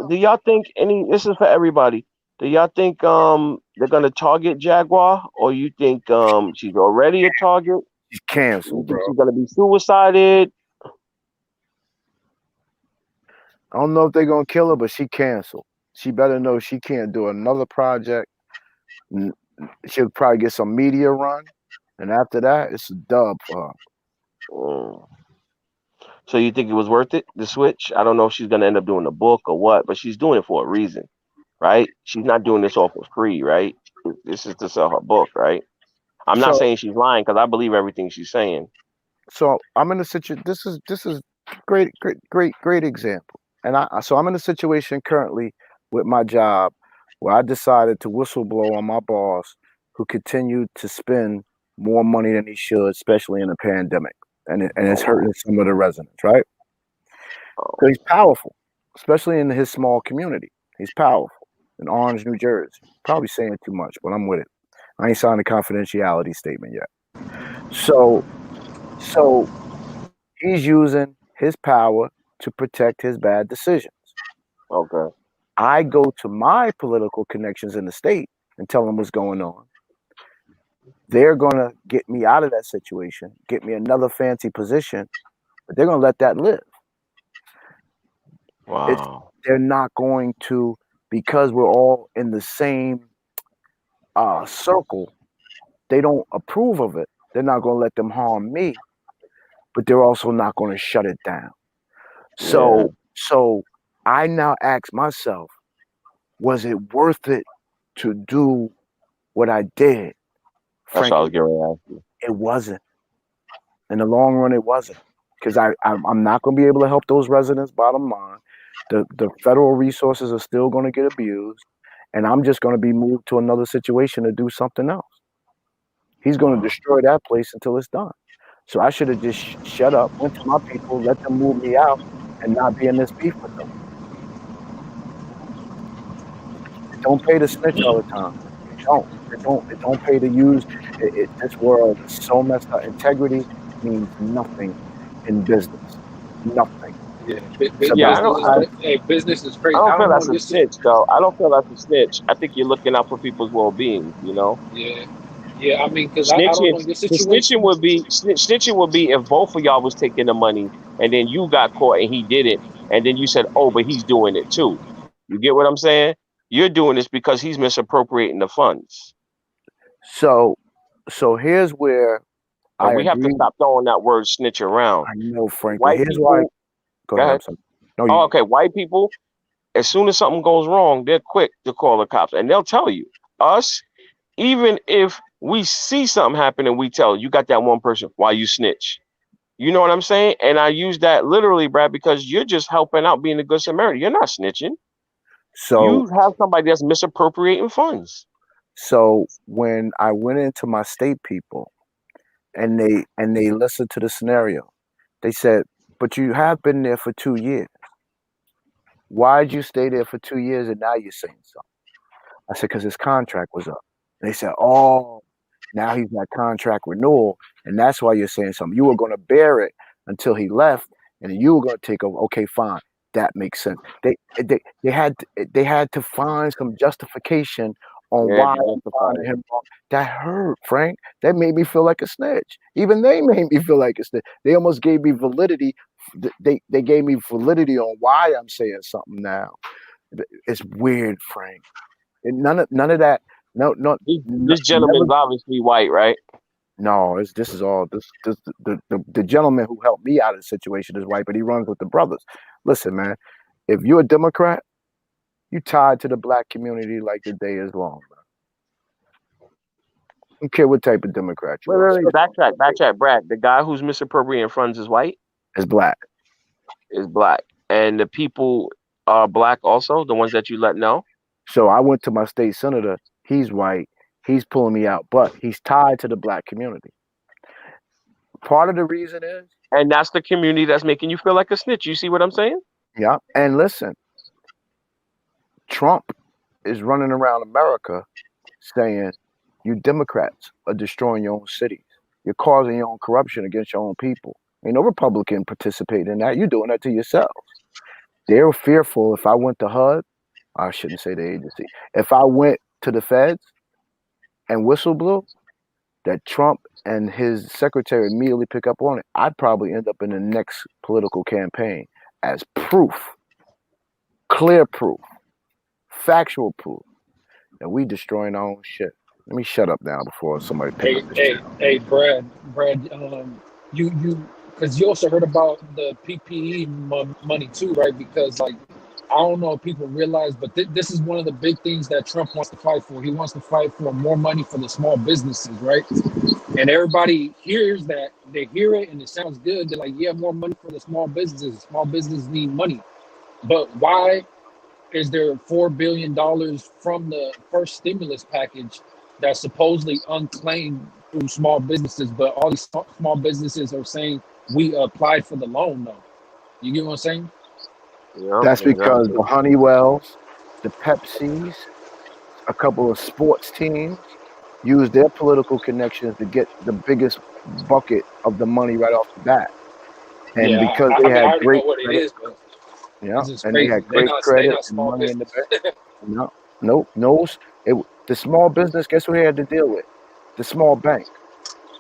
do y'all think this is for everybody. Do y'all think they're gonna target Jaguar, or you think she's already a target? She's You canceled, think bro. she's gonna be suicided? I don't know if they're gonna kill her, but she canceled. She better know she can't do another project. She'll probably get some media run, and after that, it's a dub for her. Mm. So you think it was worth it, the switch? I don't know if she's gonna end up doing the book or what, but she's doing it for a reason, right? She's not doing this all for free, right? This is to sell her book, right? I'm not So, saying she's lying because I believe everything she's saying. I'm in a situation. This is great example. And I'm in a situation currently with my job where I decided to whistleblow on my boss, who continued to spend more money than he should, especially in a pandemic, and it's Oh, hurting some of the residents, right? oh, So he's powerful, especially in his small community. He's powerful in Orange, New Jersey. Probably saying too much, but I'm with it. I ain't signed a confidentiality statement yet. So, so he's using his power to protect his bad decisions. okay. I go to my political connections in the state and tell them what's going on. They're going to get me out of that situation, get me another fancy position, but they're going to let that live. Wow. They're not going to, because we're all in the same circle. They don't approve of it. They're not going to let them harm me, but they're also not going to shut it down. Yeah, So I now ask myself, was it worth it to do what I did? that's what I Frankly, was getting ready to ask you. it wasn't. In the long run, it wasn't, because I'm not going to be able to help those residents. Bottom line, the federal resources are still going to get abused, and I'm just going to be moved to another situation to do something else. He's going to Wow. destroy that place until it's done. So I should have just shut up, went to my people, let them move me out, and not be in this beef with them. It don't pay to snitch all the time. It don't. It don't pay to use this world is so messed up. Integrity means nothing in business. Nothing. Yeah, It's Yeah, about time. business is I crazy. don't I feel don't know. that's a This is snitch though. I don't feel that's a snitch. I think you're looking out for people's well-being. yeah, yeah. I mean, because I don't Snitching, know your the snitching situation. would be snitching would be if both of y'all was taking the money and then you got caught and he didn't, and then you said, "Oh, but he's doing it too." You get what I'm saying? You're doing this because he's misappropriating the funds, So here's where I and we have to agree. stop throwing that word snitch around. I know, Frank, but White here's why. people, Go go ahead. I'm ahead. sorry. No, Oh, you. okay. White people, as soon as something goes wrong, they're quick to call the cops, and they'll tell you. Us, even if we see something happen and we tell you got that one person, why you snitch? You know what I'm saying? And I use that literally, Brad, because you're just helping out, being a good Samaritan. You're not snitching. So You have somebody that's misappropriating funds. so when I went into my state people and they listened to the scenario, they said, "But you have been there for 2 years. Why'd you stay there for 2 years and now you're saying something?" I said, "Because his contract was up." They said, "Oh, now he's got contract renewal, and that's why you're saying something. You were going to bear it until he left, and then you were going to take over." Okay, fine, that makes sense. They had to find some justification on Yeah, why to I'm justify finding it. him wrong. That hurt, Frank. That made me feel like a snitch. Even they made me feel like a snitch. They almost gave me validity. They gave me validity on why I'm saying something now. It's weird, Frank. And none of that. No, no, This never. gentleman's obviously white, right? No, this is all this the gentleman who helped me out of the situation is white, but he runs with the brothers. Listen, man, if you're a Democrat, you tied to the black community like the day is long, man. I don't care what type of Democrat you are, Wait, especially backtrack, Brad. The guy who's misappropriating funds is white, as black. is black, and the people are black also. The ones that you let know, So I went to my state senator. He's white. He's pulling me out, but he's tied to the black community. Part of the reason is, and that's the community that's making you feel like a snitch. You see what I'm saying? yeah. And listen, Trump is running around America saying you Democrats are destroying your own cities. You're causing your own corruption against your own people. Ain't no Republican participating in that. You're doing that to yourselves. They're fearful if I went to HUD, I shouldn't say the agency, if I went to the feds and whistle blew, that Trump and his secretary immediately pick up on it, I'd probably end up in the next political campaign as proof, clear proof, factual proof that we destroying our own shit. Let me shut up now before somebody pick up this channel. Brad, because you also heard about the PPE money too, right? Because like, I don't know if people realize, but this is one of the big things that Trump wants to fight for. He wants to fight for more money for the small businesses, right? And everybody hears that, they hear it, and it sounds good. They're like, yeah, more money for the small businesses. Small businesses need money, but why is there $4 billion from the first stimulus package that's supposedly unclaimed through small businesses, but all these small businesses are saying we applied for the loan though? You get what I'm saying? Yeah, That's because exactly. the Honeywells, the Pepsis, a couple of sports teams use their political connections to get the biggest bucket of the money right off the bat. And Yeah, because I they mean, I had already know great what it credit, is, but yeah, it's just and they crazy. had great They credit not and small money in the business. bank. No, no, the small business. Guess who they had to deal with? The small bank.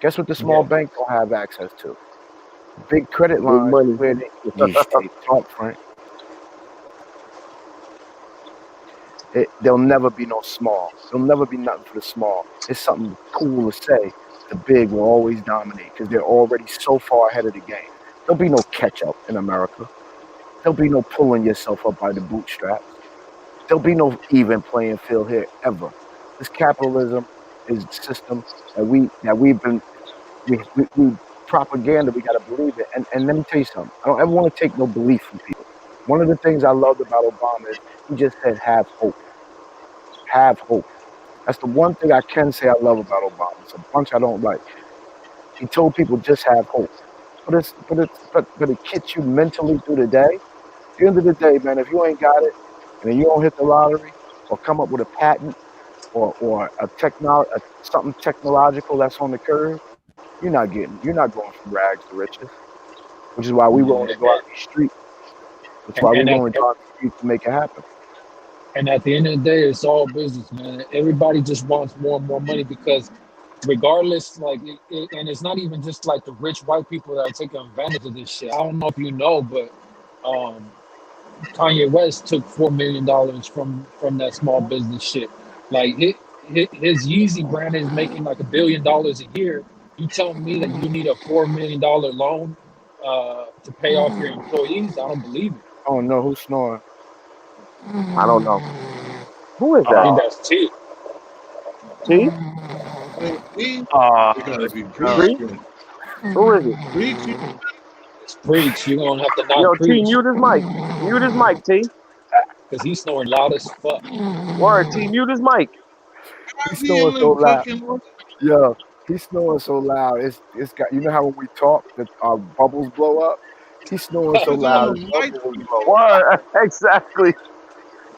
Guess what the small Yeah, bank don't have access to? Big credit Big lines money. where they. Yeah, hey, talk, Frank. There'll never be no small. There'll never be nothing for the small. It's something cool to say. The big will always dominate because they're already so far ahead of the game. There'll be no catch up in America. There'll be no pulling yourself up by the bootstraps. There'll be no even playing field here ever. This capitalism is the system that we've been we propaganda. We got to believe it. And let me tell you something. I don't ever want to take no belief from people. One of the things I loved about Obama is he just said have hope. Have hope. That's the one thing I can say I love about Obama. It's a bunch I don't like. He told people just have hope. But it gets you mentally through the day. At the end of the day, man, if you ain't got it and then you don't hit the lottery or come up with a patent or something technological that's on the curve, you're not going from rags to riches. Which is why we willing yeah, to go out these streets. Which is why we and willing to go out the streets to make it happen. and at the end of the day, it's all business, man. Everybody just wants more and more money because, regardless, like, and it's not even just like the rich white people that are taking advantage of this shit. I don't know if you know, but um, Kanye West took $4 million from that small business shit. Like his Yeezy brand is making like $1 billion a year. You telling me that you need a $4 million loan to pay off your employees? I don't believe it. Oh no, who's snoring? I don't know. Who is I that? think Uh, that's T. T? Hey, me, they gotta it's be John. Bree? preaching. Who is it? Preaching. It's preach. You're gonna have to not Yo, T, preach mute his mic. Mute his mic, T. because he's snoring loud as fuck. Word, T, mute his mic. He's We snoring in so the loud. fucking. Yeah, he's snoring so loud. It's got, you know how when we talk that our bubbles blow up. He's snoring so Is it on loud the his mic? bubbles is blowing. Word, exactly.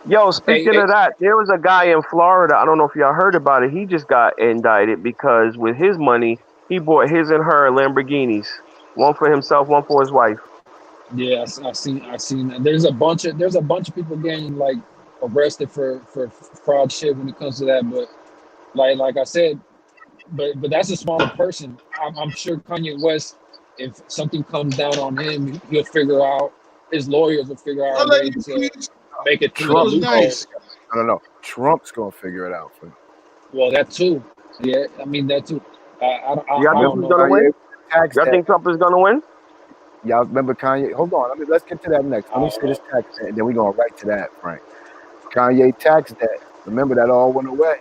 Yo, Hey, speaking hey, of that, there was a guy in Florida. I don't know if y'all heard about it. He just got indicted because with his money, he bought his and her Lamborghinis. One for himself, one for his wife. yeah, I seen that. There's a bunch of people getting like arrested for fraud shit when it comes to that. But like I said, but that's a smaller person. I'm sure Kanye West, if something comes down on him, he'll figure out. His lawyers will figure out I a let way you to preach. make it through It the Trump. was loophole. nice. I don't know. Trump's gonna figure it out for him. Well, that too. Yeah, I mean that too. Y'all I think don't he's Remember know. gonna win? Kanye tax Y'all debt. think Trump is gonna win? Y'all remember Kanye? Hold on. Let's get to that next. I Let me don't say this know. tax debt, and then we're gonna right to that, Frank. Kanye tax debt. Remember that all went away.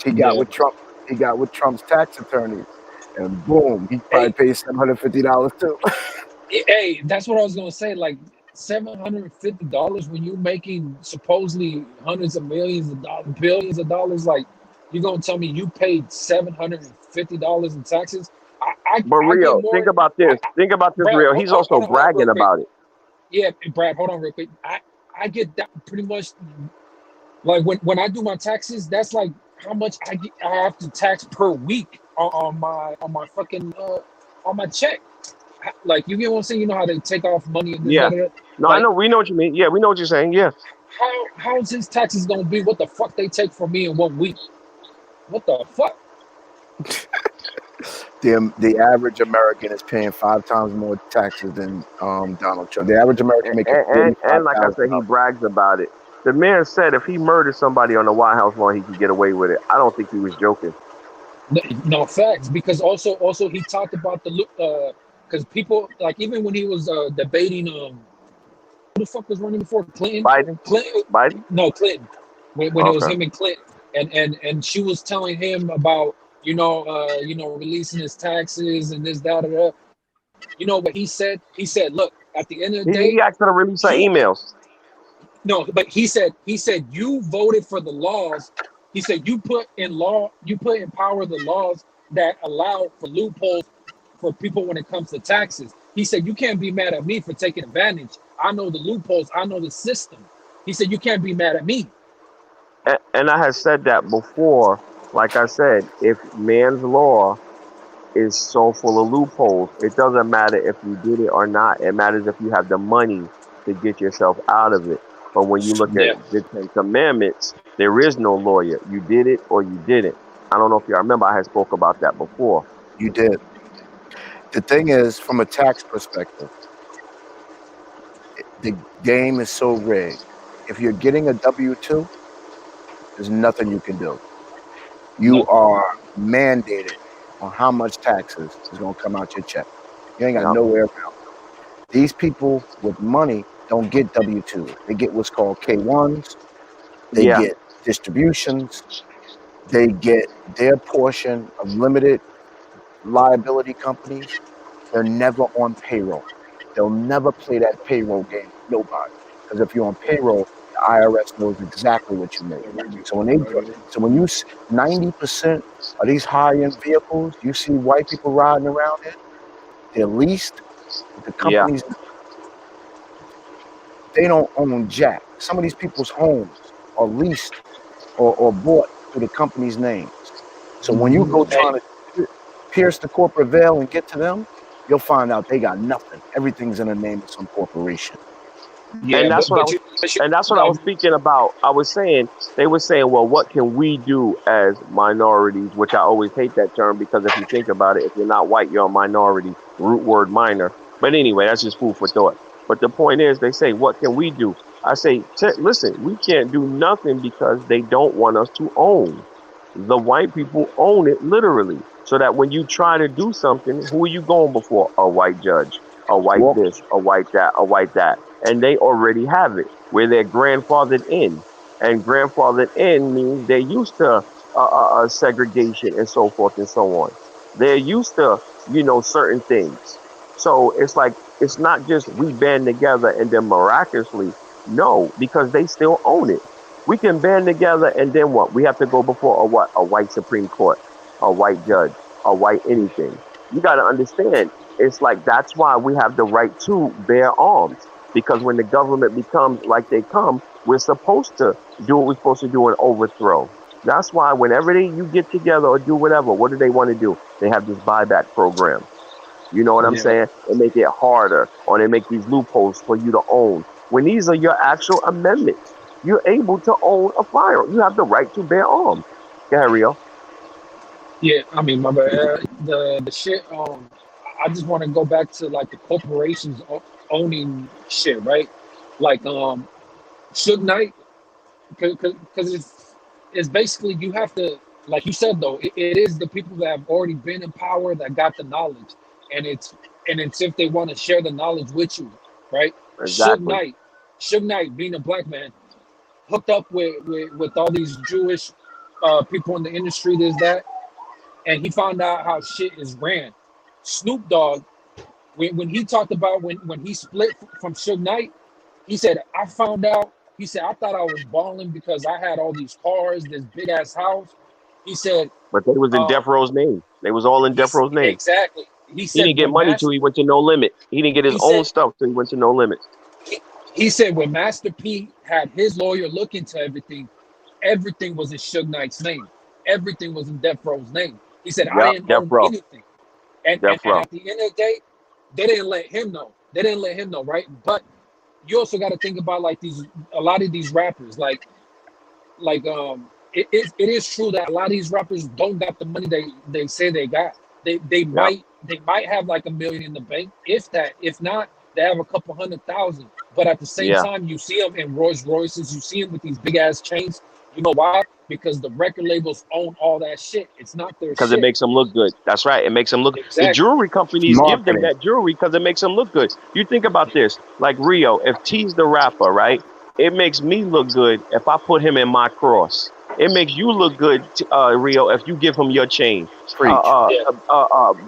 He got Yeah. with Trump. He got with Trump's tax attorneys, and boom, he probably Hey, paid $750 too. hey, that's what I was gonna say. Like $750 when you're making supposedly hundreds of millions of dollars, billions of dollars. Like you gonna tell me you paid $750 in taxes? But I get Rio, think more. about this. Think about this, Brad, Rio. He's also hold on real bragging quick. about it. Yeah, Brad, hold on real quick. I get that pretty much like when I do my taxes. That's like how much I have to tax per week on my fucking on my check. Like you get what I'm saying? You know how they take off money and this, Yeah. that, and that. No, I Like know. We know what you mean. Yeah, we know what you're saying. Yeah. how's his taxes gonna be? What the fuck they take from me in 1 week? What the fuck? The average American is paying 5 times more taxes than Donald Trump. The average American making And like I said, he $45,000. brags about it. The man said if he murdered somebody on the White House lawn, he could get away with it. I don't think he was joking. No facts, because also he talked about the look because people like even when he was debating who the fuck was running before Clinton? Biden? Clinton? Biden? No, Clinton. When it was Okay. him and Clinton, and she was telling him about releasing his taxes and this that that. You know what he said? He said, "Look, at the end of the He day, asked her to release her you emails. no." But he said you voted for the laws. He said you put in power the laws that allow for loopholes for people when it comes to taxes. He said you can't be mad at me for taking advantage. I know the loopholes. I know the system. He said you can't be mad at me. And I had said that before. Like I said, if man's law is so full of loopholes, it doesn't matter if you did it or not. It matters if you have the money to get yourself out of it. But when you look at Yeah. the Ten Commandments, there is no lawyer. You did it or you didn't. I don't know if y'all remember I had spoke about that before. You did. The thing is, from a tax perspective, the game is so rigged. If you're getting a W-2, there's nothing you can do. You Nothing. are mandated on how much taxes is going to come out your check. You ain't got Yep. nowhere around. These people with money don't get W-2s. They get what's called K-1s. They Yeah. get distributions. They get their portion of limited liability companies. They're never on payroll. They'll never play that payroll game with nobody. Because if you're on payroll, the IRS knows exactly what you make. So when they so when you 90% of these high-end vehicles you see white people riding around in, they're leased with the Yeah. companies. They don't own jack. Some of these people's homes are leased or bought through the company's names. So when you go Hey, trying to pierce the corporate veil and get to them, you'll find out they got nothing. Everything's in the name of some corporation. yeah, And but that's what I but was you, but you and that's what I like was speaking about. I was saying they were saying, well, what can we do as minorities? Which I always hate that term because if you think about it, if you're not white, you're a minority. Root word minor. But anyway, that's just food for thought. But the point is, they say, what can we do? I say, listen, we can't do nothing because they don't want us to own. The white people own it literally. So that when you try to do something, who are you going before? A white judge. a white Walk. this, a white that, a white that. And they already have it where they're grandfathered in. And grandfathered in means they're used to segregation and so forth and so on. They're used to, certain things. So it's like, it's not just we band together and then miraculously, no, because they still own it. We can band together and then what? We have to go before a what? A white Supreme Court, a white judge, a white anything. You got to understand. It's like that's why we have the right to bear arms because when the government becomes like they come, we're supposed to do what we're supposed to do and overthrow. That's why whenever you get together or do whatever, what do they want to do? They have this buyback program. You know what I'm Yeah, saying? They make it harder or they make these loopholes for you to own. When these are your actual amendments, you're able to own a firearm. You have the right to bear arms. Go ahead, Rio. yeah. I mean, my bad. The shit. I just want to go back to like the corporations owning shit, right? Like Suge Knight, because it's basically you have to, like you said though, it is the people that have already been in power that got the knowledge, and it's if they want to share the knowledge with you, right? Suge Exactly. Knight, Suge Knight being a black man, hooked up with all these Jewish people in the industry, this that, and he found out how shit is ran. Snoop Dogg, when he talked about when he split from Suge Knight, he said, I found out. He said, I thought I was balling because I had all these cars, this big ass house. He said, But they was in um, Death Row's name. They was all in Death Row's name. exactly. He He said didn't get money till he went to No Limit. He didn't get his he own said stuff till he went to No Limit. he, he said when Master P had his lawyer look into everything, everything was in Suge Knight's name. Everything was in Death Row's name. He said, I Yep, didn't Death own Row. anything. And, Death and and Row. at the end of the day, they didn't let him know. They didn't let him know, right? But you also got to think about like these a lot of these rappers, it is true that a lot of these rappers don't got the money they say they got. They Yep. might have like a million in the bank, if that. If not, they have a couple 100,000. But at the same Yeah. time, you see them in Rolls Royces, you see them with these big ass chains. You know why? Because the record labels own all that shit. It's not their Because it shit. makes them look good. That's right. It makes them look. The Exactly. jewelry companies give them Marketing. that jewelry because it makes them look good. You think about this, like Rio. If T's the rapper, right? It makes me look good if I put him in my cross. It makes you look good, Rio, if you give him your chain. Preach. Yeah.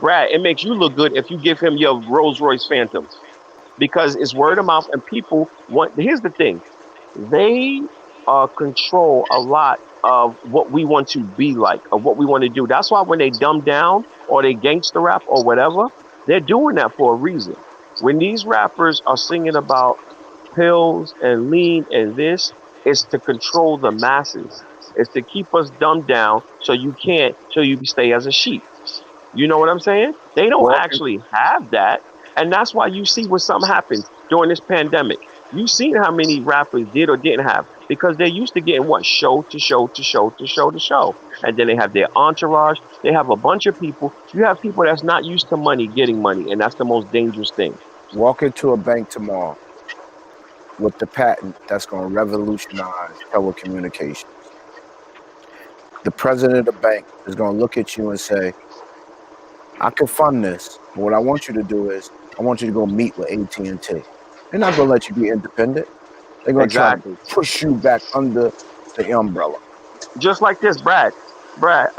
Brad, it makes you look good if you give him your Rolls Royce Phantom because it's word of mouth and people want. Here's the thing: they control a lot of what we want to be like, of what we want to do. That's why when they dumb down or they gangster rap or whatever, they're doing that for a reason. When these rappers are singing about pills and lean and this, it's to control the masses. It's to keep us dumbed down so you can't, so you stay as a sheep. You know what I'm saying? They don't Walking. actually have that. And that's why you see when something happens during this pandemic. You've seen how many rappers did or didn't have because they're used to getting what? Show to show to show to show to show. And then they have their entourage. They have a bunch of people. You have people that's not used to money getting money. And that's the most dangerous thing. Walk into a bank tomorrow with the patent that's going to revolutionize telecommunications. The president of the bank is going to look at you and say, I can fund this, but what I want you to do is I want you to go meet with AT&T. They're not going to let you be independent. They're going to try to Exactly. push you back under the umbrella. Just like this, Brad. Brad,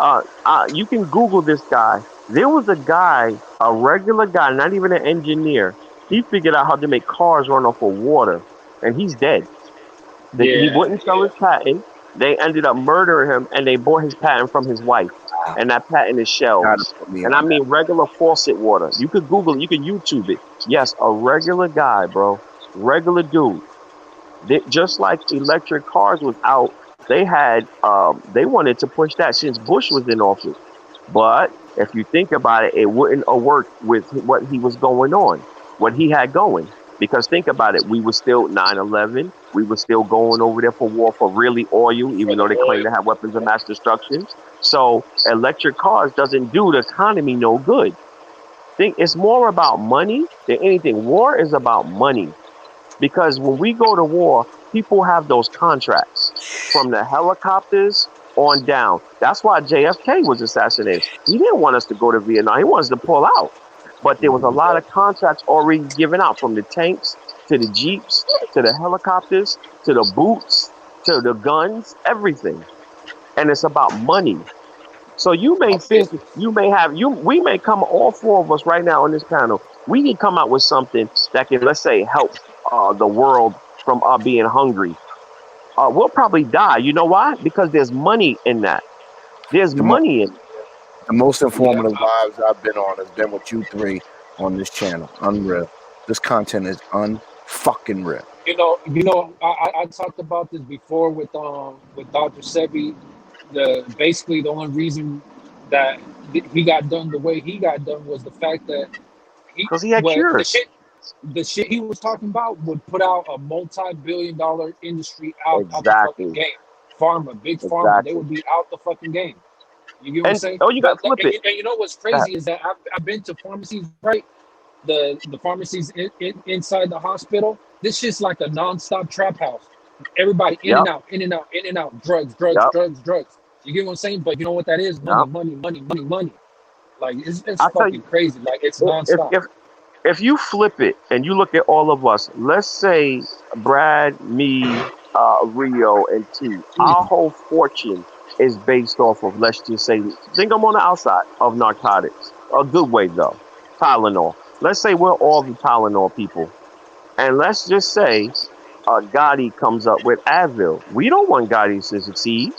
you can Google this guy. There was a guy, a regular guy, not even an engineer. He figured out how to make cars run off of water, and he's dead. He Yeah. wouldn't sell his patent. They ended up murdering him, and they bought his patent from his wife. Wow. And that patent is Gotta shells. put me And I on that. mean regular faucet water. You could Google it. You could YouTube it. Yes, a regular guy, bro. Regular dude. Just like electric cars was out, they wanted to push that since Bush was in office. But if you think about it, it wouldn't have worked with what he was going on, what he had going. Because think about it, we were still 9/11. We were still going over there for war for really oil, For even the though they claim oil. to have weapons of mass destruction. So electric cars doesn't do the economy no good. Think it's more about money than anything. War is about money. Because when we go to war, people have those contracts from the helicopters on down. That's why JFK was assassinated. He didn't want us to go to Vietnam. He wanted us to pull out. but there was a lot of contracts already given out, from the tanks to the jeeps to the helicopters to the boots to the guns, everything. And it's about money. So you may think you may have you we may come, all four of us right now on this panel, we can come out with something that can, let's say, help the world from being hungry. We'll probably die. You know why? Because there's money in that. There's The, mo- money in it. the most Yeah, informative lives I've been on has been with you three on this channel. Unreal. This content is unfucking real. I talked about this before with Dr. Sebi. Basically the only reason that he got done the way he got done was the fact that he Because he had well cures. the shit he was talking about would put out a multi-billion-dollar industry out the fucking Exactly. game. Pharma, big pharma, they Exactly. would be out the fucking game. You get what I'm And saying? oh, you got to But flip it. and you know what's crazy is that I've been to pharmacies, right? The pharmacies inside the hospital. This shit's like a non-stop trap house. Everybody in Yep. and out, in and out, in and out. Drugs, drugs, Yep. drugs, drugs. You get what I'm saying? But you know what that is? Money, Yep. money, money, money, money. Like it's I'll tell you, fucking crazy. Like it's if non-stop. if if you flip it and you look at all of us, let's say Brad, me, Rio, and T, our whole fortune is based off of, let's just say, think I'm on the outside of narcotics. A good way though. Tylenol. Let's say we're all the Tylenol people. And let's just say Gotti comes up with Advil. We don't want Gotti to succeed,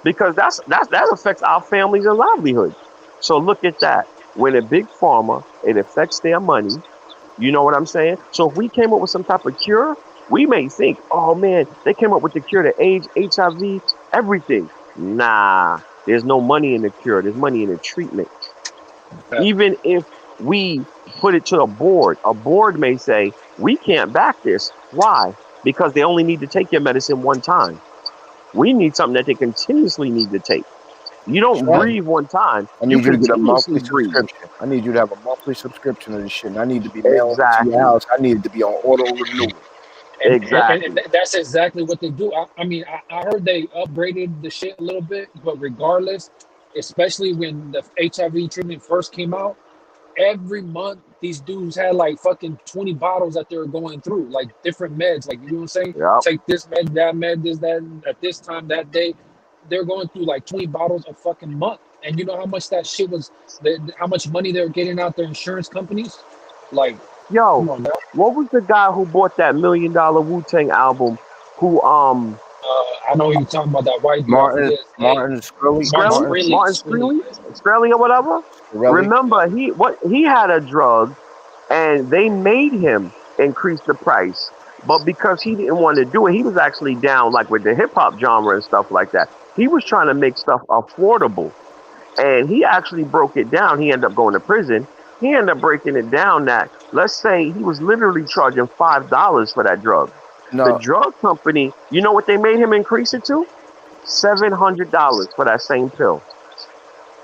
because that affects our families and livelihood. So look at that. When a big pharma, it affects their money. You know what I'm saying? So if we came up with some type of cure, we may think, oh man, they came up with the cure to AIDS, HIV, everything. Nah, there's no money in the cure. There's money in the treatment. Yeah. Even if we put it to a board may say, we can't back this. Why? Because they only need to take your medicine one time. We need something that they continuously need to take. You don't Right. breathe one time. I You need you to get a continuously monthly breathe. subscription. I need you to have a monthly subscription of this shit. And I need to be mailing it to your Exactly. house. I need it to be on auto renewal. Exactly. That's exactly what they do. I mean, I heard they upgraded the shit a little bit, but regardless, especially when the HIV treatment first came out, every month these dudes had like fucking 20 bottles that they were going through, like different meds. Like, you know what I'm saying? Yep. Take this med, this, that, at this time, that day. They're going through like 20 bottles a fucking month. And you know how much that shit was, how much money they were getting out their insurance companies? Like, Yo, come on, man. what was the guy who bought that $1 million Wu-Tang album? Who I know you're talking about that white dude. I Martin forget his name. Martin Shkreli. Martin Shkreli? Shkreli. Martin Shkreli or whatever? Shkreli. Remember, he had a drug, and they made him increase the price. But because he didn't want to do it, he was actually down like with the hip hop genre and stuff like that. He was trying to make stuff affordable. And he actually broke it down. He ended up going to prison. He ended up breaking it down that, let's say he was literally charging $5 for that drug. The No, drug company, you know what they made him increase it to? $700 for that same pill.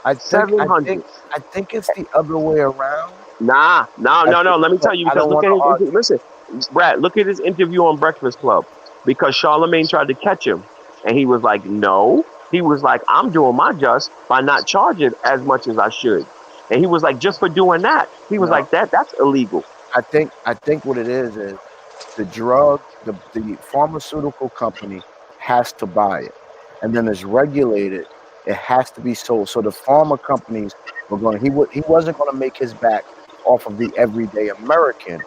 I 700. think it's the other way around. Nah, no. Let me tell you, I because don't look want at to his argue. listen, Brad, look at his interview on Breakfast Club. Because Charlemagne tried to catch him, and he was like, no. He was like, I'm doing my just by not charging as much as I should. And he was like, just for doing that, he was No. like, that's illegal. I think what it is the drug, the pharmaceutical company has to buy it, and then it's regulated. It has to be sold. So the pharma companies were going. He wasn't going to make his back off of the everyday American.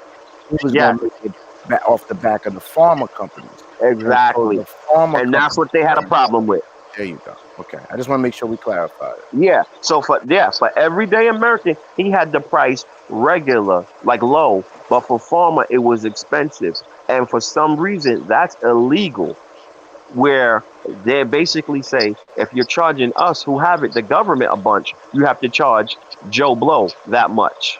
He was Yeah, going to make it off the back of the pharma companies. exactly. And so the pharma And that's what they had a problem with. There you go. Okay, I just want to make sure we clarify it. Yeah. So for everyday American, he had the price regular, like low, but for pharma it was expensive. And for some reason that's illegal. Where they basically say, if you're charging us who have it, the government, a bunch, you have to charge Joe Blow that much.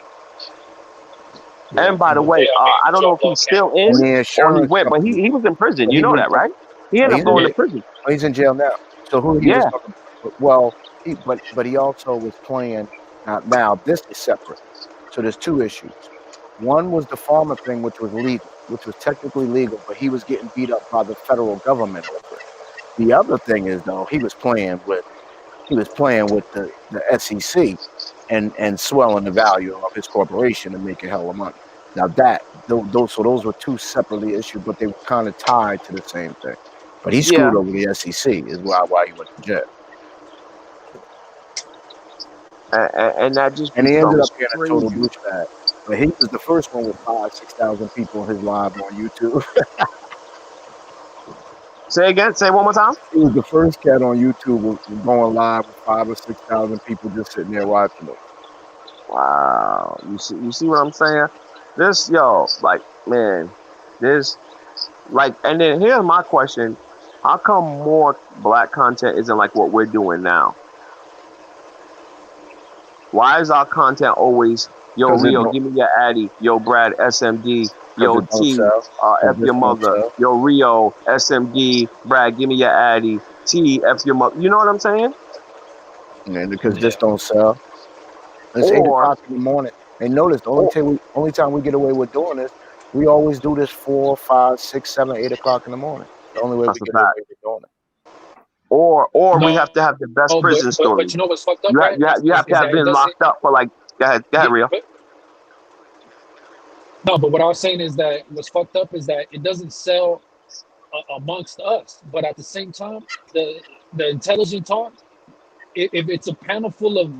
Yeah, And by the way, I don't know if he's still in And the or he insurance went, but company. he was in prison. But You he know was- that, right? He ended up going to prison. He's in jail now. So who he Yeah. was talking about? Well, but he also was playing. Now this is separate. So there's two issues. One was the pharma thing, which was legal, which was technically legal, but he was getting beat up by the federal government over it. The other thing is though he was playing with the SEC, and swelling the value of his corporation and making hella money. Now those were two separately issued, but they were kind of tied to the same thing. But he screwed Yeah, over the SEC, is why he went to jail, and that just and he ended up becomes being a total crazy. douchebag. But he was the first one with 5,000-6,000 people in his live on YouTube. Say again. Say it one more time. He was the first cat on YouTube going live with 5,000 or 6,000 people just sitting there watching him. Wow. You see what I'm saying? This, yo, like, man, this, like, and then here's my question: how come more black content isn't like what we're doing now? Why is our content always, yo, Because Rio, give me your Addy, yo, Brad, SMD, yo, it don't T, sell. F It your just don't mother, sell. yo, Rio, SMD, Brad, give me your Addy, T, F your mother. You know what I'm saying? And because Yeah. this don't sell. It's eight Or, o'clock in the morning. And notice the or only time we get away with doing this, we always do this 4, 5, 6, 7, 8 o'clock in the morning. The only way we that's a get away fact. with doing it. Or we No, have to have the best prison but story. you know what's fucked up, right? You have to Is have that it been doesn't. locked up for like. Go Yeah, ahead, Rio. but no, but what I was saying is that what's fucked up is that it doesn't sell amongst us, but at the same time, the intelligent talk, if it's a panel full of,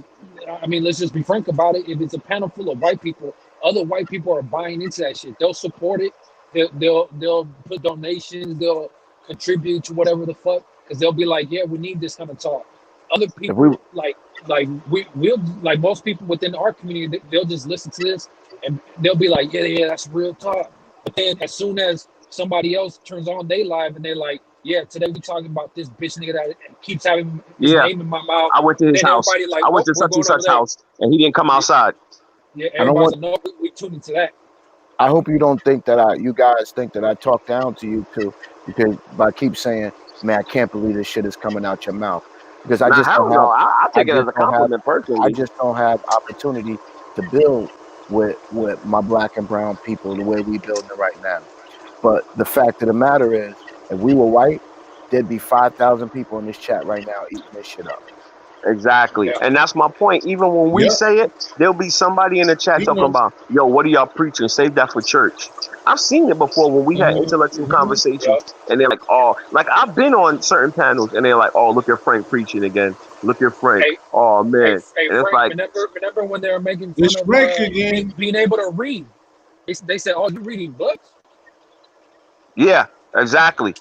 I mean, let's just be frank about it. If it's a panel full of white people, other white people are buying into that shit. They'll support it. They'll put donations. They'll contribute to whatever the fuck, because they'll be like, yeah, we need this kind of talk. Other If we people we'll like most people within our community, they'll just listen to this and they'll be like, yeah, that's real talk. But then as soon as somebody else turns on their live and they're like, yeah, today we talking about this bitch nigga that keeps having his Yeah, name in my mouth. I went to his Then house. everybody like, I went oh, to we're such and going over such there. house, and he didn't come Yeah, outside. yeah, I don't everybody's want like, no, we tune into that. I hope you don't think that you guys think that I talk down to you too, because I keep saying, man, I can't believe this shit is coming out your mouth. Because Nah, hell no. I I take it as just a don't have compliment personally. opportunity to build with my black and brown people the way we building it right now. But the fact of the matter is, if we were white, there'd be 5,000 people in this chat right now eating this shit up. Exactly. Yeah, And that's my point. Even when we Yep. say it, there'll be somebody in the chat You talking know. about, yo, what are y'all preaching? Save that for church. I've seen it before when we had intellectual Mhm. conversations yeah. and they're like, oh, like I've been on certain panels and they're like, oh, look at Frank preaching again. Look at Frank. Hey, Oh, man. hey, And it's Frank. like, Remember when they were making fun It's of Frank again. being able to read? They said, oh, you reading books? yeah, exactly.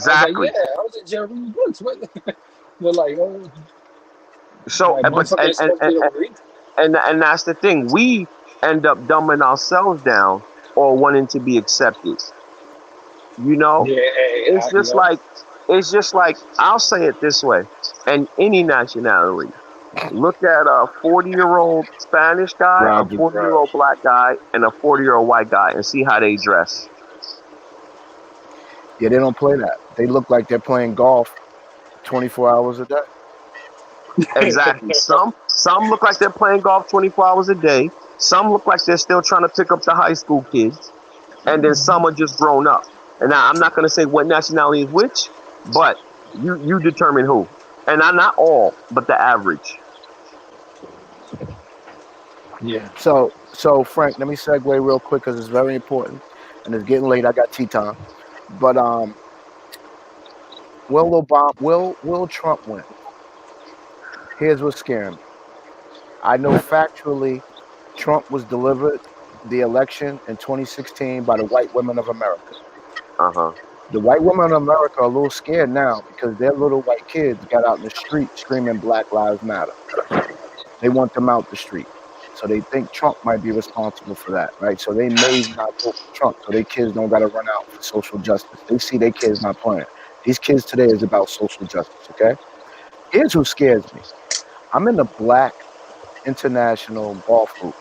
I was like, yeah, Exactly. I was in jail reading books. What? They're like, oh, So, like motherfucker ain't supposed to be able to read. and that's the thing. We end up dumbing ourselves down or wanting to be accepted. You know, Yeah, hey, it's just yeah. like I'll say it this way, and any nationality. Look at a 40-year-old Spanish guy, a Roger, 40-year-old black guy, and a 40-year-old white guy, and see how they dress. Yeah, they don't play that. They look like they're playing golf 24 hours a day. Exactly. Some look like they're playing golf 24 hours a day. Some look like they're still trying to pick up the high school kids, and then some are just grown up. And now I'm not going to say what nationality is which, but you determine who. And not all, but the average. Yeah. So Frank, let me segue real quick because it's very important, and it's getting late. I got tea time. But will Trump win? Here's what's scaring me. I know factually Trump was delivered the election in 2016 by the white women of America. Uh huh. The white women of America are a little scared now because their little white kids got out in the street screaming Black Lives Matter. They want them out the street. So they think Trump might be responsible for that, right? So they may not vote for Trump so their kids don't got to run out for social justice. They see their kids not playing. These kids today is about social justice, okay? Here's who scares me. I'm in the black international golf group.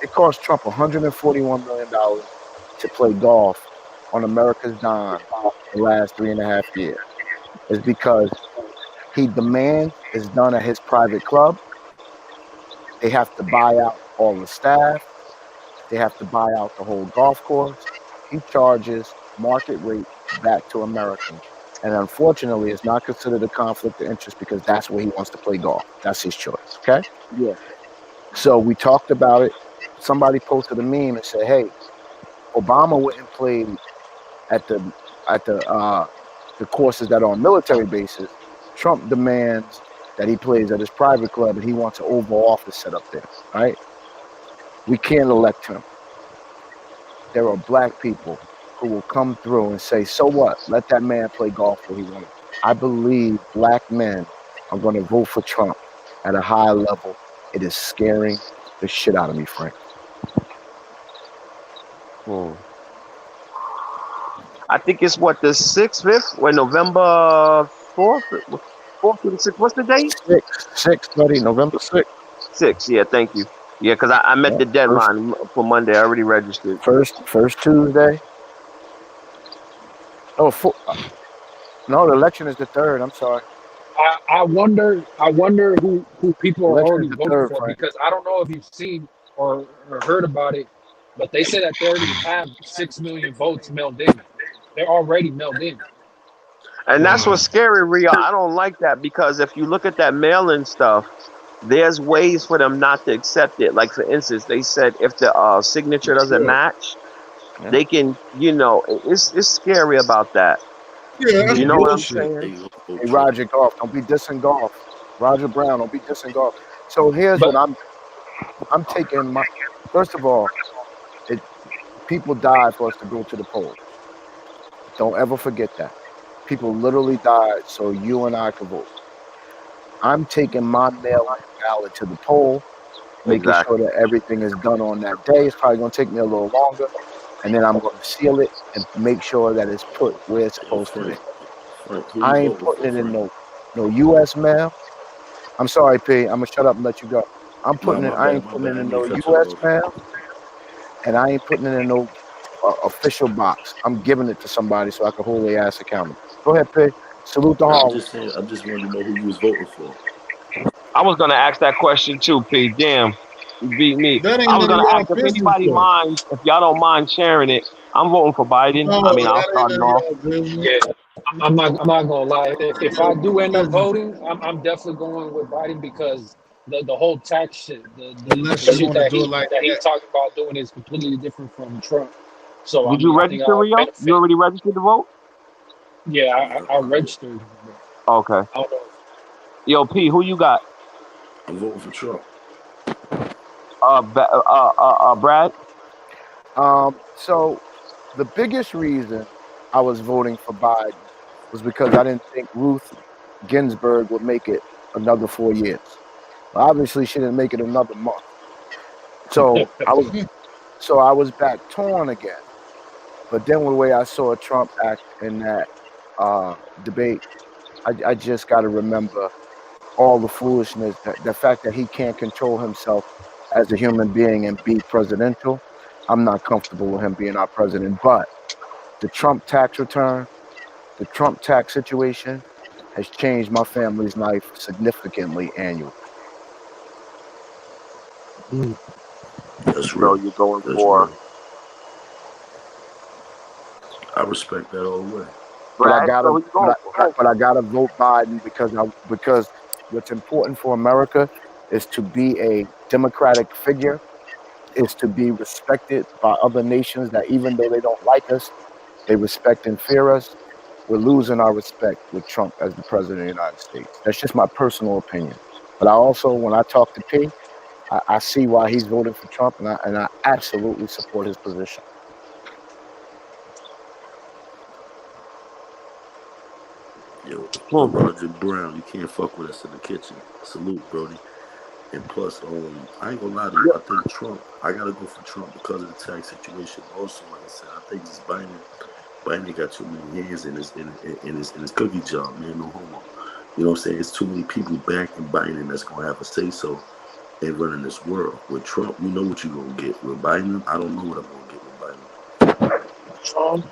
It cost Trump $141 million to play golf on America's dime the last 3.5 years. It's because he demands it's done at his private club. They have to buy out all the staff. They have to buy out the whole golf course. He charges market rate back to Americans. And unfortunately, it's not considered a conflict of interest because that's where he wants to play golf. That's his choice. Okay. Yeah. So we talked about it. Somebody posted a meme and said, "Hey, Obama went and played at the courses that are on military bases. Trump demands that he plays at his private club, and he wants an Oval Office set up there. Right? We can't elect him. There are black people who will come through and say, so what? Let that man play golf where he wants. I believe black men are going to vote for Trump at a high level. It is scaring the shit out of me, Frank. I think it's what, the 6th, 5th, or November 4th, 4th to the 6th. What's the date? Six, buddy, November 6th. 6th. Yeah, thank you. Yeah, because I met Yeah, the deadline for Monday. I already registered. First Tuesday. Oh, no, the election is the 3rd. I'm sorry. I wonder who people are Election is already the voting 3rd, for, Frank. because I don't know if you've seen or heard about it, but they say that they already have 6 million votes mailed in. They're already mailed in. And that's what's Wow. scary, Rio. I don't like that because if you look at that mail-in stuff, there's ways for them not to accept it. Like, for instance, they said if the signature doesn't Yeah, match, Yeah. they can, it's scary about that. yeah, that's You know what I'm bullshit. saying? Hey, Roger Golf, don't be dissing golf. Roger Brown, don't be dissing golf. So here's But what I'm taking my. First of all, people died for us to go to the polls. Don't ever forget that. People literally died so you and I could vote. I'm taking my mail-in ballot to the poll, making sure Exactly. that everything is done on that day. It's probably going to take me a little longer, and then I'm going to seal it and make sure that it's put where it's Yo, supposed to be. Frank, who you I ain't voting putting for, it in Frank? no U.S. mail. I'm sorry, P. I'm gonna shut up and let you go. Nah, I ain't my putting it bad. I in didn't no mean to cut you U.S. off. mail, and I ain't putting it in no official box. I'm giving it to somebody so I can hold their ass accountable. Go ahead, P. Salute the Nah, I'm Harlem. just saying. I just wanted to know who you was voting for. I was gonna ask that question too, P. Damn, you beat me. That I ain't was none of gonna y'all ask if business anybody though. minds, if y'all don't mind sharing it. I'm voting for Biden. No, I mean, I'll that ain't start it none of off. y'all business. yeah, I'm not gonna lie. If I do end up Because voting, I'm definitely going with Biden, because the whole tax shit, the unless you shit want to do it like that he's that. talking about doing is completely different from Trump. So I Did you mean, I think register, I'll Rio? You benefit. already registered to vote? Yeah, Yeah, I registered. Okay. I don't know. Yo, P, who you got? I'm voting for Trump. Brad. So the biggest reason I was voting for Biden was because I didn't think Ruth Ginsburg would make it another 4 years. Well, obviously, she didn't make it another month. So I was back torn again. But then the way I saw Trump act in that debate, I just got to remember all the foolishness, the fact that he can't control himself as a human being and be presidential. I'm not comfortable with him being our president. But the Trump tax return, the Trump tax situation has changed my family's life significantly annually. That's So real. you're going That's for real. I respect that all the way. But I Brad? gotta, So who you going for? but I gotta vote Biden because what's important for America is to be a democratic figure, is to be respected by other nations that even though they don't like us, they respect and fear us. We're losing our respect with Trump as the president of the United States. That's just my personal opinion. But I also, when I talk to P, I see why he's voting for Trump, and I absolutely support his position. Yo, Roger Brown, you can't fuck with us in the kitchen. Salute, Brody. And plus, I ain't gonna lie to you. I think Trump. I gotta go for Trump because of the tax situation. Also, like I said, I think this Biden. Biden got too many hands in his cookie jar, man. No homo. You know what I'm saying? It's too many people backing Biden that's gonna have a say so in running this world. With Trump, you know what you're gonna get. With Biden, I don't know what I'm gonna get with Biden.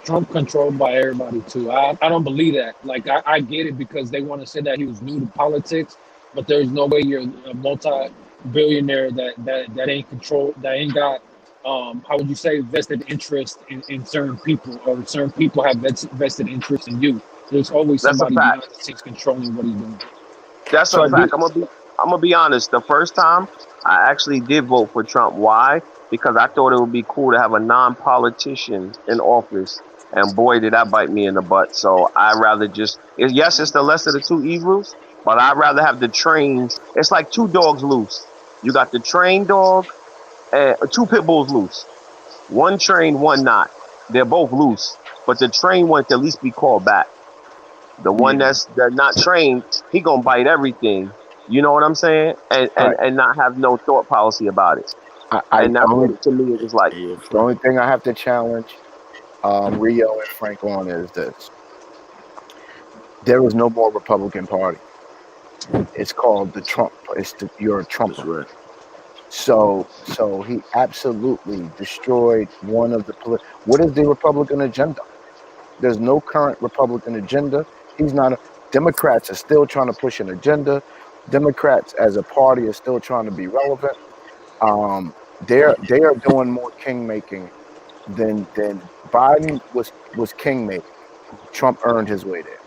Trump controlled by everybody too. I don't believe that. Like I get it because they want to say that he was new to politics, but there's no way you're a multi-billionaire that ain't control, that ain't got how would you say, vested interest in certain people, or certain people have vested interest in you. There's always That's a somebody fact. behind the scenes controlling what he's doing. That's So a I fact. do. I'm gonna be honest. The first time I actually did vote for Trump. Why? Because I thought it would be cool to have a non-politician in office, and boy, did that bite me in the butt. So I rather just yes, it's the lesser of the two evils, but I'd rather have the trained. It's like two dogs loose. You got the trained dog and two pit bulls loose. One trained, one not. They're both loose, but the trained one can at least be called back. The one Yeah. that's not trained, he gonna bite everything. You know what I'm saying? And All and right. and not have no thought policy about it. I And that's only what to me it was like. Hey, yo, the Frank. only thing I have to challenge Rio and Frank on is this: there is no more Republican Party. It's called the Trump. You're a That's Trumper. right. So he absolutely destroyed one of the. What is the Republican agenda? There's no current Republican agenda. He's not. Democrats are still trying to push an agenda. Democrats as a party are still trying to be relevant. They are doing more kingmaking than Biden was kingmaking. Trump earned his way there.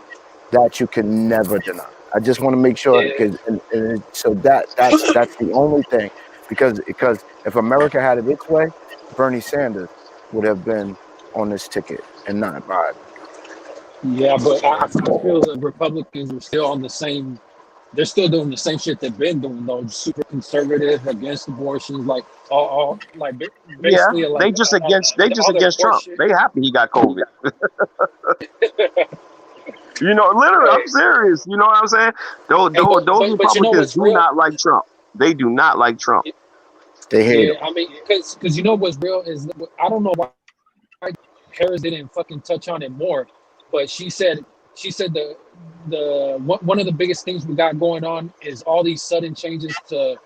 That you can never deny. I just want to make sure Yeah, because so that's the only thing because if America had it its way, Bernie Sanders would have been on this ticket and not Biden. yeah, but I feel that Republicans are still on the same. They're still doing the same shit they've been doing though. Super conservative against abortions, like all like Yeah, basically like they just against horse Trump. shit. They happy he got COVID. Literally, I'm Hey, serious. You know what I'm saying? hey, Those but you know Republicans what's do real? not like Trump. They do not like Trump. They hate Yeah, him. I mean, because you know what's real is I don't know why Harris didn't fucking touch on it more, but she said one of the biggest things we got going on is all these sudden changes to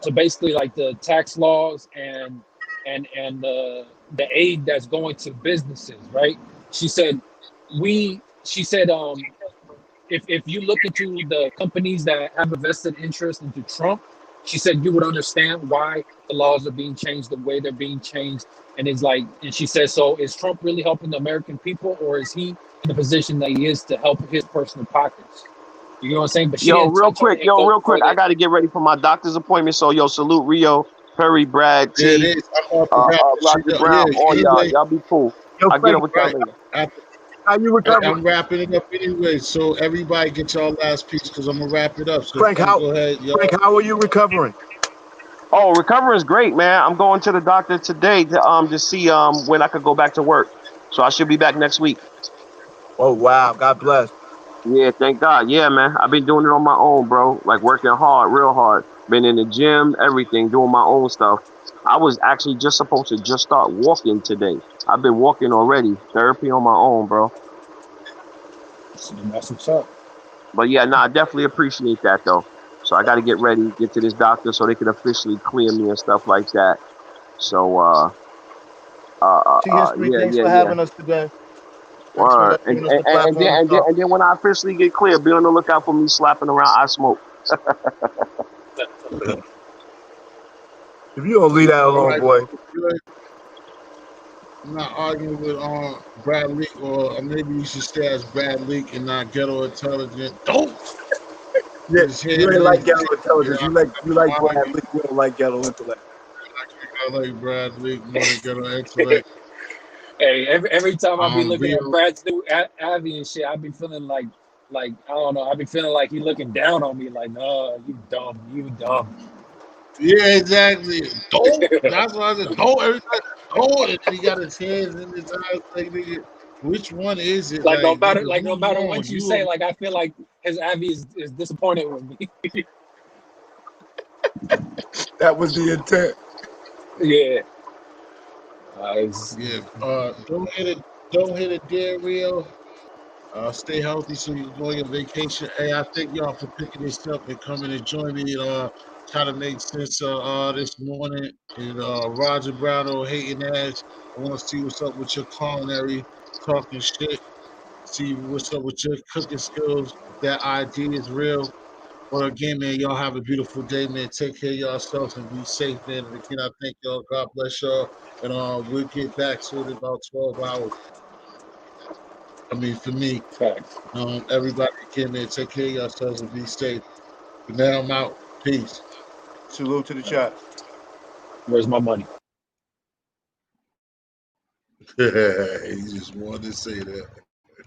to basically like the tax laws and the aid that's going to businesses, right? She said she said if you look into the companies that have a vested interest into Trump, she said you would understand why the laws are being changed the way they're being changed. And it's like, and she says, so is Trump really helping the American people, or is he in the position that he is to help his personal pockets? You know what I'm saying? But she Yo, didn't real touch on quick, it and go I further. got to get ready for my doctor's appointment. So, yo, salute Rio, Perry, Brad, Yeah, it T, is. I'm about to wrap this shit Rocky up. Yeah, Brown, all y'all. anyway, Y'all be cool. Yo, I'll get Frank, up with y'all right. later. After, how you recovering? I'm wrapping it up anyway. So everybody get y'all last piece because I'm gonna wrap it up. So Frank, Frank, how go ahead, y'all. Frank, how are you recovering? Oh, recovery is great, man. I'm going to the doctor today to see when I could go back to work. So I should be back next week. Oh wow, God bless. Yeah, thank God. Yeah, man. I've been doing it on my own, bro. Like working hard, real hard. Been in the gym, everything, doing my own stuff. I was actually just supposed to just start walking today. I've been walking already. Therapy on my own, bro. So that's what's up. But yeah, I definitely appreciate that though. So I got to get ready, get to this doctor so they can officially clear me and stuff like that. So T History, yeah, thanks yeah, for yeah. having us today. Thanks for Word. And giving us and, the and then platform to and then talk. and then when I officially get clear, be on the lookout for me slapping around I smoke. If you don't leave that All alone, right, boy. good. I'm not arguing with Brad Leak, or maybe you should stay as Brad Leak and not Ghetto Intelligent. Don't. Yeah, Just here, you ain't man. like ghetto Yeah, intelligence. You like I Brad argue. Lee. You don't like ghetto intellect. I like Brad Leak more than Ghetto Intellect. Hey, every time I be looking at Real. Brad's new Avi and shit, I be feeling like I don't know. I be feeling like he looking down on me. Like, no, you dumb, you dumb. Yeah, exactly. Don't. That's why I said don't. Every time, don't. And then he got his hands in his eyes. Like, nigga, which one is it? Like Like, nigga, no who matter wrong? what you say, You. like I feel like his Avi is disappointed with me. That was the intent. Yeah. Yeah. Don't hit a dead reel. Stay healthy so you can go on your vacation. Hey, I thank y'all for picking this up and coming and join me. Try to make sense this morning. And Roger Brown or hating ass. I want to see what's up with your culinary talking shit. See what's up with your cooking skills. If that idea is real. Well, again, man, y'all have a beautiful day, man. Take care of yourselves and be safe, man. And again, I thank y'all. God bless y'all. And we'll get back to it in about 12 hours. I mean, for me, Facts. everybody get in there, take care of yourselves and be safe. But now I'm out. Peace. Salute to the chat. Where's my money? He just wanted to say that.